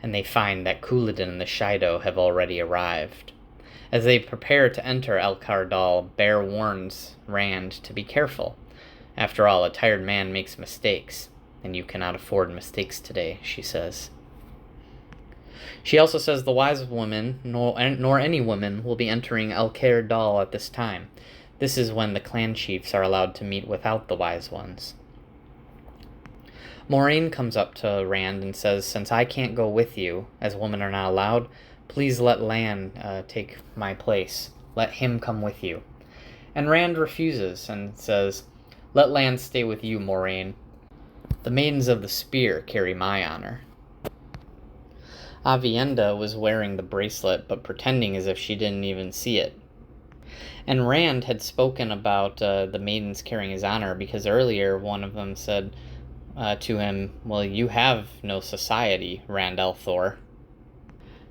and they find that Couladin and the Shaido have already arrived. As they prepare to enter Alcair Dal, Bear warns Rand to be careful. After all, a tired man makes mistakes, and you cannot afford mistakes today, she says. She also says the wise woman, nor any woman, will be entering Alcair Dal at this time. This is when the clan chiefs are allowed to meet without the wise ones. Moraine comes up to Rand and says, "Since I can't go with you, as women are not allowed, please let Lan take my place. Let him come with you." And Rand refuses and says, "Let Lan stay with you, Moraine. The Maidens of the Spear carry my honor." Avienda was wearing the bracelet, but pretending as if she didn't even see it. And Rand had spoken about the maidens carrying his honor, because earlier one of them said, to him, "Well, you have no society, Rand al'Thor.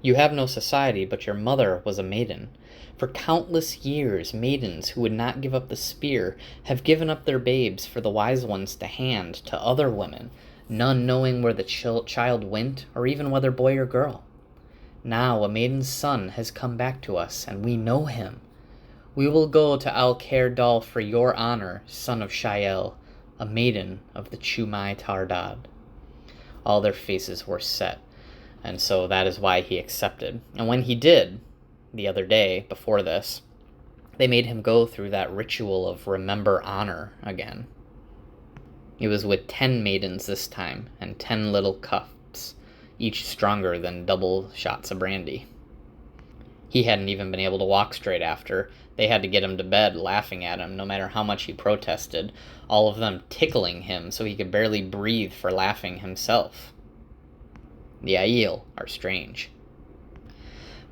You have no society, but your mother was a maiden. For countless years, maidens who would not give up the spear have given up their babes for the wise ones to hand to other women, none knowing where the child went, or even whether boy or girl. Now a maiden's son has come back to us, and we know him. We will go to Alcair Dal for your honor, son of Shael, a maiden of the Chumai Tardad." All their faces were set, and so that is why he accepted. And when he did, the other day, before this, they made him go through that ritual of remember honor again. It was with 10 maidens this time, and 10 little cups, each stronger than double shots of brandy. He hadn't even been able to walk straight after. They had to get him to bed, laughing at him, no matter how much he protested, all of them tickling him so he could barely breathe for laughing himself. The Aiel are strange.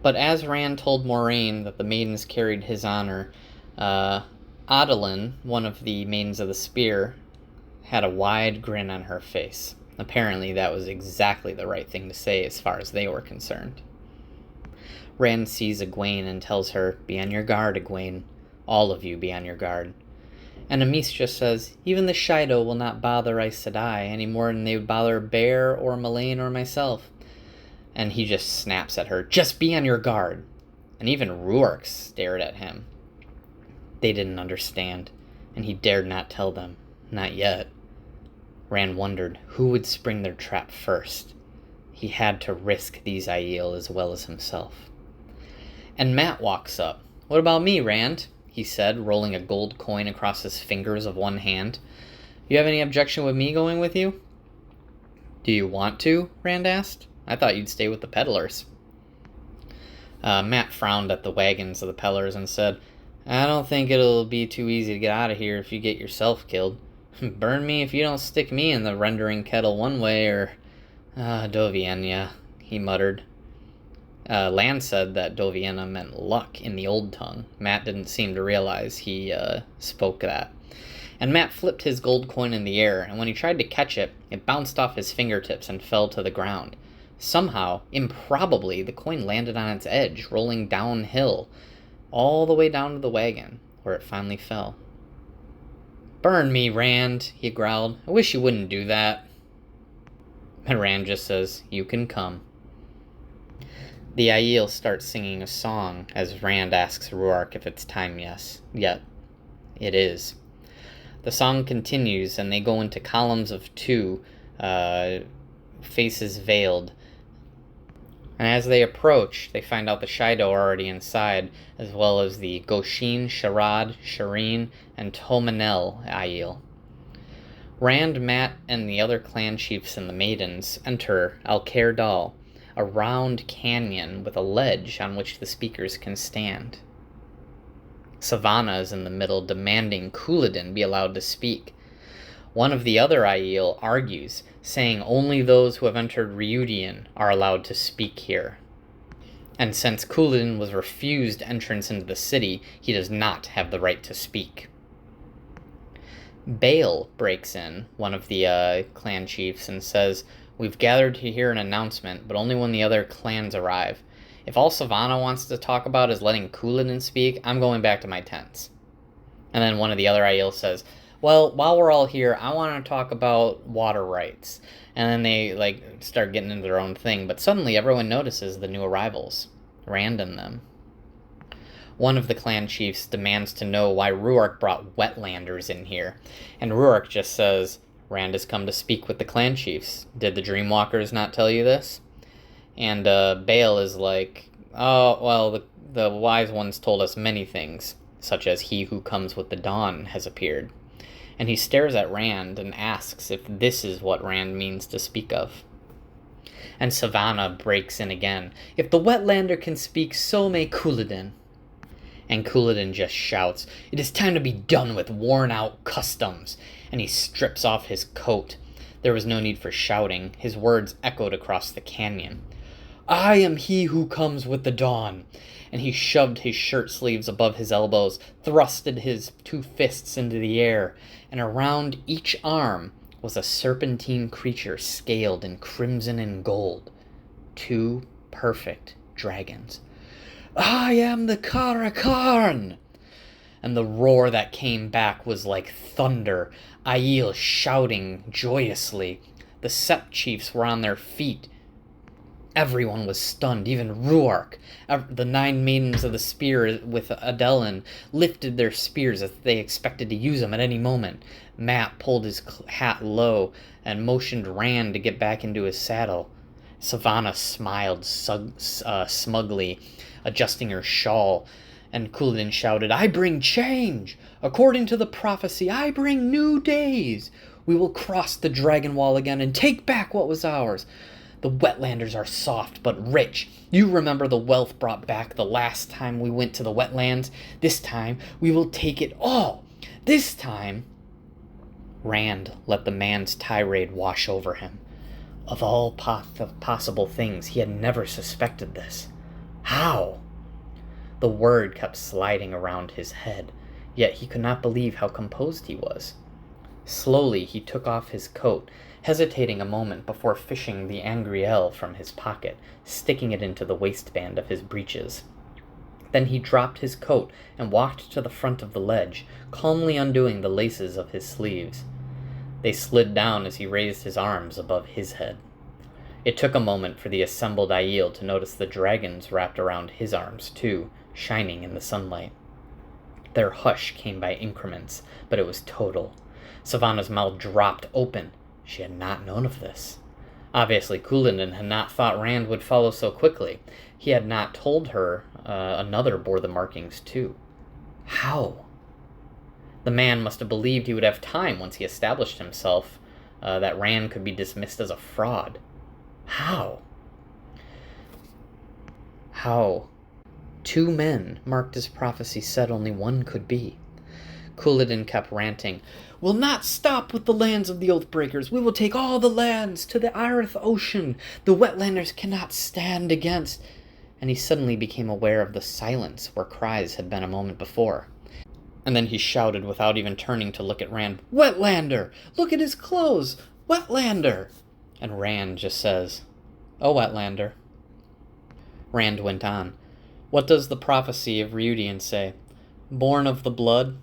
But as Rand told Moiraine that the maidens carried his honor, Adolin, one of the maidens of the spear, had a wide grin on her face. Apparently that was exactly the right thing to say as far as they were concerned. Rand sees Egwene and tells her, "Be on your guard, Egwene. All of you be on your guard." And Amis just says, "Even the Shaido will not bother Aes Sedai any more than they would bother Bear or Melaine or myself." And he just snaps at her, "Just be on your guard." And even Ruark stared at him. They didn't understand, and he dared not tell them. Not yet. Rand wondered who would spring their trap first. He had to risk these Aiel as well as himself. And Mat walks up. "What about me, Rand?" he said, rolling a gold coin across his fingers of one hand. "You have any objection with me going with you?" "Do you want to?" Rand asked. "I thought you'd stay with the peddlers." Mat frowned at the wagons of the peddlers and said, "I don't think it'll be too easy to get out of here if you get yourself killed. Burn me if you don't stick me in the rendering kettle one way or... Dovienya," he muttered. Lan said that Dovienya meant luck in the old tongue. Mat didn't seem to realize he spoke that. And Mat flipped his gold coin in the air, and when he tried to catch it, it bounced off his fingertips and fell to the ground. Somehow, improbably, the coin landed on its edge, rolling downhill, all the way down to the wagon, where it finally fell. "Burn me, Rand," he growled. "I wish you wouldn't do that." And Rand just says, "You can come." The Aiel start singing a song as Rand asks Ruark if it's time yet. It is. The song continues, and they go into columns of 2, faces veiled. And as they approach, they find out the Shaido are already inside, as well as the Goshin, Sharad, Shireen, and Tomanel Aiel. Rand, Mat, and the other clan chiefs and the maidens enter Alcair Dal, a round canyon with a ledge on which the speakers can stand. Savannah is in the middle, demanding Couladin be allowed to speak. One of the other Aiel argues, saying only those who have entered Rhuidean are allowed to speak here. And since Couladin was refused entrance into the city, he does not have the right to speak. Bael breaks in, one of the clan chiefs, and says, "We've gathered to hear an announcement, but only when the other clans arrive. If all Savannah wants to talk about is letting Couladin speak, I'm going back to my tents." And then one of the other Aiel says, "Well, while we're all here, I want to talk about water rights." And then they start getting into their own thing, but suddenly everyone notices the new arrivals, Rand and them. One of the clan chiefs demands to know why Ruark brought wetlanders in here, and Ruark just says, "Rand has come to speak with the clan chiefs. Did the Dreamwalkers not tell you this?" And Bael is like, "Oh, well, the wise ones told us many things, such as he who comes with the dawn has appeared." And he stares at Rand and asks if this is what Rand means to speak of. And Savannah breaks in again, "If the Wetlander can speak, so may Couladin." And Couladin just shouts, "It is time to be done with worn-out customs," and he strips off his coat. There was no need for shouting. His words echoed across the canyon. "I am he who comes with the dawn." And he shoved his shirt sleeves above his elbows, thrusted his 2 fists into the air, and around each arm was a serpentine creature scaled in crimson and gold. 2 perfect dragons. "I am the Karakarn!" And the roar that came back was like thunder, Aiel shouting joyously. The Sept chiefs were on their feet. Everyone was stunned, even Ruark. The 9 maidens of the spear with Adelin lifted their spears as they expected to use them at any moment. Matt pulled his hat low and motioned Rand to get back into his saddle. Savannah smiled smugly, adjusting her shawl, and Couladin shouted, "I bring change! According to the prophecy, I bring new days! We will cross the dragon wall again and take back what was ours. The wetlanders are soft but rich. You remember the wealth brought back the last time we went to the wetlands? This time, we will take it all! This time..." Rand let the man's tirade wash over him. Of all possible things, he had never suspected this. How? The word kept sliding around his head, yet he could not believe how composed he was. Slowly he took off his coat, hesitating a moment before fishing the Angriel from his pocket, sticking it into the waistband of his breeches. Then he dropped his coat and walked to the front of the ledge, calmly undoing the laces of his sleeves. They slid down as he raised his arms above his head. It took a moment for the assembled Aiel to notice the dragons wrapped around his arms, too, shining in the sunlight. Their hush came by increments, but it was total. Savannah's mouth dropped open. She had not known of this. Obviously, Couladin had not thought Rand would follow so quickly. He had not told her another bore the markings, too. How? The man must have believed he would have time once he established himself, that Rand could be dismissed as a fraud. How? How? 2 men, marked as prophecy said only one could be. Couladin kept ranting, "We'll not stop with the lands of the Oathbreakers. We will take all the lands to the Irith Ocean. The wetlanders cannot stand against..." And he suddenly became aware of the silence where cries had been a moment before. And then he shouted without even turning to look at Rand, "Wetlander! Look at his clothes! Wetlander!" And Rand just says, "Oh, Wetlander." Rand went on, "What does the prophecy of Rhuidean say? Born of the blood?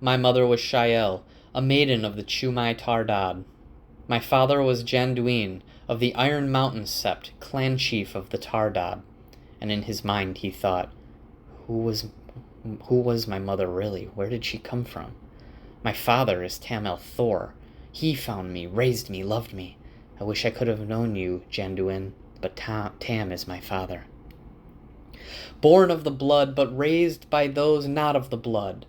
My mother was Shael, a maiden of the Chumai Tardad. My father was Janduin, of the Iron Mountain Sept, clan chief of the Tardad." And in his mind he thought, Who was my mother really? Where did she come from? My father is Tam Thor. He found me, raised me, loved me. I wish I could have known you, Janduin, but Tam is my father. Born of the blood, but raised by those not of the blood.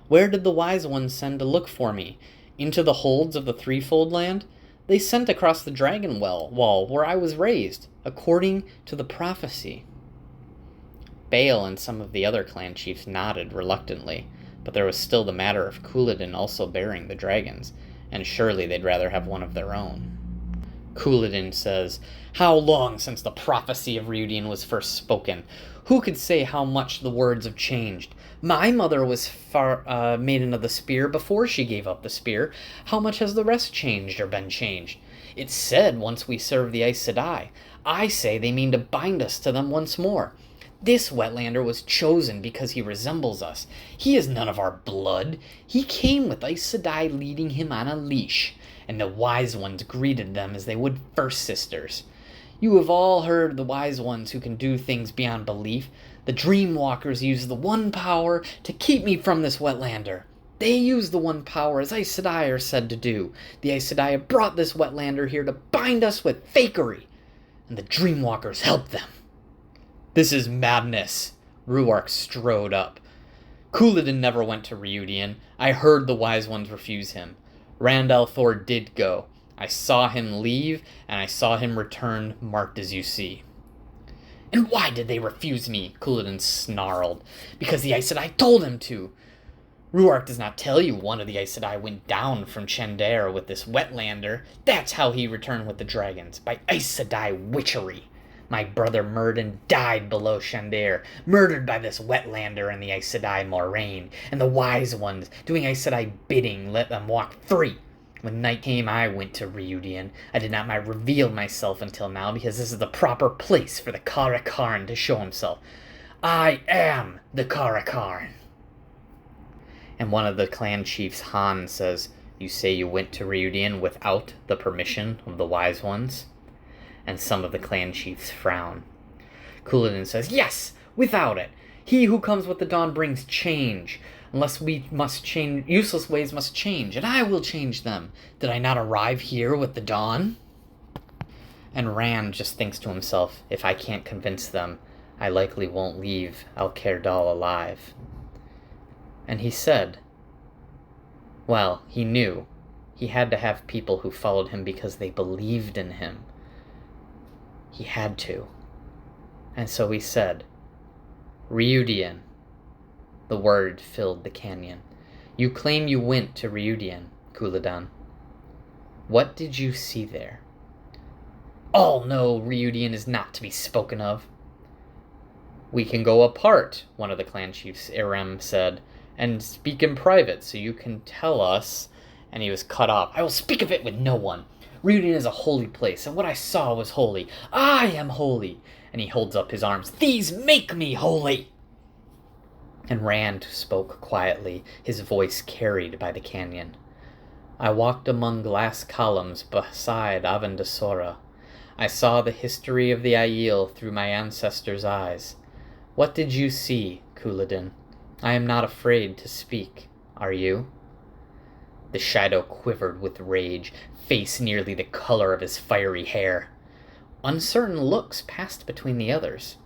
Where did the wise ones send to look for me? Into the holds of the Threefold Land? They sent across the dragon wall where I was raised, according to the prophecy. Bale and some of the other clan chiefs nodded reluctantly, but there was still the matter of Couladin also bearing the dragons, and surely they'd rather have one of their own. Couladin says, "How long since the prophecy of Rhuidean was first spoken? Who could say how much the words have changed? My mother was maiden of the spear before she gave up the spear. How much has the rest changed or been changed? It's said once we serve the Aes Sedai. I say they mean to bind us to them once more. This Wetlander was chosen because he resembles us. He is none of our blood. He came with Aes Sedai leading him on a leash, and the wise ones greeted them as they would first sisters. You have all heard the wise ones who can do things beyond belief. The Dreamwalkers use the one power to keep me from this Wetlander. They use the one power as Aes Sedai are said to do. The Aes Sedai have brought this Wetlander here to bind us with fakery, and the Dreamwalkers help them." "This is madness." Ruark strode up. "Couladin never went to Rhuidean. I heard the wise ones refuse him. Rand al'Thor did go. I saw him leave, and I saw him return, marked as you see." "And why did they refuse me?" Couladin snarled. "Because the Aes Sedai told him to. Ruark does not tell you one of the Aes Sedai went down from Chandare with this Wetlander. That's how he returned with the dragons, by Aes Sedai witchery. My brother Myrddin died below Chandare, murdered by this Wetlander and the Aes Sedai Moraine, and the wise ones, doing Aes Sedai bidding, let them walk free. When night came, I went to Reudian. I did not reveal myself until now, because this is the proper place for the Carachar to show himself. I am the Carachar. And one of the clan chiefs, Han, says, "You say you went to Reudian without the permission of the Wise Ones?" And some of the clan chiefs frown. Couladin says, "Yes, without it. He who comes with the dawn brings change. Unless we must change, useless ways must change, and I will change them. Did I not arrive here with the dawn?" And Rand just thinks to himself, if I can't convince them, I likely won't leave Al-Kerdal alive. And he said, well, he knew. He had to have people who followed him because they believed in him. He had to. And so he said, Reudian. The word filled the canyon. You claim you went to Reudian, Couladin. What did you see there? All know Reudian is not to be spoken of. We can go apart, one of the clan chiefs, Irem, said, and speak in private so you can tell us. And he was cut off. I will speak of it with no one. Reudian is a holy place, and what I saw was holy. I am holy. And he holds up his arms. These make me holy. And Rand spoke quietly, his voice carried by the canyon. I walked among glass columns beside Avendasora. I saw the history of the Aiel through my ancestors' eyes. What did you see, Couladin? I am not afraid to speak. Are you? The shadow quivered with rage, face nearly the color of his fiery hair. Uncertain looks passed between the others.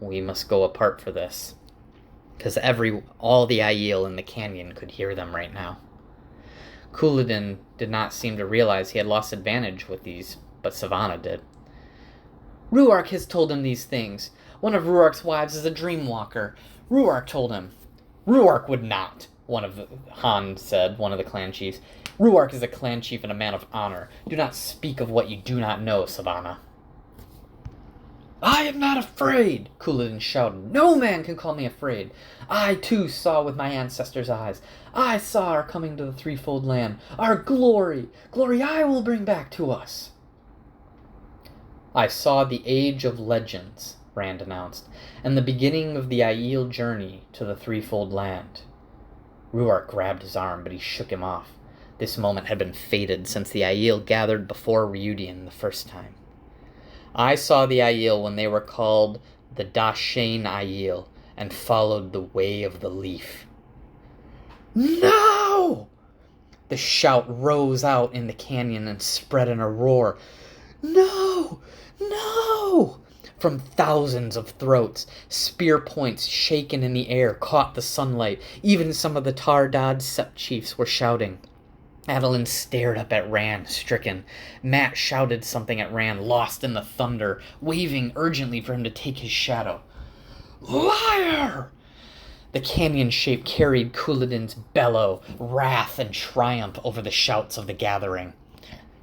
We must go apart for this. Because all the Aiel in the canyon could hear them right now. Couladin did not seem to realize he had lost advantage with these, but Savannah did. Ruark has told him these things. One of Ruark's wives is a dreamwalker. Ruark told him. Ruark would not, Han said, one of the clan chiefs. Ruark is a clan chief and a man of honor. Do not speak of what you do not know, Savannah. I am not afraid, Couladin shouted. No man can call me afraid. I, too, saw with my ancestors' eyes. I saw our coming to the threefold land. Our glory. Glory I will bring back to us. I saw the age of legends, Rand announced, and the beginning of the Aiel journey to the threefold land. Ruark grabbed his arm, but he shook him off. This moment had been fated since the Aiel gathered before Reudian the first time. I saw the Aiel when they were called the Dashane Aiel and followed the way of the leaf. No! The shout rose out in the canyon and spread in a roar. No! No! From thousands of throats, spear points shaken in the air caught the sunlight. Even some of the Tar Dad Sept chiefs were shouting. Adolin stared up at Rand, stricken. Mat shouted something at Rand, lost in the thunder, waving urgently for him to take his shadow. Liar! The canyon shape carried Couladin's bellow, wrath and triumph over the shouts of the gathering.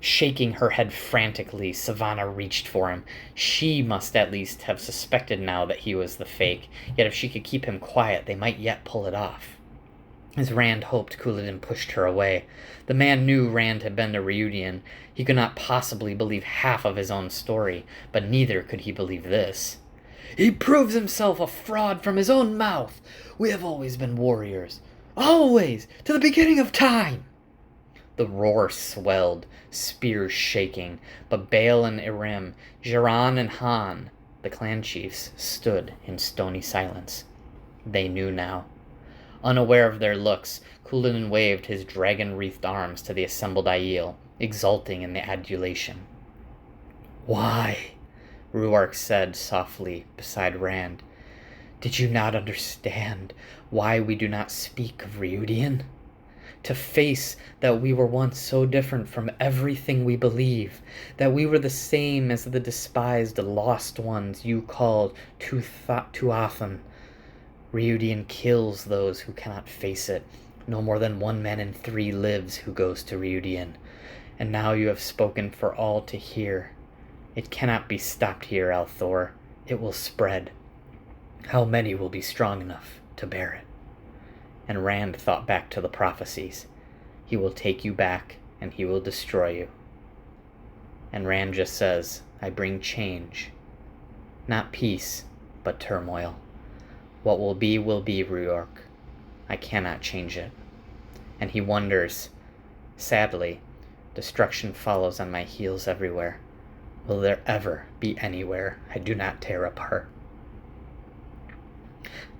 Shaking her head frantically, Savannah reached for him. She must at least have suspected now that he was the fake, yet if she could keep him quiet, they might yet pull it off. As Rand hoped, Couladin pushed her away. The man knew Rand had been to Reudian. He could not possibly believe half of his own story, but neither could he believe this. He proves himself a fraud from his own mouth. We have always been warriors. Always! To the beginning of time! The roar swelled, spears shaking, but Baal and Irem, Jiran and Han, the clan chiefs, stood in stony silence. They knew now. Unaware of their looks, Couladin waved his dragon-wreathed arms to the assembled Aiel, exulting in the adulation. Why? Ruark said softly beside Rand. Did you not understand why we do not speak of Reudian? To face that we were once so different from everything we believe, that we were the same as the despised lost ones you called Tuathan. Reudian kills those who cannot face it. No more than 1 man in 3 lives who goes to Reudian. And now you have spoken for all to hear. It cannot be stopped here, Althor. It will spread. How many will be strong enough to bear it? And Rand thought back to the prophecies. He will take you back and he will destroy you. And Rand just says, I bring change. Not peace, but turmoil. What will be, Rhuarc. I cannot change it. And he wonders, sadly, destruction follows on my heels everywhere. Will there ever be anywhere I do not tear apart?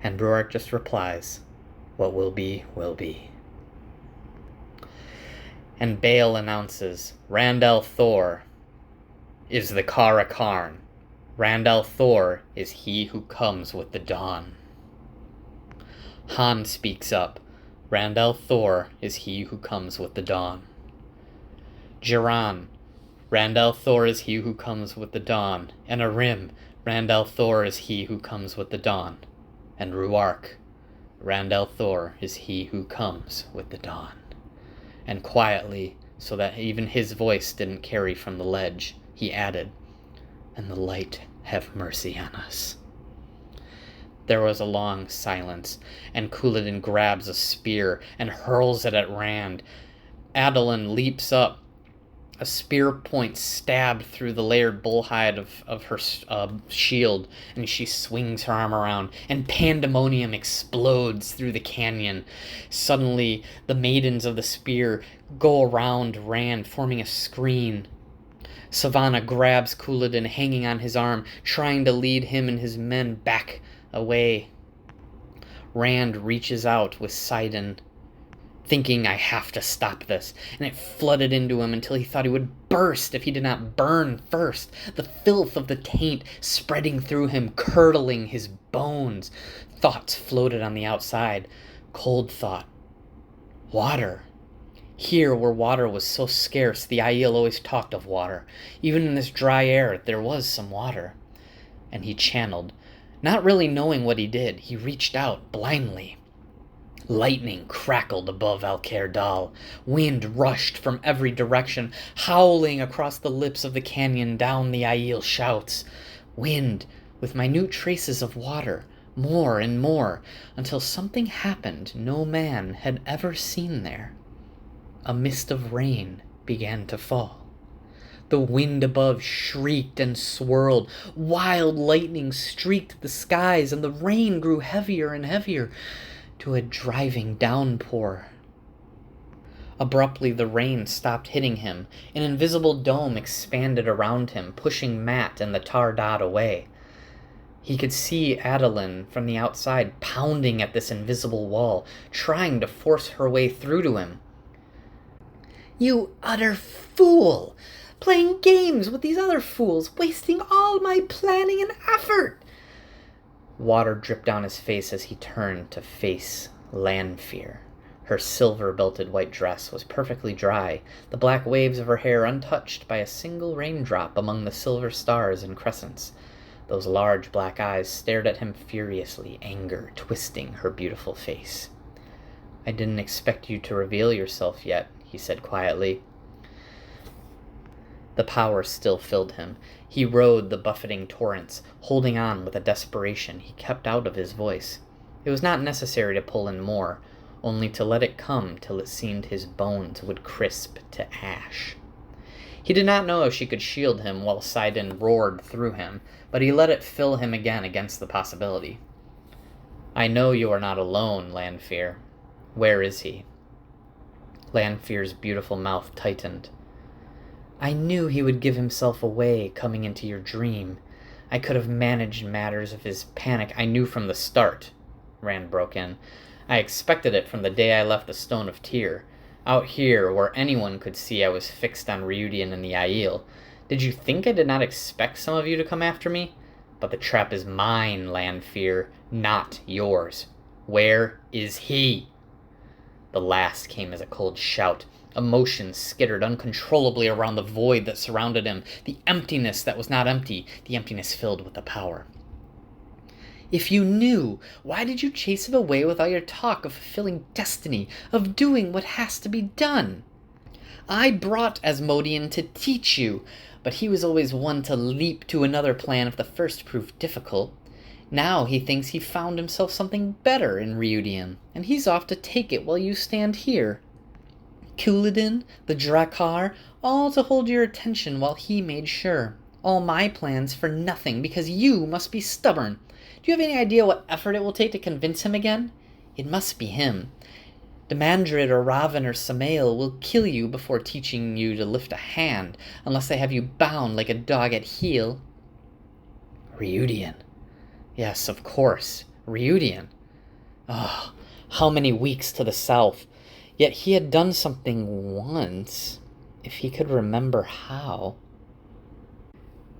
And Rhuarc just replies, what will be, will be. And Bael announces, Rand al'Thor is the Kara Karn. Rand al'Thor is he who comes with the dawn. Han speaks up, Rand al'Thor is he who comes with the dawn. Jiran, Rand al'Thor is he who comes with the dawn. And Arim, Rand al'Thor is he who comes with the dawn. And Rhuarc, Rand al'Thor is he who comes with the dawn. And quietly, so that even his voice didn't carry from the ledge, he added, and the light have mercy on us. There was a long silence, and Couladin grabs a spear and hurls it at Rand. Adolin leaps up, a spear point stabbed through the layered bullhide of her shield, and she swings her arm around, and pandemonium explodes through the canyon. Suddenly, the maidens of the spear go around Rand, forming a screen. Savannah grabs Couladin, hanging on his arm, trying to lead him and his men back away. Rand reaches out with Sidon, thinking, I have to stop this, and it flooded into him until he thought he would burst if he did not burn first, the filth of the taint spreading through him, curdling his bones. Thoughts floated on the outside. Cold thought. Water. Here, where water was so scarce, the Aiel always talked of water. Even in this dry air, there was some water. And he channeled. Not really knowing what he did, he reached out blindly. Lightning crackled above Alcair Dal. Wind rushed from every direction, howling across the lips of the canyon down the Aiel shouts. Wind, with minute traces of water, more and more, until something happened no man had ever seen there. A mist of rain began to fall. The wind above shrieked and swirled. Wild lightning streaked the skies, and the rain grew heavier and heavier to a driving downpour. Abruptly, the rain stopped hitting him. An invisible dome expanded around him, pushing Mat and the Tar Dot away. He could see Adolin from the outside pounding at this invisible wall, trying to force her way through to him. You utter fool! Playing games with these other fools, wasting all my planning and effort! Water dripped down his face as he turned to face Lanfear. Her silver-belted white dress was perfectly dry, the black waves of her hair untouched by a single raindrop among the silver stars and crescents. Those large black eyes stared at him furiously, anger twisting her beautiful face. I didn't expect you to reveal yourself yet, he said quietly. The power still filled him. He rode the buffeting torrents, holding on with a desperation he kept out of his voice. It was not necessary to pull in more, only to let it come till it seemed his bones would crisp to ash. He did not know if she could shield him while Sidon roared through him, but he let it fill him again against the possibility. I know you are not alone, Lanfear. Where is he? Lanfear's beautiful mouth tightened. I knew he would give himself away coming into your dream. I could have managed matters of his panic. I knew from the start, Rand broke in. I expected it from the day I left the Stone of Tyr. Out here, where anyone could see I was fixed on Rhuidean and the Aiel. Did you think I did not expect some of you to come after me? But the trap is mine, Lanfear, not yours. Where is he? The last came as a cold shout. Emotions skittered uncontrollably around the void that surrounded him, the emptiness that was not empty, the emptiness filled with the power. If you knew, why did you chase him away with all your talk of fulfilling destiny, of doing what has to be done? I brought Asmodean to teach you, but he was always one to leap to another plan if the first proved difficult. Now he thinks he found himself something better in Rhuidean, and he's off to take it while you stand here. Couladin, the Drakkar, all to hold your attention while he made sure. All my plans for nothing, because you must be stubborn. Do you have any idea what effort it will take to convince him again? It must be him. Demandred or Raven or Samael will kill you before teaching you to lift a hand, unless they have you bound like a dog at heel. Reudian. Yes, of course, Reudian. Oh, how many weeks to the south. Yet he had done something once, if he could remember how.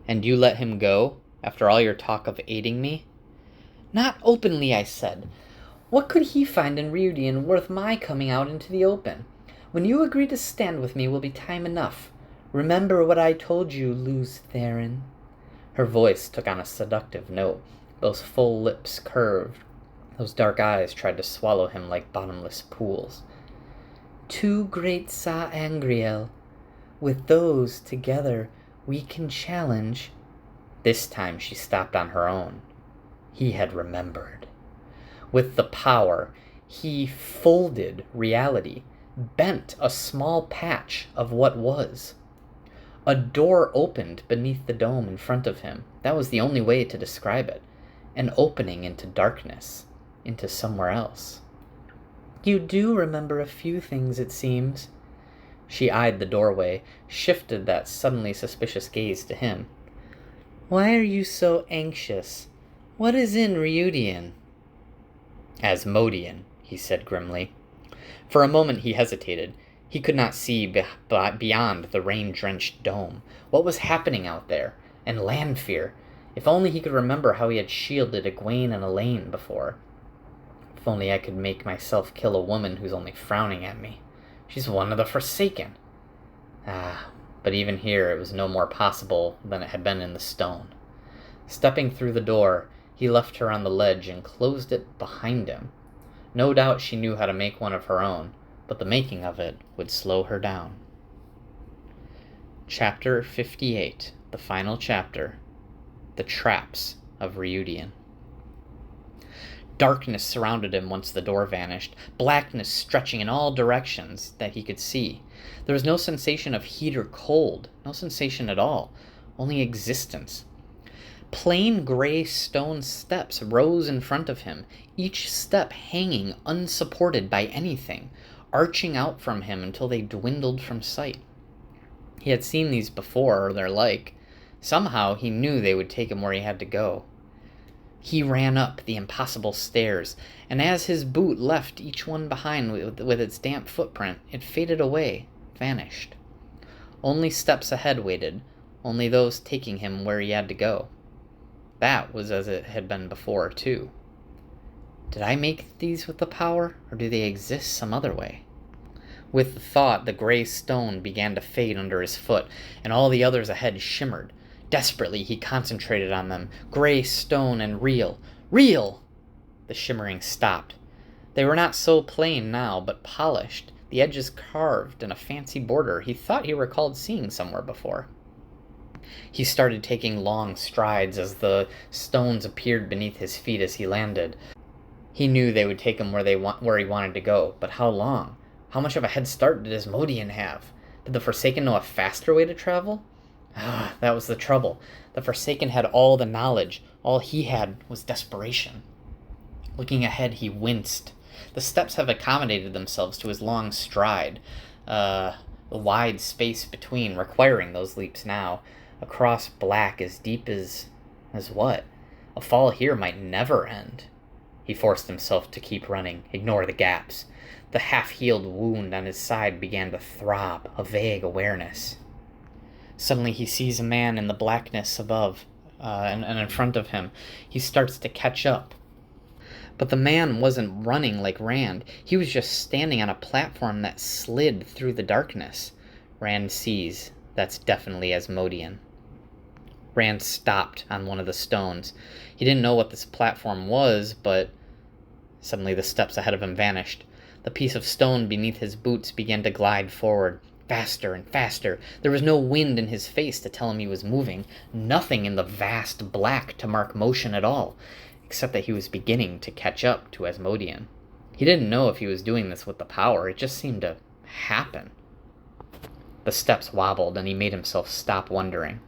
And you let him go, after all your talk of aiding me? Not openly, I said. What could he find in Reudian worth my coming out into the open? When you agree to stand with me will be time enough. Remember what I told you, Luz Theron. Her voice took on a seductive note. Those full lips curved. Those dark eyes tried to swallow him like bottomless pools. 2 great Sa'angreal. With those together, we can challenge. This time she stopped on her own. He had remembered. With the power, he folded reality, bent a small patch of what was. A door opened beneath the dome in front of him. That was the only way to describe it. An opening into darkness, into somewhere else. You do remember a few things, it seems. She eyed the doorway, shifted that suddenly suspicious gaze to him. Why are you so anxious? What is in Reudian? Asmodean, he said grimly. For a moment he hesitated. He could not see beyond the rain-drenched dome. What was happening out there? And Lanfear. If only he could remember how he had shielded Egwene and Elaine before. If only I could make myself kill a woman who's only frowning at me. She's one of the Forsaken. But even here it was no more possible than it had been in the stone. Stepping through the door, he left her on the ledge and closed it behind him. No doubt she knew how to make one of her own, but the making of it would slow her down. Chapter 58, the final chapter. The Traps of Reudian. Darkness surrounded him once the door vanished, blackness stretching in all directions that he could see. There was no sensation of heat or cold, no sensation at all, only existence. Plain gray stone steps rose in front of him, each step hanging unsupported by anything, arching out from him until they dwindled from sight. He had seen these before, or their like. Somehow he knew they would take him where he had to go. He ran up the impossible stairs, and as his boot left each one behind with its damp footprint, it faded away, vanished. Only steps ahead waited, only those taking him where he had to go. That was as it had been before, too. Did I make these with the power, or do they exist some other way? With the thought, the gray stone began to fade under his foot, and all the others ahead shimmered. Desperately, he concentrated on them. Gray stone and real. Real! The shimmering stopped. They were not so plain now, but polished, the edges carved in a fancy border he thought he recalled seeing somewhere before. He started taking long strides as the stones appeared beneath his feet as he landed. He knew they would take him where he wanted to go, but how long? How much of a head start did Asmodean have? Did the Forsaken know a faster way to travel? That was the trouble. The Forsaken had all the knowledge. All he had was desperation. Looking ahead, he winced. The steps have accommodated themselves to his long stride. The wide space between requiring those leaps now. Across black as deep as what? A fall here might never end. He forced himself to keep running, ignore the gaps. The half-healed wound on his side began to throb, a vague awareness. Suddenly he sees a man in the blackness above, and in front of him. He starts to catch up. But the man wasn't running like Rand. He was just standing on a platform that slid through the darkness. Rand sees. That's definitely Asmodean. Rand stopped on one of the stones. He didn't know what this platform was, but suddenly the steps ahead of him vanished. The piece of stone beneath his boots began to glide forward. Faster and faster. There was no wind in his face to tell him he was moving. Nothing in the vast black to mark motion at all, except that he was beginning to catch up to Asmodean. He didn't know if he was doing this with the power. It just seemed to happen? The steps wobbled, and he made himself stop wondering.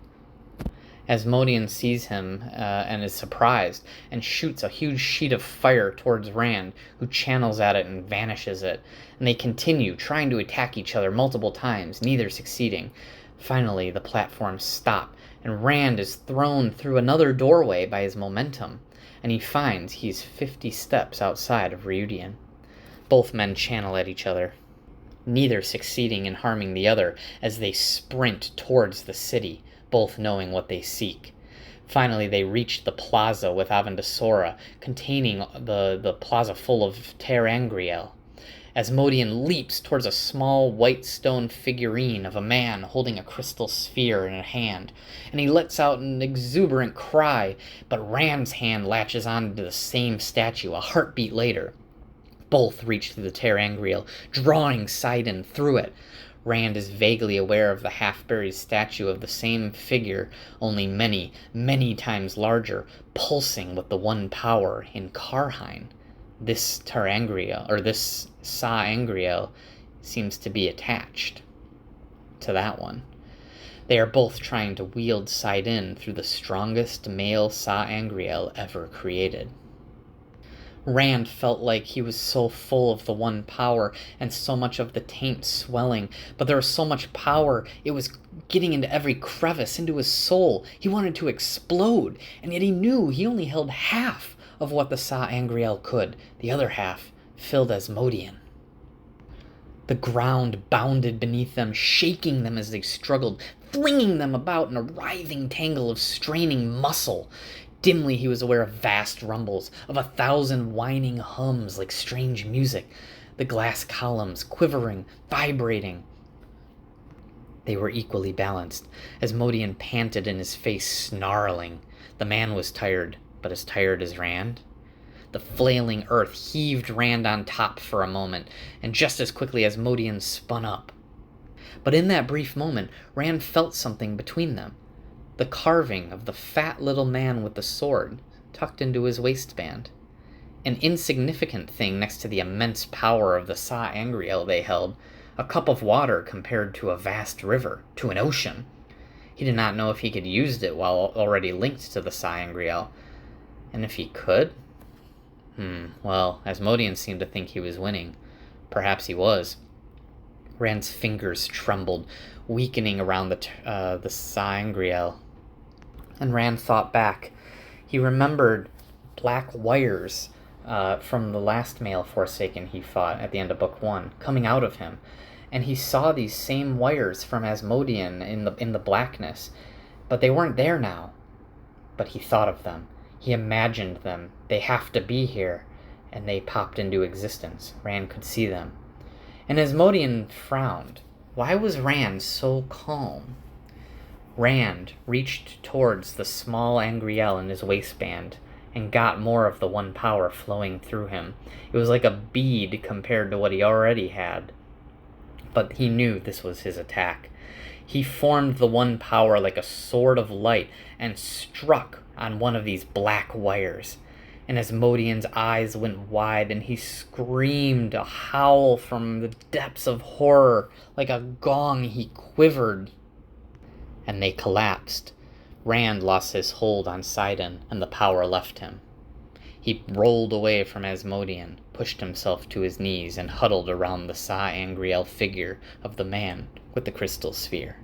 Asmodean sees him and is surprised, and shoots a huge sheet of fire towards Rand, who channels at it and vanishes it. And they continue, trying to attack each other multiple times, neither succeeding. Finally, the platforms stop, and Rand is thrown through another doorway by his momentum, and he finds he's 50 steps outside of Rhuidean. Both men channel at each other, neither succeeding in harming the other as they sprint towards the city, both knowing what they seek. Finally, they reach the plaza with Avendesora, containing the plaza full of ter'angreal. Asmodean leaps towards a small white stone figurine of a man holding a crystal sphere in a hand, and he lets out an exuberant cry, but Rand's hand latches onto the same statue a heartbeat later. Both reach through the ter'angreal, drawing Sidon through it. Rand is vaguely aware of the half-buried statue of the same figure, only many, many times larger, pulsing with the one power in Karhine. This ter'angreal, or this sa'angreal, seems to be attached to that one. They are both trying to wield Sidon through the strongest male sa'angreal ever created. Rand felt like he was so full of the one power and so much of the taint swelling, but there was so much power, it was getting into every crevice, into his soul. He wanted to explode, and yet he knew he only held half of what the sa'angreal could. The other half filled Asmodean. The ground bounded beneath them, shaking them as they struggled, flinging them about in a writhing tangle of straining muscle. Dimly he was aware of vast rumbles, of 1,000 whining hums like strange music, the glass columns quivering, vibrating. They were equally balanced. Asmodean panted in his face, snarling. The man was tired, but as tired as Rand. The flailing earth heaved Rand on top for a moment, and just as quickly Asmodean spun up. But in that brief moment, Rand felt something between them. The carving of the fat little man with the sword tucked into his waistband. An insignificant thing next to the immense power of the sa'angreal they held, a cup of water compared to a vast river, to an ocean. He did not know if he could use it while already linked to the sa'angreal. And if he could? Well, Asmodean seemed to think he was winning. Perhaps he was. Rand's fingers trembled, weakening around the sa'angreal. And Rand thought back. He remembered black wires from the last male Forsaken he fought at the end of Book 1, coming out of him. And he saw these same wires from Asmodean in the blackness, but they weren't there now. But he thought of them. He imagined them. They have to be here. And they popped into existence. Rand could see them. And Asmodean frowned. Why was Rand so calm? Rand reached towards the small angreal in his waistband and got more of the one power flowing through him. It was like a bead compared to what he already had. But he knew this was his attack. He formed the one power like a sword of light and struck on one of these black wires. And Asmodean's eyes went wide, and he screamed a howl from the depths of horror. Like a gong, he quivered. And they collapsed. Rand lost his hold on Sidon, and the power left him. He rolled away from Asmodean, pushed himself to his knees, and huddled around the sa'angreal figure of the man with the crystal sphere.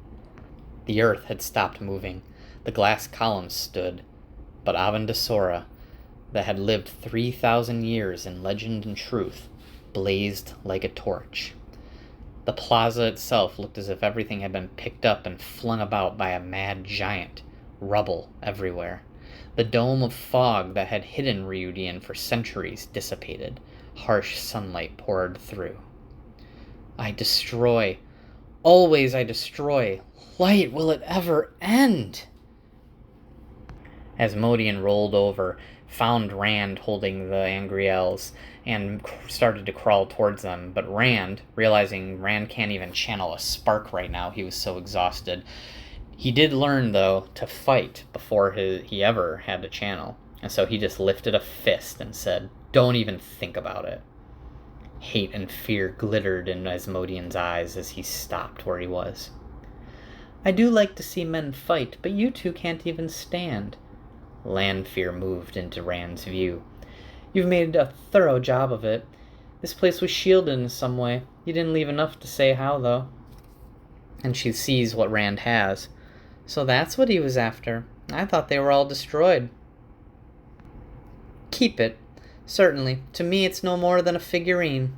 The earth had stopped moving. The glass columns stood, but Avendesora, that had lived 3,000 years in legend and truth, blazed like a torch. The plaza itself looked as if everything had been picked up and flung about by a mad giant, rubble everywhere. The dome of fog that had hidden Rhuidean for centuries dissipated. Harsh sunlight poured through. I destroy. Always I destroy. Light, will it ever end? Asmodean rolled over, found Rand holding the angreals, and started to crawl towards them. But Rand, realizing Rand can't even channel a spark right now, he was so exhausted. He did learn, though, to fight before he ever had to channel. And so he just lifted a fist and said, "Don't even think about it." Hate and fear glittered in Asmodean's eyes as he stopped where he was. I do like to see men fight, but you two can't even stand. Lanfear moved into Rand's view. You've made a thorough job of it. This place was shielded in some way. You didn't leave enough to say how, though. And she sees what Rand has. So that's what he was after. I thought they were all destroyed. Keep it. Certainly. To me, it's no more than a figurine.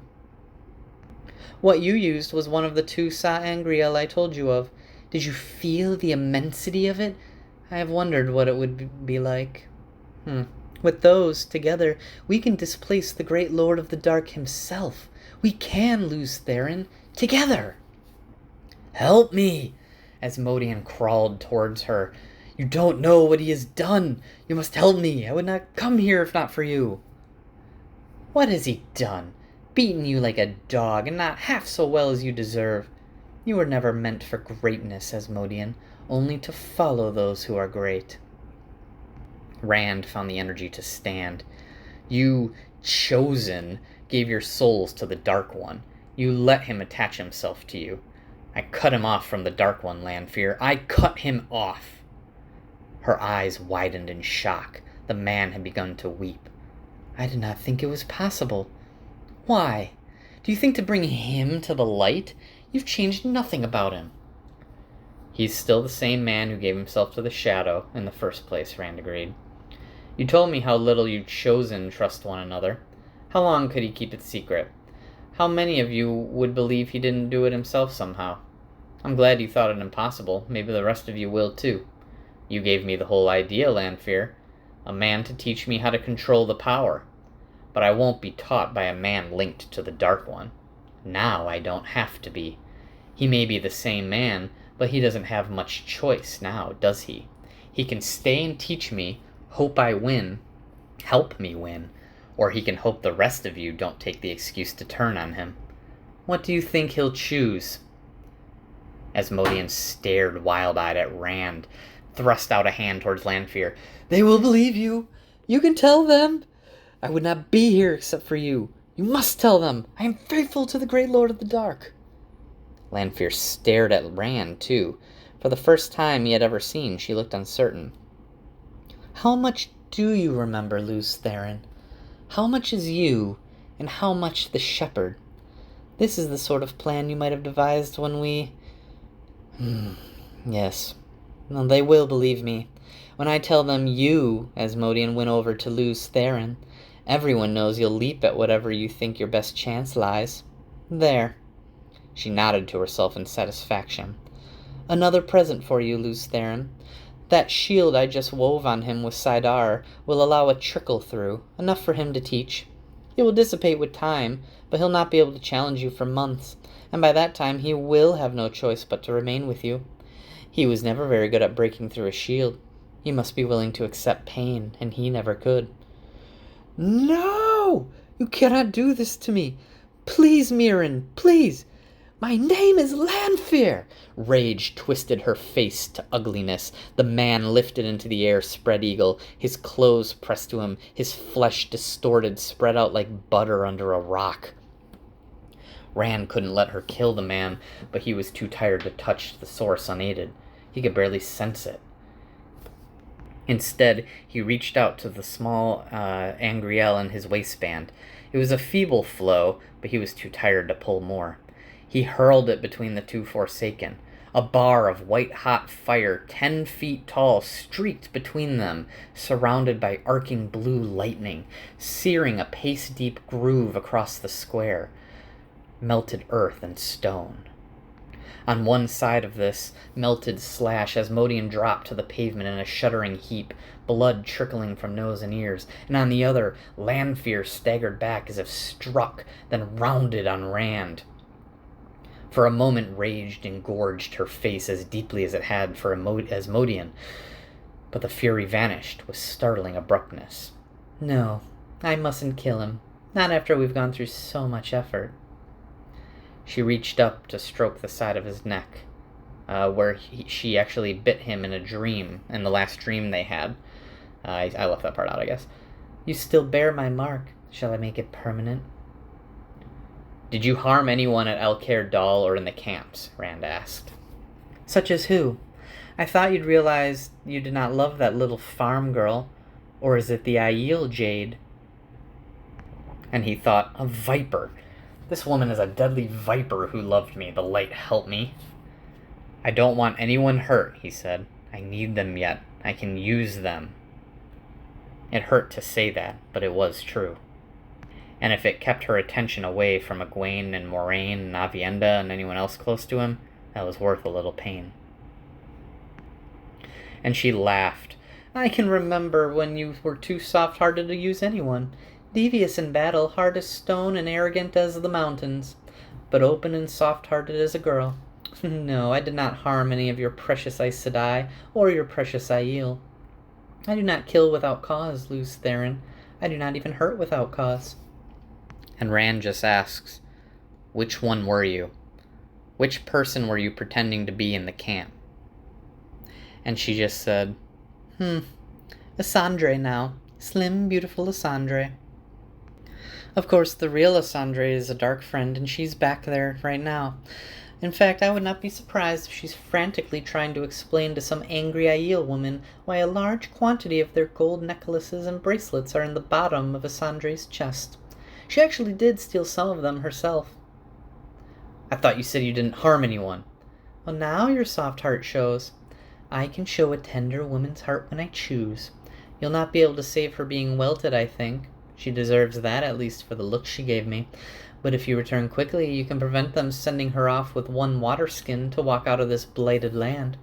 What you used was one of the two Sa'angreal I told you of. Did you feel the immensity of it? I have wondered what it would be like. With those, together, we can displace the great Lord of the Dark himself. We can lose Theron. Together! Help me! Asmodean crawled towards her. You don't know what he has done. You must help me. I would not come here if not for you. What has he done? Beaten you like a dog, and not half so well as you deserve. You were never meant for greatness, Asmodean, only to follow those who are great. Rand found the energy to stand. You, chosen, gave your souls to the Dark One. You let him attach himself to you. I cut him off from the Dark One, Lanfear. I cut him off. Her eyes widened in shock. The man had begun to weep. I did not think it was possible. Why? Do you think to bring him to the light? You've changed nothing about him. He's still the same man who gave himself to the shadow in the first place, Rand agreed. You told me how little you'd chosen trust one another. How long could he keep it secret? How many of you would believe he didn't do it himself somehow? I'm glad you thought it impossible. Maybe the rest of you will too. You gave me the whole idea, Lanfear. A man to teach me how to control the power. But I won't be taught by a man linked to the Dark One. Now I don't have to be. He may be the same man, but he doesn't have much choice now, does he? He can stay and teach me, hope I win, help me win, or he can hope the rest of you don't take the excuse to turn on him. What do you think he'll choose? Asmodean stared wild-eyed at Rand, thrust out a hand towards Lanfear. They will believe you. You can tell them. I would not be here except for you. You must tell them. I am faithful to the great Lord of the Dark. Lanfear stared at Rand, too. For the first time he had ever seen, she looked uncertain. How much do you remember, Lews Therin? How much is you, and how much the shepherd? This is the sort of plan you might have devised when we... Yes. Well, they will believe me. When I tell them you, Asmodean, went over to Lews Therin, everyone knows you'll leap at whatever you think your best chance lies. There. She nodded to herself in satisfaction. Another present for you, Lews Therin. That shield I just wove on him with Saidar will allow a trickle through, enough for him to teach. It will dissipate with time, but he'll not be able to challenge you for months, and by that time he will have no choice but to remain with you. He was never very good at breaking through a shield. You must be willing to accept pain, and he never could. No! You cannot do this to me. Please, Mirren, please! My name is Lanfear! Rage twisted her face to ugliness. The man lifted into the air, spread eagle, his clothes pressed to him, his flesh distorted, spread out like butter under a rock. Rand couldn't let her kill the man, but he was too tired to touch the source unaided. He could barely sense it. Instead, he reached out to the small Angriel in his waistband. It was a feeble flow, but he was too tired to pull more. He hurled it between the two Forsaken. A bar of white-hot fire, 10 feet tall, streaked between them, surrounded by arcing blue lightning, searing a pace-deep groove across the square. Melted earth and stone. On one side of this melted slash, Asmodean dropped to the pavement in a shuddering heap, blood trickling from nose and ears, and on the other, Lanfear staggered back as if struck, then rounded on Rand. For a moment rage engorged her face as deeply as it had for Asmodean, but the fury vanished with startling abruptness. No, I mustn't kill him, not after we've gone through so much effort. She reached up to stroke the side of his neck, where she actually bit him in a dream, in the last dream they had. I left that part out, I guess. You still bear my mark. Shall I make it permanent? Did you harm anyone at El Dal or in the camps? Rand asked. Such as who? I thought you'd realize you did not love that little farm girl. Or is it the Aiel jade? And he thought, a viper. This woman is a deadly viper who loved me. The light help me. I don't want anyone hurt, he said. I need them yet. I can use them. It hurt to say that, but it was true. And if it kept her attention away from Egwene and Moraine and Avienda and anyone else close to him, that was worth a little pain. And she laughed. I can remember when you were too soft-hearted to use anyone. Devious in battle, hard as stone and arrogant as the mountains, but open and soft-hearted as a girl. No, I did not harm any of your precious Aes Sedai or your precious Aiel. I do not kill without cause, Lews Therin. I do not even hurt without cause. And Rand just asks, which one were you? Which person were you pretending to be in the camp? And she just said, Asandre now. Slim, beautiful Asandre. Of course, the real Asandre is a dark friend, and she's back there right now. In fact, I would not be surprised if she's frantically trying to explain to some angry Aiel woman why a large quantity of their gold necklaces and bracelets are in the bottom of Asandre's chest. She actually did steal some of them herself. I thought you said you didn't harm anyone. Well, now your soft heart shows. I can show a tender woman's heart when I choose. You'll not be able to save her being welted, I think. She deserves that, at least for the look she gave me. But if you return quickly, you can prevent them sending her off with one water skin to walk out of this blighted land.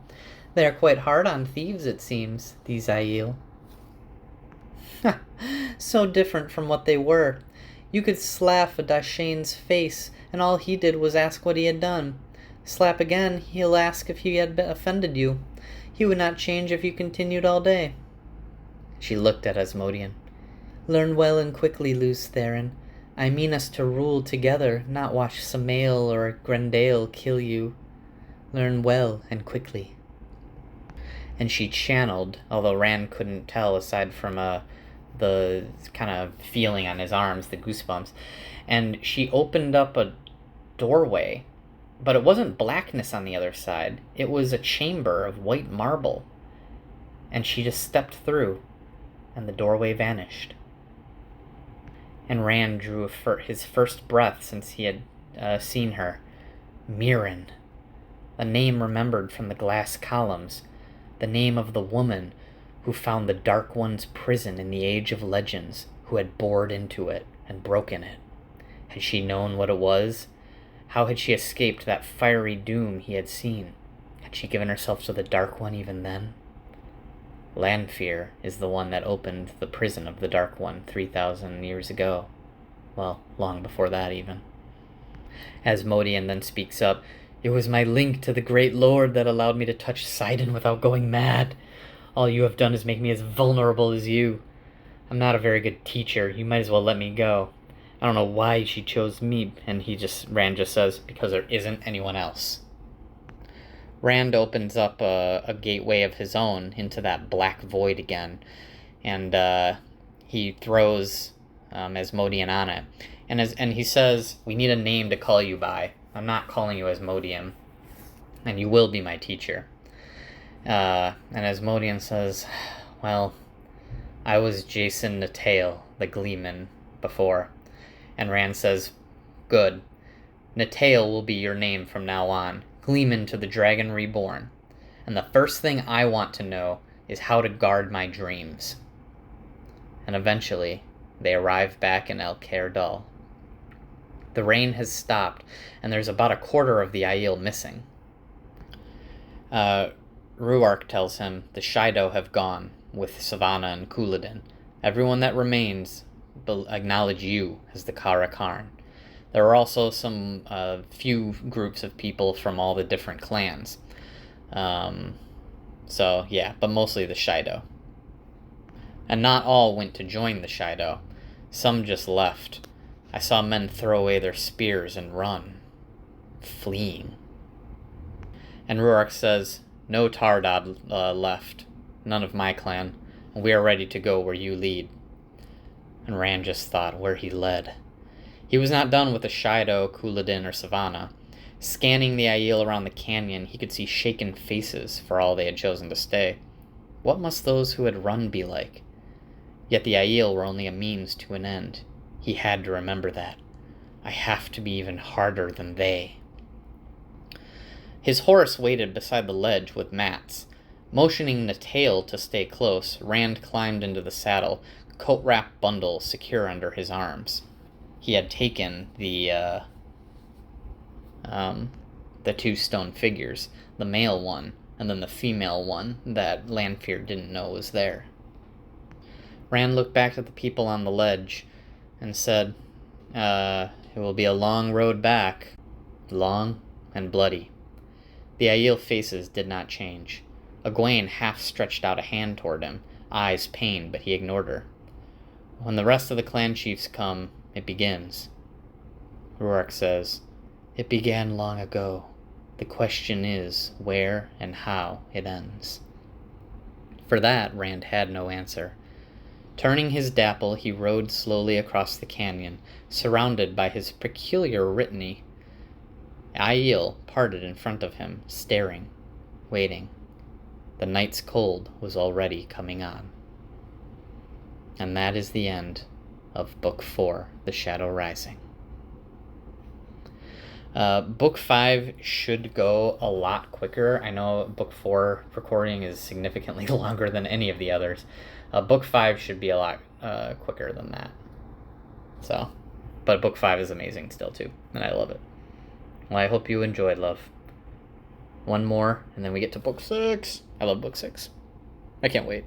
They are quite hard on thieves, it seems, these Aiel. So different from what they were. You could slap a Dashane's face, and all he did was ask what he had done. Slap again, he'll ask if he had offended you. He would not change if you continued all day. She looked at Asmodean. Learn well and quickly, Lews Therin. I mean us to rule together, not watch Samael or Grendale kill you. Learn well and quickly. And she channeled, although Rand couldn't tell aside from the kind of feeling on his arms, the goosebumps. And she opened up a doorway, but it wasn't blackness on the other side. It was a chamber of white marble. And she just stepped through, and the doorway vanished. And Rand drew his first breath since he had seen her. Mirren. A name remembered from the glass columns. The name of the woman who found the Dark One's prison in the Age of Legends, who had bored into it and broken it. Had she known what it was? How had she escaped that fiery doom he had seen? Had she given herself to the Dark One even then? Lanfear is the one that opened the prison of the Dark One 3,000 years ago. Well, long before that even. Asmodean then speaks up. It was my link to the Great Lord that allowed me to touch Sidon without going mad. All you have done is make me as vulnerable as you. I'm not a very good teacher. You might as well let me go. I don't know why she chose me. And Rand just says, because there isn't anyone else. Rand opens up a gateway of his own into that black void again, and he throws Asmodean on it. And he says, we need a name to call you by. I'm not calling you Asmodean, and you will be my teacher. And Asmodean says, well, I was Jason Natael, the Gleeman, before. And Rand says, good. Natael will be your name from now on. Gleeman to the Dragon Reborn. And the first thing I want to know is how to guard my dreams. And eventually, they arrive back in El Dal. The rain has stopped, and there's about a quarter of the Aiel missing. Rhuarc tells him the Shaido have gone with Savannah and Couladin. Everyone that remains acknowledge you as the Kara Karn. There are also some few groups of people from all the different clans. So, yeah, but mostly the Shaido. And not all went to join the Shaido. Some just left. I saw men throw away their spears and run, fleeing. And Rhuarc says, no Tardad left, none of my clan, and we are ready to go where you lead. And Rand just thought where he led. He was not done with the Shido, Couladin, or Savannah. Scanning the Aiel around the canyon, he could see shaken faces for all they had chosen to stay. What must those who had run be like? Yet the Aiel were only a means to an end. He had to remember that. I have to be even harder than they. His horse waited beside the ledge with Mats. Motioning Natail to stay close, Rand climbed into the saddle, coat-wrap bundle secure under his arms. He had taken the 2 stone figures, the male one, and then the female one that Lanfear didn't know was there. Rand looked back at the people on the ledge and said, it will be a long road back. Long and bloody. The Aiel faces did not change. Egwene half stretched out a hand toward him, eyes pained, but he ignored her. When the rest of the clan chiefs come, it begins. Rhuarc says, it began long ago. The question is where and how it ends. For that, Rand had no answer. Turning his dapple, he rode slowly across the canyon, surrounded by his peculiar Rytni. Aiel parted in front of him, staring, waiting. The night's cold was already coming on. And that is the end of Book 4, The Shadow Rising. Book 5 should go a lot quicker. I know Book 4 recording is significantly longer than any of the others. Book 5 should be a lot quicker than that. But Book 5 is amazing still too, and I love it. Well, I hope you enjoyed, love. One more, and then we get to Book 6. I love Book 6. I can't wait.